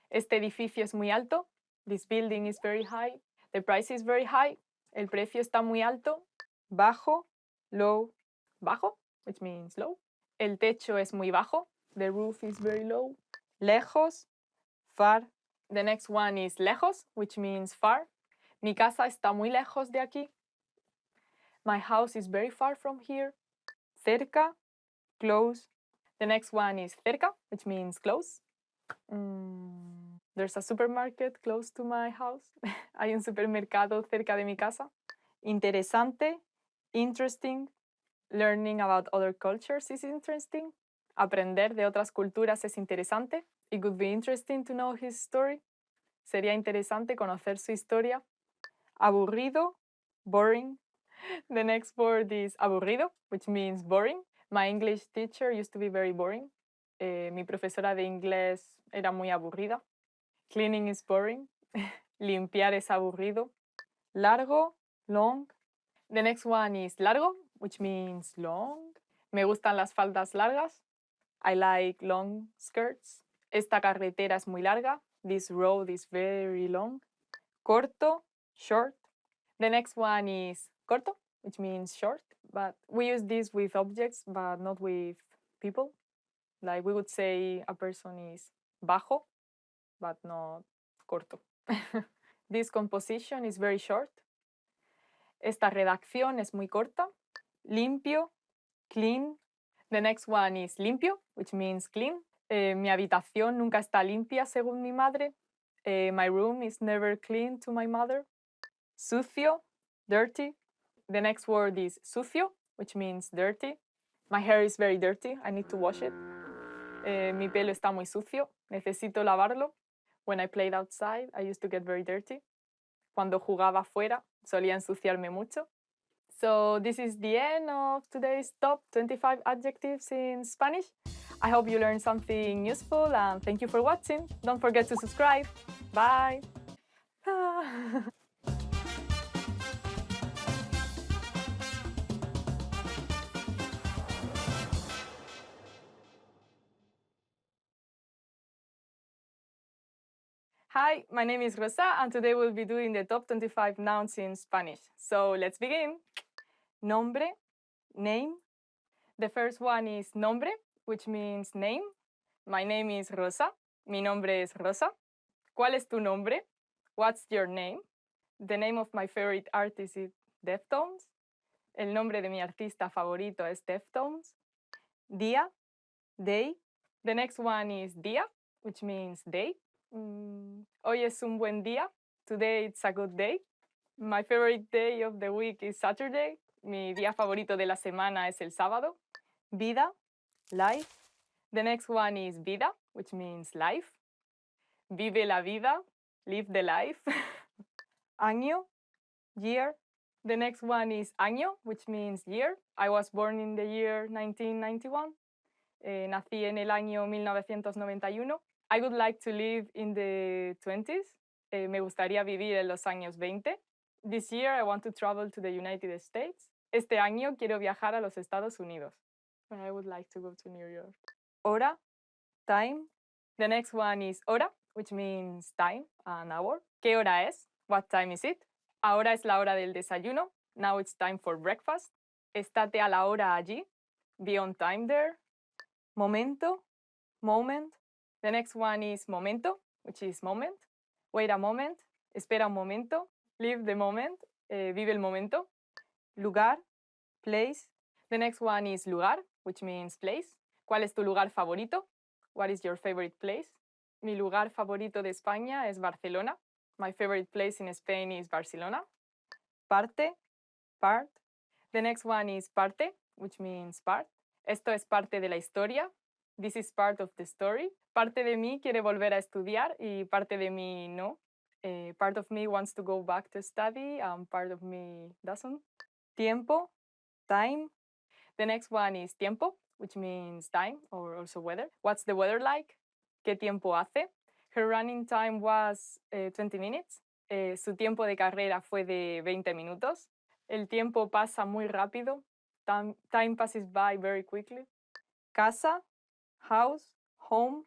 Este edificio es muy alto. This building is very high. The price is very high. El precio está muy alto. Bajo, low. Bajo, which means low. El techo es muy bajo. The roof is very low. Lejos, far. The next one is lejos, which means far. Mi casa está muy lejos de aquí. My house is very far from here. Cerca, close. The next one is cerca, which means close. There's a supermarket close to my house. Hay un supermercado cerca de mi casa. Interesante, interesting. Learning about other cultures is interesting. Aprender de otras culturas es interesante. It would be interesting to know his story. Sería interesante conocer su historia. Aburrido, boring. The next word is aburrido, which means boring. My English teacher used to be very boring. Mi profesora de inglés era muy aburrida. Cleaning is boring. Limpiar es aburrido. Largo, long. The next one is largo, which means long. Me gustan las faldas largas. I like long skirts. Esta carretera es muy larga. This road is very long. Corto, short. The next one is corto, which means short. But we use this with objects, but not with people. Like we would say a person is bajo, but not corto. This composition is very short. Esta redacción es muy corta. Limpio, clean. The next one is limpio, which means clean. Mi habitación nunca está limpia según mi madre. My room is never clean to my mother. Sucio, dirty. The next word is sucio, which means dirty. My hair is very dirty. I need to wash it. Mi pelo está muy sucio. Necesito lavarlo. When I played outside, I used to get very dirty. Cuando jugaba afuera, solía ensuciarme mucho. So this is the end of today's top 25 adjectives in Spanish. I hope you learned something useful and thank you for watching. Don't forget to subscribe. Bye. Hi, my name is Rosa and today we'll be doing the top 25 nouns in Spanish. So let's begin. Nombre, name. The first one is nombre, which means name. My name is Rosa. Mi nombre es Rosa. ¿Cuál es tu nombre? What's your name? The name of my favorite artist is Deftones. El nombre de mi artista favorito es Deftones. Día, day. The next one is día, which means day. Hoy es un buen día. Today it's a good day. My favorite day of the week is Saturday. Mi día favorito de la semana es el sábado. Vida, life. The next one is vida, which means life. Vive la vida, live the life. Año, year. The next one is año, which means year. I was born in the year 1991. Nací en el año 1991. I would like to live in the 20s. Me gustaría vivir en los años 20. This year I want to travel to the United States. Este año quiero viajar a los Estados Unidos. I would like to go to New York. Hora, time. The next one is hora, which means time, an hour. ¿Qué hora es? What time is it? Ahora es la hora del desayuno. Now it's time for breakfast. Estate a la hora allí. Be on time there. Momento, moment. The next one is momento, which is moment. Wait a moment. Espera un momento. Live the moment. Vive el momento. Lugar, place. The next one is lugar, which means place. ¿Cuál es tu lugar favorito? What is your favorite place? Mi lugar favorito de España es Barcelona. My favorite place in Spain is Barcelona. Parte, part. The next one is parte, which means part. Esto es parte de la historia. This is part of the story. Parte de mí quiere volver a estudiar y parte de mí no. Part of me wants to go back to study and part of me doesn't. Tiempo, time. The next one is tiempo, which means time or also weather. What's the weather like? ¿Qué tiempo hace? Her running time was 20 minutes. Su tiempo de carrera fue de 20 minutos. El tiempo pasa muy rápido. Time passes by very quickly. Casa, house, home.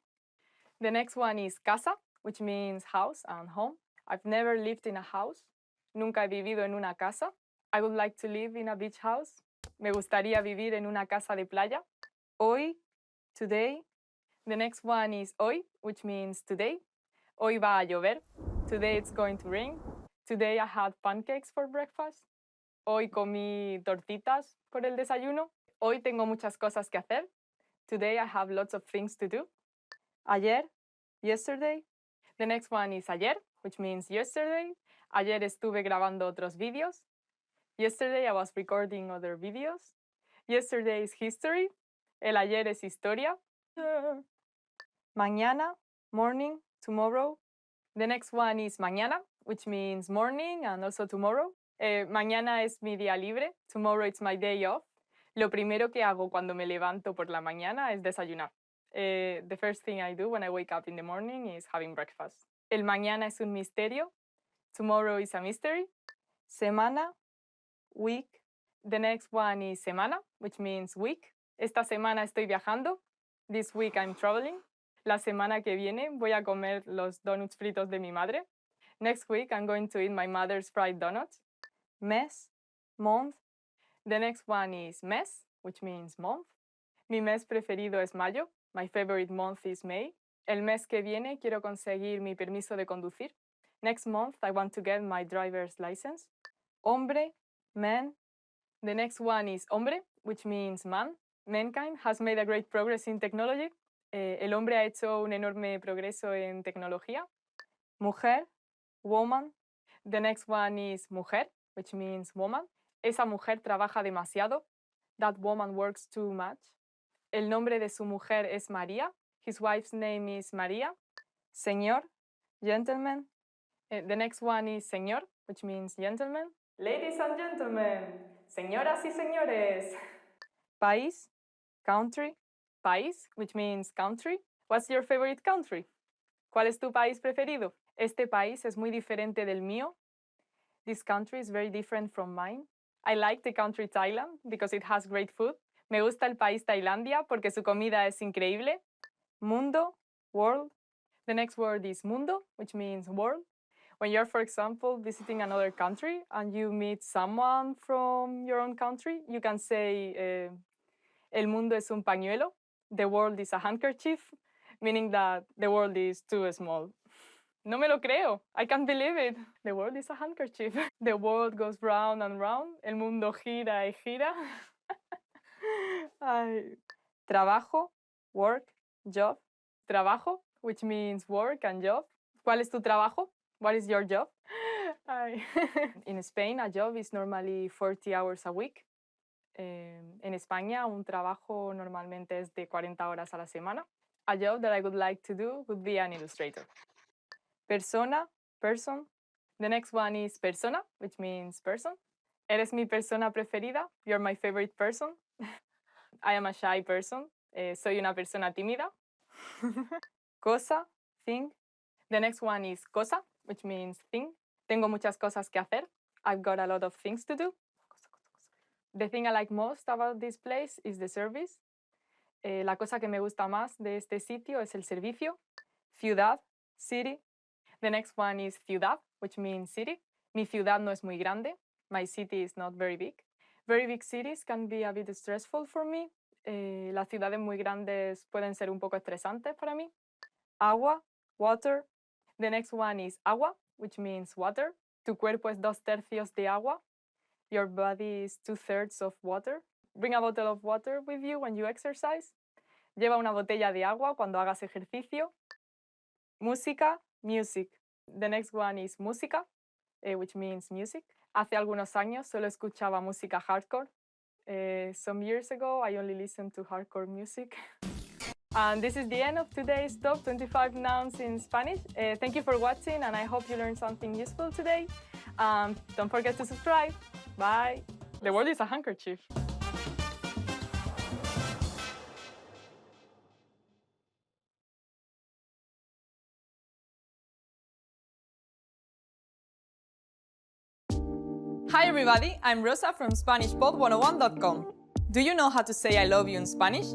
The next one is casa, which means house and home. I've never lived in a house. Nunca he vivido en una casa. I would like to live in a beach house. Me gustaría vivir en una casa de playa. Hoy, today. The next one is hoy, which means today. Hoy va a llover. Today it's going to rain. Today I had pancakes for breakfast. Hoy comí tortitas por el desayuno. Hoy tengo muchas cosas que hacer. Today I have lots of things to do. Ayer, yesterday. The next one is ayer, which means yesterday. Ayer estuve grabando otros vídeos. Yesterday I was recording other videos. Yesterday is history. El ayer es historia. Mañana, morning, tomorrow. The next one is mañana, which means morning and also tomorrow. Mañana es mi día libre. Tomorrow it's my day off. Lo primero que hago cuando me levanto por la mañana es desayunar. The first thing I do when I wake up in the morning is having breakfast. El mañana es un misterio. Tomorrow is a mystery. Semana, week. The next one is semana, which means week. Esta semana estoy viajando. This week I'm traveling. La semana que viene voy a comer los donuts fritos de mi madre. Next week I'm going to eat my mother's fried donuts. Mes, month. The next one is mes, which means month. Mi mes preferido es mayo. My favorite month is May. El mes que viene quiero conseguir mi permiso de conducir. Next month I want to get my driver's license. Hombre, man. The next one is hombre, which means man. Mankind has made a great progress in technology. El hombre ha hecho un enorme progreso en tecnología. Mujer, woman. The next one is mujer, which means woman. Esa mujer trabaja demasiado. That woman works too much. El nombre de su mujer es María. His wife's name is María. Señor, gentlemen. The next one is señor, which means gentleman. Ladies and gentlemen, señoras y señores. País, country. País, which means country. What's your favorite country? ¿Cuál es tu país preferido? Este país es muy diferente del mío. This country is very different from mine. I like the country Thailand because it has great food. Me gusta el país Tailandia porque su comida es increíble. Mundo, world. The next word is mundo, which means world. When you're, for example, visiting another country and you meet someone from your own country, you can say, el mundo es un pañuelo. The world is a handkerchief, meaning that the world is too small. No me lo creo. I can't believe it. The world is a handkerchief. The world goes round and round. El mundo gira y gira. Ay. Trabajo, work, job. Trabajo, which means work and job. ¿Cuál es tu trabajo? What is your job? Ay. In Spain, a job is normally 40 hours a week. En España, un trabajo normalmente es de 40 horas a la semana. A job that I would like to do would be an illustrator. Persona, person. The next one is persona, which means person. Eres mi persona preferida. You're my favorite person. I am a shy person. Soy una persona tímida. Cosa, thing. The next one is cosa, which means thing. Tengo muchas cosas que hacer. I've got a lot of things to do. The thing I like most about this place is the service. La cosa que me gusta más de este sitio es el servicio. Ciudad, city. The next one is ciudad, which means city. Mi ciudad no es muy grande. My city is not very big. Very big cities can be a bit stressful for me. Las ciudades muy grandes pueden ser un poco estresantes para mí. Agua, water. The next one is agua, which means water. Tu cuerpo es 2/3 de agua. Your body is 2/3 of water. Bring a bottle of water with you when you exercise. Lleva una botella de agua cuando hagas ejercicio. Música, music. The next one is música, which means music. Hace algunos años solo escuchaba música hardcore. Some years ago, I only listened to hardcore music. And this is the end of today's top 25 nouns in Spanish. Thank you for watching, and I hope you learned something useful today. Don't forget to subscribe. Bye. The world is a handkerchief. Hi everybody, I'm Rosa from SpanishPod101.com. Do you know how to say I love you in Spanish?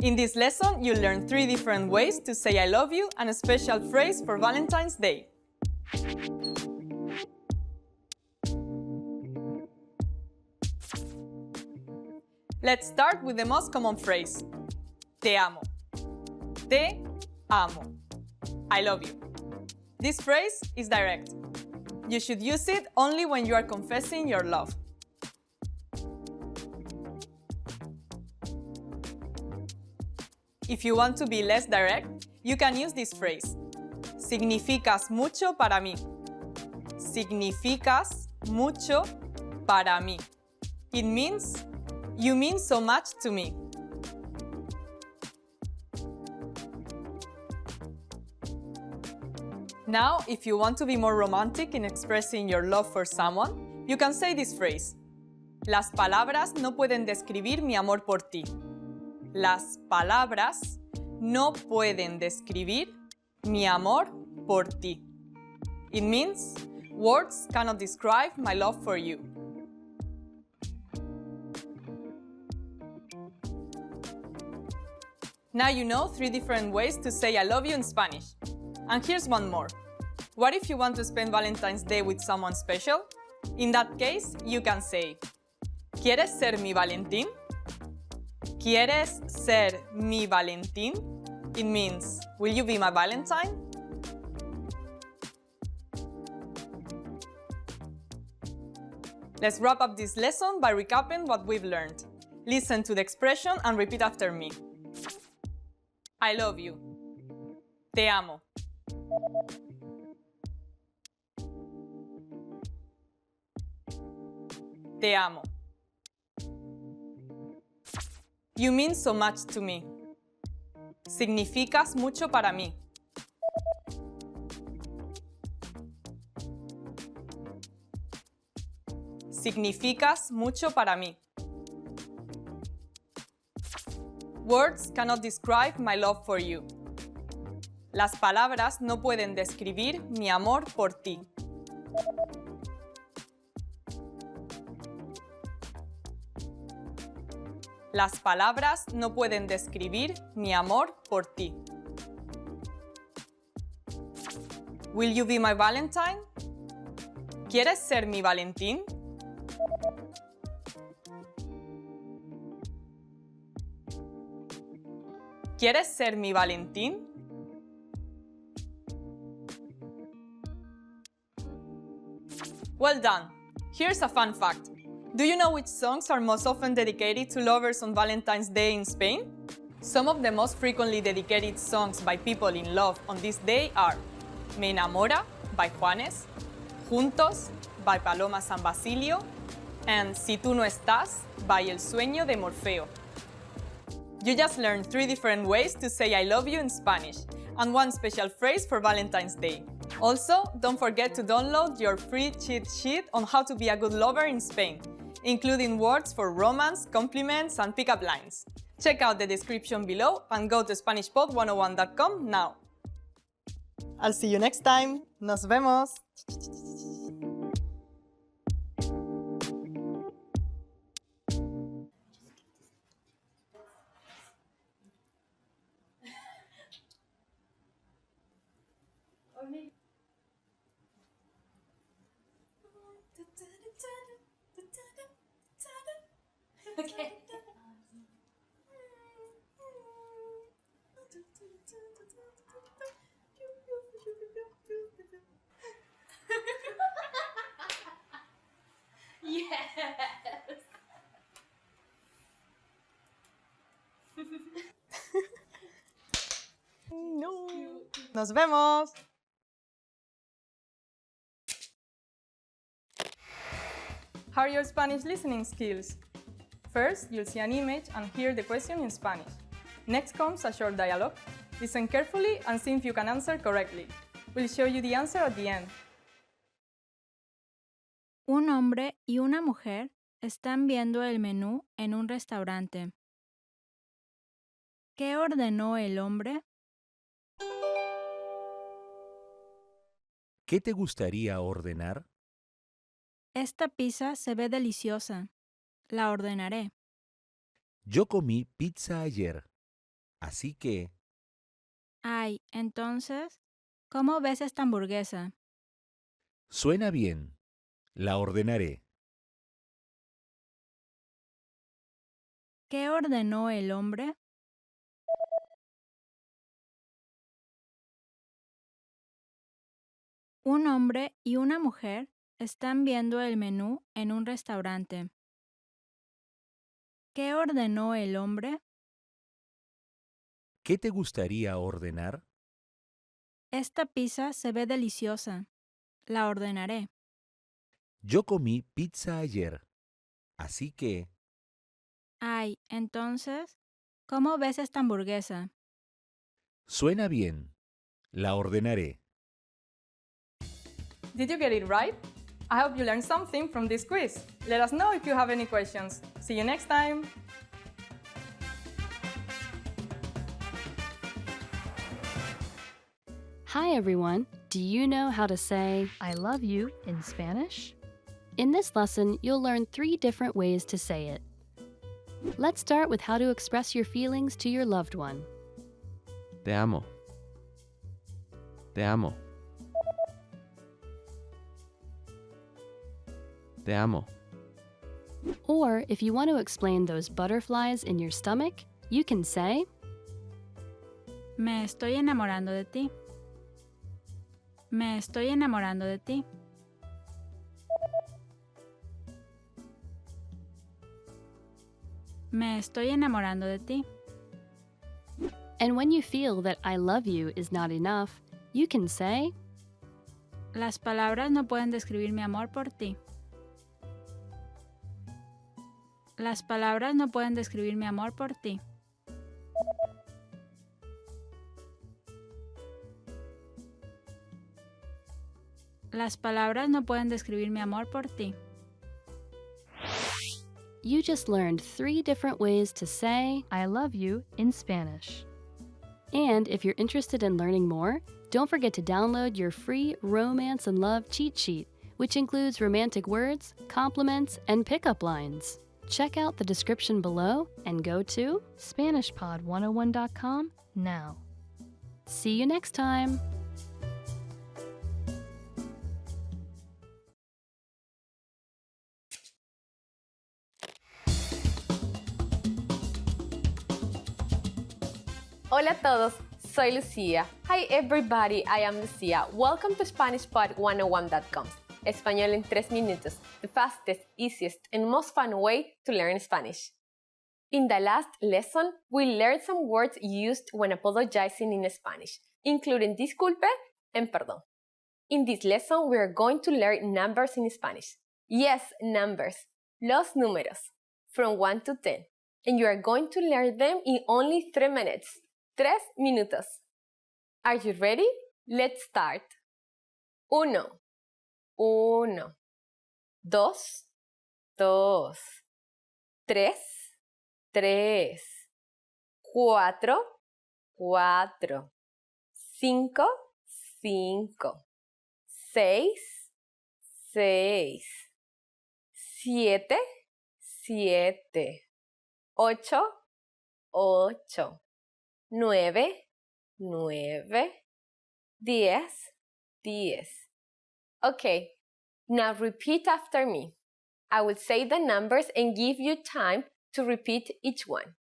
In this lesson, you'll learn 3 different ways to say I love you and a special phrase for Valentine's Day. Let's start with the most common phrase. Te amo. Te amo. I love you. This phrase is direct. You should use it only when you are confessing your love. If you want to be less direct, you can use this phrase. Significas mucho para mí. Significas mucho para mí. It means, you mean so much to me. Now, if you want to be more romantic in expressing your love for someone, you can say this phrase. Las palabras no pueden describir mi amor por ti. Las palabras no pueden describir mi amor por ti. It means, words cannot describe my love for you. Now you know 3 different ways to say I love you in Spanish. And here's one more. What if you want to spend Valentine's Day with someone special? In that case, you can say, ¿Quieres ser mi Valentín? ¿Quieres ser mi Valentín? It means, will you be my Valentine? Let's wrap up this lesson by recapping what we've learned. Listen to the expression and repeat after me. I love you. Te amo. Te amo. You mean so much to me. Significas mucho para mí. Significas mucho para mí. Words cannot describe my love for you. Las palabras no pueden describir mi amor por ti. Las palabras no pueden describir mi amor por ti. Will you be my Valentine? ¿Quieres ser mi Valentín? ¿Quieres ser mi Valentín? Well done! Here's a fun fact. Do you know which songs are most often dedicated to lovers on Valentine's Day in Spain? Some of the most frequently dedicated songs by people in love on this day are Me Enamora by Juanes, Juntos by Paloma San Basilio, and Si tú no estás by El Sueño de Morfeo. You just learned 3 different ways to say I love you in Spanish, and 1 special phrase for Valentine's Day. Also, don't forget to download your free cheat sheet on how to be a good lover in Spain, including words for romance, compliments, and pickup lines. Check out the description below and go to SpanishPod101.com now. I'll see you next time. Nos vemos. Okay. Yes. No. Nos vemos. How are your Spanish listening skills? First, you'll see an image and hear the question in Spanish. Next comes a short dialogue. Listen carefully and see if you can answer correctly. We'll show you the answer at the end. Un hombre y una mujer están viendo el menú en un restaurante. ¿Qué ordenó el hombre? ¿Qué te gustaría ordenar? Esta pizza se ve deliciosa. La ordenaré. Yo comí pizza ayer, así que... Ay, entonces, ¿cómo ves esta hamburguesa? Suena bien. La ordenaré. ¿Qué ordenó el hombre? Un hombre y una mujer están viendo el menú en un restaurante. ¿Qué ordenó el hombre? ¿Qué te gustaría ordenar? Esta pizza se ve deliciosa. La ordenaré. Yo comí pizza ayer, así que... Ay, entonces, ¿cómo ves esta hamburguesa? Suena bien. La ordenaré. Did you get it right? I hope you learned something from this quiz. Let us know if you have any questions. See you next time! Hi everyone! Do you know how to say I love you in Spanish? In this lesson, you'll learn 3 different ways to say it. Let's start with how to express your feelings to your loved one. Te amo. Te amo. Te amo. Or if you want to explain those butterflies in your stomach, you can say Me estoy enamorando de ti. Me estoy enamorando de ti. Me estoy enamorando de ti. And when you feel that I love you is not enough, you can say Las palabras no pueden describir mi amor por ti. Las palabras no pueden describir mi amor por ti. Las palabras no pueden describir mi amor por ti. You just learned 3 different ways to say I love you in Spanish. And if you're interested in learning more, don't forget to download your free Romance and Love cheat sheet, which includes romantic words, compliments, and pickup lines. Check out the description below and go to SpanishPod101.com now. See you next time! Hola a todos, soy Lucía. Hi everybody, I am Lucía. Welcome to SpanishPod101.com. Español en 3 minutos, the fastest, easiest, and most fun way to learn Spanish. In the last lesson, we learned some words used when apologizing in Spanish, including disculpe and perdón. In this lesson, we are going to learn numbers in Spanish. Yes, numbers, los números, from 1 to 10. And you are going to learn them in only 3 minutes. 3 minutos. Are you ready? Let's start. 1, 1. 2, 2. 3, 3. 4, 4. 5, 5. 6, 6. 7, 7. 8, 8. 9, 9. 10, 10. Okay, now repeat after me. I will say the numbers and give you time to repeat each one.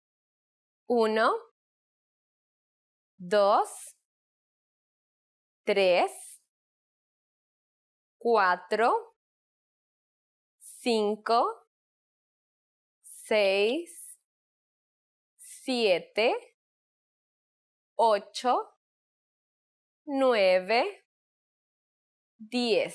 1, 2, 3, 4, 5, 6, 7, 8, 9, 10.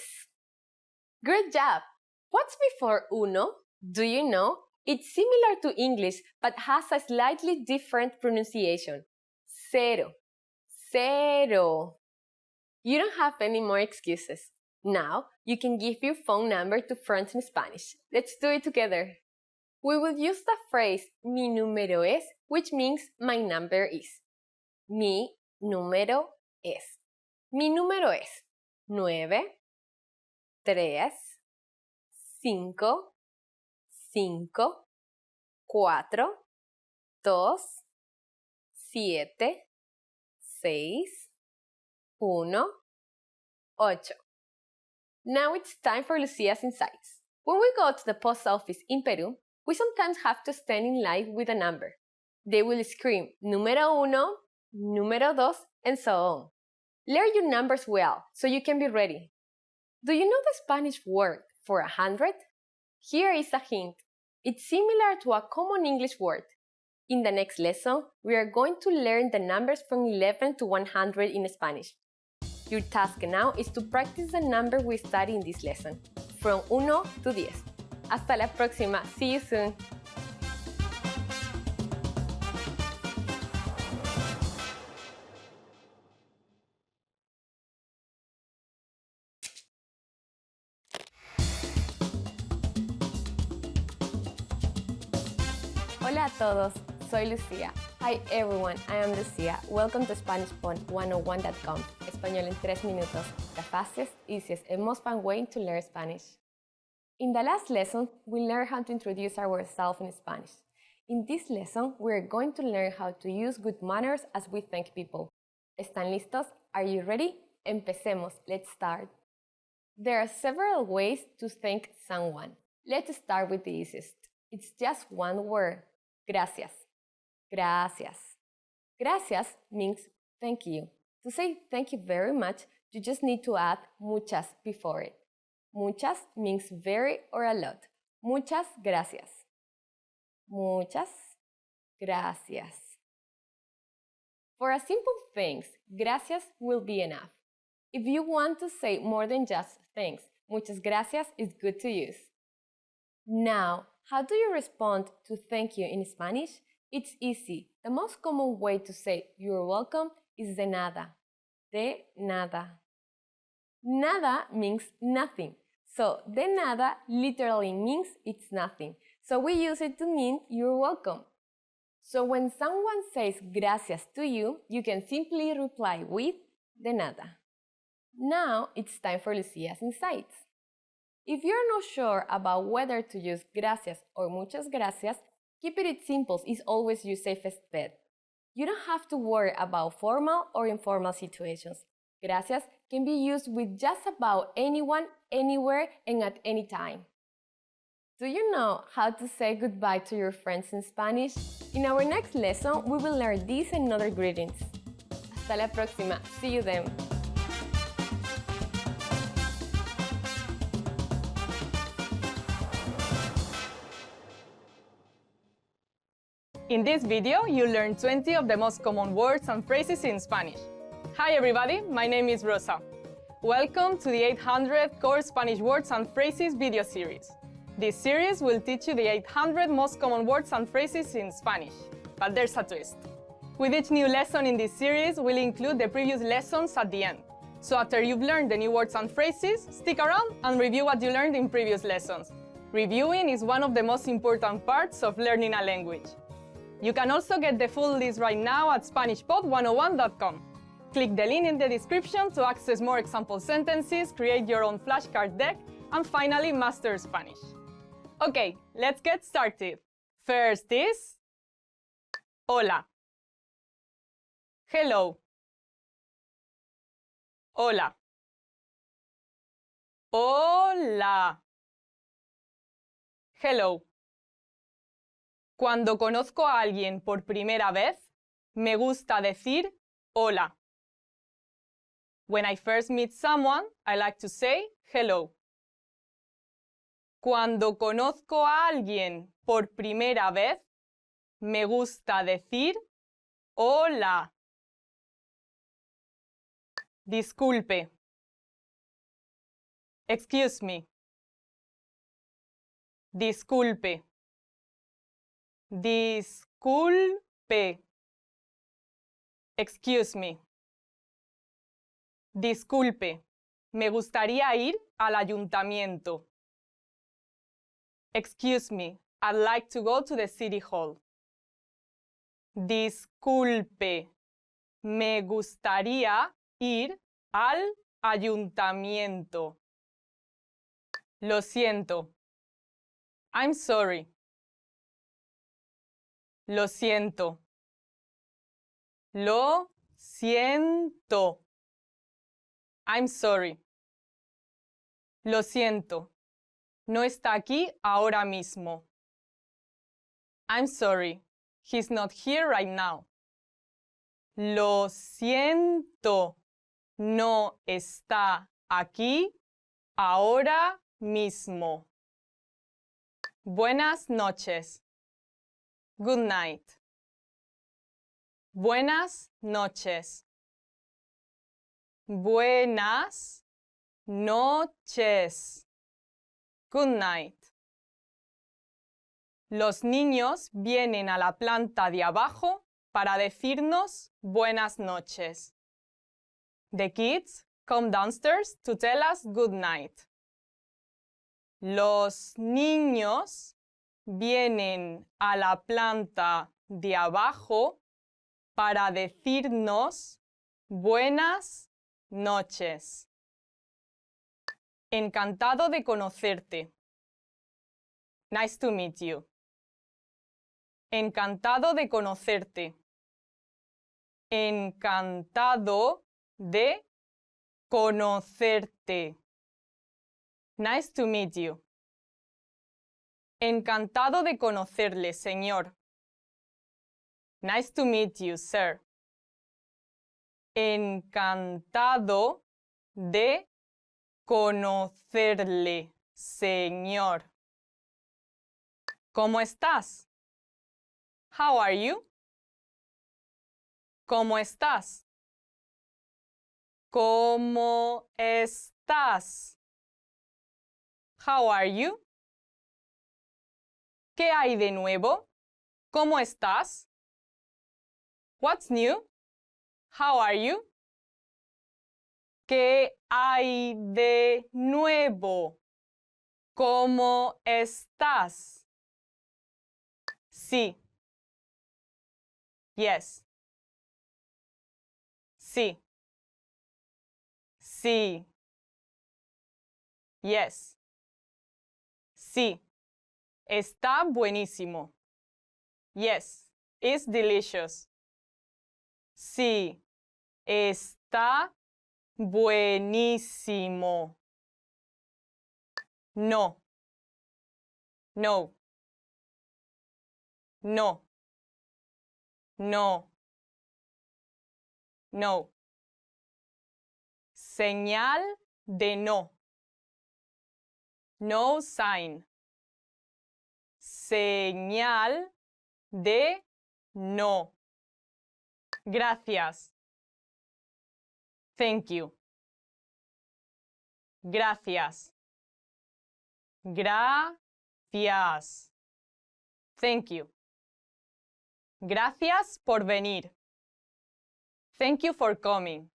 Good job! What's before uno? Do you know? It's similar to English but has a slightly different pronunciation. Cero. Cero. You don't have any more excuses. Now, you can give your phone number to friends in Spanish. Let's do it together. We will use the phrase mi número es, which means my number is. Mi número es. Mi número es 9, 3, 5, 5, 4, 2, 7, 6, 1, 8. Now it's time for Lucia's insights. When we go to the post office in Peru, we sometimes have to stand in line with a number. They will scream número 1, número 2, and so on. Learn your numbers well so you can be ready. Do you know the Spanish word for 100? Here is a hint. It's similar to a common English word. In the next lesson, we are going to learn the numbers from 11 to 100 in Spanish. Your task now is to practice the number we study in this lesson, from 1 to 10. Hasta la próxima. See you soon. Hola a todos, soy Lucía. Hi everyone, I am Lucía. Welcome to SpanishPod101.com. Español en 3 minutos, the fastest, easiest, and most fun way to learn Spanish. In the last lesson, we learned how to introduce ourselves in Spanish. In this lesson, we are going to learn how to use good manners as we thank people. ¿Están listos? Are you ready? Empecemos. Let's start. There are several ways to thank someone. Let's start with the easiest. It's just one word. Gracias. Gracias. Gracias means thank you. To say thank you very much, you just need to add muchas before it. Muchas means very or a lot. Muchas gracias. Muchas gracias. For a simple thanks, gracias will be enough. If you want to say more than just thanks, muchas gracias is good to use. Now, how do you respond to thank you in Spanish? It's easy. The most common way to say you're welcome is de nada. De nada. Nada means nothing. So, de nada literally means it's nothing. So we use it to mean you're welcome. So when someone says gracias to you, you can simply reply with de nada. Now it's time for Lucia's insights. If you're not sure about whether to use gracias or muchas gracias, keeping it simple is always your safest bet. You don't have to worry about formal or informal situations. Gracias can be used with just about anyone, anywhere, and at any time. Do you know how to say goodbye to your friends in Spanish? In our next lesson, we will learn these and other greetings. Hasta la próxima. See you then. In this video, you learn 20 of the most common words and phrases in Spanish. Hi everybody, my name is Rosa. Welcome to the 800 Core Spanish Words and Phrases video series. This series will teach you the 800 most common words and phrases in Spanish. But there's a twist. With each new lesson in this series, we'll include the previous lessons at the end. So after you've learned the new words and phrases, stick around and review what you learned in previous lessons. Reviewing is one of the most important parts of learning a language. You can also get the full list right now at SpanishPod101.com. Click the link in the description to access more example sentences, create your own flashcard deck, and finally master Spanish. Okay, let's get started. First is hola. Hello. Hola. Hola. Hello. Cuando conozco a alguien por primera vez, me gusta decir hola. When I first meet someone, I like to say hello. Cuando conozco a alguien por primera vez, me gusta decir hola. Disculpe. Excuse me. Disculpe. Disculpe. Excuse me. Disculpe. Me gustaría ir al ayuntamiento. Excuse me. I'd like to go to the city hall. Disculpe. Me gustaría ir al ayuntamiento. Lo siento. I'm sorry. Lo siento. Lo siento. I'm sorry. Lo siento. No está aquí ahora mismo. I'm sorry. He's not here right now. Lo siento. No está aquí ahora mismo. Buenas noches. Good night. Buenas noches. Buenas noches. Good night. Los niños vienen a la planta de abajo para decirnos buenas noches. The kids come downstairs to tell us good night. Los niños vienen a la planta de abajo para decirnos buenas noches. Encantado de conocerte. Nice to meet you. Encantado de conocerte. Encantado de conocerte. Nice to meet you. Encantado de conocerle, señor. Nice to meet you, sir. Encantado de conocerle, señor. ¿Cómo estás? How are you? ¿Cómo estás? ¿Cómo estás? How are you? ¿Qué hay de nuevo? ¿Cómo estás? What's new? How are you? ¿Qué hay de nuevo? ¿Cómo estás? Sí. Yes. Sí. Sí. Yes. Sí. Está buenísimo. Yes. It's delicious. Sí. Está buenísimo. No. No. No. No. No. Señal de no. No sign. Señal de no. Gracias. Thank you. Gracias. Gracias. Thank you. Gracias por venir. Thank you for coming.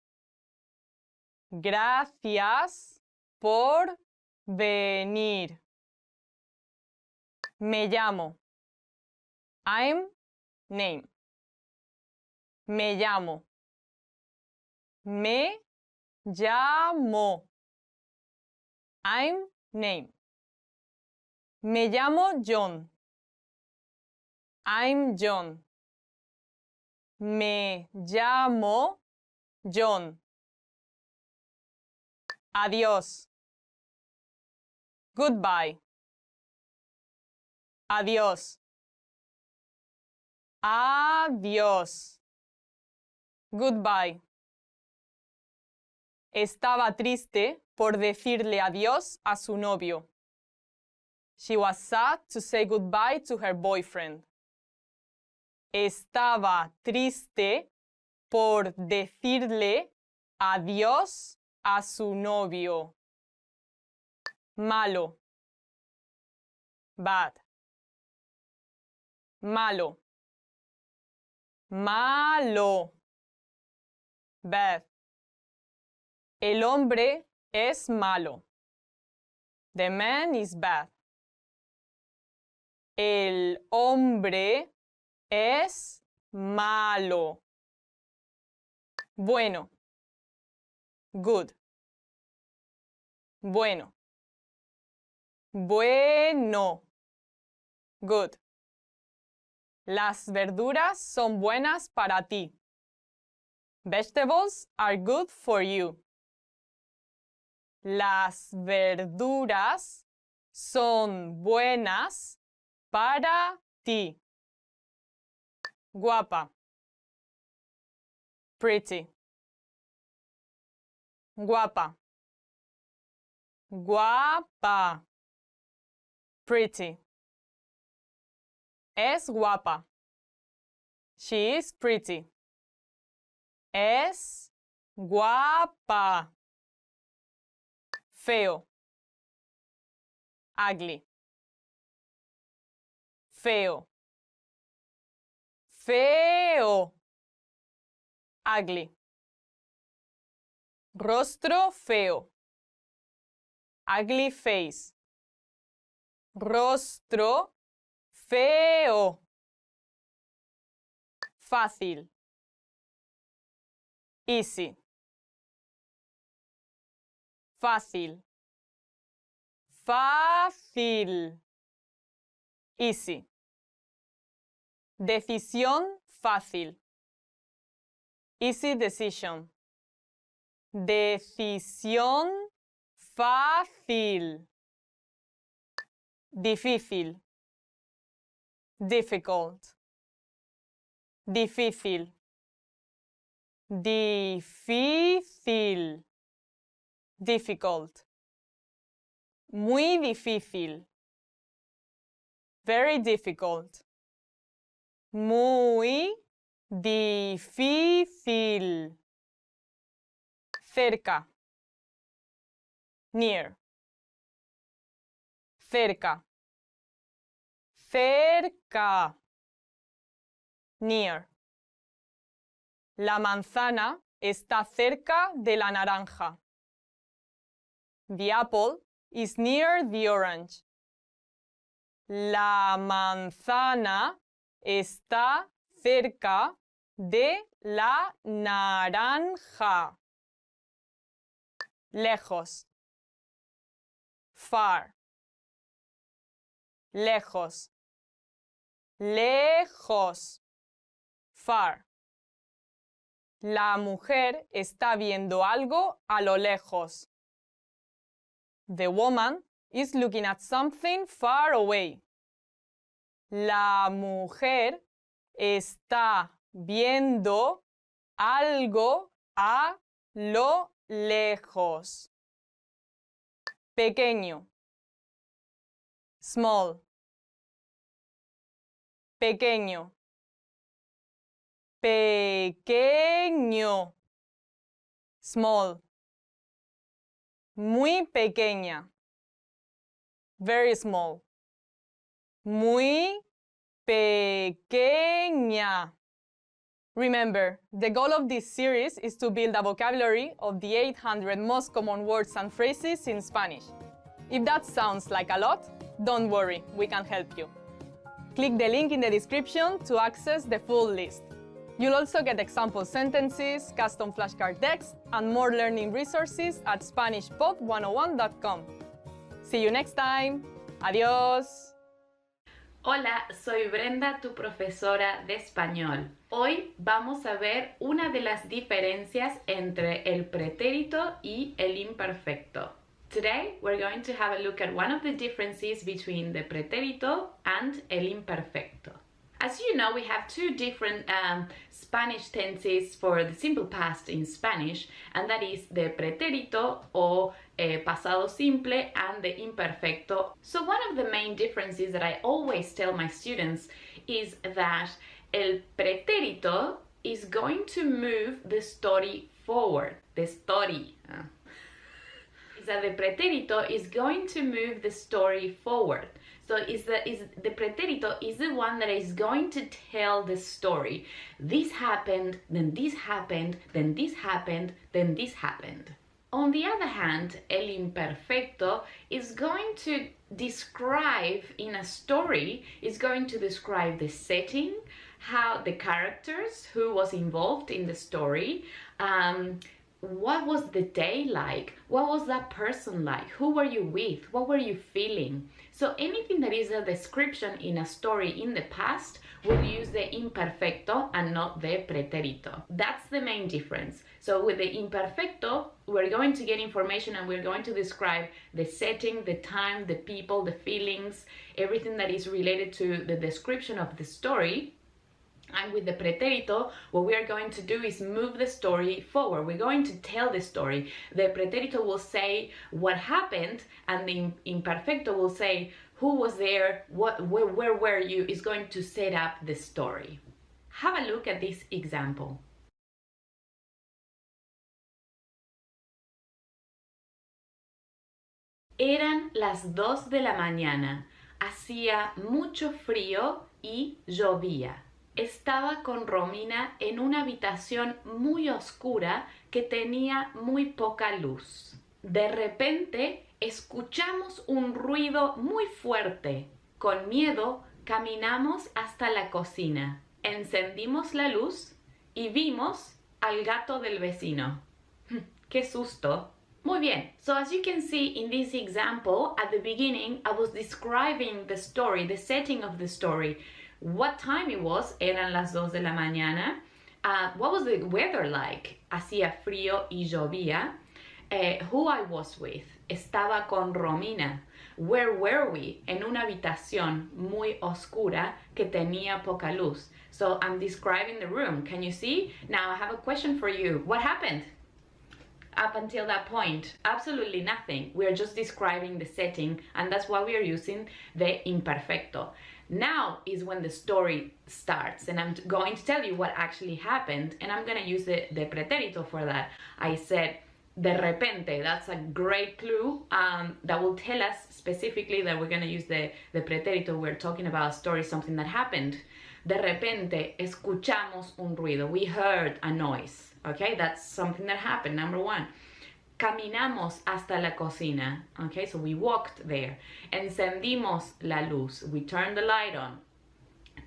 Gracias por venir. Me llamo. I'm name. Me llamo. Me llamo. I'm name. Me llamo John. I'm John. Me llamo John. Adiós. Goodbye. Adiós. Adiós. Goodbye. Estaba triste por decirle adiós a su novio. She was sad to say goodbye to her boyfriend. Estaba triste por decirle adiós a su novio. Malo. Bad. Malo. Malo. Bad. El hombre es malo. The man is bad. El hombre es malo. Bueno. Good. Bueno. Bueno. Good. Las verduras son buenas para ti. Vegetables are good for you. Las verduras son buenas para ti. Guapa. Pretty. Guapa. Guapa. Pretty. Es guapa. She is pretty. Es guapa. Feo. Ugly. Feo. Feo. Ugly. Rostro feo. Ugly face. Rostro feo. Fácil. Easy. Fácil. Fácil. Easy. Decisión fácil. Easy decision. Decisión fácil. Difícil. Difficult. Difícil. Difícil. Difficult. Muy difícil. Very difficult. Muy difícil. Cerca. Near. Cerca. Cerca. Near. La manzana está cerca de la naranja. The apple is near the orange. La manzana está cerca de la naranja. Lejos. Far. Lejos. Lejos. Far. La mujer está viendo algo a lo lejos. The woman is looking at something far away. La mujer está viendo algo a lo lejos. Pequeño. Small. Pequeño. Pequeño. Small. Muy pequeña. Very small. Muy pequeña. Remember, the goal of this series is to build a vocabulary of the 800 most common words and phrases in Spanish. If that sounds like a lot, don't worry, we can help you. Click the link in the description to access the full list. You'll also get example sentences, custom flashcard text, and more learning resources at SpanishPod101.com. See you next time. Adiós. Hola, soy Brenda, tu profesora de español. Hoy vamos a ver una de las diferencias entre el pretérito y el imperfecto. Today we're going to have a look at one of the differences between the pretérito and el imperfecto. As you know, we have two different Spanish tenses for the simple past in Spanish, and that is the pretérito or pasado simple and the imperfecto. So one of the main differences that I always tell my students is that el pretérito is going to move the story forward. The story. Is that the pretérito is going to move the story forward. So the pretérito is the one that is going to tell the story. This happened, then this happened, then this happened, then this happened. On the other hand, el imperfecto is going to describe in a story, is going to describe the setting, how the characters, who was involved in the story, what was the day like? What was that person like? Who were you with? What were you feeling? So anything that is a description in a story in the past will use the imperfecto and not the pretérito. That's the main difference. So with the imperfecto, we're going to get information and we're going to describe the setting, the time, the people, the feelings, everything that is related to the description of the story. And with the pretérito, what we are going to do is move the story forward. We're going to tell the story. The pretérito will say what happened, and the imperfecto will say who was there, where were you, is going to set up the story. Have a look at this example. Eran las 2 de la mañana. Hacía mucho frío y llovía. Estaba con Romina en una habitación muy oscura que tenía muy poca luz. De repente escuchamos un ruido muy fuerte. Con miedo caminamos hasta la cocina. Encendimos la luz y vimos al gato del vecino. ¡Qué susto! Muy bien, so as you can see in this example, at the beginning I was describing the story, the setting of the story. What time it was, eran las 2 de la mañana. What was the weather like? Hacía frío y llovía. Who I was with. Estaba con Romina. Where were we? En una habitación muy oscura que tenía poca luz. So I'm describing the room. Can you see? Now I have a question for you. What happened? Up until that point, absolutely nothing. We're just describing the setting, and that's why we are using the imperfecto. Now is when the story starts, and I'm going to tell you what actually happened, and I'm going to use the pretérito for that. I said, de repente. That's a great clue that will tell us specifically that we're going to use the pretérito. We're talking about a story, something that happened. De repente, escuchamos un ruido. We heard a noise. Okay, that's something that happened, number one. Caminamos hasta la cocina. Okay, so we walked there. Encendimos la luz. We turned the light on.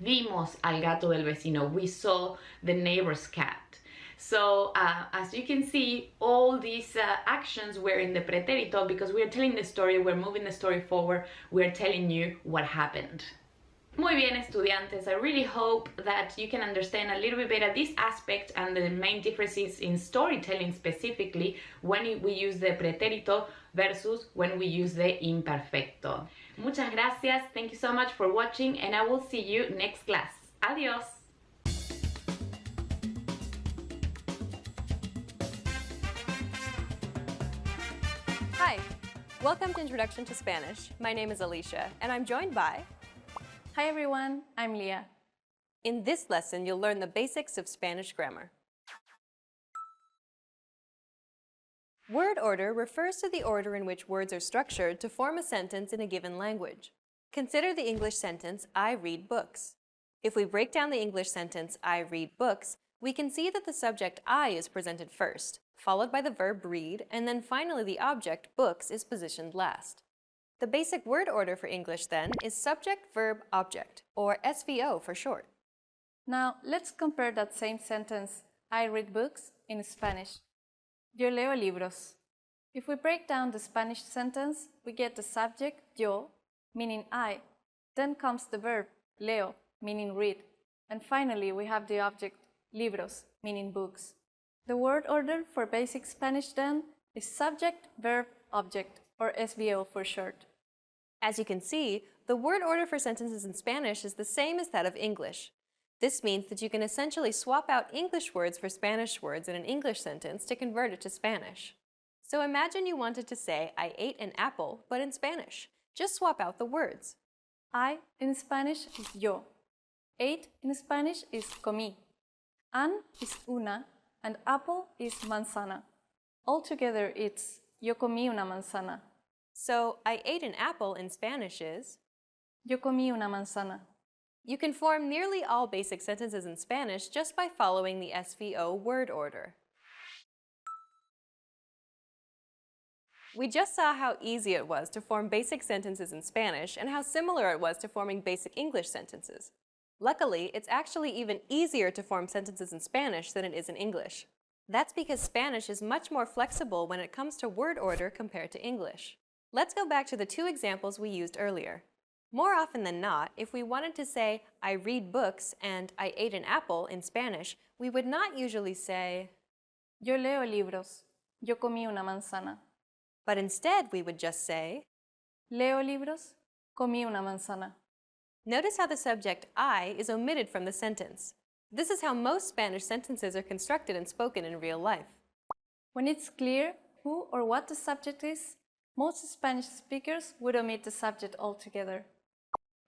Vimos al gato del vecino. We saw the neighbor's cat. So as you can see, all these actions were in the pretérito because we are telling the story, we're moving the story forward, we're telling you what happened. Muy bien, estudiantes. I really hope that you can understand a little bit better this aspect and the main differences in storytelling specifically when we use the pretérito versus when we use the imperfecto. Muchas gracias. Thank you so much for watching and I will see you next class. Adiós. Hi, welcome to Introduction to Spanish. My name is Alicia, and I'm joined by... Hi everyone, I'm Leah. In this lesson, you'll learn the basics of Spanish grammar. Word order refers to the order in which words are structured to form a sentence in a given language. Consider the English sentence, I read books. If we break down the English sentence, I read books, we can see that the subject I is presented first, followed by the verb read, and then finally the object, books, is positioned last. The basic word order for English, then, is subject, verb, object, or SVO for short. Now, let's compare that same sentence, I read books, in Spanish. Yo leo libros. If we break down the Spanish sentence, we get the subject, yo, meaning I. Then comes the verb, leo, meaning read. And finally, we have the object, libros, meaning books. The word order for basic Spanish, then, is subject, verb, object, or SVO for short. As you can see, the word order for sentences in Spanish is the same as that of English. This means that you can essentially swap out English words for Spanish words in an English sentence to convert it to Spanish. So imagine you wanted to say, I ate an apple, but in Spanish. Just swap out the words. I in Spanish is yo. Ate in Spanish is comí. An is una, and apple is manzana. Altogether, it's yo comí una manzana. So, I ate an apple in Spanish is... Yo comí una manzana. You can form nearly all basic sentences in Spanish just by following the SVO word order. We just saw how easy it was to form basic sentences in Spanish and how similar it was to forming basic English sentences. Luckily, it's actually even easier to form sentences in Spanish than it is in English. That's because Spanish is much more flexible when it comes to word order compared to English. Let's go back to the two examples we used earlier. More often than not, if we wanted to say, I read books and I ate an apple in Spanish, we would not usually say, Yo leo libros. Yo comí una manzana. But instead, we would just say, Leo libros. Comí una manzana. Notice how the subject I is omitted from the sentence. This is how most Spanish sentences are constructed and spoken in real life. When it's clear who or what the subject is, most Spanish speakers would omit the subject altogether.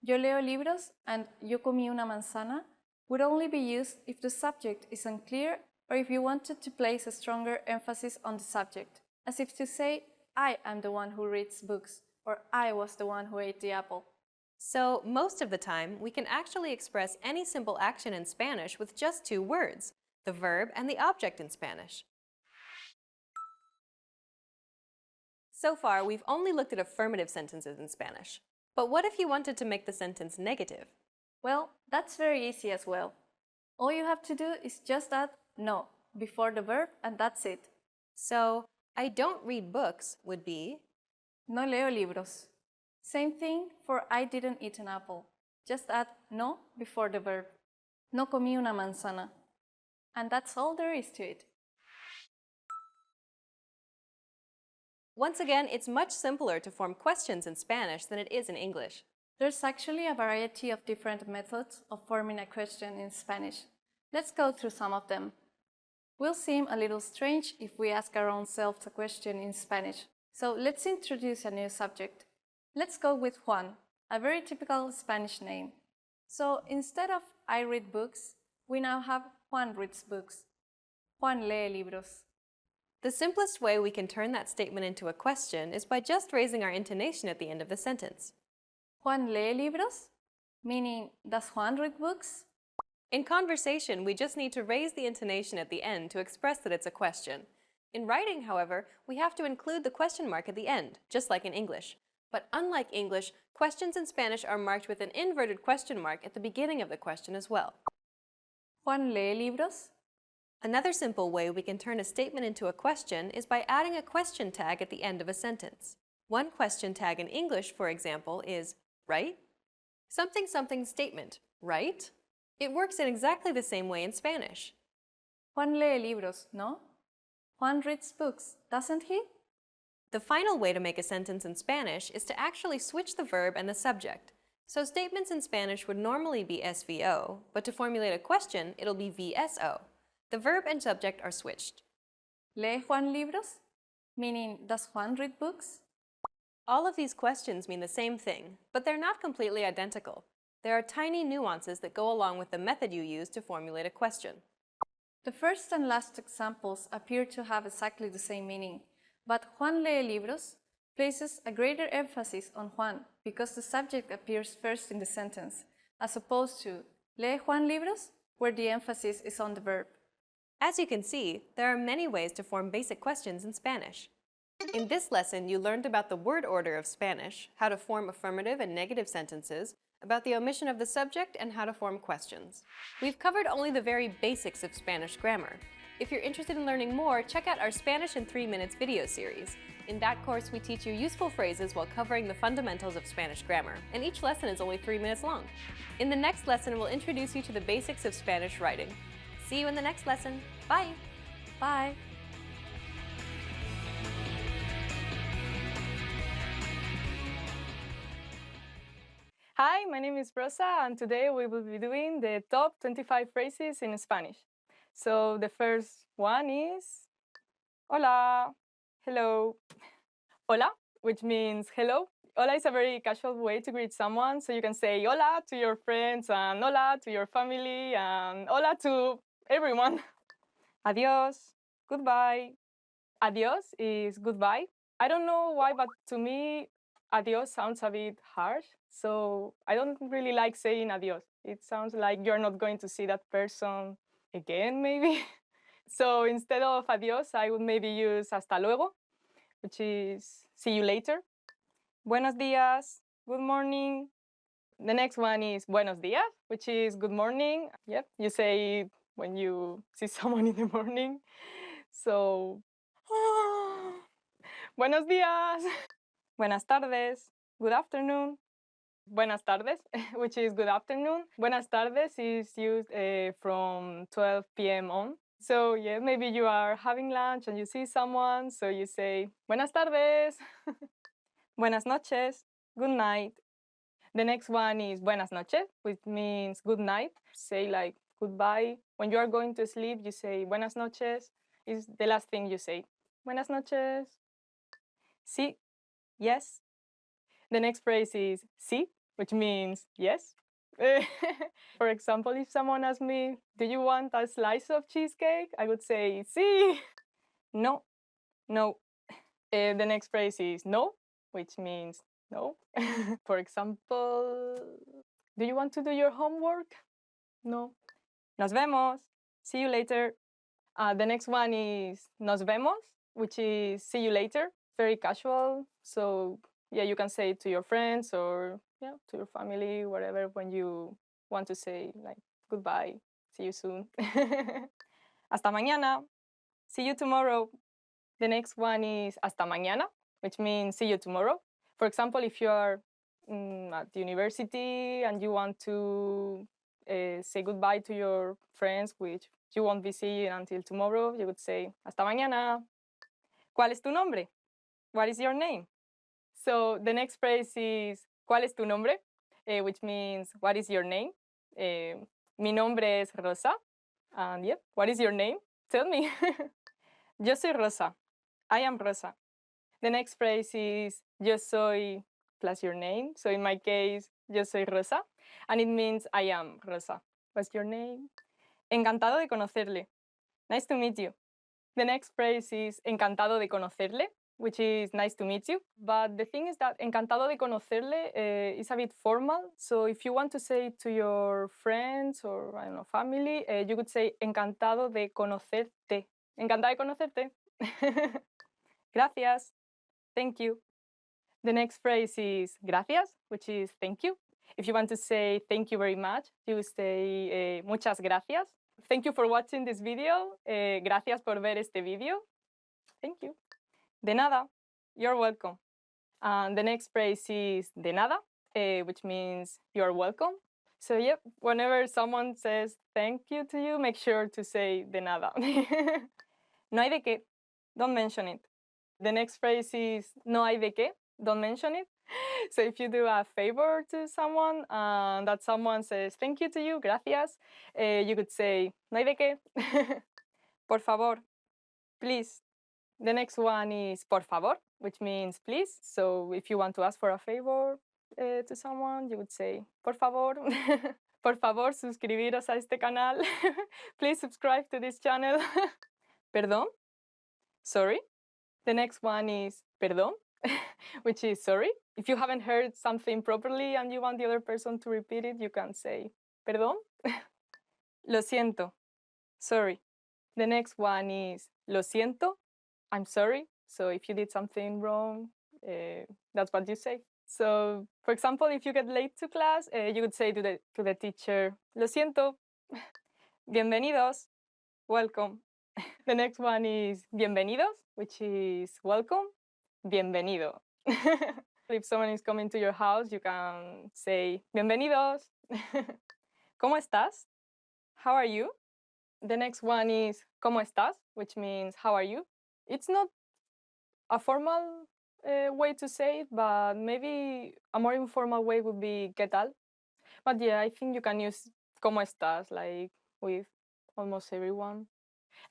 Yo leo libros and yo comí una manzana would only be used if the subject is unclear or if you wanted to place a stronger emphasis on the subject, as if to say, I am the one who reads books, or I was the one who ate the apple. So, most of the time, we can actually express any simple action in Spanish with just two words, the verb and the object in Spanish. So far, we've only looked at affirmative sentences in Spanish. But what if you wanted to make the sentence negative? Well, that's very easy as well. All you have to do is just add no before the verb and that's it. So, I don't read books would be No leo libros. Same thing for I didn't eat an apple. Just add no before the verb. No comí una manzana. And that's all there is to it. Once again, it's much simpler to form questions in Spanish than it is in English. There's actually a variety of different methods of forming a question in Spanish. Let's go through some of them. Will seem a little strange if we ask our own selves a question in Spanish. So let's introduce a new subject. Let's go with Juan, a very typical Spanish name. So instead of I read books, we now have Juan reads books. Juan lee libros. The simplest way we can turn that statement into a question is by just raising our intonation at the end of the sentence. Juan lee libros? Meaning, does Juan read books? In conversation, we just need to raise the intonation at the end to express that it's a question. In writing, however, we have to include the question mark at the end, just like in English. But unlike English, questions in Spanish are marked with an inverted question mark at the beginning of the question as well. ¿Juan lee libros? Another simple way we can turn a statement into a question is by adding a question tag at the end of a sentence. One question tag in English, for example, is right? Something something statement, right? It works in exactly the same way in Spanish. Juan lee libros, no? Juan reads books, doesn't he? The final way to make a sentence in Spanish is to actually switch the verb and the subject. So statements in Spanish would normally be SVO, but to formulate a question, it'll be VSO. The verb and subject are switched. ¿Lee Juan libros? Meaning, does Juan read books? All of these questions mean the same thing, but they're not completely identical. There are tiny nuances that go along with the method you use to formulate a question. The first and last examples appear to have exactly the same meaning, but Juan lee libros places a greater emphasis on Juan because the subject appears first in the sentence, as opposed to lee Juan libros, where the emphasis is on the verb. As you can see, there are many ways to form basic questions in Spanish. In this lesson, you learned about the word order of Spanish, how to form affirmative and negative sentences, about the omission of the subject, and how to form questions. We've covered only the very basics of Spanish grammar. If you're interested in learning more, check out our Spanish in 3 Minutes video series. In that course, we teach you useful phrases while covering the fundamentals of Spanish grammar, and each lesson is only 3 minutes long. In the next lesson, we'll introduce you to the basics of Spanish writing. See you in the next lesson. Bye! Bye! Hi, my name is Rosa, and today we will be doing the top 25 phrases in Spanish. So the first one is hola, hello. Hola, which means hello. Hola is a very casual way to greet someone, so you can say hola to your friends, and hola to your family, and hola to everyone. Adios, goodbye. Adios is goodbye. I don't know why, but to me, adios sounds a bit harsh, so I don't really like saying adios. It sounds like you're not going to see that person again, maybe. So instead of adios, I would maybe use hasta luego, which is see you later. Buenos días, good morning. The next one is buenos días, which is good morning. Yep, you say it when you see someone in the morning. So, buenos días. Buenas tardes, good afternoon. Buenas tardes, which is good afternoon. Buenas tardes is used from 12 p.m. on. So yeah, maybe you are having lunch and you see someone, so you say, buenas tardes. Buenas noches, good night. The next one is buenas noches, which means good night. Say like goodbye. When you are going to sleep, you say buenas noches. Is the last thing you say. Buenas noches. Sí, yes. The next phrase is sí, which means yes. For example, if someone asks me, do you want a slice of cheesecake? I would say sí. No, no. The next phrase is no, which means no. For example, do you want to do your homework? No. Nos vemos. See you later. The next one is nos vemos, which is see you later. Very casual. So yeah, you can say it to your friends or yeah, to your family, whatever, when you want to say like goodbye, see you soon. Hasta mañana. See you tomorrow. The next one is hasta mañana, which means see you tomorrow. For example, if you are at university and you want to say goodbye to your friends, which you won't be seeing until tomorrow, you would say hasta mañana. ¿Cuál es tu nombre? What is your name? So the next phrase is ¿cuál es tu nombre? Which means what is your name? Mi nombre es Rosa. And yeah, what is your name? Tell me. Yo soy Rosa. I am Rosa. The next phrase is yo soy plus your name. So in my case, yo soy Rosa. And it means I am Rosa. What's your name? Encantado de conocerle. Nice to meet you. The next phrase is encantado de conocerle, which is nice to meet you. But the thing is that encantado de conocerle is a bit formal. So if you want to say it to your friends or I don't know, family, you could say encantado de conocerte. Encantada de conocerte. Gracias. Thank you. The next phrase is gracias, which is thank you. If you want to say thank you very much, you will say muchas gracias. Thank you for watching this video. Gracias por ver este video. Thank you. De nada. You're welcome. And the next phrase is de nada, which means you're welcome. So yep, whenever someone says thank you to you, make sure to say de nada. No hay de qué. Don't mention it. The next phrase is no hay de qué. Don't mention it. So if you do a favor to someone and that someone says thank you to you, gracias, you could say no hay de qué. Por favor, please. The next one is por favor, which means please. So if you want to ask for a favor to someone, you would say por favor. Por favor, suscribiros a este canal. Please subscribe to this channel. Perdón. Sorry. The next one is perdón, which is sorry. If you haven't heard something properly and you want the other person to repeat it, you can say perdón. Lo siento. Sorry. The next one is lo siento. I'm sorry. So if you did something wrong, that's what you say. So, for example, if you get late to class, you would say to the teacher, lo siento. Bienvenidos. Welcome. The next one is bienvenidos, which is welcome. Bienvenido. If someone is coming to your house, you can say bienvenidos. ¿Cómo estás? How are you? The next one is ¿cómo estás?, which means how are you? It's not a formal way to say it, but maybe a more informal way would be ¿qué tal? But yeah, I think you can use ¿cómo estás?, like with almost everyone.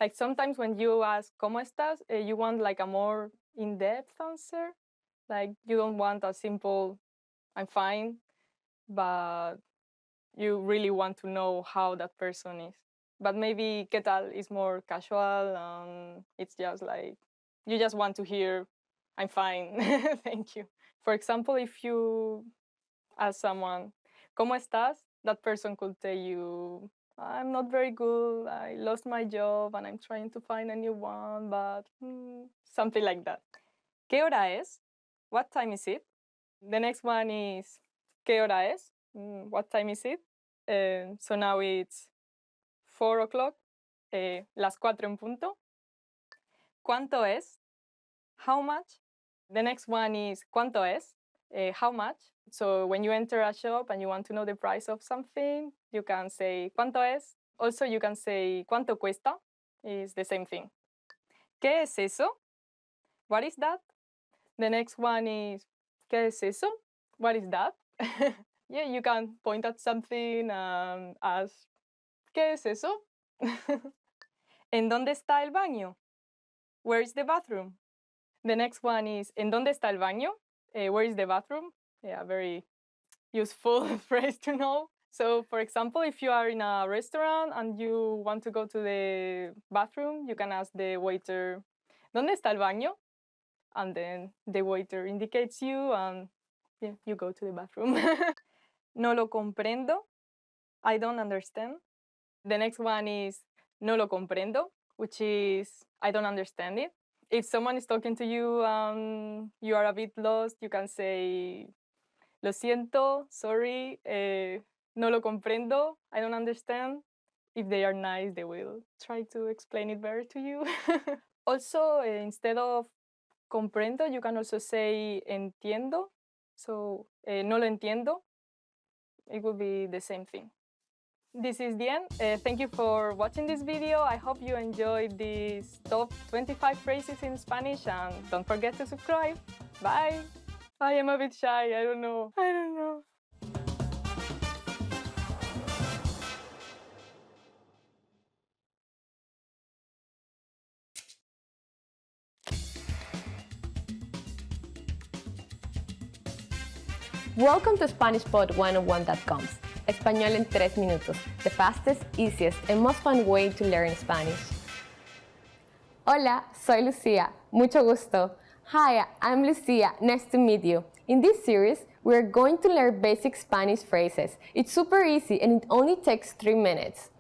Like sometimes when you ask ¿cómo estás?, you want like a more in-depth answer. Like you don't want a simple I'm fine, but you really want to know how that person is. But maybe ¿qué tal? Is more casual, and it's just like you just want to hear I'm fine, thank you. For example, if you ask someone ¿cómo estás?, that person could tell you I'm not very good, I lost my job and I'm trying to find a new one, but something like that. ¿Qué hora es? What time is it? The next one is ¿qué hora es? What time is it? So now it's 4 o'clock, las 4 en punto. ¿Cuánto es? How much? The next one is ¿cuánto es? How much? So when you enter a shop and you want to know the price of something, you can say ¿cuánto es? Also, you can say ¿cuánto cuesta? It's the same thing. ¿Qué es eso? What is that? The next one is ¿qué es eso? What is that? Yeah, you can point at something and ask ¿qué es eso? ¿En dónde está el baño? Where is the bathroom? The next one is ¿en dónde está el baño? Where is the bathroom? Yeah, very useful phrase to know. So, for example, if you are in a restaurant and you want to go to the bathroom, you can ask the waiter, ¿dónde está el baño? And then the waiter indicates you and yeah, you go to the bathroom. No lo comprendo. I don't understand. The next one is no lo comprendo, which is I don't understand it. If someone is talking to you and you are a bit lost, you can say lo siento, sorry, no lo comprendo, I don't understand. If they are nice, they will try to explain it better to you. Also, instead of comprendo, you can also say entiendo. So, no lo entiendo. It would be the same thing. This is the end. Thank you for watching this video. I hope you enjoyed these top 25 phrases in Spanish, and don't forget to subscribe. Bye! I am a bit shy, I don't know. Welcome to SpanishPod101.com. Español en 3 minutos. The fastest, easiest, and most fun way to learn Spanish. Hola, soy Lucia. Mucho gusto. Hi, I'm Lucia. Nice to meet you. In this series, we're going to learn basic Spanish phrases. It's super easy and it only takes 3 minutes.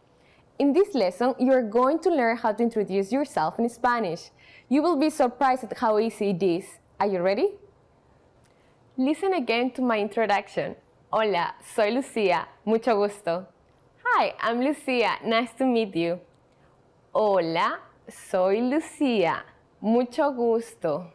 In this lesson, you're going to learn how to introduce yourself in Spanish. You will be surprised at how easy it is. Are you ready? Listen again to my introduction. Hola, soy Lucía. Mucho gusto. Hi, I'm Lucía. Nice to meet you. Hola, soy Lucía. Mucho gusto.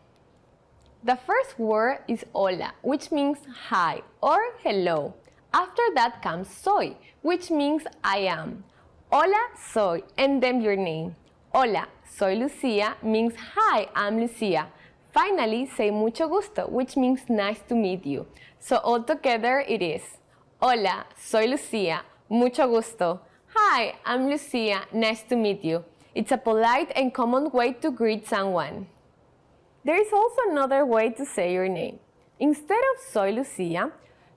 The first word is hola, which means hi or hello. After that comes soy, which means I am. Hola, soy, and then your name. Hola, soy Lucía means hi, I'm Lucía. Finally, say mucho gusto, which means nice to meet you. So altogether it is hola, soy Lucía, mucho gusto. Hi, I'm Lucía, nice to meet you. It's a polite and common way to greet someone. There is also another way to say your name. Instead of soy Lucía,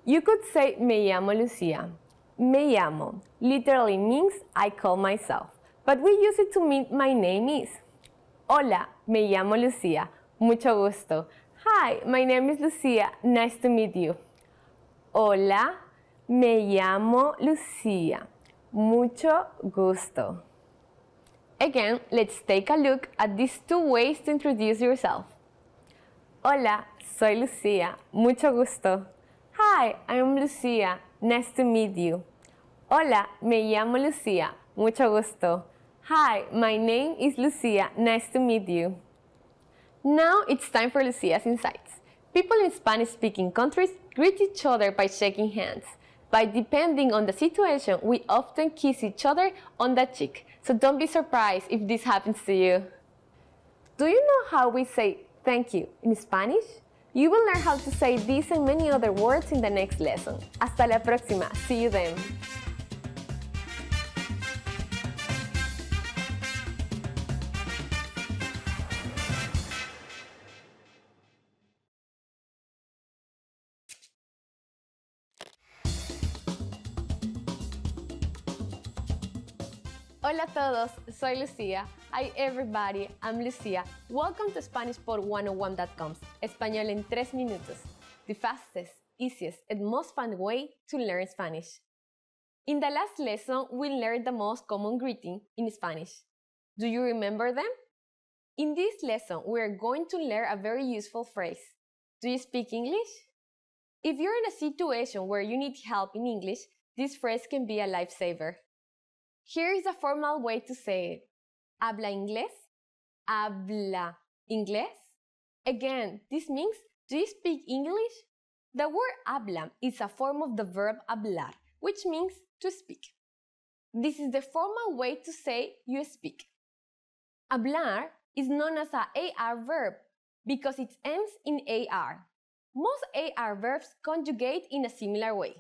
you could say me llamo Lucía. Me llamo literally means I call myself, but we use it to mean my name is. Hola, me llamo Lucía. Mucho gusto. Hi, my name is Lucía. Nice to meet you. Hola, me llamo Lucía. Mucho gusto. Again, let's take a look at these two ways to introduce yourself. Hola, soy Lucía. Mucho gusto. Hi, I'm Lucía. Nice to meet you. Hola, me llamo Lucía. Mucho gusto. Hi, my name is Lucía. Nice to meet you. Now it's time for Lucia's Insights. People in Spanish-speaking countries greet each other by shaking hands. But depending on the situation, we often kiss each other on the cheek. So don't be surprised if this happens to you. Do you know how we say thank you in Spanish? You will learn how to say these and many other words in the next lesson. Hasta la próxima. See you then. Hola a todos, soy Lucía. Hi everybody, I'm Lucía. Welcome to SpanishPod101.com's Español en 3 minutos, the fastest, easiest, and most fun way to learn Spanish. In the last lesson, we learned the most common greeting in Spanish. Do you remember them? In this lesson, we are going to learn a very useful phrase. Do you speak English? If you're in a situation where you need help in English, this phrase can be a lifesaver. Here is a formal way to say it. ¿Habla inglés? ¿Habla inglés? Again, this means, do you speak English? The word habla is a form of the verb hablar, which means to speak. This is the formal way to say you speak. Hablar is known as a AR verb because it ends in AR. Most AR verbs conjugate in a similar way.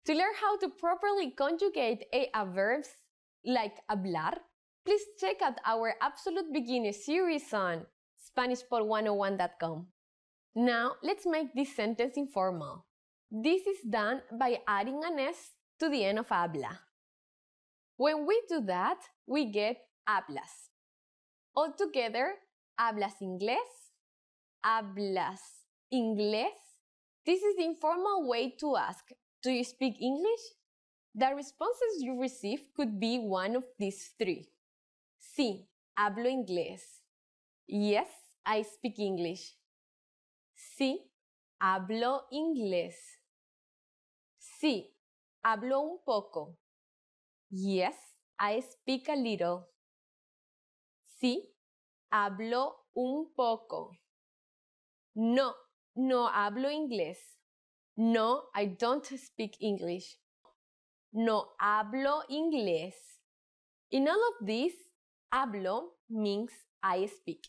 To learn how to properly conjugate AR verbs like hablar, please check out our Absolute Beginner series on SpanishPod101.com. Now, let's make this sentence informal. This is done by adding an S to the end of habla. When we do that, we get hablas. Altogether, hablas inglés? Hablas inglés? This is the informal way to ask, do you speak English? The responses you receive could be one of these three. Sí, hablo inglés. Yes, I speak English. Sí, hablo inglés. Sí, hablo un poco. Yes, I speak a little. Sí, hablo un poco. No, no hablo inglés. No, I don't speak English. No hablo inglés. In all of these, hablo means I speak.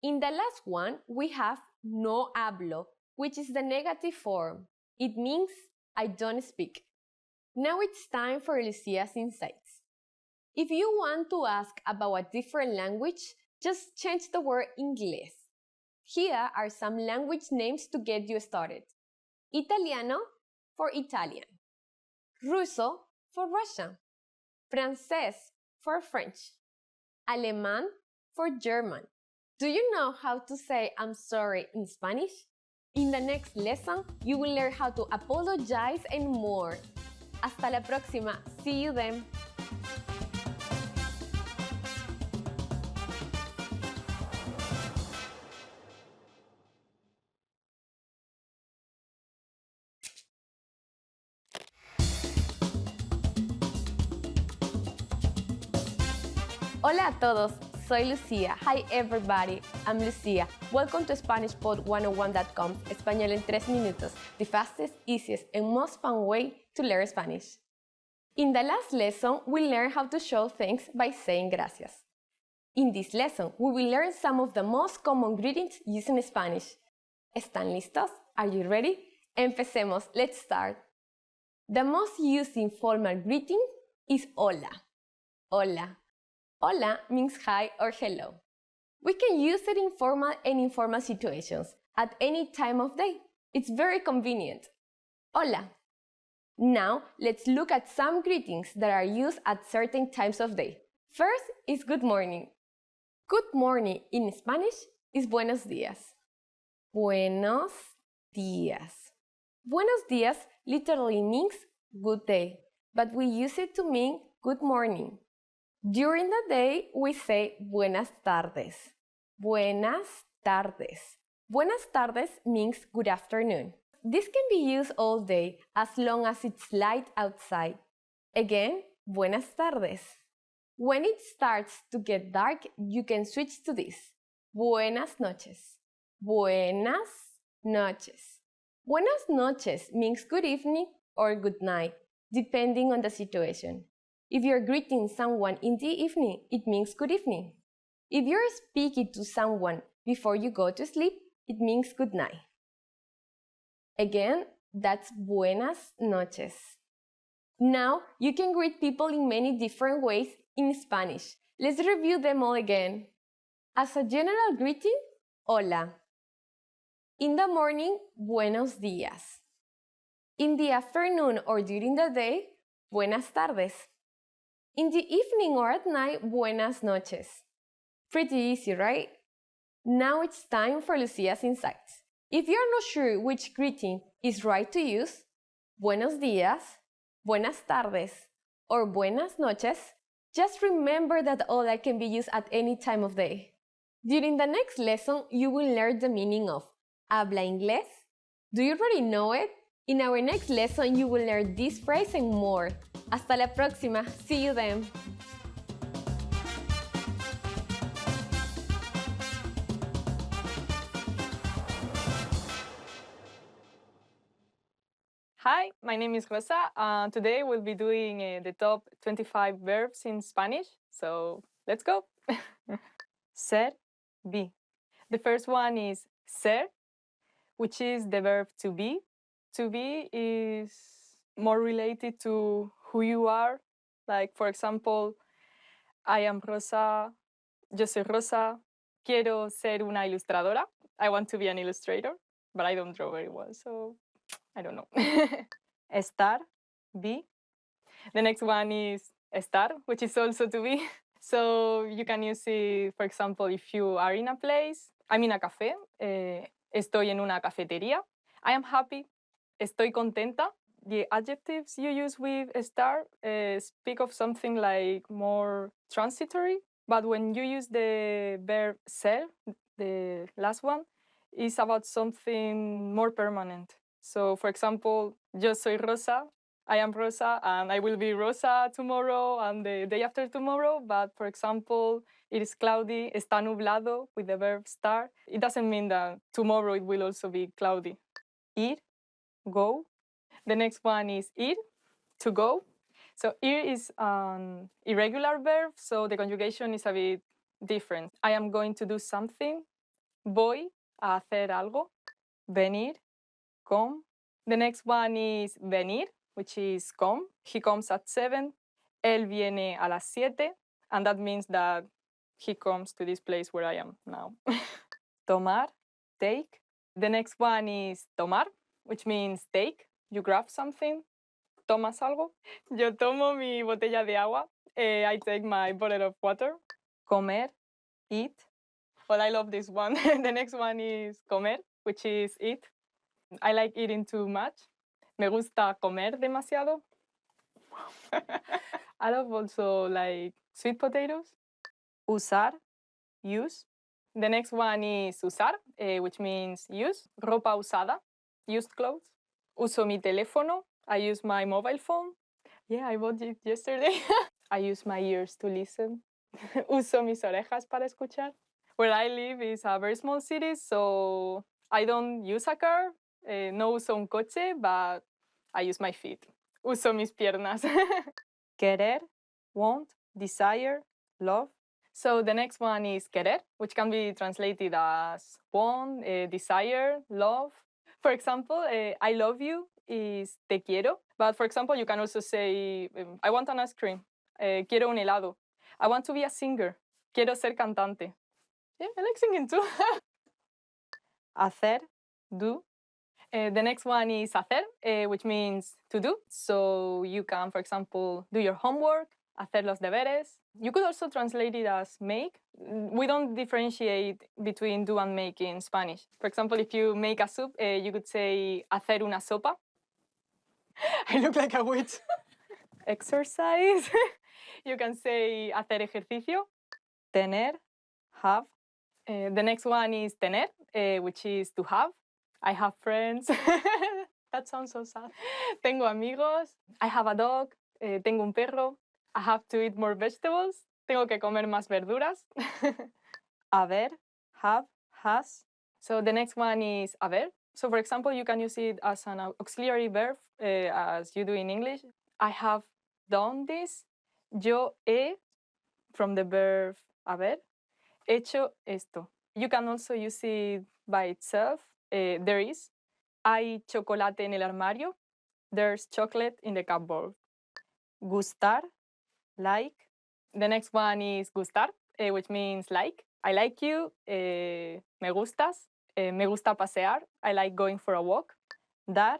In the last one, we have no hablo, which is the negative form. It means I don't speak. Now it's time for Lucia's Insights. If you want to ask about a different language, just change the word inglés. Here are some language names to get you started. Italiano for Italian. Ruso for Russian. Francés for French. Alemán for German. Do you know how to say I'm sorry in Spanish? In the next lesson, you will learn how to apologize and more. Hasta la próxima. See you then. Hola a todos, soy Lucía. Hi everybody, I'm Lucía. Welcome to SpanishPod101.com, Español en 3 minutos, the fastest, easiest, and most fun way to learn Spanish. In the last lesson, we learned how to show thanks by saying gracias. In this lesson, we will learn some of the most common greetings used in Spanish. ¿Están listos? Are you ready? Empecemos, let's start. The most used informal greeting is hola. Hola. Hola means hi or hello. We can use it in formal and informal situations at any time of day. It's very convenient. Hola. Now, let's look at some greetings that are used at certain times of day. First is good morning. Good morning in Spanish is buenos días. Buenos días. Buenos días literally means good day, but we use it to mean good morning. During the day, we say buenas tardes. Buenas tardes. Buenas tardes means good afternoon. This can be used all day as long as it's light outside. Again, buenas tardes. When it starts to get dark, you can switch to this. Buenas noches. Buenas noches. Buenas noches means good evening or good night, depending on the situation. If you're greeting someone in the evening, it means good evening. If you're speaking to someone before you go to sleep, it means good night. Again, that's buenas noches. Now, you can greet people in many different ways in Spanish. Let's review them all again. As a general greeting, hola. In the morning, buenos días. In the afternoon or during the day, buenas tardes. In the evening or at night, buenas noches. Pretty easy, right? Now it's time for Lucia's insights. If you're not sure which greeting is right to use, buenos días, buenas tardes, or buenas noches, just remember that hola can be used at any time of day. During the next lesson, you will learn the meaning of habla inglés. Do you already know it? In our next lesson, you will learn this phrase and more. Hasta la próxima. See you then. Hi, my name is Rosa. Today we'll be doing the top 25 verbs in Spanish. So let's go. Ser, be. The first one is ser, which is the verb to be. To be is more related to who you are. Like, for example, I am Rosa, yo soy Rosa, quiero ser una ilustradora. I want to be an illustrator, but I don't draw very well, so I don't know. Estar, be. The next one is estar, which is also to be. So you can use it, for example, if you are in a place. I'm in a café. Estoy en una cafetería. I am happy. Estoy contenta. The adjectives you use with estar speak of something like more transitory. But when you use the verb ser, the last one, it's about something more permanent. So, for example, yo soy Rosa, I am Rosa, and I will be Rosa tomorrow and the day after tomorrow. But, for example, it is cloudy, está nublado with the verb estar. It doesn't mean that tomorrow it will also be cloudy. Ir, go. The next one is ir, to go. So ir is an irregular verb, so the conjugation is a bit different. I am going to do something. Voy a hacer algo. Venir, come. The next one is venir, which is come. He comes at 7. Él viene a las 7. And that means that he comes to this place where I am now. Tomar, take. The next one is tomar, which means take. You grab something. ¿Tomas algo? Yo tomo mi botella de agua. I take my bottle of water. Comer, eat. Well, I love this one. The next one is comer, which is eat. I like eating too much. Me gusta comer demasiado. I love also like sweet potatoes. Usar, use. The next one is usar, which means use. Ropa usada, used clothes. Uso mi teléfono. I use my mobile phone. Yeah, I bought it yesterday. I use my ears to listen. Uso mis orejas para escuchar. Where I live is a very small city, so I don't use a car. No uso un coche, but I use my feet. Uso mis piernas. Querer, want, desire, love. So the next one is querer, which can be translated as want, desire, love. For example, I love you is te quiero. But for example, you can also say, I want an ice cream. Quiero un helado. I want to be a singer. Quiero ser cantante. Yeah, I like singing too. Hacer, do. The next one is hacer, which means to do. So you can, for example, do your homework, hacer los deberes. You could also translate it as make. We don't differentiate between do and make in Spanish. For example, if you make a soup, you could say hacer una sopa. I look like a witch. Exercise. You can say hacer ejercicio. Tener, have. The next one is tener, which is to have. I have friends. That sounds so sad. Tengo amigos. I have a dog. Tengo un perro. I have to eat more vegetables. Tengo que comer más verduras. Haber, have, has. So the next one is haber. So for example, you can use it as an auxiliary verb, as you do in English. I have done this. Yo he, from the verb haber, hecho esto. You can also use it by itself. There is. Hay chocolate en el armario. There's chocolate in the cupboard. Gustar, like. The next one is gustar, which means like. I like you. Me gustas. Me gusta pasear. I like going for a walk. Dar,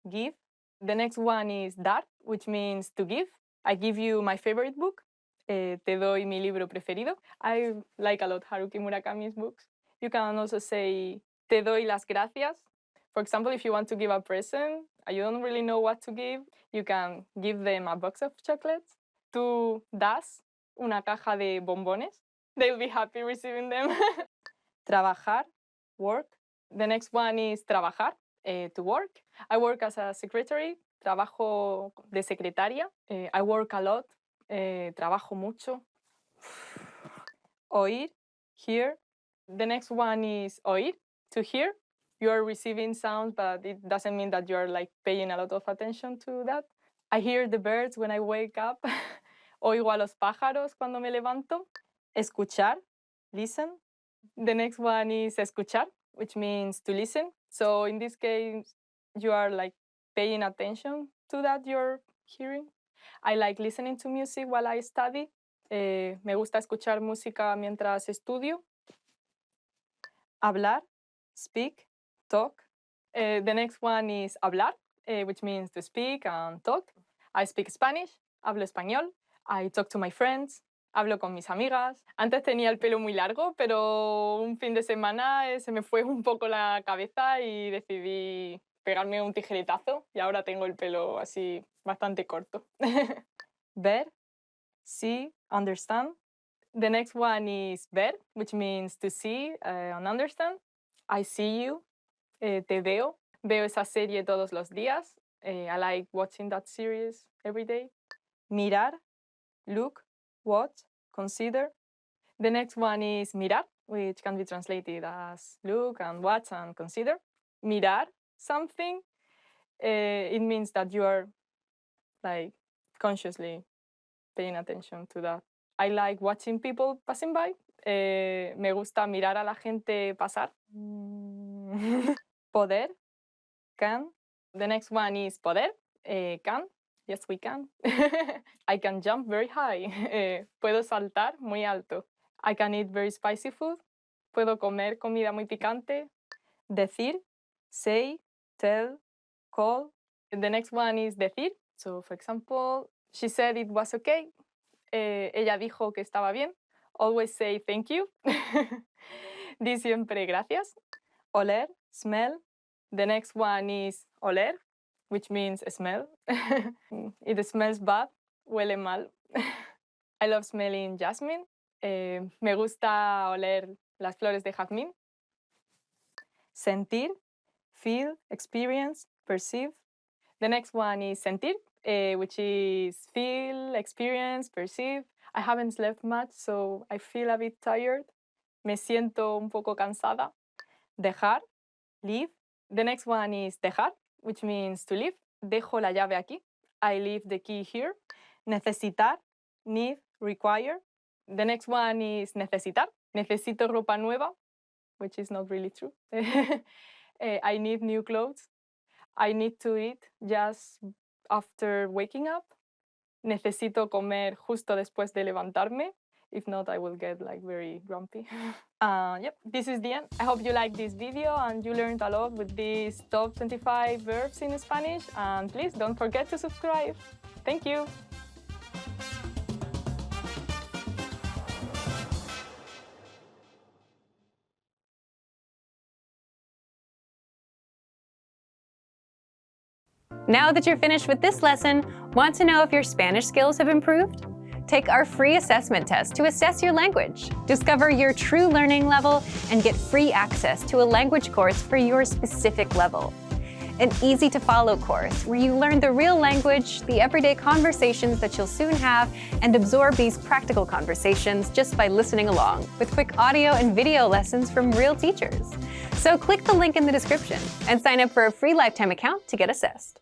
give. The next one is dar, which means to give. I give you my favorite book. Te doy mi libro preferido. I like a lot Haruki Murakami's books. You can also say te doy las gracias. For example, if you want to give a present, you don't really know what to give, you can give them a box of chocolates. Tú das una caja de bombones. They'll be happy receiving them. Trabajar, work. The next one is trabajar, to work. I work as a secretary. Trabajo de secretaria. I work a lot. Trabajo mucho. Oír, hear. The next one is oír, to hear. You are receiving sounds, but it doesn't mean that you're like paying a lot of attention to that. I hear the birds when I wake up. Oigo a los pájaros cuando me levanto. Escuchar, listen. The next one is escuchar, which means to listen. So in this case, you are like paying attention to that you're hearing. I like listening to music while I study. Me gusta escuchar música mientras estudio. Hablar, speak, talk. The next one is hablar, which means to speak and talk. I speak Spanish, hablo español. I talk to my friends, hablo con mis amigas. Antes tenía el pelo muy largo, pero un fin de semana se me fue un poco la cabeza y decidí pegarme un tijeretazo y ahora tengo el pelo así bastante corto. Ver, see, understand. The next one is ver, which means to see and understand. I see you, te veo. Veo esa serie todos los días. I like watching that series every day. Mirar, look, watch, consider. The next one is mirar, which can be translated as look and watch and consider. Mirar something, it means that you are like consciously paying attention to that. I like watching people passing by. Me gusta mirar a la gente pasar. Poder, can. The next one is poder, can. Yes, we can. I can jump very high. Puedo saltar muy alto. I can eat very spicy food. Puedo comer comida muy picante. Decir, say, tell, call. The next one is decir. So, for example, she said it was okay. Ella dijo que estaba bien. Always say thank you. Di siempre gracias. Oler, smell. The next one is oler, which means smell. It smells bad, huele mal. I love smelling jasmine. Me gusta oler las flores de jazmín. Sentir, feel, experience, perceive. The next one is sentir, which is feel, experience, perceive. I haven't slept much, so I feel a bit tired. Me siento un poco cansada. Dejar, leave. The next one is dejar, which means to leave. Dejo la llave aquí. I leave the key here. Necesitar, need, require. The next one is necesitar. Necesito ropa nueva, which is not really true. I need new clothes. I need to eat just after waking up. Necesito comer justo después de levantarme. If not, I will get like very grumpy. Yep, this is the end. I hope you liked this video and you learned a lot with these top 25 verbs in Spanish. And please don't forget to subscribe. Thank you. Now that you're finished with this lesson, want to know if your Spanish skills have improved? Take our free assessment test to assess your language, discover your true learning level, and get free access to a language course for your specific level. An easy-to-follow course where you learn the real language, the everyday conversations that you'll soon have, and absorb these practical conversations just by listening along, with quick audio and video lessons from real teachers. So click the link in the description and sign up for a free lifetime account to get assessed.